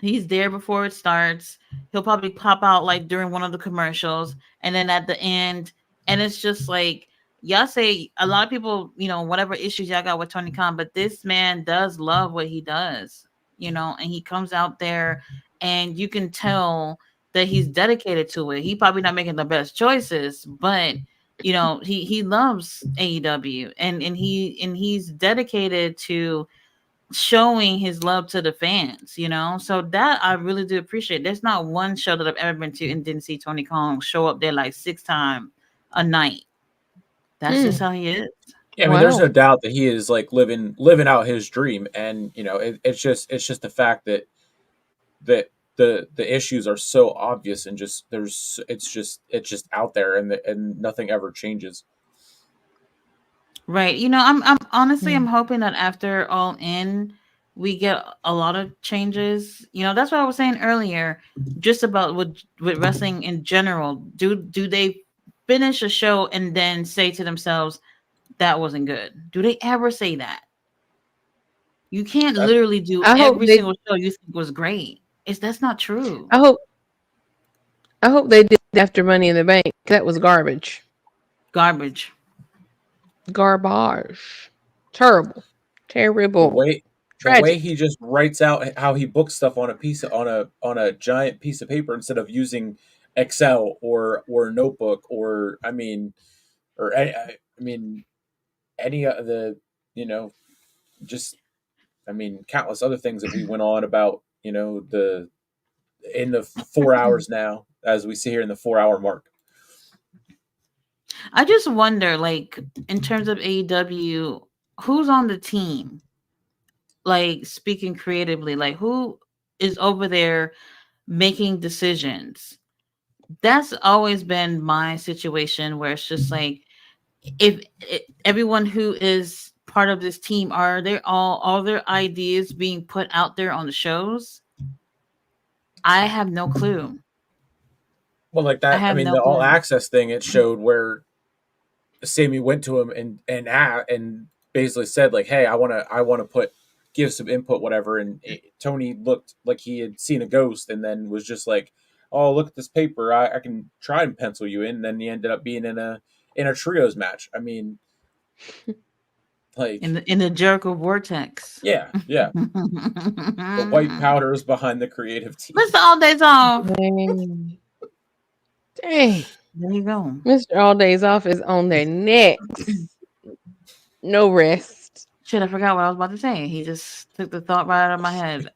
He's there before it starts. He'll probably pop out like during one of the commercials, and then at the end, and it's just like y'all say. A lot of people, whatever issues y'all got with Tony Khan, but this man does love what he does, and he comes out there, and you can tell that he's dedicated to it. He probably not making the best choices, but he loves AEW, and he's dedicated to showing his love to the fans, so that I really do appreciate. There's not one show that I've ever been to and didn't see Tony Khan show up there like 6 times a night. That's just how he is. Yeah, I mean, there's no doubt that he is like living out his dream, and it's just the fact that the issues are so obvious, and it's just out there, and nothing ever changes. Right. I'm honestly, I'm hoping that after All In, we get a lot of changes. That's what I was saying earlier, just about with wrestling in general. Do they finish a show and then say to themselves, that wasn't good? Do they ever say that? You can't literally do every single show you think was great. That's not true. I hope they did after Money in the Bank. That was garbage. Garbage. Terrible. The way he just writes out how he books stuff on a giant piece of paper instead of using Excel or notebook any of the countless other things that we went on about in the 4 hours now, as we see here in the 4 hour mark. I just wonder, like, in terms of AEW, who's on the team? Like, speaking creatively, like, who is over there making decisions? That's always been my situation, where it's just like, if everyone who is part of this team, are they all their ideas being put out there on the shows? I have no clue. Well, like that, the All Access thing, it showed where Sammy went to him and basically said, like, hey, I want to give some input, whatever. And Tony looked like he had seen a ghost, and then was just like, oh, look at this paper. I can try and pencil you in. And then he ended up being in a trios match. I mean, like in the Jericho Vortex. Yeah. The white powder is behind the creative team. Mr. All Days Off. Dang. There you go. Mr. All Days Off is on their necks. No rest. Shit, I forgot what I was about to say. He just took the thought right out of my head.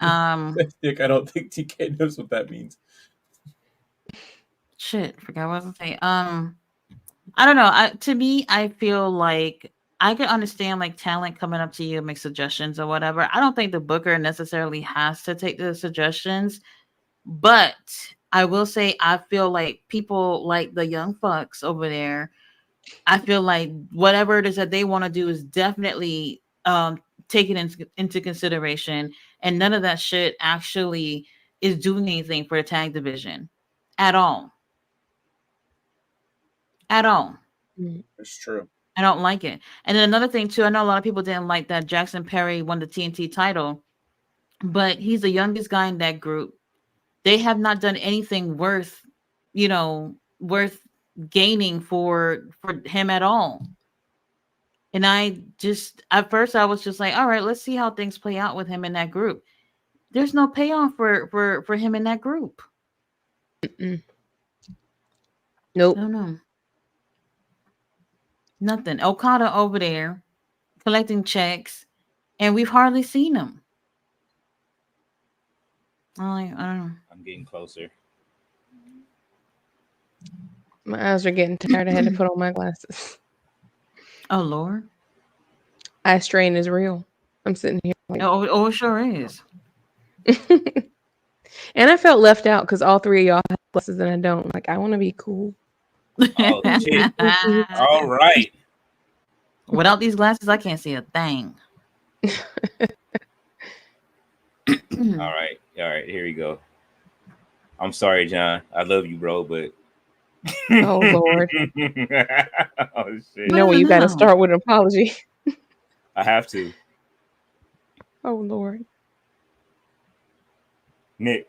Nick, I don't think TK knows what that means. Shit, forgot what I was going to say. I don't know. To me, I feel like I can understand like talent coming up to you and make suggestions or whatever. I don't think the booker necessarily has to take the suggestions, but I will say I feel like people like the young fucks over there, I feel like whatever it is that they want to do is definitely taken into consideration, and none of that shit actually is doing anything for the tag division at all. At all. It's true. I don't like it. And then another thing too, I know a lot of people didn't like that Jackson Perry won the TNT title, but he's the youngest guy in that group. They have not done anything worth gaining for him at all. And I just, at first I was just like, all right, let's see how things play out with him in that group. There's no payoff for him in that group. Nope. No. Nothing. Okada over there collecting checks, and we've hardly seen him. I don't know. I'm getting closer. My eyes are getting tired. I had to put on my glasses. Oh, Lord. Eye strain is real. I'm sitting here. Like... Oh, it sure is. And I felt left out because all three of y'all have glasses and I don't. Like, I want to be cool. Oh, shit. All right. Without these glasses, I can't see a thing. All right. Here we go. I'm sorry, John. I love you, bro, but. Oh, Lord. Oh, shit. No, you got to start with an apology. I have to. Oh, Lord. Nick.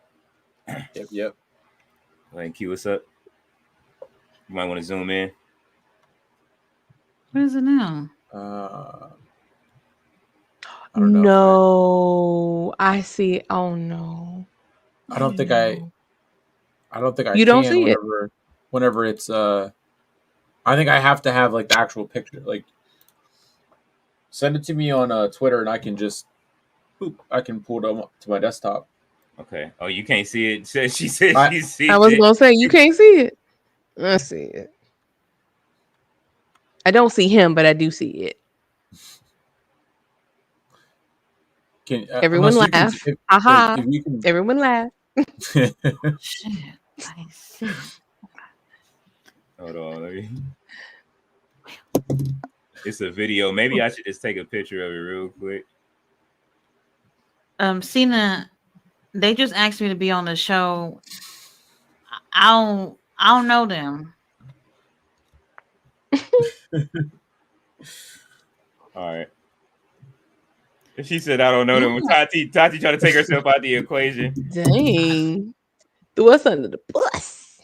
Yep. Like, Q, what's up? You might want to zoom in. What is it now? I don't know. No, I see. Oh no. I don't think I You don't can see it. whenever it's I think I have to have like the actual picture. Like send it to me on Twitter and I can just I can pull it up to my desktop. Okay. Oh, you can't see it. She said she sees I was it. gonna say you can't see it. I see it. I don't see him, but I do see it. Can Everyone unless you can- laugh. if- Haha. if you can- Everyone laugh. Shit, I see. Hold on. Let me... It's a video. Maybe I should just take a picture of it real quick. Cena, they just asked me to be on the show. I don't know them. All right. She said, I don't know them. Tati trying to take herself out the equation. Dang. Threw us under the bus.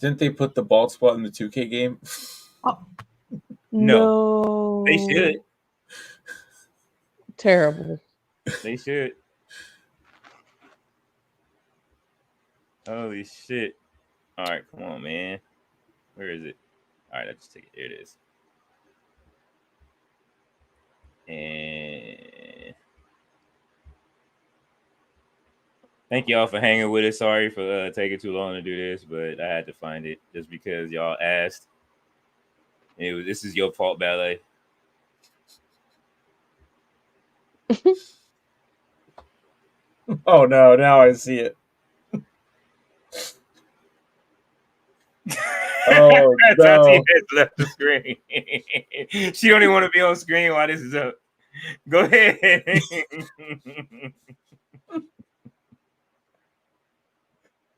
Didn't they put the bald spot in the 2K game? No. They should. Terrible. They should. Holy shit. All right, come on, man. Where is it? All right, I just take it. There it is. And thank y'all for hanging with us. Sorry for taking too long to do this, but I had to find it just because y'all asked. This is your fault, Ballet. Oh no, now I see it. Oh Tati no. has left the screen. She don't even want to be on screen while this is up. Go ahead.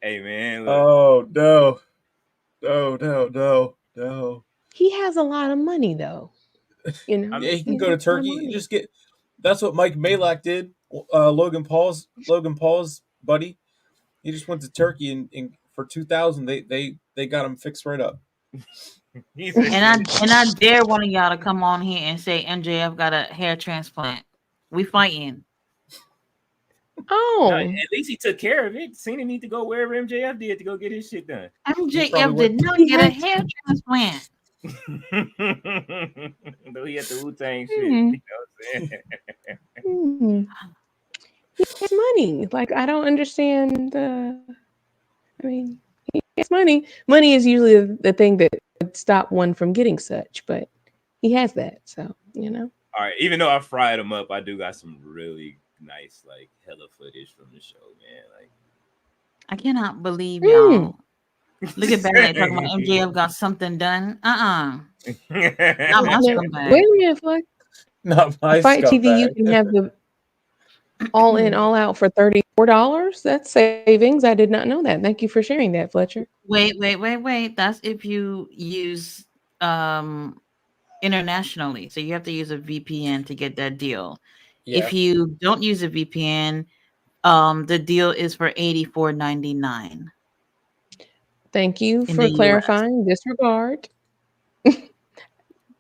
Hey man. Look. Oh no. No. He has a lot of money though. You know, Yeah, he can go to Turkey. You just get. That's what Mike Malak did. Logan Paul's buddy. He just went to Turkey and for 2,000 they got him fixed right up. And I dare one of y'all to come on here and say MJF got a hair transplant. We fighting. Oh, No, at least he took care of it. Cena need to go wherever MJF did to go get his shit done. MJF did not get a hair transplant. Though he had the Wu-Tang shit. You know what I'm saying? He has money. Like I don't understand. I mean, he has money. Money is usually the thing that would stop one from getting such, but he has that. So you know. All right, even though I fried him up, I do got some really nice, like, hella footage from the show, man. Like, I cannot believe y'all. Look at Barry talking about MJF got something done. Not my scumbag. Wait a minute, Flex. Not my Fight TV, you scumbag. can have the all in, all out for $34. That's savings. I did not know that. Thank you for sharing that, Fletcher. Wait. That's if you use internationally. So you have to use a VPN to get that deal. Yeah. If you don't use a VPN, the deal is for $84.99. Thank you In for the US. clarifying. Disregard.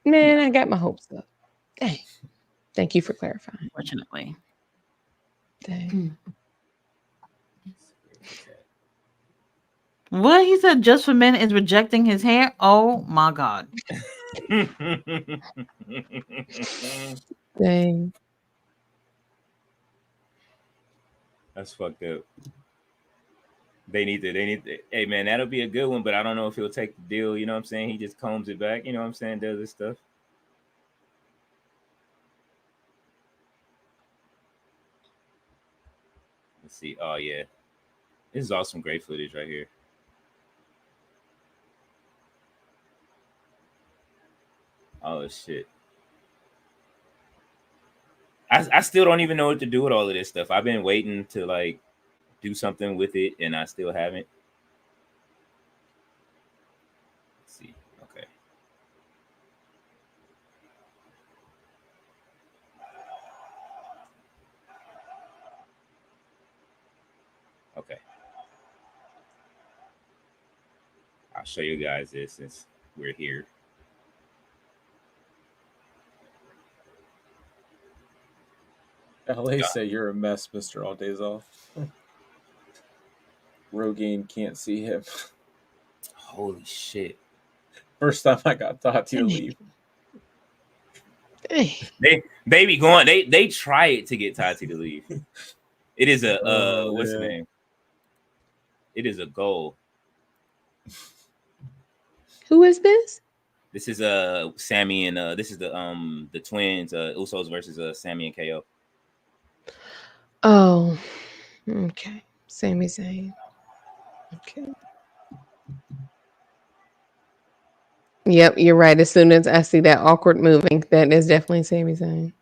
Man, I got my hopes up. Dang. Thank you for clarifying. Unfortunately. Dang. What he said just for men is rejecting his hair. Oh my god. Dang. that's fucked up. They need to. Hey man, that'll be a good one, but I don't know if he'll take the deal. You know what I'm saying? He just combs it back. You know what I'm saying? Does this stuff. Let's see. Oh yeah, this is all some great footage right here. Oh shit. I still don't even know what to do with all of this stuff. I've been waiting to like do something with it, and I still haven't. Let's see. Okay. I'll show you guys this since we're here. LA say you're a mess, Mr. All Days Off. Rogaine can't see him. Holy shit. First time I got Tati to leave. They be going, they try it to get Tati to leave. It is a what's the name? It is a goal. Who is this? This is Sammy and this is the twins, Usos versus Sammy and KO. Oh, okay. Sami Zayn. Okay. Yep, you're right. As soon as I see that awkward moving, that is definitely Sami Zayn.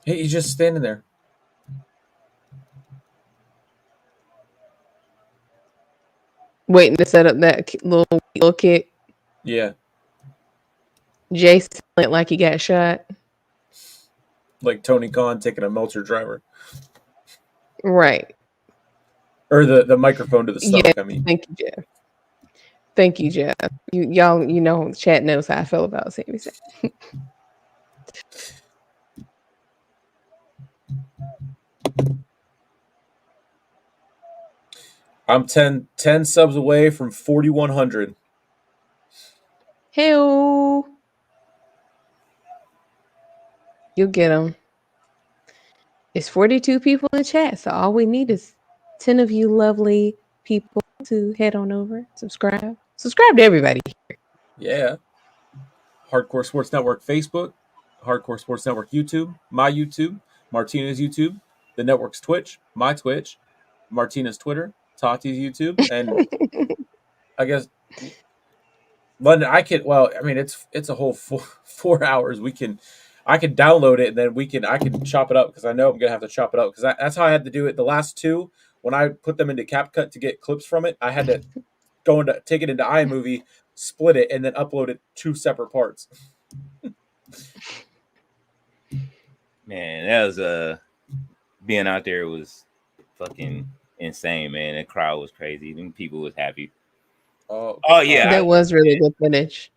Hey, he's just standing there. Waiting to set up that little kick. Yeah. Jason looked like he got shot. Like Tony Khan taking a Meltzer driver. Right. Or the microphone to the stomach, Yeah, I mean. thank you, Jeff. Thank you, Jeff. Y'all, chat knows how I feel about Sami Zayn. I'm 10 subs away from 4,100. Hell. You'll get them. It's 42 people in the chat, so all we need is 10 of you lovely people to head on over, subscribe. Subscribe to everybody here. Yeah. Hardcore Sports Network Facebook, Hardcore Sports Network YouTube, my YouTube, Martina's YouTube, the network's Twitch, my Twitch, Martina's Twitter, Tati's YouTube, and I guess London. It's a whole 4 hours. I can download it and then I can chop it up because I know I'm gonna have to chop it up because that's how I had to do it. The last two, when I put them into CapCut to get clips from it, I had to take it into iMovie, split it, and then upload it 2 separate parts. Man, that was being out there was fucking insane, man. The crowd was crazy. Them people was happy. Oh yeah, that was really good footage.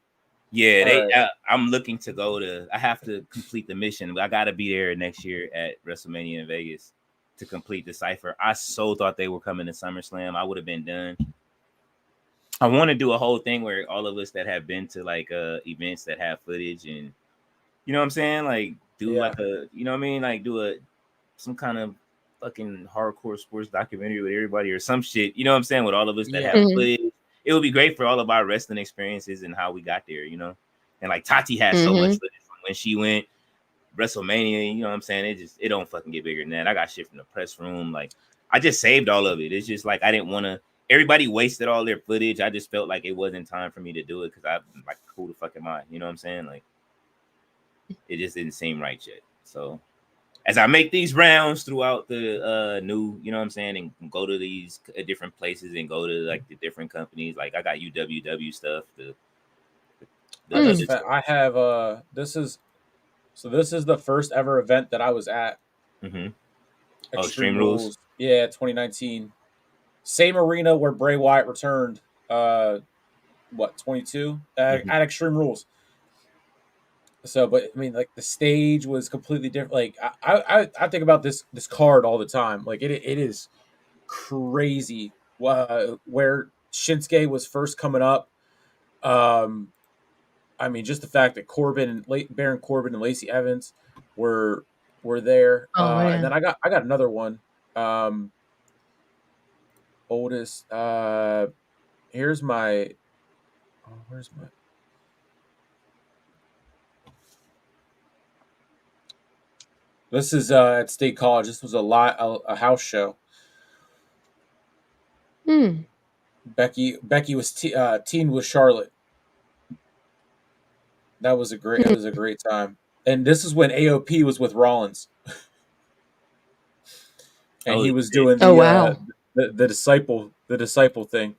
Yeah, I'm looking to go to. I have to complete the mission. I got to be there next year at WrestleMania in Vegas to complete the cipher. I so thought they were coming to SummerSlam. I would have been done. I want to do a whole thing where all of us that have been to like events that have footage and you know what I'm saying, like do like a, you know what I mean, like do some kind of fucking hardcore sports documentary with everybody or some shit. You know what I'm saying, with all of us that have footage. It would be great for all of our wrestling experiences and how we got there, you know. And like Tati has so much footage from when she went WrestleMania, you know what I'm saying? It don't fucking get bigger than that. I got shit from the press room. Like I just saved all of it. It's just like I didn't want to. Everybody wasted all their footage. I just felt like it wasn't time for me to do it because I'm like, who the fuck am I? You know what I'm saying? Like it just didn't seem right yet. So as I make these rounds throughout the new, you know what I'm saying, and go to these different places and go to like the different companies, like I got UWW stuff. I have this is the first ever event that I was at. Extreme Rules. Yeah, 2019. Same arena where Bray Wyatt returned. 22 at Extreme Rules. So, but I mean, like the stage was completely different. Like I think about this card all the time. Like it is crazy. Where Shinsuke was first coming up. I mean, just the fact that Baron Corbin and Lacey Evans were there. And then I got another one. Oldest. Where's my? This is at State College. This was a house show. Becky was teamed with Charlotte. That was a great time. And this is when AOP was with Rollins. And he was doing the disciple thing.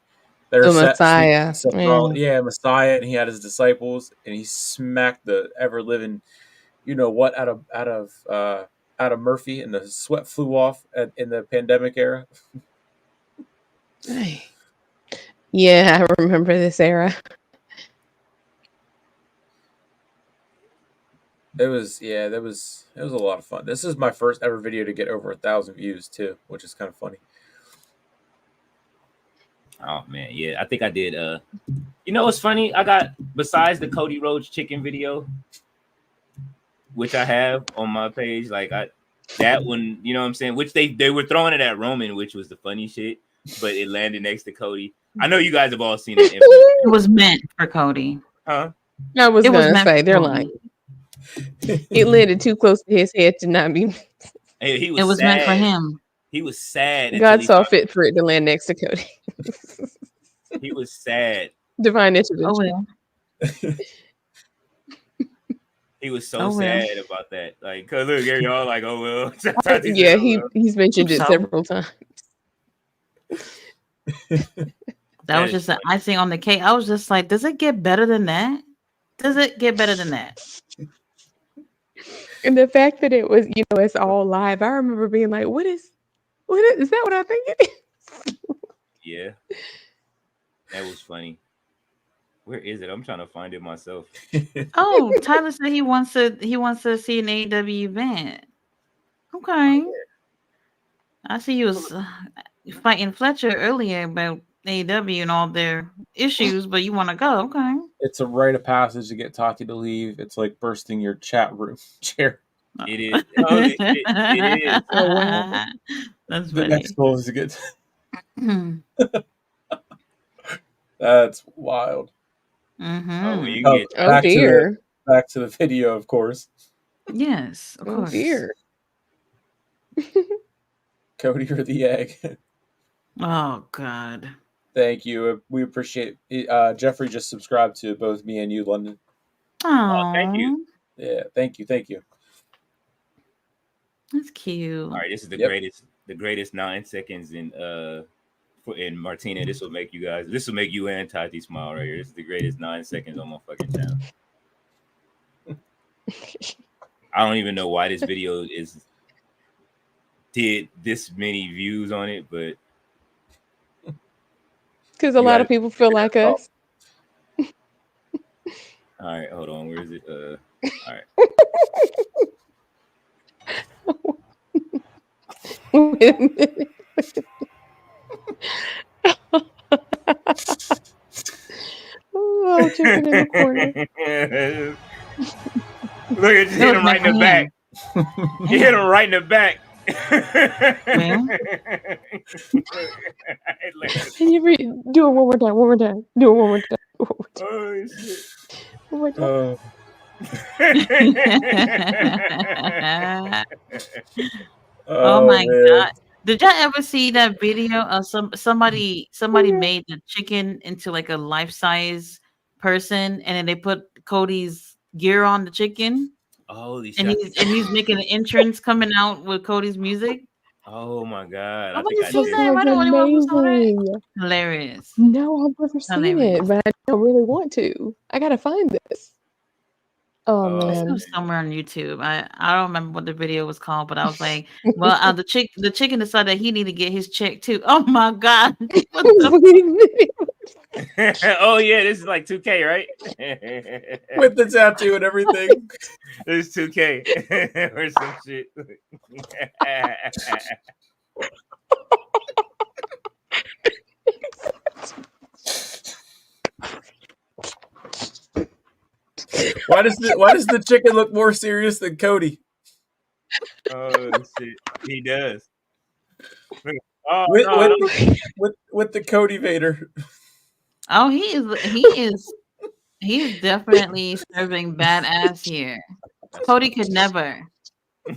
The Messiah. Messiah, and he had his disciples, and he smacked the ever living, you know what, out of Murphy, and the sweat flew off in the pandemic era. Hey. Yeah, I remember this era. It was a lot of fun. This is my first ever video to get over 1,000 views too, which is kind of funny. Oh man, yeah, I think I did. You know what's funny? I got, besides the Cody Rhodes chicken video, which I have on my page, like that one, you know what I'm saying? Which they were throwing it at Roman, which was the funny shit, but it landed next to Cody. I know you guys have all seen it. It was meant for Cody. Huh? I was It was gonna meant say for they're Cody. like it landed too close to his head to not be. Hey, he was It was sad. meant for him. He was sad. God until saw fit for it to land next to Cody. he was sad. Divine intervention. Oh well. He was so Oh, well. sad about that. Like, cause look, y'all like, oh well. Yeah, he's mentioned it So? several times. That was just an icing on the cake. I was just like, does it get better than that? Does it get better than that? And the fact that it was, it's all live. I remember being like, what is that what I think it is? Yeah, that was funny. Where is it? I'm trying to find it myself. Oh, Tyler said he wants to see an AEW event. Okay. I see you was fighting Fletcher earlier about AEW and all their issues, but you want to go? Okay. It's a rite of passage to get Tati to leave. It's like bursting your chat room chair. It is. Holy shit, it is. Oh, wow. That's The funny. next goal is to get. That's wild. Oh, you Oh, get back to the- dear. back to the video, of course. Yes, of Oh course. dear. Cody or the egg. Oh God. Thank you. We appreciate it. Jeffrey just subscribed to both me and you, London. Oh, thank you. Yeah, thank you. That's cute. All right, this is the Yep. greatest 9 seconds in Martina. This will make you and Tati smile right here. This is the greatest 9 seconds on my fucking channel. I don't even know why this video did this many views on it, but Because a lot of people feel like us. all right, hold on. Where is it? All right. Wait a minute. Oh, chicken in the corner. Look at you, hit him right in the back. You hit him right in the back. Can you do it one more time? One more time. Do it one more time. Oh shit. One more time. Oh my man. God. Did y'all ever see that video of somebody made the chicken into like a life-size person and then they put Cody's gear on the chicken Holy and shit. he's making an entrance coming out with Cody's music? Oh my god. I Nobody think I seen did. that? Am I the only one who saw that? Amazing. Hilarious. No, I've never seen Hilarious. it, but I don't really want to. I gotta find this. Oh It man. was somewhere on YouTube. I don't remember what the video was called, but I was like, well, the chicken decided he needed to get his check too. Oh my God. What the Oh yeah, this is like 2K, right? With the tattoo and everything. This is 2K or some shit. Why does the chicken look more serious than Cody? Oh shit, he does. Oh, With, no, with the Cody Vader. Oh, he is definitely serving badass here. Cody could never.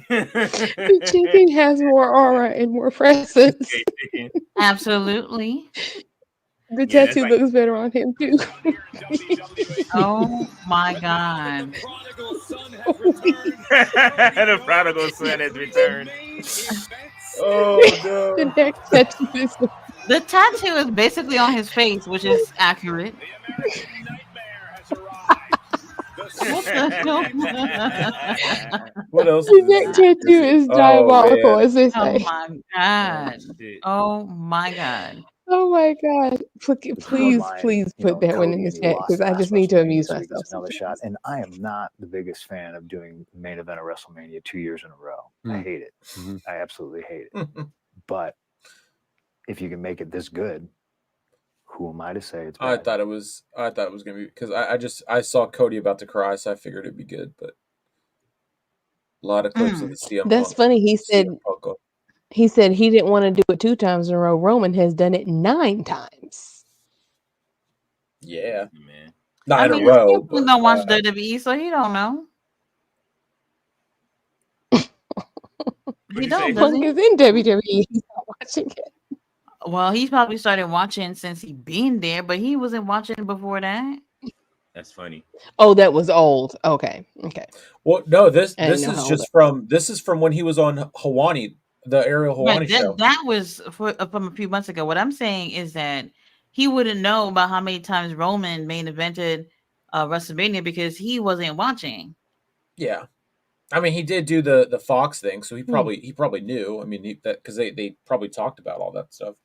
The chicken has more aura and more presence. Absolutely. The Yeah, tattoo that's like- looks better on him too. Oh my God. The prodigal son has returned. Oh no. The next tattoo is The tattoo is basically on his face, which is accurate. What the hell? What else? the next tattoo is diabolical, man. as they Oh say. my God. Shit. Oh my God. Oh my god! Please, mind, please you put know, that one in Cody, the and he chat lost because I last just need to WrestleMania. amuse This week myself is another shot. And I am not the biggest fan of doing main event of WrestleMania 2 years in a row. I hate it. I absolutely hate it. But if you can make it this good, who am I to say it's I bad? thought it was gonna be because I saw Cody about to cry, so I figured it'd be good. But a lot of clips of the CM That's Punk. funny. CM Punk. He said he didn't want to do it 2 times in a row. Roman has done it 9 times. Yeah, man. not in a CM row. Punk But don't watch WWE, so he don't know. He don't, does Punk he? is in WWE. He's not watching it. Well, he probably started watching since he been there, but he wasn't watching before that. That's funny. Oh, that was old. Okay. Well, no, this I didn't know is how old just from when he was on Hawani, the Ariel Hawani Right, show. that was from a few months ago. What I'm saying is that he wouldn't know about how many times Roman main evented WrestleMania because he wasn't watching. Yeah, I mean he did do the Fox thing, so he probably knew. I mean because they probably talked about all that stuff.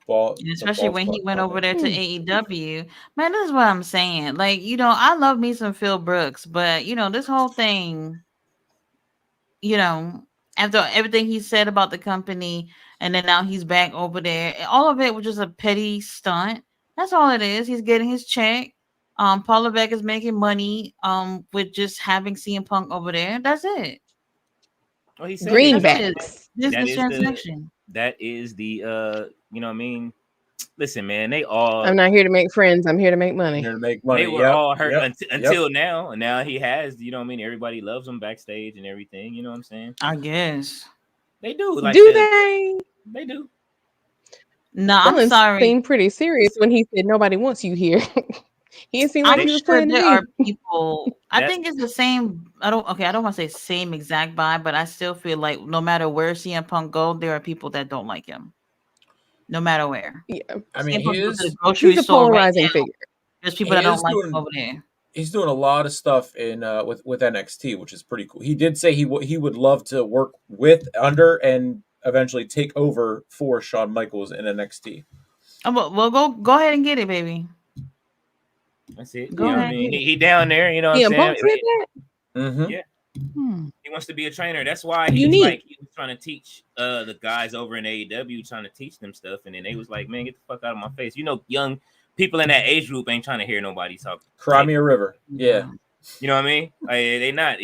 And especially when he went over there to Hmm. AEW. Man, this is what I'm saying. Like, I love me some Phil Brooks, but this whole thing, after everything he said about the company, and then now he's back over there, all of it was just a petty stunt. That's all it is. He's getting his check. Paul Levesque is making money with just having CM Punk over there. That's it. Well, he said Greenbacks. Business transaction. That is the you know what I mean? Listen, man, they all I'm not here to make friends. I'm here to make money. Here to make money. They were all hurt Yep. until now. And now he has, you know what I mean? Everybody loves him backstage and everything. You know what I'm saying? I guess. They do. Like Do they? They do. No, I'm Rollins sorry. seemed pretty serious when he said nobody wants you here. He didn't seem like I'm he was sure playing to there me. are people. I think it's the same. I don't want to say same exact vibe, but I still feel like no matter where CM Punk go, there are people that don't like him. No matter where. Yeah, I mean, CM Punk goes to the he's grocery a store polarizing right now. figure. There's people that don't like him over there. He's doing a lot of stuff in with NXT, which is pretty cool. He did say he would love to work with under and eventually take over for Shawn Michaels in NXT. Oh, well, go ahead and get it, baby. That's it. Go you know what I ahead. mean? He down there, you know what I'm CM saying? Punk said that? Mm-hmm. Yeah. He wants to be a trainer. That's why he's Unique. like he was trying to teach the guys over in AEW, trying to teach them stuff, and then they was like, "Man, get the fuck out of my face!" Young people in that age group ain't trying to hear nobody talk. Cry me a river. Yeah. You know what I mean? Like, they not.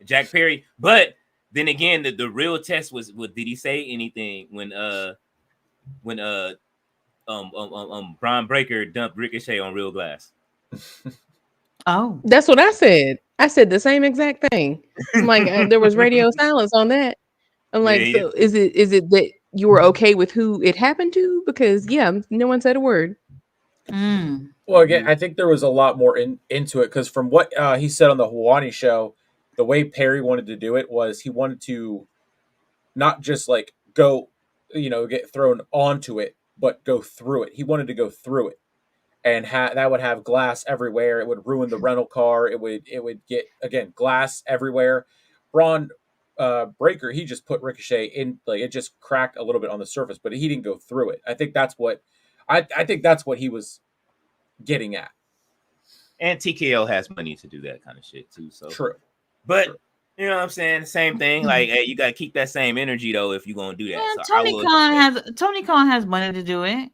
Jack Perry, but then again, the real test was did he say anything when Braun Breaker dumped Ricochet on Real Glass? Oh, that's what I said. I said the same exact thing. I'm like, there was radio silence on that. I'm like, Yeah. so is it that you were okay with who it happened to? Because no one said a word. Well, again, I think there was a lot more into it because from what he said on the Hawani show, the way Perry wanted to do it was he wanted to not just like go, get thrown onto it, but go through it. He wanted to go through it, and that would have glass everywhere. It would ruin the rental car. It would get again glass everywhere. Braun Breaker, he just put Ricochet in, like it just cracked a little bit on the surface, but he didn't go through it. I think that's what he was getting at. And TKO has money to do that kind of shit too. So True. But you know what I'm saying? Same thing. Like, hey, you gotta keep that same energy though if you're gonna do that. Yeah, So Tony Khan has money to do it.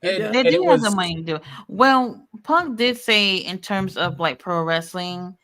They do have the money to do it. Well, Punk did say in terms of like pro wrestling,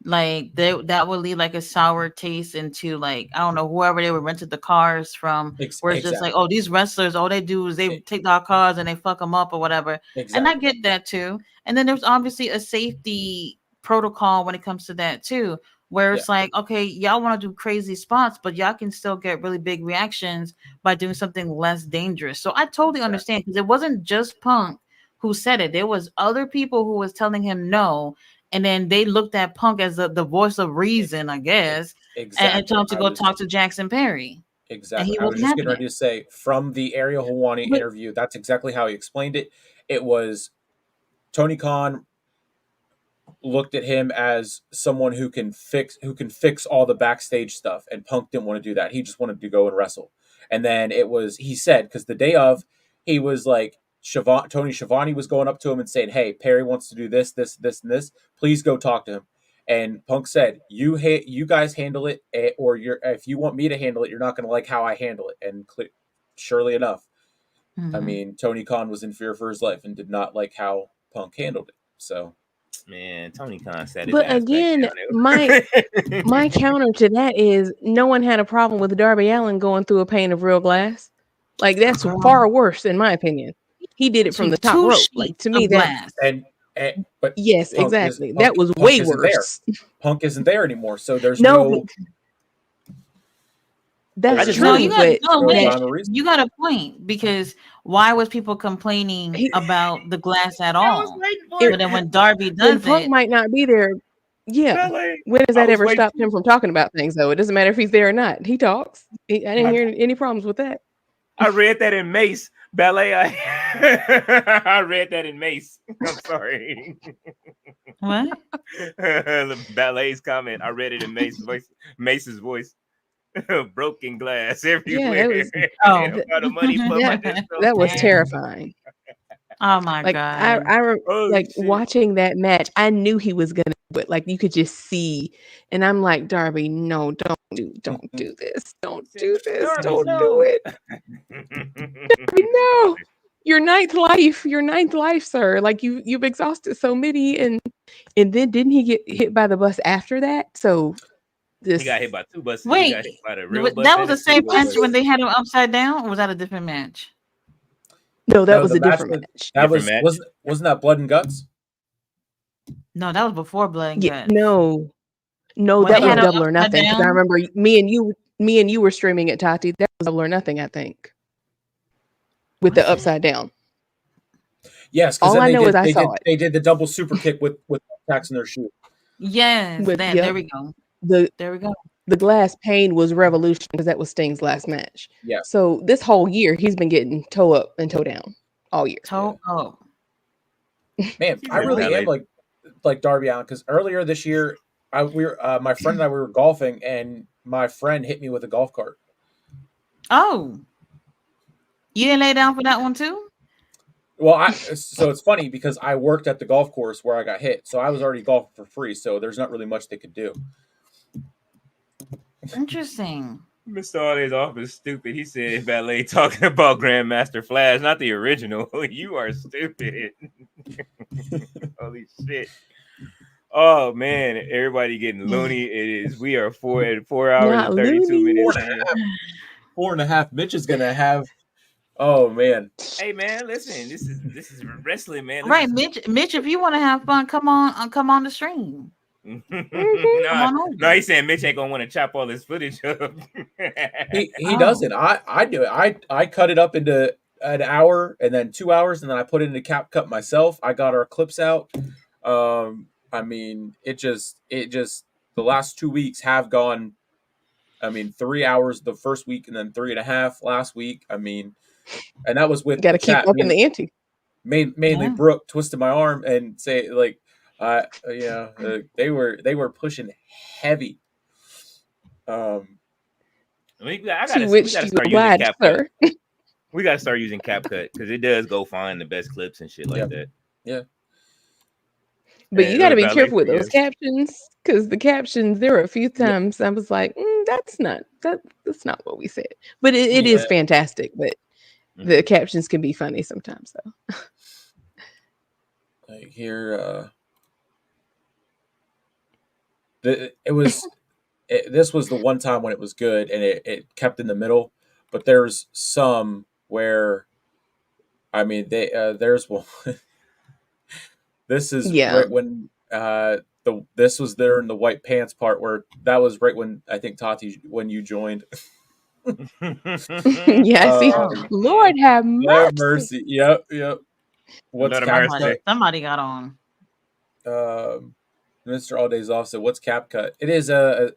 like that would leave like a sour taste into like I don't know whoever they would rented the cars from, where it's just like, oh, these wrestlers, all they do is they take our cars and they fuck them up or whatever. And I get that too. And then there's obviously a safety protocol when it comes to that too, where it's like, okay, y'all want to do crazy spots, but y'all can still get really big reactions by doing something less dangerous. So I totally understand because it wasn't just Punk who said it. There was other people who was telling him no. And then they looked at Punk as the voice of reason, I guess, and told him to go talk to Jackson Perry. Exactly. I was just getting ready to say from the Ariel Hawani interview, that's exactly how he explained it. It was Tony Khan looked at him as someone who can fix all the backstage stuff, and Punk didn't want to do that. He just wanted to go and wrestle. And then he said, because the day of, he was like, Tony Schiavone was going up to him and saying, "Hey, Perry wants to do this, this, this, and this. Please go talk to him." And Punk said, "You guys handle it, or if you want me to handle it, you're not going to like how I handle it." And surely enough, I mean, Tony Khan was in fear for his life and did not like how Punk handled it. So, man, Tony Khan said his But ass again, back down. my counter to that is no one had a problem with Darby Allin going through a pane of real glass. Like that's far worse, in my opinion. He did it from the top rope. Like to me, that but yes, Punk exactly. That was way isn't worse. there. Punk isn't there anymore, so there's No, that's No, true. you But you got a point, because why was people complaining about the glass at all? But then when Darby when does Punk it, might not be there, yeah. When has that ever stopped him from talking about things? Though it doesn't matter if he's there or not. He talks. I didn't hear any problems with that. I read that in Mace Ballet. I read that in Mace. I'm sorry. What? The Ballet's comment. I read it in Mace's voice. Broken glass everywhere. That was terrifying. Oh my Like god! like watching that match, I knew he was gonna do it. Like you could just see, and I'm like, Darby, no, don't do this, don't do this, don't do it. Darby, no, your ninth life, sir. Like you've exhausted so many, and then didn't he get hit by the bus after that? So he got hit by 2 buses. Wait, he got hit by the real bus that was and the same single match bus. when they had him upside down, or was that a different match? No, that was a the match different match. That wasn't that Blood and Guts? No, that was before Blood and Guts. No, When that they was had him Double or upside Nothing. 'Cause I down? remember me and you were streaming at Tati. That was Double or Nothing, I think, with the upside down. Yes, because All I know is I saw it. They did the double super kick with tacks in their shoe. Yes, But, that. yep. There we go. There we go. The glass pane was Revolution because that was Sting's last match. Yeah. So this whole year he's been getting toe up and toe down all year. Toe up. Man, I really am like Darby Allin, because earlier this year, my friend and I were golfing, and my friend hit me with a golf cart. Oh, you didn't lay down for that one too? Well, so it's funny because I worked at the golf course where I got hit, so I was already golfing for free. So there's not really much they could do. Interesting. Mr. Auday's off is stupid. He said Ballet talking about Grandmaster Flash, not the original. You are stupid. Holy shit. Oh man, everybody getting loony. We are 4 hours Not and 32 loony. minutes. 4.5. Mitch is gonna have. Oh man. Hey man, listen, this is wrestling, man. Right, Mitch, if you want to have fun, come on the stream. No, he's saying Mitch ain't gonna want to chop all this footage up. He doesn't. I do it. I cut it up into an hour and then 2 hours, and then I put it into CapCut myself. I got our clips out. I mean, it just the last 2 weeks have gone. I mean, 3 hours the first week, and then 3.5 last week. I mean, and that was with Got to keep chat. upping the ante. Mainly Brooke twisted my arm and say like, they were pushing heavy. We gotta start using CapCut. We gotta start using CapCut because it does go find the best clips and shit like that. Yeah. But you got to be careful with those captions, because the captions, there were a few times I was like, that's not what we said. But it is fantastic. But the captions can be funny sometimes, though. Like here, this was the one time when it was good and it kept in the middle. But there's some where, I mean, there's one. This is right when this was there in the white pants part, where that was right when I think Tati, when you joined. Yeah, see, Lord have mercy. Yep. What's somebody got on. Mr. All Days Off said, "What's CapCut?" It is I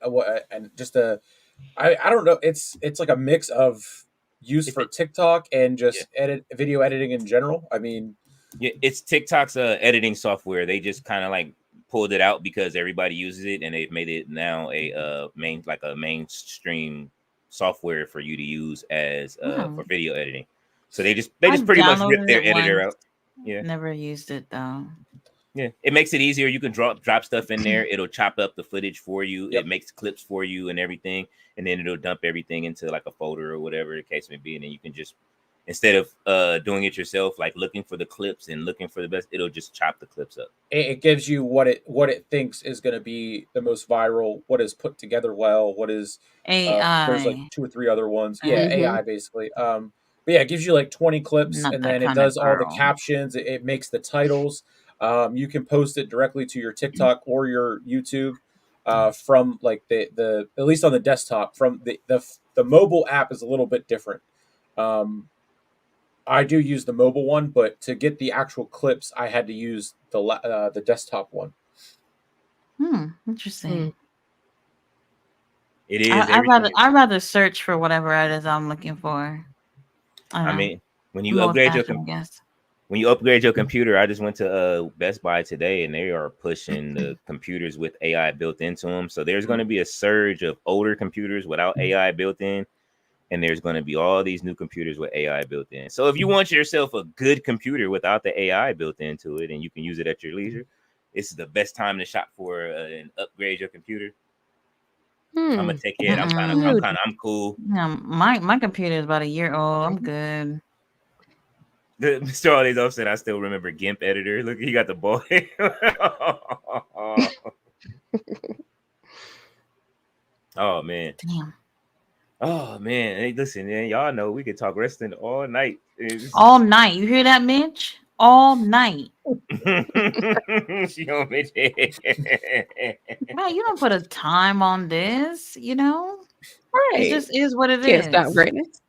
don't know. It's like a mix of use for TikTok and just video editing in general. I mean, yeah, it's TikTok's editing software. They just kind of like pulled it out because everybody uses it, and they've made it now a mainstream software for you to use as for video editing. So they just pretty much rip downloaded their it editor once. out. Yeah. Never used it though. Yeah, it makes it easier. You can drop stuff in there. It'll chop up the footage for you. It makes clips for you and everything, and then it'll dump everything into like a folder or whatever the case may be. And then you can just, instead of doing it yourself, like looking for the clips and looking for the best, it'll just chop the clips up. It gives you what it thinks is going to be the most viral, what is put together well, what is AI. there's like 2 or 3 other ones. Mhm. Yeah, AI basically. But yeah, it gives you like 20 clips, Not and that then it kind of does all the girl. captions. It makes the titles. You can post it directly to your TikTok or your YouTube from like the at least on the desktop. From the mobile app is a little bit different. I do use the mobile one, but to get the actual clips, I had to use the desktop one. Interesting. It is. I'd rather search for whatever it is I'm looking for. I mean, when you I'm upgrade your old-fashioned, I guess. when you upgrade your computer, I just went to Best Buy today, and they are pushing the computers with AI built into them. So there's going to be a surge of older computers without AI built in, and there's going to be all these new computers with AI built in. So if you want yourself a good computer without the AI built into it, and you can use it at your leisure, it's the best time to shop for and upgrade your computer. I'm gonna take it. I'm cool. Yeah, my computer is about a year old. I'm good. Mr. All Days Off said, I still remember GIMP editor. Look, he got the ball. Oh man. Damn. Oh man. Hey, listen, man, y'all know we could talk wrestling all night. All night. You hear that, Mitch? All night. She on Mitch. Man, you don't put a time on this, you know? Right. It just is what it is. Can't stop greatness.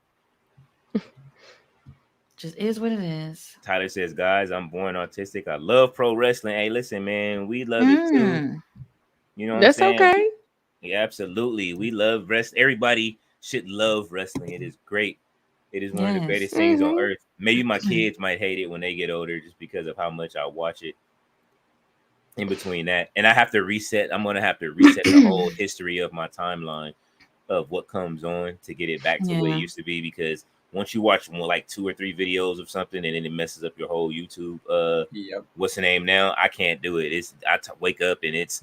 Just is what it is. Tyler says, guys, I'm born autistic. I love pro wrestling. Hey, listen, man, we love it too. You know what That's I'm saying? okay. Yeah, absolutely. We love wrestling. Everybody should love wrestling. It is great. It is one of the greatest things on earth. Maybe my kids might hate it when they get older just because of how much I watch it. In between that, and I have to reset. I'm gonna have to reset the whole history of my timeline of what comes on to get it back to what it used to be, because once you watch more like 2 or 3 videos of something and then it messes up your whole YouTube what's the name now, I can't do it. Wake up and it's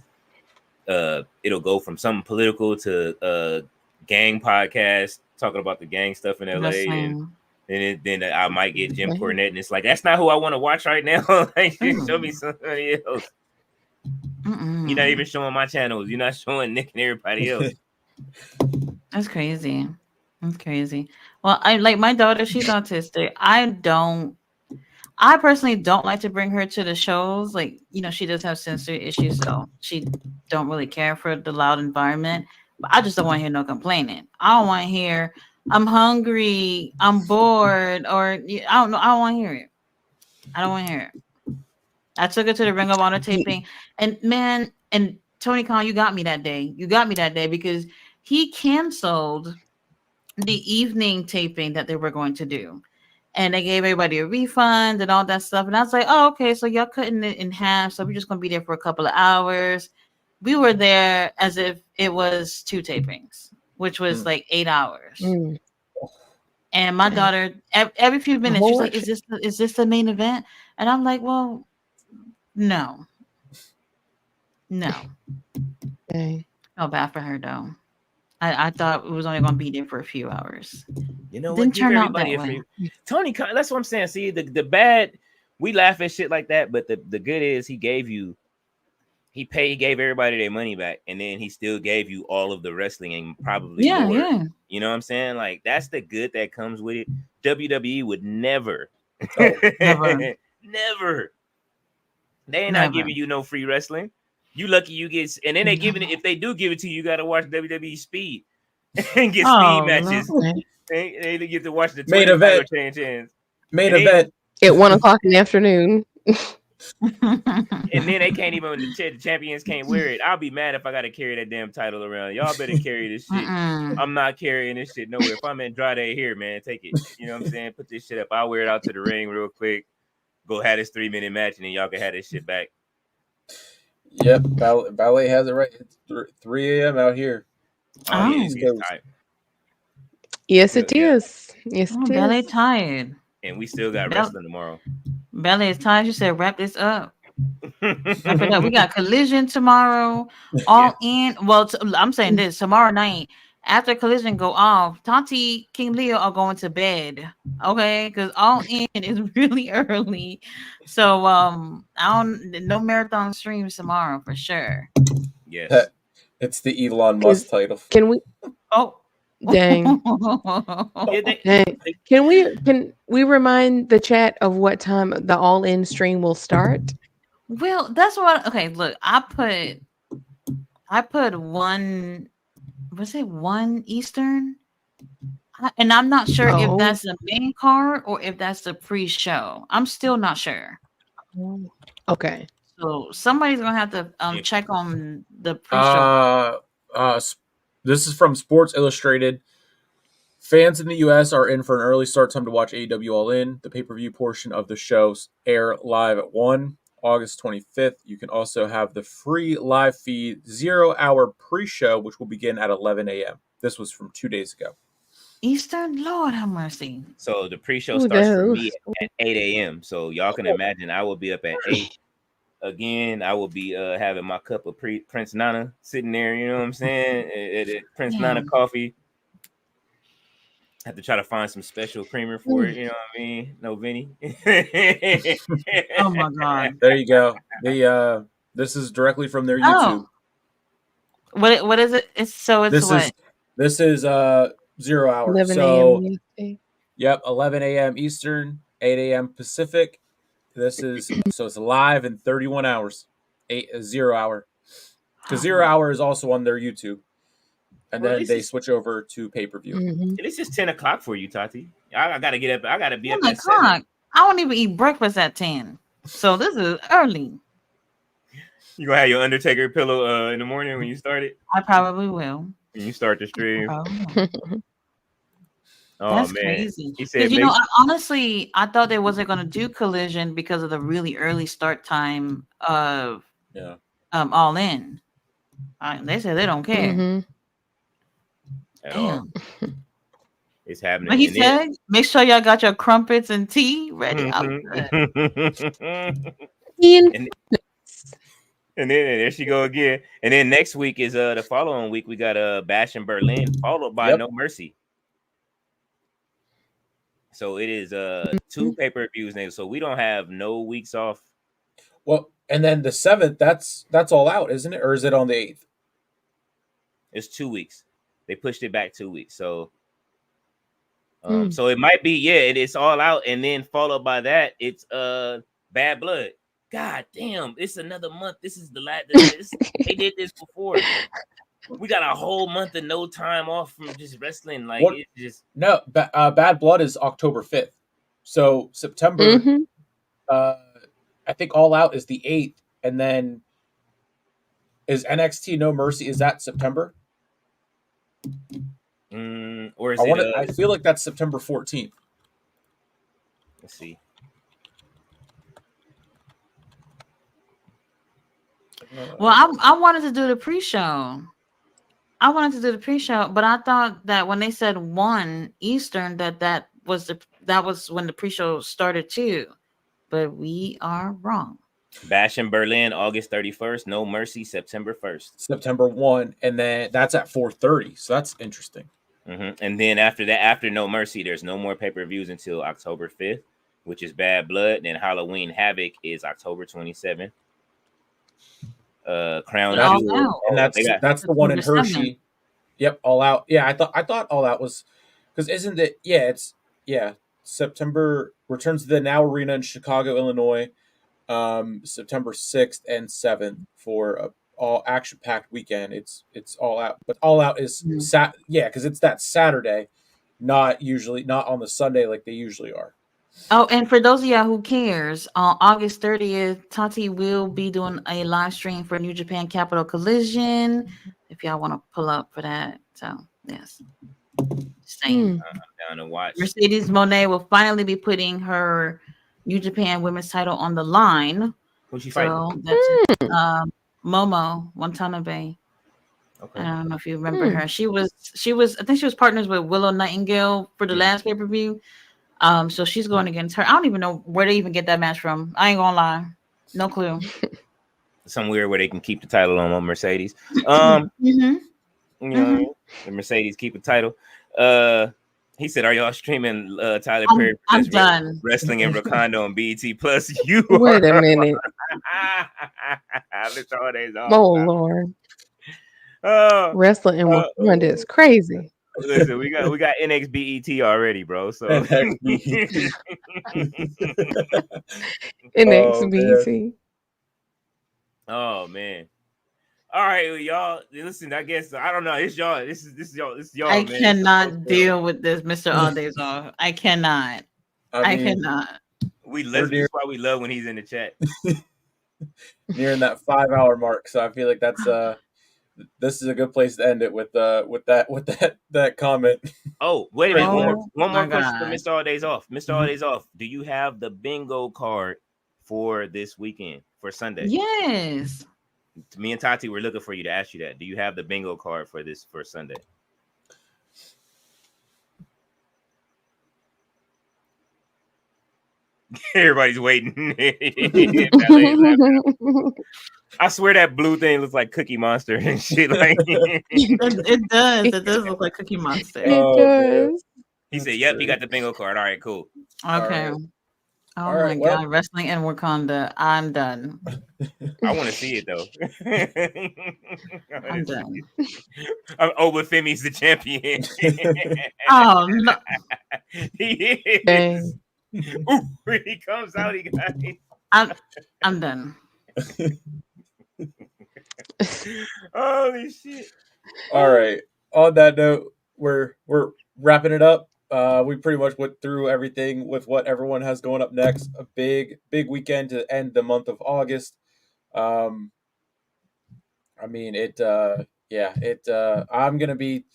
it'll go from something political to gang podcast talking about the gang stuff in LA, and then I might get Jim Cornette, and it's like, that's not who I want to watch right now. Like, show me somebody else. You're not even showing my channels. You're not showing Nick and everybody else. That's crazy. That's crazy. Well, I like my daughter, she's autistic. I personally don't like to bring her to the shows. Like, you know, she does have sensory issues, so she don't really care for the loud environment. But I just don't want to hear no complaining. I don't want to hear, I'm hungry, I'm bored, or I don't know. I don't want to hear it. I don't want to hear it. I took her to the Ring of Honor taping, and man, and Tony Khan, you got me that day. You got me that day because he canceled the evening taping that they were going to do, and they gave everybody a refund and all that stuff. And I was like, oh, okay, so y'all cutting it in half, so we're just gonna be there for a couple of hours. We were there as if it was 2 tapings, which was like 8 hours. And my daughter, every few minutes, she's like, is this the main event? And I'm like, well, no. Felt bad for her though. I thought it was only going to be there for a few hours. You know, didn't what? turn Give out that everybody way. Tony Khan, that's what I'm saying. See, the bad, we laugh at shit like that, but the good is he gave everybody their money back, and then he still gave you all of the wrestling and probably more. Yeah. You know what I'm saying? Like, that's the good that comes with it. WWE would never. Never. They ain't not giving you no free wrestling. You lucky you get, and then they giving it. If they do give it to you, you got to watch WWE Speed and get speed matches. They get to watch the main event. Main event at 1:00 in the afternoon. And then they can't even, the champions can't wear it. I'll be mad if I got to carry that damn title around. Y'all better carry this shit. I'm not carrying this shit nowhere. If I'm in Andrade here, man, take it. You know what I'm saying? Put this shit up. I'll wear it out to the ring real quick. Go have this 3-minute match, and then y'all can have this shit back. Yep, Ballet has it right. It's 3 a.m. out here. Yes, it is. Yes, it Ballet is. tired. and we still got Bell- wrestling tomorrow. Belly, it's time you said wrap this up. After that, we got Collision tomorrow. All in. Well, I'm saying this tomorrow night after Collision go off. Tati, King Leo are going to bed. Okay, because All In is really early. So no marathon streams tomorrow for sure. Yes. It's the Elon Musk title. Can we? Oh, dang! Yeah, Dang. Can we remind the chat of what time the All In stream will start? Well, that's what. Okay, look, I put one. Was it 1 Eastern? And I'm not sure if Oh. that's the main card or if that's the pre-show. I'm still not sure. Okay. So somebody's gonna have to check on the pre-show. This is from Sports Illustrated. Fans in the U.S. are in for an early start time to watch AEW All In. The pay-per-view portion of the shows air live at 1 August 25th. You can also have the free live feed 0-hour pre-show, which will begin at 11 a.m. This was from 2 days ago. Eastern, Lord have mercy. So the pre-show Who starts for knows? me at 8 a.m. So y'all can imagine I will be up at 8. Again, I will be having my cup of Prince Nana sitting there, you know what I'm saying? At Prince Nana coffee. Have to try to find some special creamer for it, you know what I mean? No Vinny. Oh my god. There you go. This is directly from their YouTube. Oh. What is it? It's what? This is 0 hour. 11 So a.m. EST. yep, 11 a.m. Eastern, 8 a.m. Pacific. This is so it's live in 31 hours. 0 hour. Because 0 hour is also on their YouTube. And then they switch over to pay-per-view. Mm-hmm. It is just 10 o'clock for you, Tati. I gotta get up. I gotta be 10 up at 7. o'clock. I won't even eat breakfast at 10. So this is early. You gonna have your Undertaker pillow in the morning when you start it? I probably will. When you start the stream. Oh That's man. crazy. He said, honestly, I thought they wasn't gonna do Collision because of the really early start time of All In. They said they don't care. Mm-hmm. at all. It's happening. But he said, make sure y'all got your crumpets and tea ready. And then there she go again. And then next week is the following week we got Bash in Berlin, followed by No Mercy. So it is 2 pay-per-views now. So we don't have no weeks off. Well, and then the 7th, that's all out, isn't it? Or is it on the 8th? It's 2 weeks. They pushed it back 2 weeks. So so it might be, it's all out, and then followed by that, it's Bad Blood. God damn, it's another month. This is the last. They did this before. We got a whole month of no time off from just wrestling. Like it just Bad Blood is October 5th. So September, I think All Out is the 8th, and then is NXT No Mercy? Is that September? Or is I feel like that's September 14th. Let's see. Well, I wanted to do the pre-show. But I thought that when they said 1 Eastern, that was when the pre-show started too. But we are wrong. Bash in Berlin, August 31st. No Mercy, September 1st. September 1, and then that's at 4:30. So that's interesting. And then after that, after No Mercy, there's no more pay-per-views until October 5th, which is Bad Blood. Then Halloween Havoc is October 27th. Crown Jewel, and that's the one in Hershey. Yep, All Out. Yeah, I thought All Out was because isn't it? Yeah, it's September returns to the Now Arena in Chicago, Illinois, September 6th and 7th for all action-packed weekend. It's All Out, but All Out is because it's that Saturday, not on the Sunday like they usually are. Oh, and for those of y'all who cares, on August 30th, Tati will be doing a live stream for New Japan Capital Collision. If y'all want to pull up for that, so yes, same. Down to watch. Mercedes Moné will finally be putting her New Japan Women's title on the line. Who's she fighting? So that's Momo Watanabe. Okay. I don't know if you remember her. She was. I think she was partners with Willow Nightingale for the last pay-per-view. So she's going against her. I don't even know where they even get that match from. I ain't gonna lie, no clue. Somewhere where they can keep the title on Mercedes. You know, the Mercedes keep the title. He said, "Are y'all streaming Tyler Perry I'm done. Wrestling in Wakanda on BET Plus?" You Wait a minute. Mr. Holidays off. Oh Lord. Wrestling in Wakanda is crazy. Listen, we got NXBET already, bro. So NXBT. Oh man. All right, y'all. Listen, I guess I don't know. It's y'all. This is y'all. I man. cannot deal with this, Mr. All Days Off. I cannot. I cannot. That's why we love when he's in the chat. Nearing that 5-hour mark, so I feel like that's this is a good place to end it with that comment. Oh, wait a minute. One more question for Mr. All Days Off. Mr. All Days Off, do you have the bingo card for this weekend, for Sunday? Yes. Me and Tati were looking for you to ask you that. Do you have the bingo card for Sunday? Everybody's waiting. I swear that blue thing looks like Cookie Monster and shit. Like it does. It does look like Cookie Monster. It does. He said, "Yep, he got the bingo card." All right, cool. Okay. Right. Oh my God, wrestling in Wakanda. I'm done. I want to see it though. I'm done. Obafemi's the champion. Oh no. He is. Dang. Ooh, when he comes out, he got I'm done. Holy shit. All right. On that note, we're wrapping it up. We pretty much went through everything with what everyone has going up next. A big weekend to end the month of August. I mean, I'm gonna be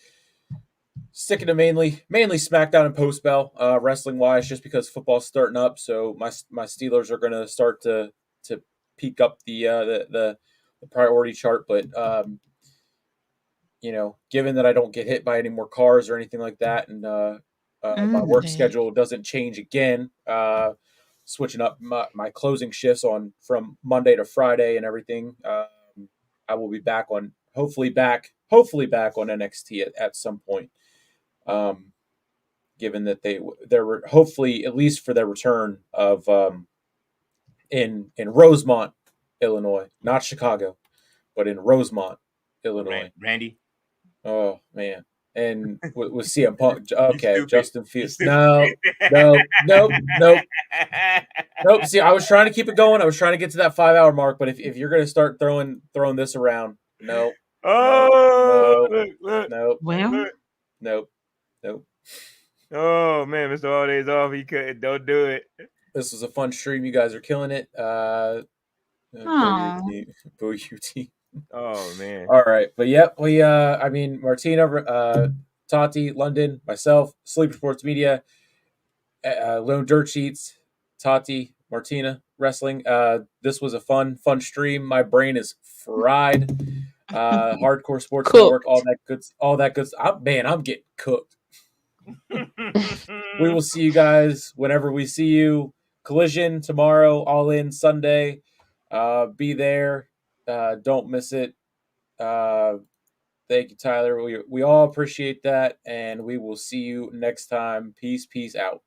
sticking to mainly SmackDown and Post Bell, wrestling wise, just because football's starting up. So my Steelers are gonna start to peak up the priority chart. But given that I don't get hit by any more cars or anything like that, and my work schedule doesn't change again, switching up my closing shifts from Monday to Friday and everything, I will be back on hopefully back on NXT at some point. Given that they're hopefully, at least for their return of in Rosemont, Illinois, not Chicago, but in Rosemont, Illinois. Randy. Oh man. And with CM Punk, okay, Justin Fields. Nope. See, I was trying to keep it going. I was trying to get to that 5-hour mark, but if you're gonna start throwing this around, nope. Nope. Oh man, Mr. All Days Off, he couldn't. Don't do it. This was a fun stream. You guys are killing it. Boo UT. Oh man. All right, but yep, we Martina, Tati, London, myself, Sleep Sports Media, Lone Dirt Sheets, Tati, Martina, Wrestling. This was a fun stream. My brain is fried. Hardcore Sports Network, all that good. I'm getting cooked. We will see you guys whenever we see you. Collision tomorrow, All In Sunday. Be there. Don't miss it. Thank you, Tyler. We all appreciate that, and we will see you next time. Peace out.